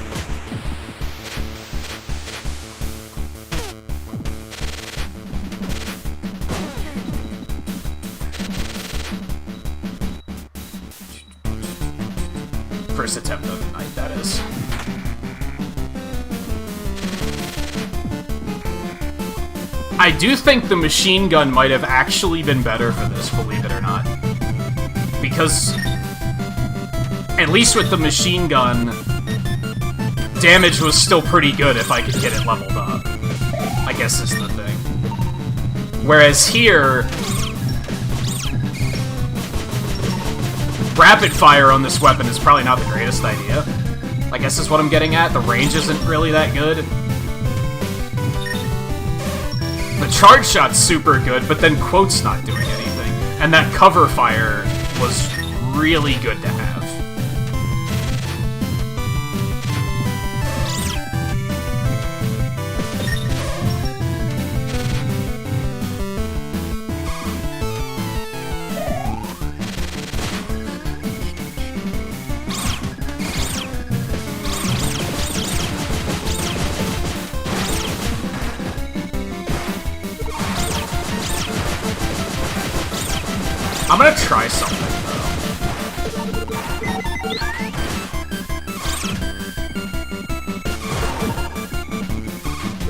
First attempt of the night, that is. I do think the machine gun might have actually been better for this, believe it or not. Because, at least with the machine gun, damage was still pretty good if I could get it leveled up. I guess is the thing. Whereas here, rapid fire on this weapon is probably not the greatest idea. I guess is what I'm getting at. The range isn't really that good. The charge shot's super good, but then Quote's not doing anything. And that cover fire was really good to have. I'm gonna try something, though.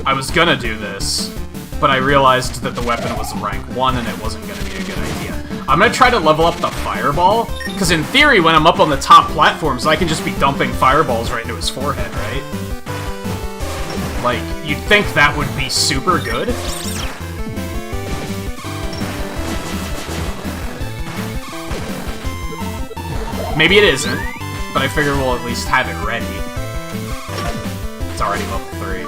I was gonna do this, but I realized that the weapon was rank 1 and it wasn't gonna be a good idea. I'm gonna try to level up the fireball, because in theory, when I'm up on the top platforms, I can just be dumping fireballs right into his forehead, right? Like, you'd think that would be super good. Maybe it isn't, but I figure we'll at least have it ready. It's already level 3.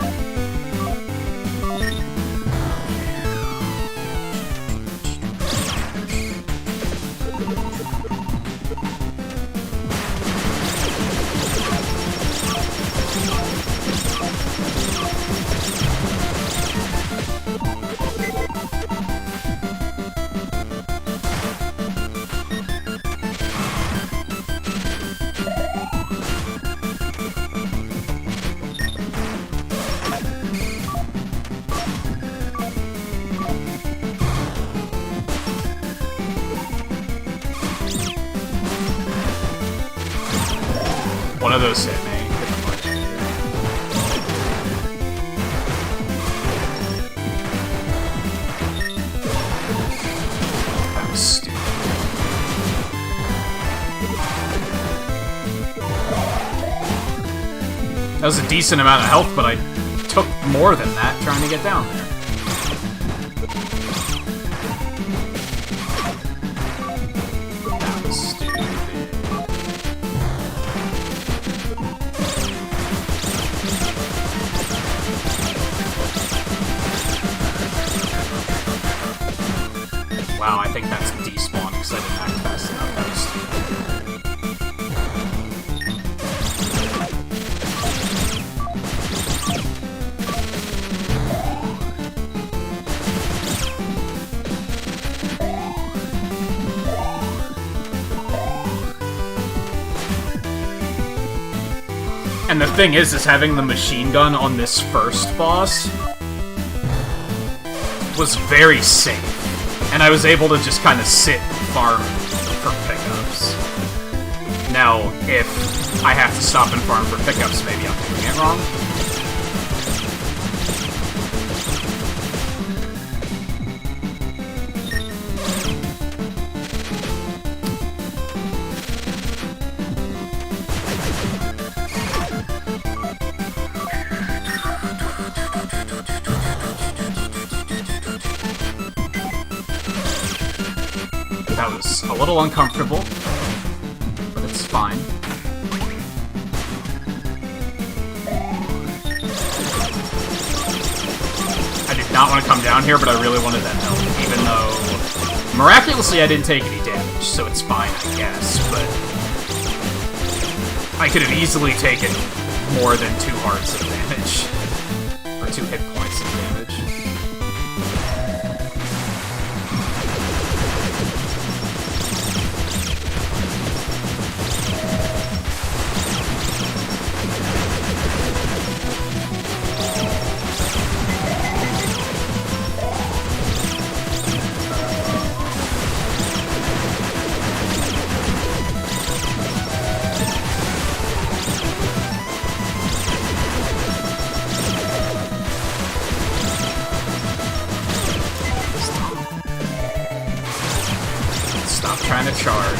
One of those hit me. That was stupid. That was a decent amount of health, but I took more than that trying to get down there. That was And the thing is having the machine gun on this first boss was very safe. And I was able to just kind of sit and farm for pickups. Now, if I have to stop and farm for pickups, maybe I'm doing it wrong. That was a little uncomfortable, but it's fine. I did not want to come down here, but I really wanted that help, even though miraculously I didn't take any damage, so it's fine, I guess, but I could have easily taken more than 2 hearts of damage, or 2 hit points of damage. Trying to charge.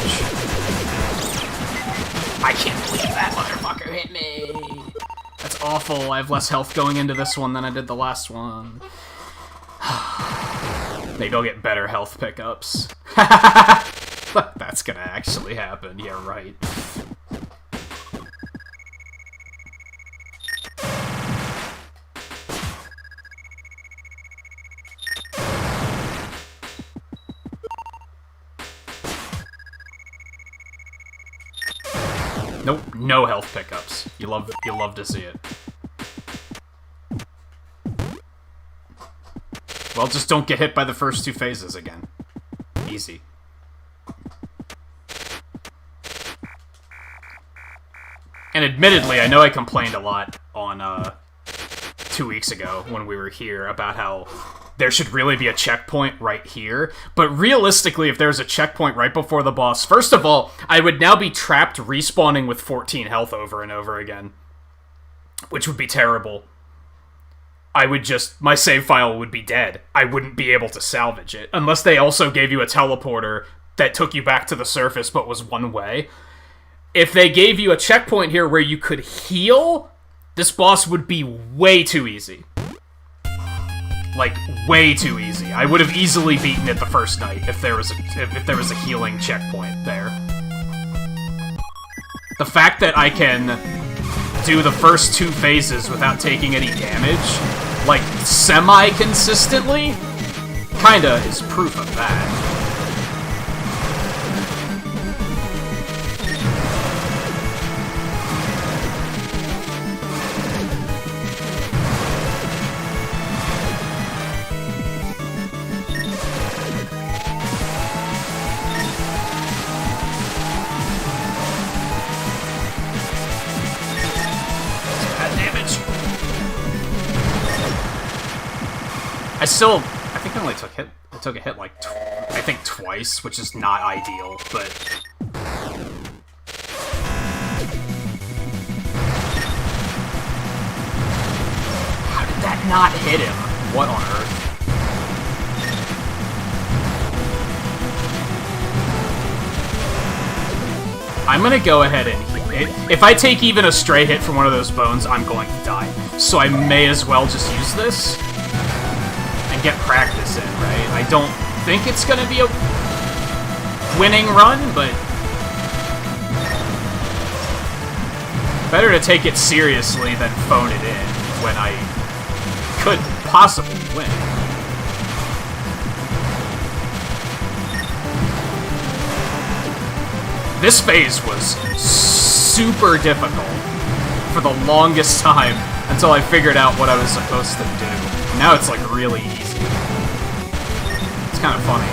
I can't believe that motherfucker hit me! That's awful. I have less health going into this one than I did the last one. Maybe I'll get better health pickups. That's gonna actually happen. Yeah, right. Nope, no health pickups. You love to see it. Well, just don't get hit by the first 2 phases again. Easy. And admittedly, I know I complained a lot on 2 weeks ago when we were here about how there should really be a checkpoint right here. But realistically, if there's a checkpoint right before the boss, first of all, I would now be trapped respawning with 14 health over and over again. Which would be terrible. My save file would be dead. I wouldn't be able to salvage it. Unless they also gave you a teleporter that took you back to the surface but was one way. If they gave you a checkpoint here where you could heal, this boss would be way too easy. Like, way too easy. I would have easily beaten it the first night if there was a healing checkpoint there. The fact that I can do the first 2 phases without taking any damage, like, semi-consistently, kinda is proof of that. I think I only took a hit like, I think twice, which is not ideal, but... How did that not hit him? What on earth? I'm gonna go ahead and... If I take even a stray hit from one of those bones, I'm going to die. So I may as well just use this. Get practice in, right? I don't think it's gonna be a winning run, but better to take it seriously than phone it in when I could possibly win. This phase was super difficult for the longest time until I figured out what I was supposed to do. Now it's like really easy. It's kind of funny.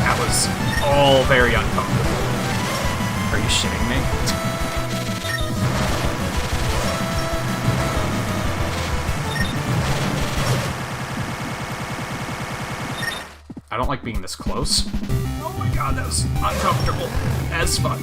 That all very uncomfortable. Are you shitting me? I don't like being this close. Oh my god, that was uncomfortable as fuck.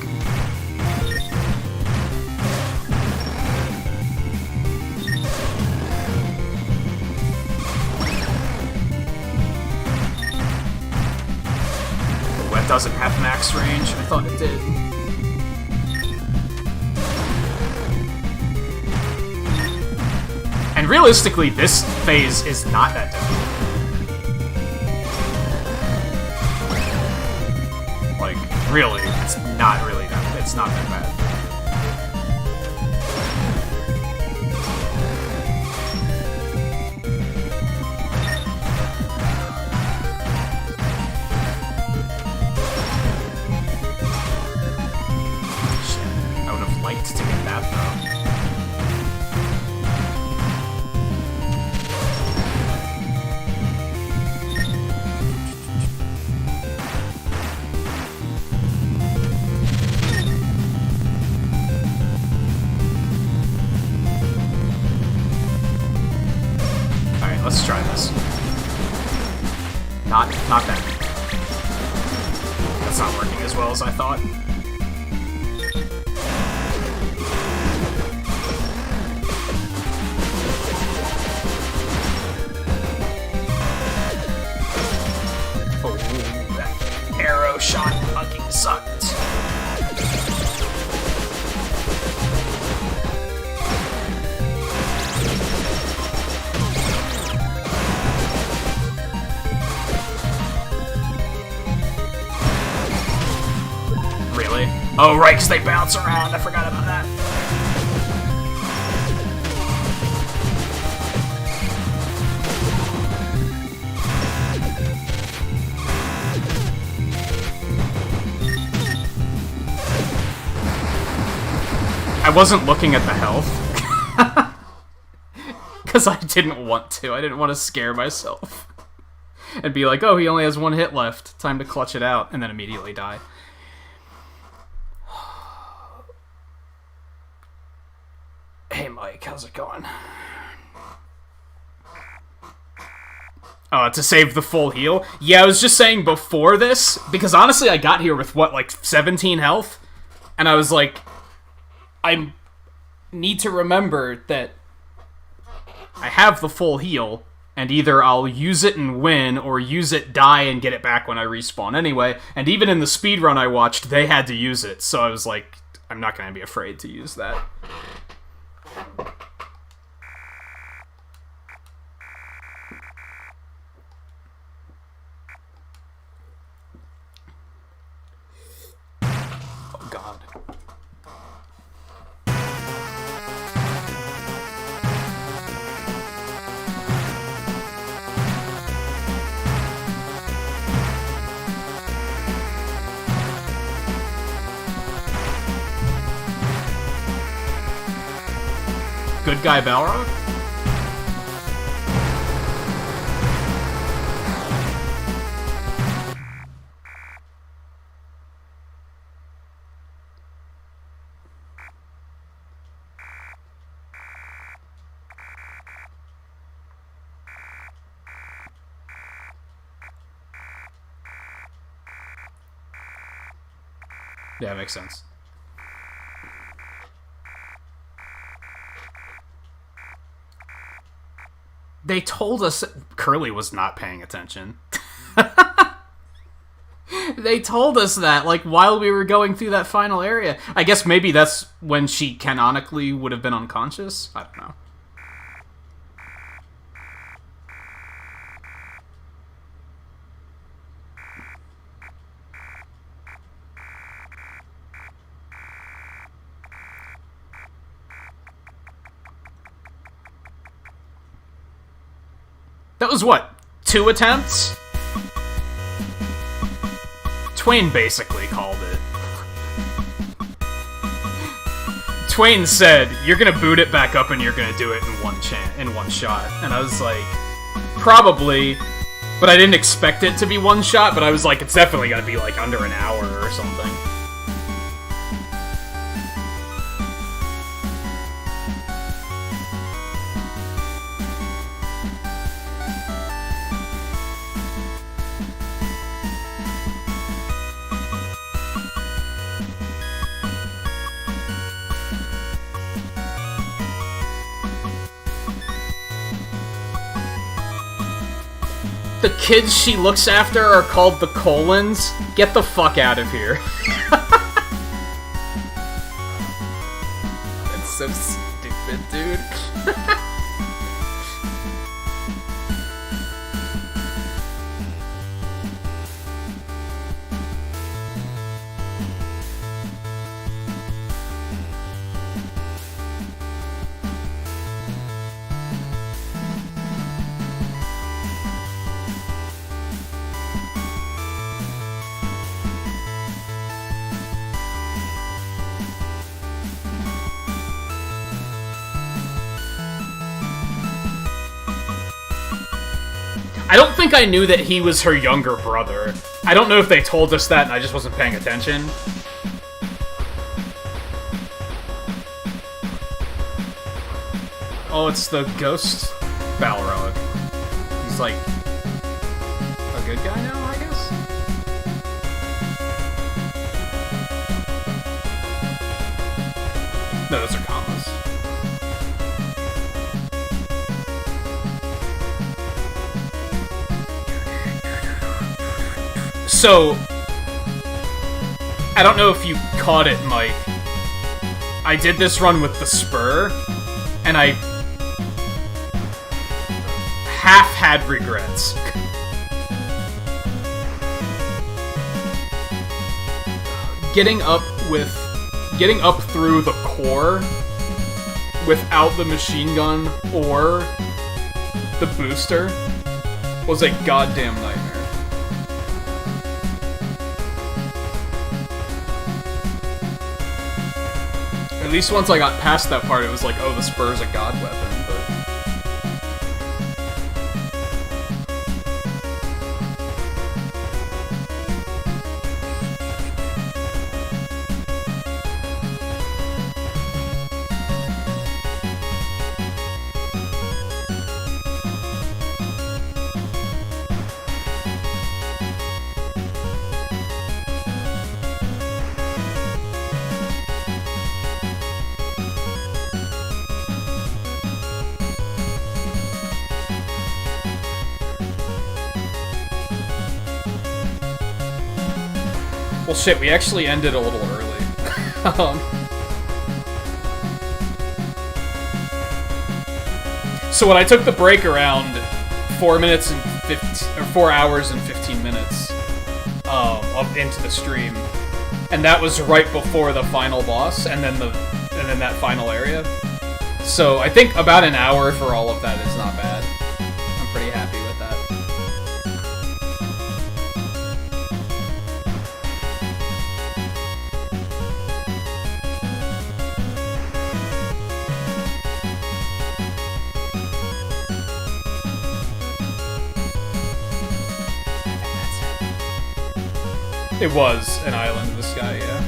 Oh, that doesn't have max range. I thought it did. And realistically, this phase is not that difficult. Really, it's not really that. It's not that bad. Shit, I would have liked to get that though. Let's try this. Not that. That's not working as well as I thought. Oh, that arrow shot fucking sucked. Oh, right, because they bounce around. I forgot about that. I wasn't looking at the health. Because I didn't want to. I didn't want to scare myself. And be like, oh, he only has one hit left. Time to clutch it out. And then immediately die. Hey Mike, how's it going? To save the full heal? Yeah, I was just saying before this, because honestly I got here with, what, like 17 health? And I was like, I need to remember that I have the full heal, and either I'll use it and win, or use it, die, and get it back when I respawn anyway. And even in the speedrun I watched, they had to use it, so I was like, I'm not gonna be afraid to use that. Oh god. Good guy Balrog? Yeah, makes sense. They told us Curly was not paying attention. They told us that, like, while we were going through that final area. I guess maybe that's when she canonically would have been unconscious? I don't know. That was what? 2 attempts? Twain basically called it. Twain said, you're gonna boot it back up and you're gonna do it in one shot. And I was like, probably, But I didn't expect it to be one shot, but I was like, it's definitely gonna be like under an hour or something. The kids she looks after are called the Colons. Get the fuck out of here. That's so stupid, dude. I don't think I knew that he was her younger brother. I don't know if they told us that and I just wasn't paying attention. Oh, it's the ghost Balrog. He's like a good guy now, I guess? No, those are commas. So, I don't know if you caught it, Mike. I did this run with the spur, and I half had regrets. Getting up through the core without the machine gun or the booster was a goddamn nightmare. At least once I got past that part, it was like, oh, the spur's a god weapon, but... Well, shit, we actually ended a little early. So when I took the break around 4 hours and 15 minutes up into the stream, and that was right before the final boss, and then that final area. So I think about an hour for all of that is not bad. I'm pretty happy with that. It was an island in the sky, yeah.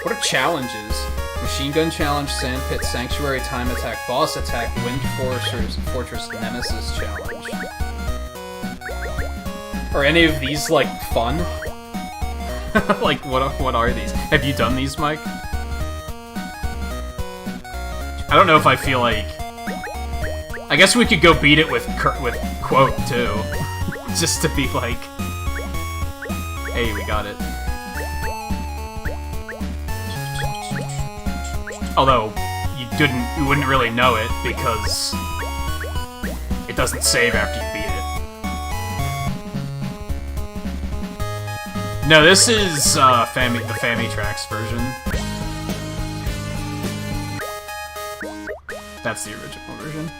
What are challenges? Machine gun challenge, sand pit, sanctuary, time attack, boss attack, wind fortress, nemesis challenge. Are any of these, like, fun? Like, what are these? Have you done these, Mike? I don't know if I feel like... I guess we could go beat it with quote, too. Just to be like... Hey, we got it. Although, you wouldn't really know it, because... it doesn't save after you beat it. No, this is, the Famitrax version. That's the original version.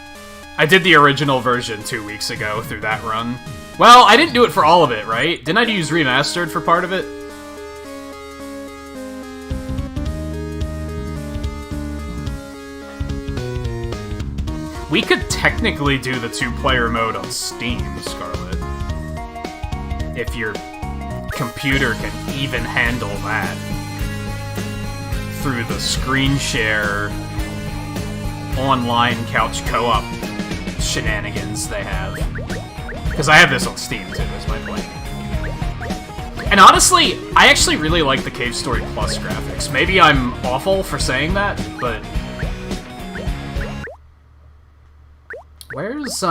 I did the original version 2 weeks ago through that run. Well, I didn't do it for all of it, right? Didn't I use Remastered for part of it? We could technically do the 2-player mode on Steam, Scarlet. If your computer can even handle that. Through the screen share online couch co-op shenanigans they have. Because I have this on Steam too, is my point. And honestly, I actually really like the Cave Story Plus graphics. Maybe I'm awful for saying that, but... Where's,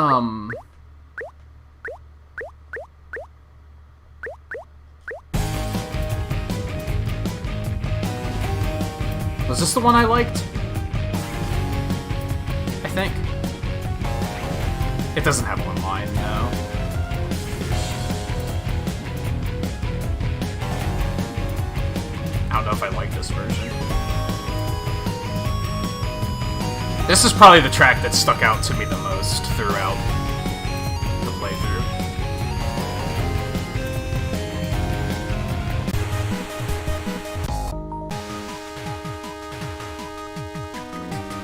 Was this the one I liked? I think. It doesn't have online, no. I don't know if I like this version. This is probably the track that stuck out to me the most throughout the playthrough.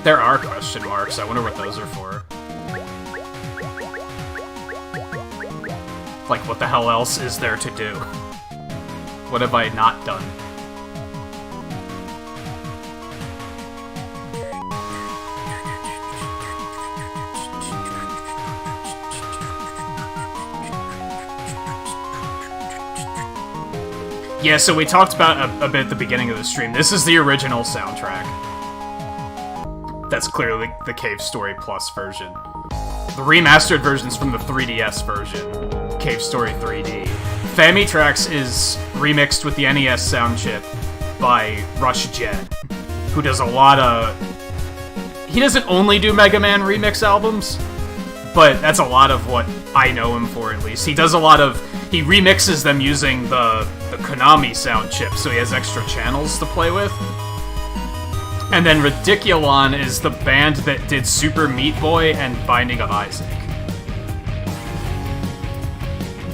There are question marks. I wonder what those are for. Like, what the hell else is there to do? What have I not done? Yeah, so we talked about a bit at the beginning of the stream. This is the original soundtrack. That's clearly the Cave Story Plus version. The remastered version's from the 3DS version, Cave Story 3D. Famitrax is remixed with the NES sound chip by Rush Jet, who does a lot of... He doesn't only do Mega Man remix albums, but that's a lot of what I know him for, at least. He does a lot of... He remixes them using the Konami sound chip, so he has extra channels to play with. And then Ridiculon is the band that did Super Meat Boy and Binding of Isaac.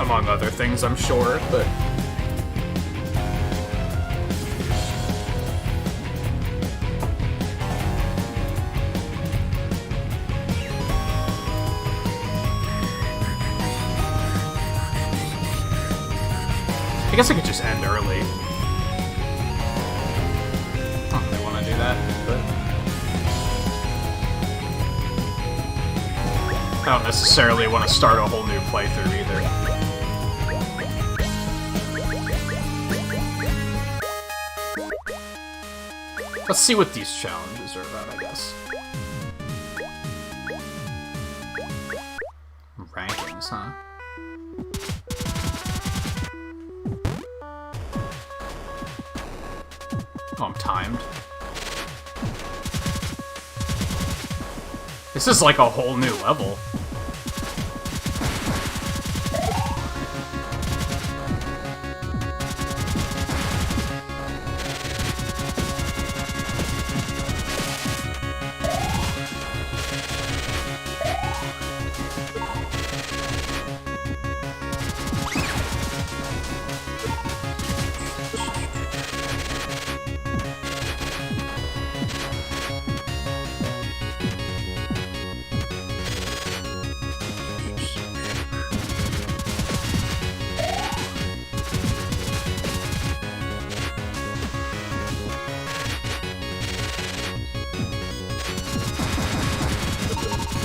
Among other things, I'm sure, but... I guess I could just end early. Oh, they want to do that, but... I don't necessarily want to start a whole new playthrough either. Let's see what these challenges are about, I guess. Rankings, huh? Oh, I'm timed. This is like a whole new level.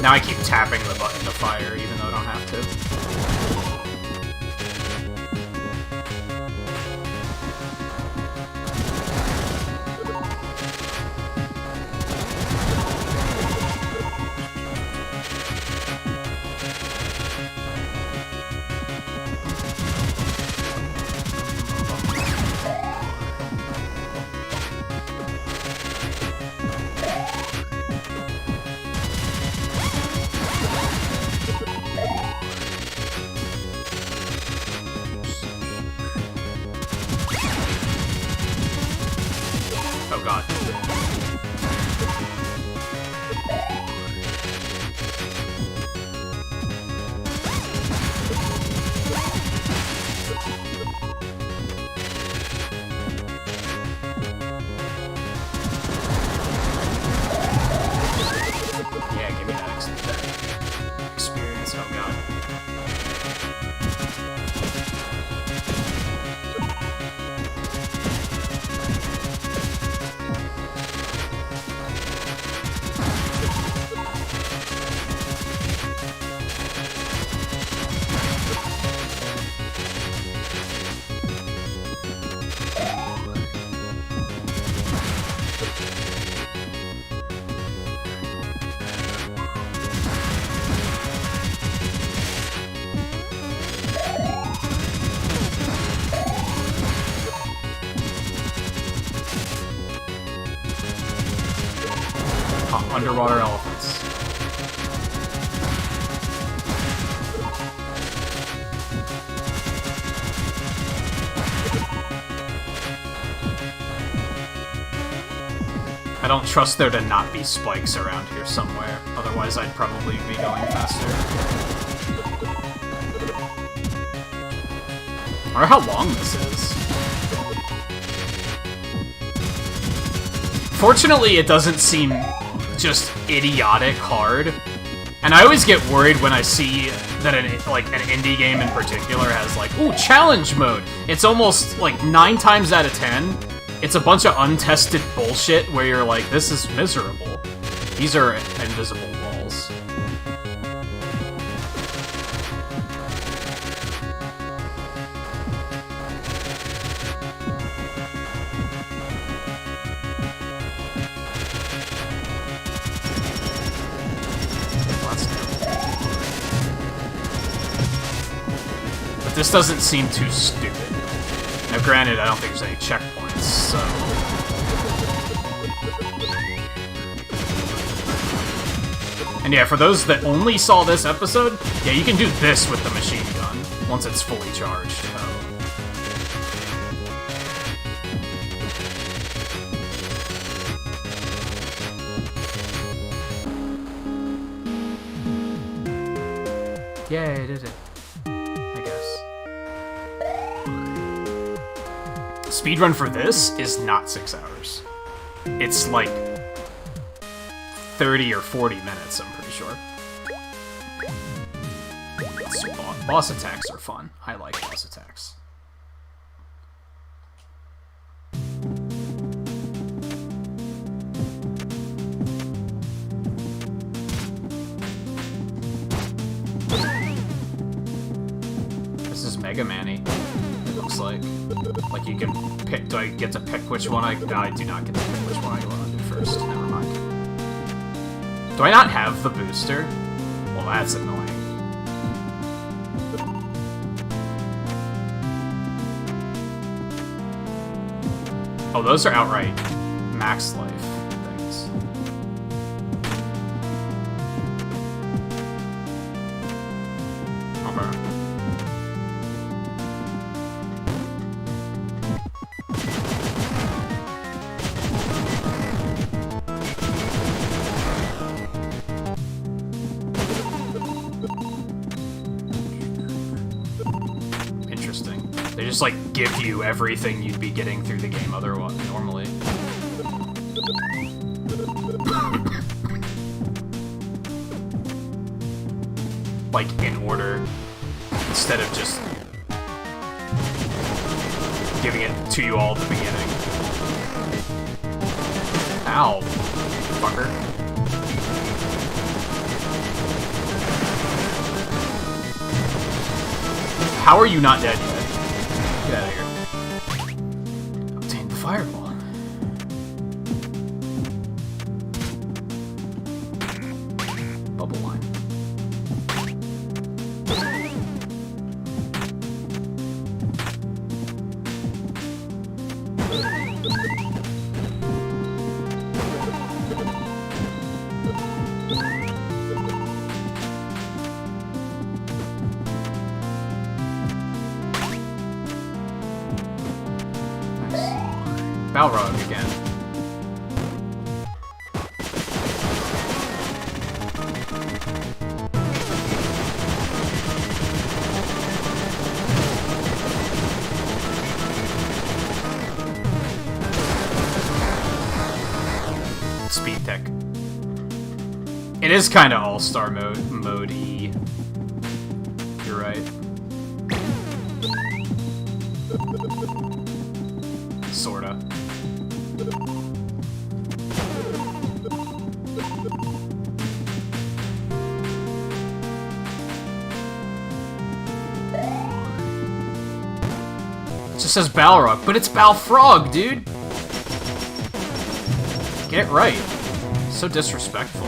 Now I keep tapping the button to fire, even though I don't have to. Oh god. Yeah, give me that underwater elephants. I don't trust there to not be spikes around here somewhere, otherwise I'd probably be going faster. I wonder how long this is. Fortunately, it doesn't seem just idiotic hard. And I always get worried when I see that an indie game in particular has like, ooh, challenge mode. It's almost like 9 times out of 10, it's a bunch of untested bullshit where you're like, this is miserable. These are invisible walls. But this doesn't seem too stupid. Now granted, I don't think there's any checkpoints, so... And yeah, for those that only saw this episode, yeah, you can do this with the machine gun, once it's fully charged. Yay, I did it. I guess. Speedrun for this is not 6 hours. It's like 30 or 40 minutes, I'm pretty sure. So boss attacks are fun. I like boss attacks. This is Mega Man-y, it looks like. Like you can pick, do I get to pick which one no, I do not get to pick which one I want to do first. Never mind. Do I not have the booster? Well, that's annoying. Oh, those are outright max life things. Okay. Interesting. They just like give you everything you'd be getting through the game otherwise normally. Like in order, instead of just giving it to you all at the beginning. Ow, fucker. How are you not dead yet? Get out of here. Obtain the fireball. Bubble line. Balrog again. Speed tech. It is kind of all-star mode-y. You're right. Sorta. It just says Balrog, but it's Balfrog, dude! Get it right. So disrespectful.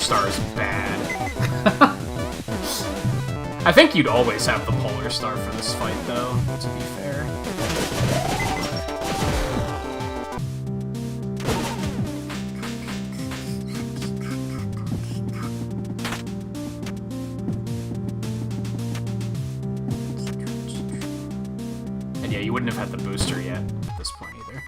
Star is bad. I think you'd always have the Polar Star for this fight, though, to be fair. And yeah, you wouldn't have had the booster yet at this point either.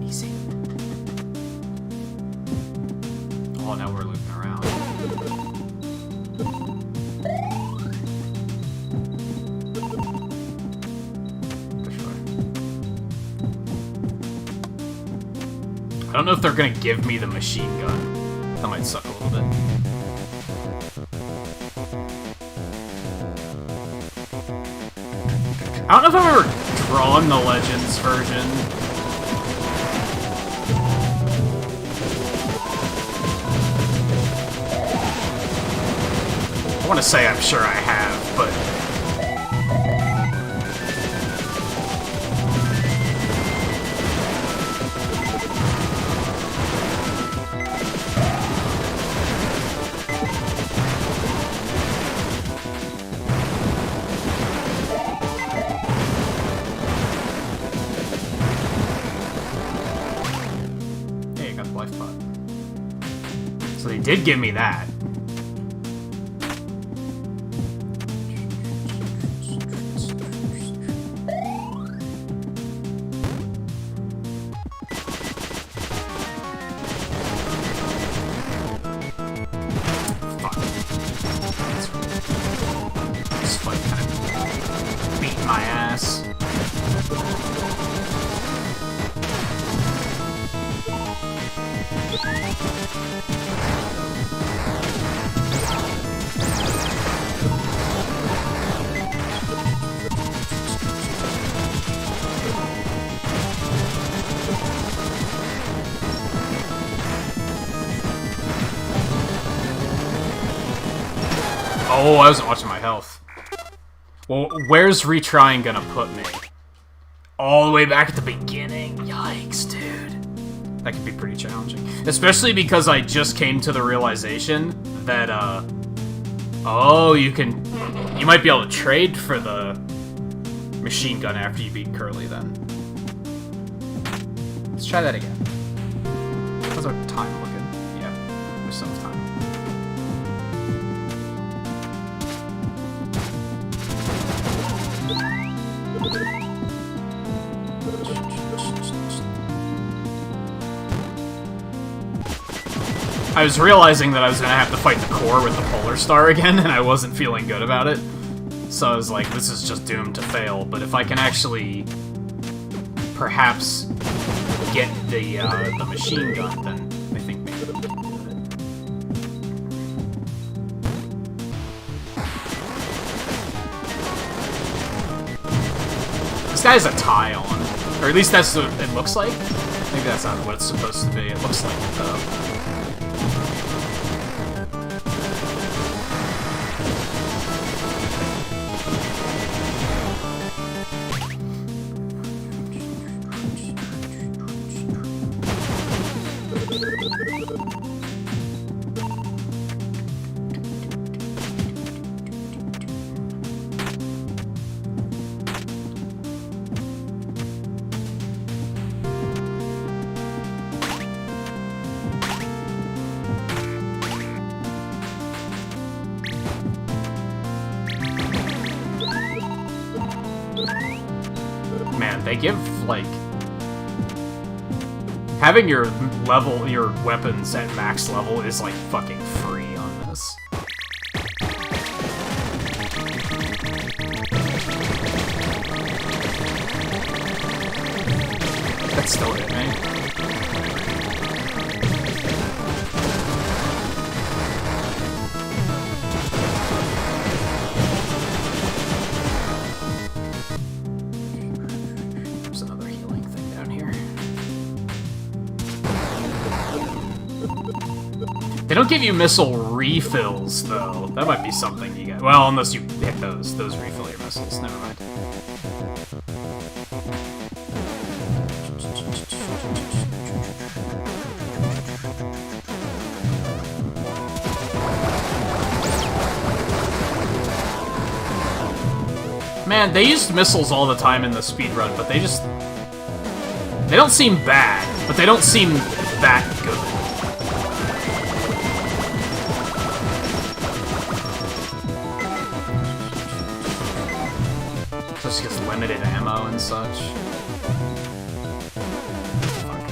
Easy. Oh, now we're looping around. Which way? I don't know if they're gonna give me the machine gun. That might suck a little bit. I don't know if I've ever drawn the Legends version. I want to say I'm sure I have, but... Hey, I got the life pot. So they did give me that. This fight kind of beat my ass. Oh, I wasn't watching my health. Well, where's retrying gonna put me? All the way back at the beginning? Yikes, dude. That could be pretty challenging. Especially because I just came to the realization that, oh, you might be able to trade for the machine gun after you beat Curly, then. Let's try that again. How's our time looking? Yeah, there's some time. I was realizing that I was gonna have to fight the core with the Polar Star again, and I wasn't feeling good about it. So I was like, this is just doomed to fail, but if I can actually perhaps get the machine gun, then I think maybe it'll be worth it. This guy has a tie on, or at least that's what it looks like. Maybe that's not what it's supposed to be. It looks like it, though. Man, they give, like... Having your weapons at max level is, like, fucking free on this. That still hit me. There's another healing thing down here. They don't give you missile refills, though. That might be something you get. Well, unless you hit those refill your missiles. Never mind. Man, they used missiles all the time in the speedrun, but they don't seem bad, but they don't seem that good. Just gets limited ammo and such. Fuck.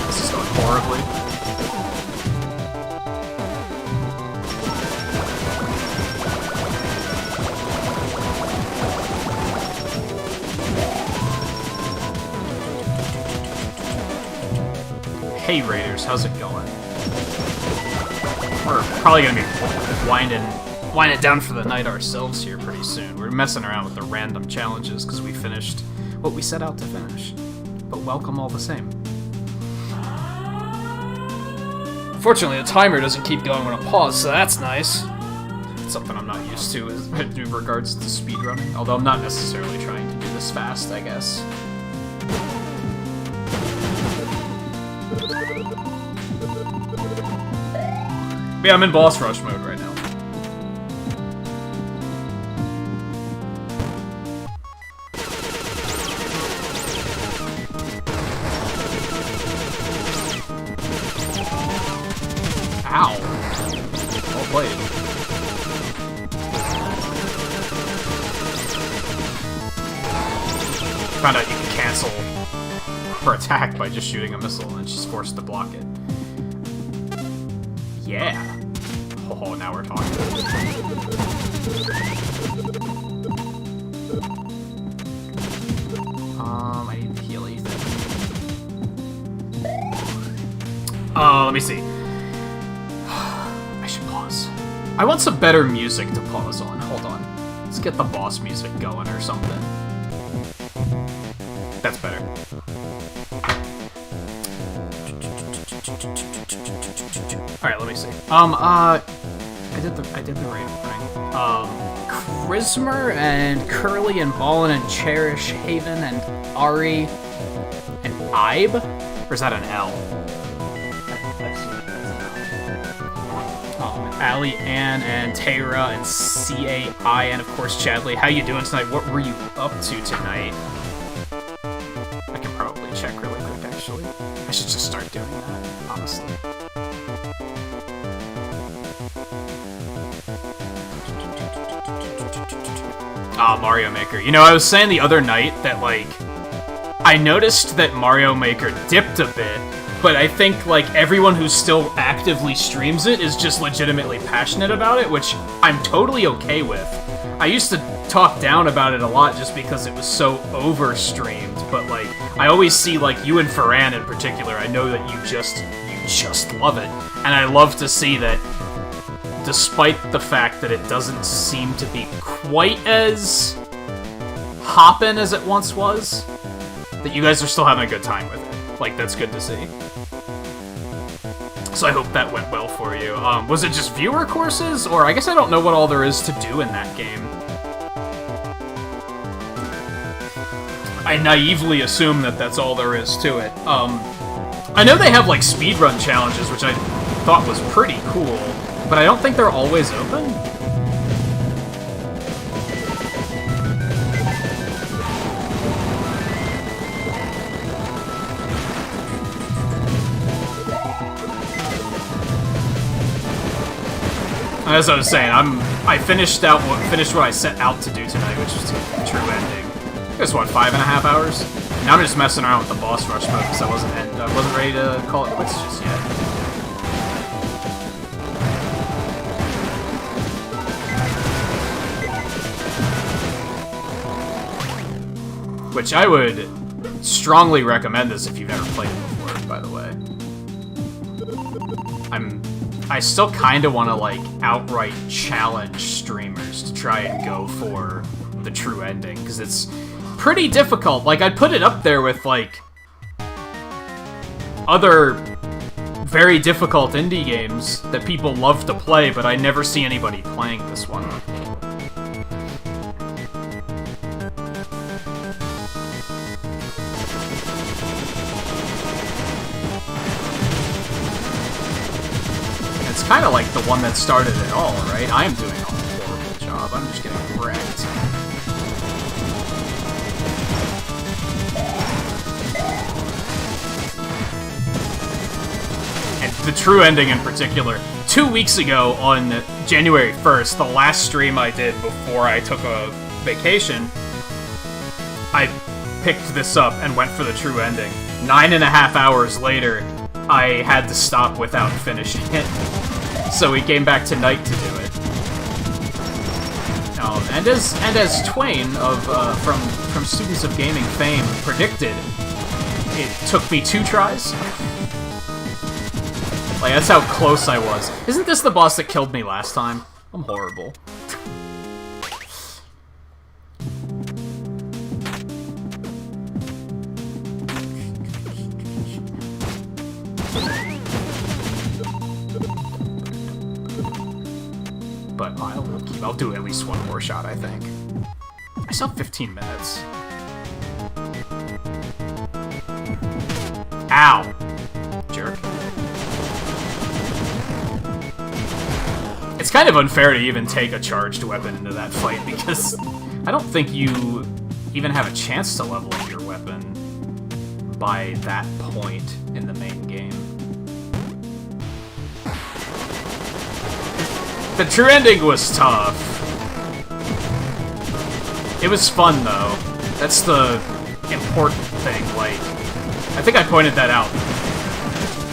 This is going horribly. Hey Raiders, how's it going? We're probably gonna be winding it down for the night ourselves here pretty soon. We're messing around with the random challenges because we finished what we set out to finish. But welcome all the same. Fortunately, the timer doesn't keep going when I pause, so that's nice. It's something I'm not used to in regards to speedrunning, although I'm not necessarily trying to do this fast, I guess. Yeah, I'm in boss rush mode right now. Ow. Well played. Found out you can cancel her attack by just shooting a missile and she's forced to block it. Yeah. Oh, now we're talking. I need to heal Ethan. Let me see. I should pause. I want some better music to pause on. Hold on. Let's get the boss music going or something. That's better. Alright, let me see. I did the raid thing. Chrismer and Curly and Ballin and Cherish Haven and Ari and Ibe? Or is that an L? Ali, Ann, and Tara, and CAI, and of course Chadley. How you doing tonight? What were you up to tonight? I can probably check really quick, actually. I should just start doing that, honestly. Mario Maker. You know, I was saying the other night that, like, I noticed that Mario Maker dipped a bit, but I think, like, everyone who still actively streams it is just legitimately passionate about it, which I'm totally okay with. I used to talk down about it a lot just because it was so over-streamed, but, like, I always see, like, you and Ferran in particular, I know that you just love it, and I love to see that despite the fact that it doesn't seem to be quite as hoppin' as it once was, that you guys are still having a good time with it. Like, that's good to see. So I hope that went well for you. Was it just viewer courses? Or I guess I don't know what all there is to do in that game. I naively assume that that's all there is to it. I know they have, like, speedrun challenges, which I thought was pretty cool, but I don't think they're always open. As I was saying, I finished what I set out to do tonight, which was the true ending. I guess what, 5.5 hours? Now I'm just messing around with the boss rush mode because I wasn't ready to call it quits just yet. Which I would strongly recommend this if you've never played it before, by the way. I still kind of want to, like, outright challenge streamers to try and go for the true ending, because it's pretty difficult. Like, I'd put it up there with, like, other very difficult indie games that people love to play, but I never see anybody playing this one. It's kind of like the one that started it all, right? I am doing a horrible job. I'm just getting wrecked. And the true ending in particular. 2 weeks ago, on January 1st, the last stream I did before I took a vacation, I picked this up and went for the true ending. 9.5 hours later, I had to stop without finishing it. So we came back tonight to do it. And as Twain of from Students of Gaming fame predicted, it took me 2 tries. Like, that's how close I was. Isn't this the boss that killed me last time? I'm horrible. But I'll do at least one more shot, I think. I still have 15 minutes. Ow! Jerk. It's kind of unfair to even take a charged weapon into that fight, because I don't think you even have a chance to level up your weapon by that point in the main game. The true ending was tough. It was fun, though. That's the important thing. Like, I think I pointed that out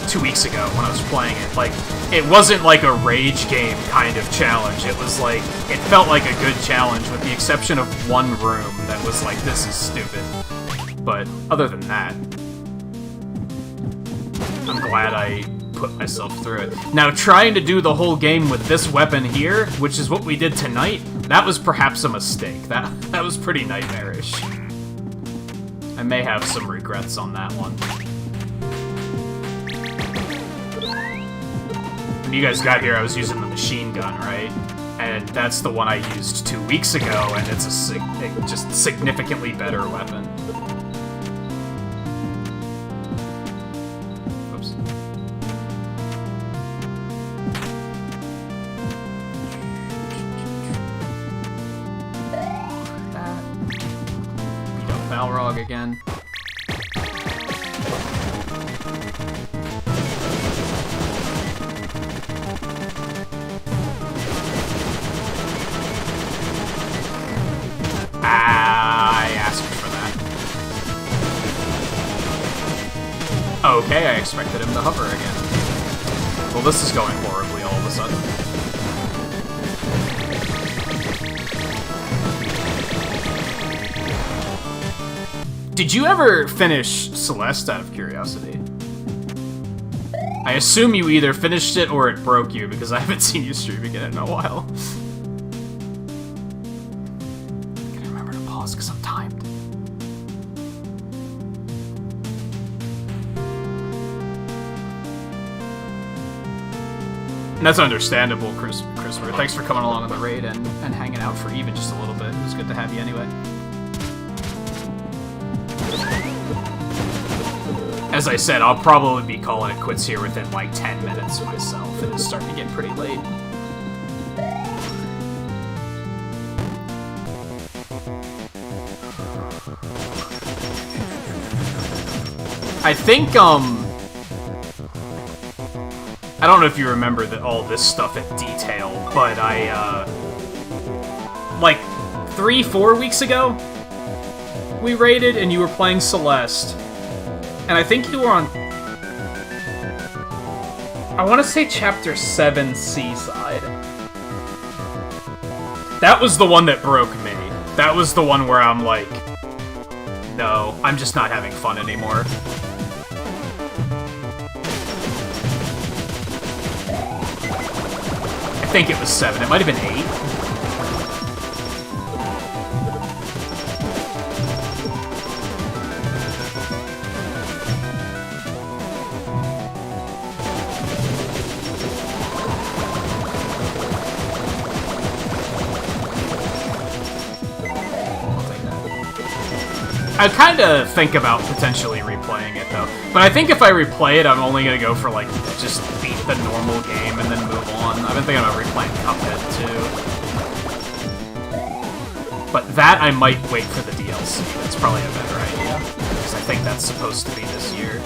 2 weeks ago when I was playing it. Like, it wasn't like a rage game kind of challenge. It was like, it felt like a good challenge with the exception of one room that was like, this is stupid. But other than that, I'm glad I put myself through it. Now, trying to do the whole game with this weapon here, which is what we did tonight, that was perhaps a mistake. That was pretty nightmarish. I may have some regrets on that one. When you guys got here, I was using the machine gun, right? And that's the one I used 2 weeks ago, and it's a just significantly better weapon. Oops. That. Beat up Balrog again. I asked for that. Okay, I expected him to hover again. Well, this is going horribly all of a sudden. Did you ever finish Celeste, out of curiosity? I assume you either finished it or it broke you, because I haven't seen you streaming it in a while. Because I'm timed. And that's understandable, Christopher. Thanks for coming along on the raid and hanging out for even just a little bit. It was good to have you anyway. As I said, I'll probably be calling it quits here within like 10 minutes myself. It is starting to get pretty late. I think, I don't know if you remember all this stuff in detail, but like, 3-4 weeks ago, we raided and you were playing Celeste, and I think you were on, I want to say Chapter 7 Seaside. That was the one that broke me. That was the one where I'm like, no, I'm just not having fun anymore. I think it was 7. It might have been 8. I kind of think about potentially replaying it, though. But I think if I replay it, I'm only going to go for, like, just beat the normal game and then move on. I've been thinking about replaying Cuphead, too. But that, I might wait for the DLC. That's probably a better idea. Because I think that's supposed to be this year.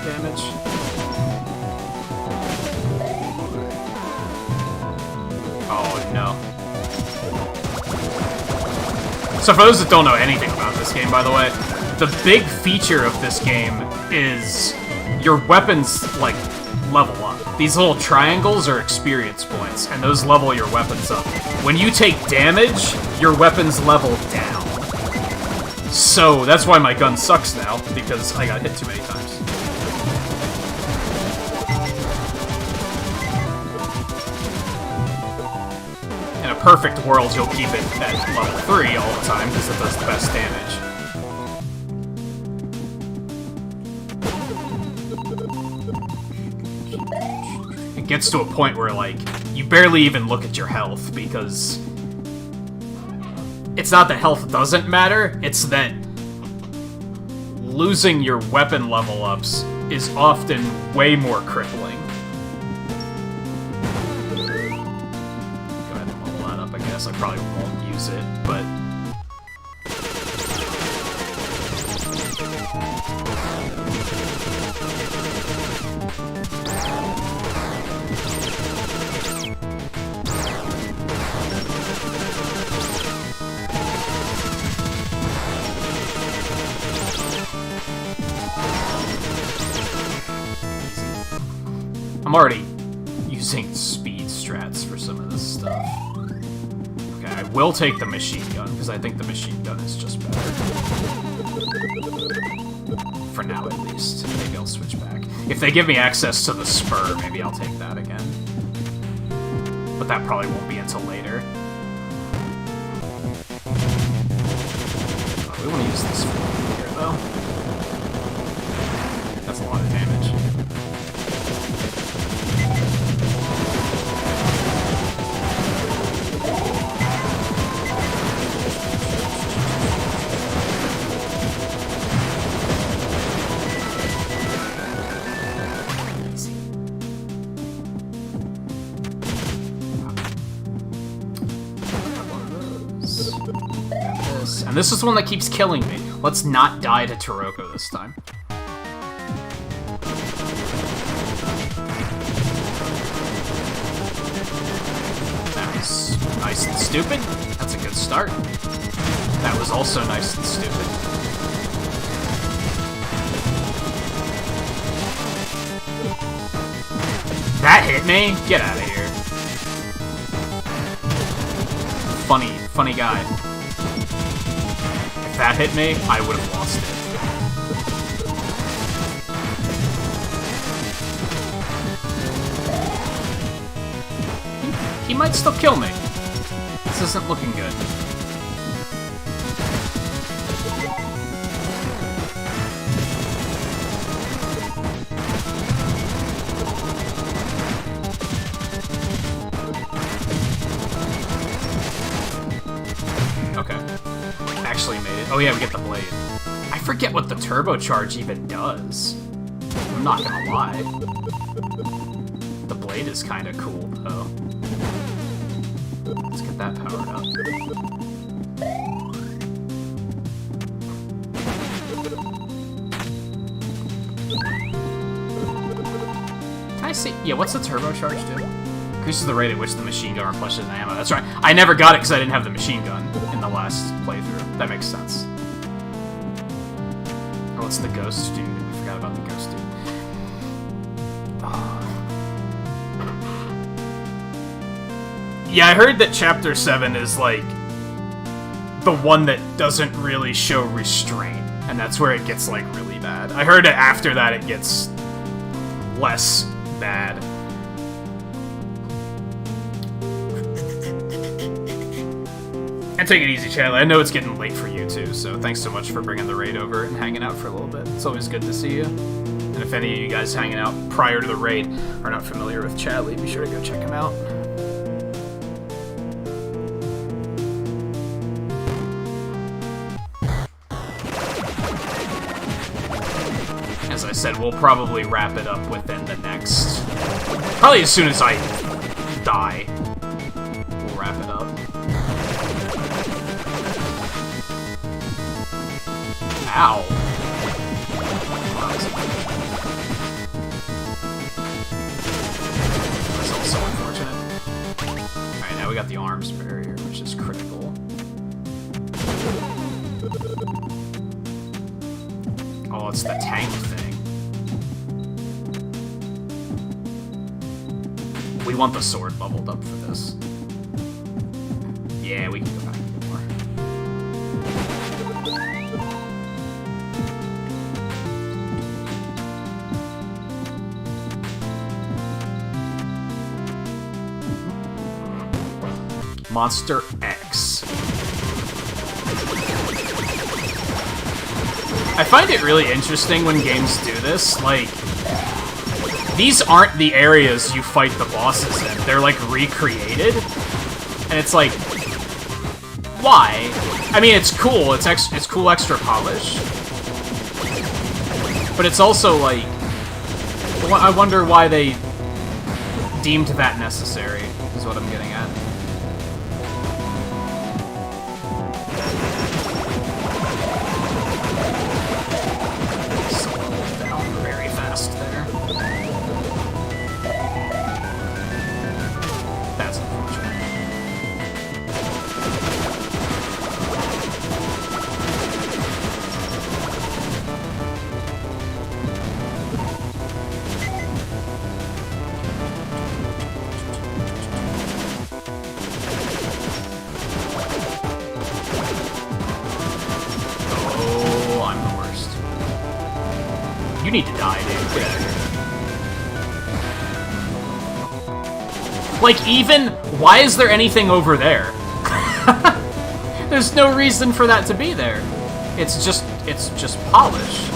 Damage. Oh no. So for those that don't know anything about this game, by the way, the big feature of this game is your weapons, like, level up. These little triangles are experience points, and those level your weapons up. When you take damage, your weapons level down. So that's why my gun sucks now, because I got hit too many times. In a perfect world, you'll keep it at level 3 all the time, because it does the best damage. It gets to a point where, like, you barely even look at your health, because it's not that health doesn't matter, it's that losing your weapon level ups is often way more crippling. I guess I probably won't use it, but I'm already using speed strats for some of this stuff. I will take the machine gun, because I think the machine gun is just better. For now, at least. Maybe I'll switch back. If they give me access to the spur, maybe I'll take that again. But that probably won't be until later. Oh, we want to use this here, though. That's a lot of damage. And this is the one that keeps killing me. Let's not die to Taroko this time. That was nice and stupid. That's a good start. That was also nice and stupid. That hit me? Get out of here. Funny guy. If that hit me, I would have lost it. He might still kill me. This isn't looking good. Okay. Actually made it. Oh yeah, we get the blade. I forget what the turbocharge even does. I'm not gonna lie. The blade is kind of cool, though. Let's get that powered up. Can I see? Yeah, what's the turbocharge do? Increases the rate at which the machine gun replenishes ammo. That's right. I never got it because I didn't have the machine gun in the last playthrough. That makes sense. Oh, what's the ghost dude? I forgot about the ghost dude. Oh. Yeah, I heard that Chapter 7 is, like, the one that doesn't really show restraint. And that's where it gets, like, really bad. I heard that after that it gets less bad. And take it easy, Chadley. I know it's getting late for you, too, so thanks so much for bringing the raid over and hanging out for a little bit. It's always good to see you. And if any of you guys hanging out prior to the raid are not familiar with Chadley, be sure to go check him out. As I said, we'll probably wrap it up within the next... Probably as soon as I die, we'll wrap it up. Ow. That's also unfortunate. Alright, now we got the arms barrier, which is critical. Oh, it's the tank thing. We want the sword leveled up for this. Yeah, we can go back and get more. Monster X. I find it really interesting when games do this, like, these aren't the areas you fight the bosses in, they're like recreated, and it's like, why? I mean, it's cool, it's cool extra polish, but it's also like, I wonder why they deemed that necessary, is what I'm getting at. You need to die, dude. Get out of here. Like, even... Why is there anything over there? There's no reason for that to be there. It's just polish.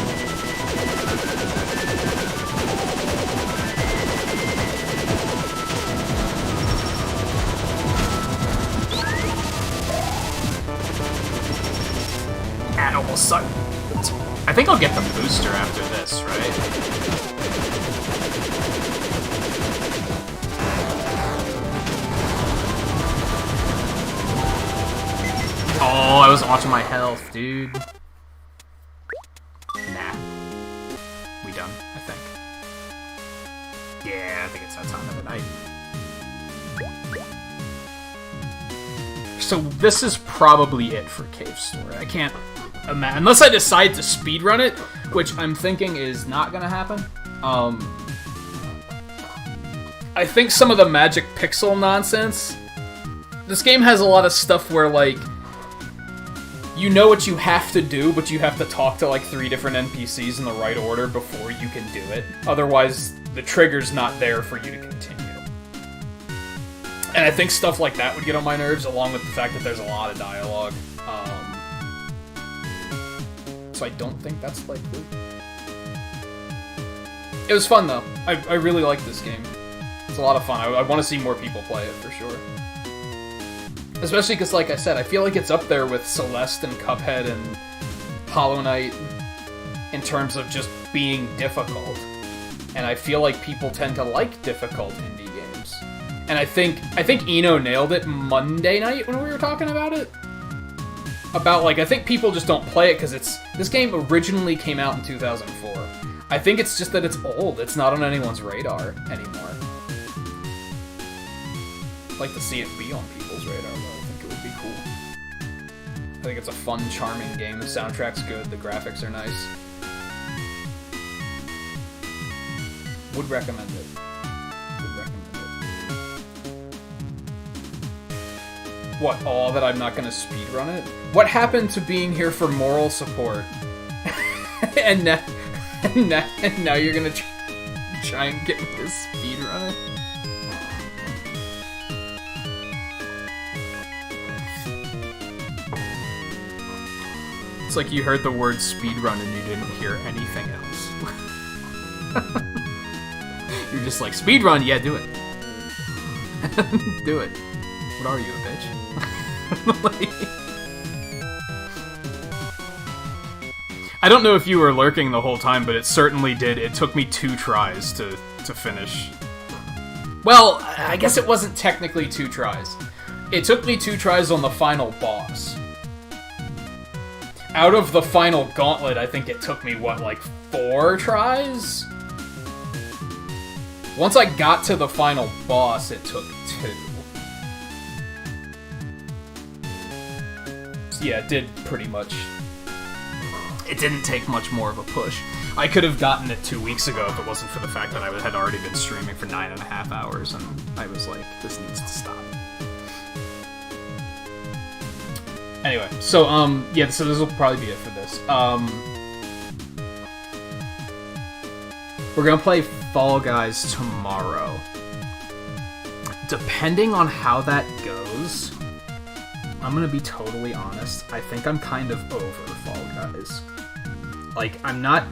That almost sucked. I think I'll get the booster after this, right? Oh, I was watching my health, dude. Nah. We done, I think. Yeah, I think it's that time of the night. So this is probably it for Cave Story. I can't... Unless I decide to speedrun it, which I'm thinking is not gonna happen. I think some of the magic pixel nonsense... This game has a lot of stuff where, like, you know what you have to do, but you have to talk to, like, 3 different NPCs in the right order before you can do it. Otherwise, the trigger's not there for you to continue. And I think stuff like that would get on my nerves, along with the fact that there's a lot of dialogue. So I don't think that's likely. It was fun, though. I really like this game. It's a lot of fun. I want to see more people play it, for sure. Especially because, like I said, I feel like it's up there with Celeste and Cuphead and Hollow Knight in terms of just being difficult. And I feel like people tend to like difficult indie games. And I think Eno nailed it Monday night when we were talking about it. About, like, I think people just don't play it because this game originally came out in 2004. I think it's just that it's old. It's not on anyone's radar anymore. I'd like to see it be on people's radar, though. I think it would be cool. I think it's a fun, charming game. The soundtrack's good. The graphics are nice. Would recommend it. Would recommend it. What, all that I'm not gonna speedrun it? What happened to being here for moral support? and now you're gonna try and get me to speedrun it? It's like you heard the word speedrun and you didn't hear anything else. You're just like, speedrun, yeah, do it. Do it. What are you, a bitch? Like, I don't know if you were lurking the whole time, but it certainly did. It took me 2 tries to finish. Well, I guess it wasn't technically 2 tries. It took me 2 tries on the final boss. Out of the final gauntlet, I think it took me, what, like 4 tries? Once I got to the final boss, it took 2. So yeah, it did pretty much. It didn't take much more of a push. I could have gotten it 2 weeks ago if it wasn't for the fact that I had already been streaming for 9.5 hours, and I was like, this needs to stop. Anyway, so, yeah, so this will probably be it for this. We're gonna play Fall Guys tomorrow. Depending on how that goes, I'm gonna be totally honest, I think I'm kind of over Fall Guys. Like, I'm not...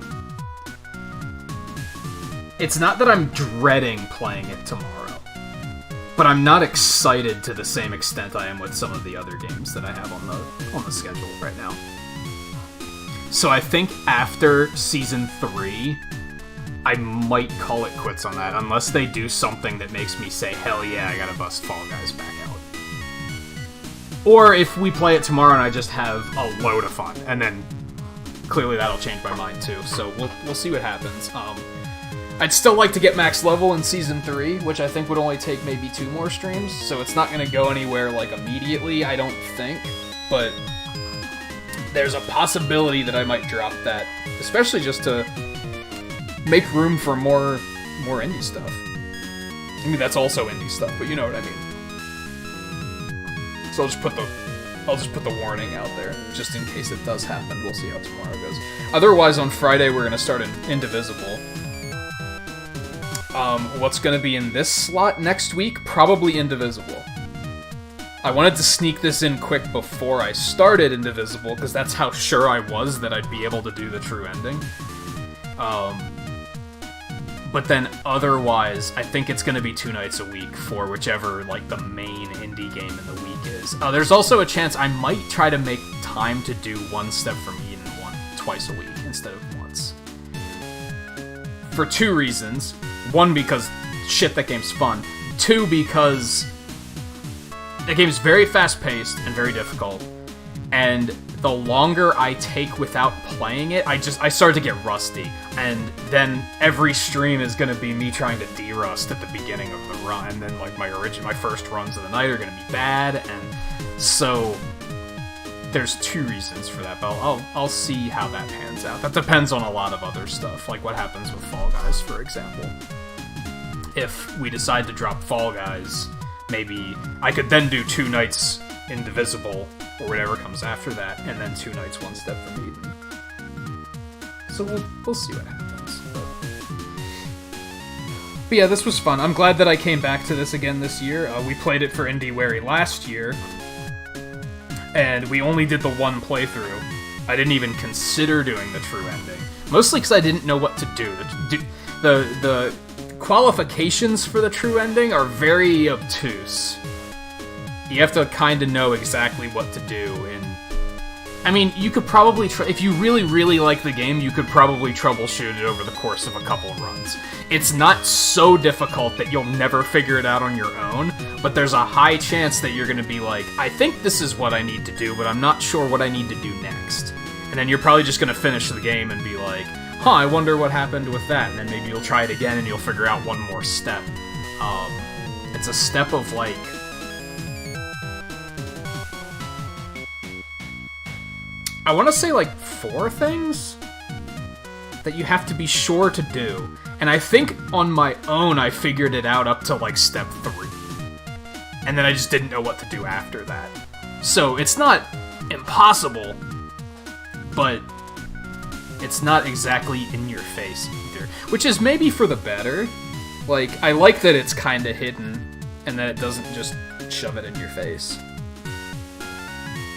It's not that I'm dreading playing it tomorrow, but I'm not excited to the same extent I am with some of the other games that I have on the schedule right now. So I think after Season 3, I might call it quits on that, unless they do something that makes me say, hell yeah, I gotta bust Fall Guys back out. Or if we play it tomorrow and I just have a load of fun, and then clearly that'll change my mind too, so we'll see what happens. I'd still like to get max level in Season 3, which I think would only take maybe 2 more streams, so it's not going to go anywhere, like, immediately, I don't think, but there's a possibility that I might drop that, especially just to make room for more indie stuff. I mean, that's also indie stuff, but you know what I mean. So I'll just put the warning out there, just in case it does happen. We'll see how tomorrow goes. Otherwise, on Friday, we're going to start Indivisible. What's going to be in this slot next week? Probably Indivisible. I wanted to sneak this in quick before I started Indivisible, because that's how sure I was that I'd be able to do the true ending. But then otherwise, I think it's going to be 2 nights a week for whichever, like, the main indie game in the week is. There's also a chance I might try to make time to do One Step From Eden twice a week instead of once. For 2 reasons. 1, because, shit, that game's fun. 2, because that game's very fast-paced and very difficult. And the longer I take without playing it, I start to get rusty. And then every stream is going to be me trying to de-rust at the beginning of the run. And then, like, my first runs of the night are going to be bad. And so there's 2 reasons for that, but I'll see how that pans out. That depends on a lot of other stuff, like what happens with Fall Guys, for example. If we decide to drop Fall Guys, maybe I could then do 2 nights Indivisible, or whatever comes after that, and then 2 nights One Step From Eden. So we'll see what happens. But yeah, this was fun. I'm glad that I came back to this again this year. We played it for IndieWary last year, and we only did the 1 playthrough. I didn't even consider doing the true ending. Mostly because I didn't know what to do. The qualifications for the true ending are very obtuse. You have to kind of know exactly what to do, and I mean, you could probably if you really, really like the game, you could probably troubleshoot it over the course of a couple of runs. It's not so difficult that you'll never figure it out on your own, but there's a high chance that you're going to be like, I think this is what I need to do, but I'm not sure what I need to do next. And then you're probably just going to finish the game and be like, huh, I wonder what happened with that, and then maybe you'll try it again and you'll figure out one more step. It's a step of, like, I want to say, like, 4 things that you have to be sure to do. And I think on my own I figured it out up to, like, step 3. And then I just didn't know what to do after that. So it's not impossible, but it's not exactly in your face either. Which is maybe for the better. Like, I like that it's kind of hidden and that it doesn't just shove it in your face.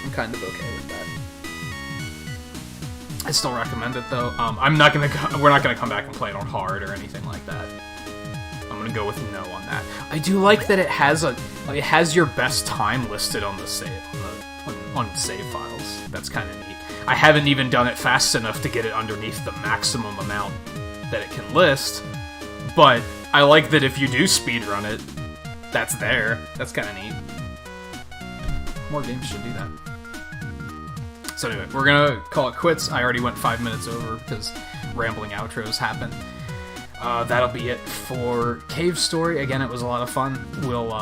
I'm kind of okay with that. I still recommend it though. I'm not gonna. We're not gonna come back and play it on hard or anything like that. I'm gonna go with no on that. I do like that it has your best time listed on the save on save files. That's kind of neat. I haven't even done it fast enough to get it underneath the maximum amount that it can list, but I like that if you do speedrun it, that's there. That's kind of neat. More games should do that. So anyway, we're gonna call it quits. I already went 5 minutes over because rambling outros happen. That'll be it for Cave Story. Again, it was a lot of fun. We'll,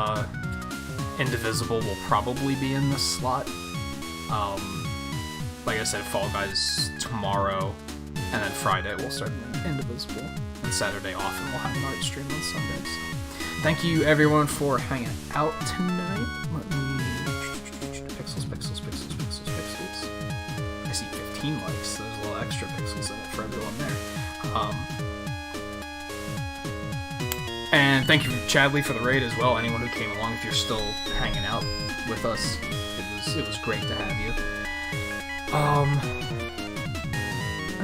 Indivisible will probably be in this slot. Like I said, Fall Guys tomorrow, and then Friday we'll start Indivisible, and Saturday off, and we'll have an art stream on Sunday. So, thank you everyone for hanging out tonight. Let me pixels. I see 15 likes. So there's a little extra pixels in it for everyone there. And thank you, Chadley, for the raid as well. Anyone who came along, if you're still hanging out with us, it was great to have you. Oh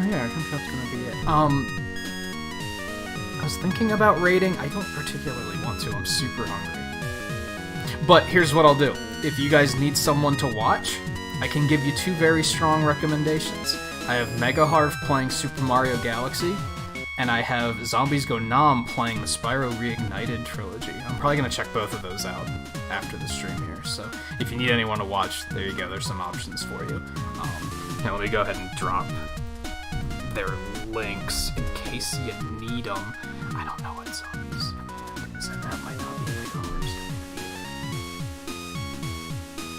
yeah, I think that's gonna be it. I was thinking about raiding. I don't particularly want to. I'm super hungry. But here's what I'll do. If you guys need someone to watch, I can give you 2 very strong recommendations. I have Mega Harv playing Super Mario Galaxy, and I have Zombies Go Nom playing the Spyro Reignited trilogy. I'm probably going to check both of those out after the stream here, so if you need anyone to watch, there you go, there's some options for you. Now let me go ahead and drop their links in case you need them. I don't know what Zombies is, and that might not be Mega Harv's.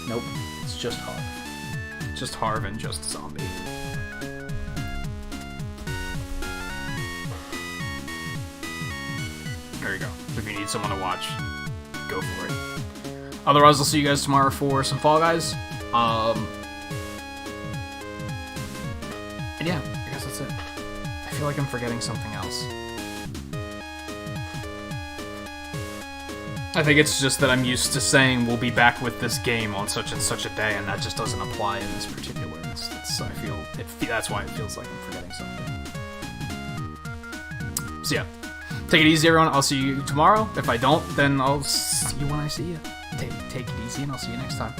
Nope, it's just Harv. Just Harv and just Zombie. There you go. If you need someone to watch, go for it. Otherwise, I'll see you guys tomorrow for some Fall Guys. And yeah, I guess that's it. I feel like I'm forgetting something else. I think it's just that I'm used to saying we'll be back with this game on such and such a day, and that just doesn't apply in this particular instance. So I feel that's why it feels like I'm forgetting something. So yeah. Take it easy, everyone. I'll see you tomorrow. If I don't, then I'll see you when I see you. Take it easy, and I'll see you next time.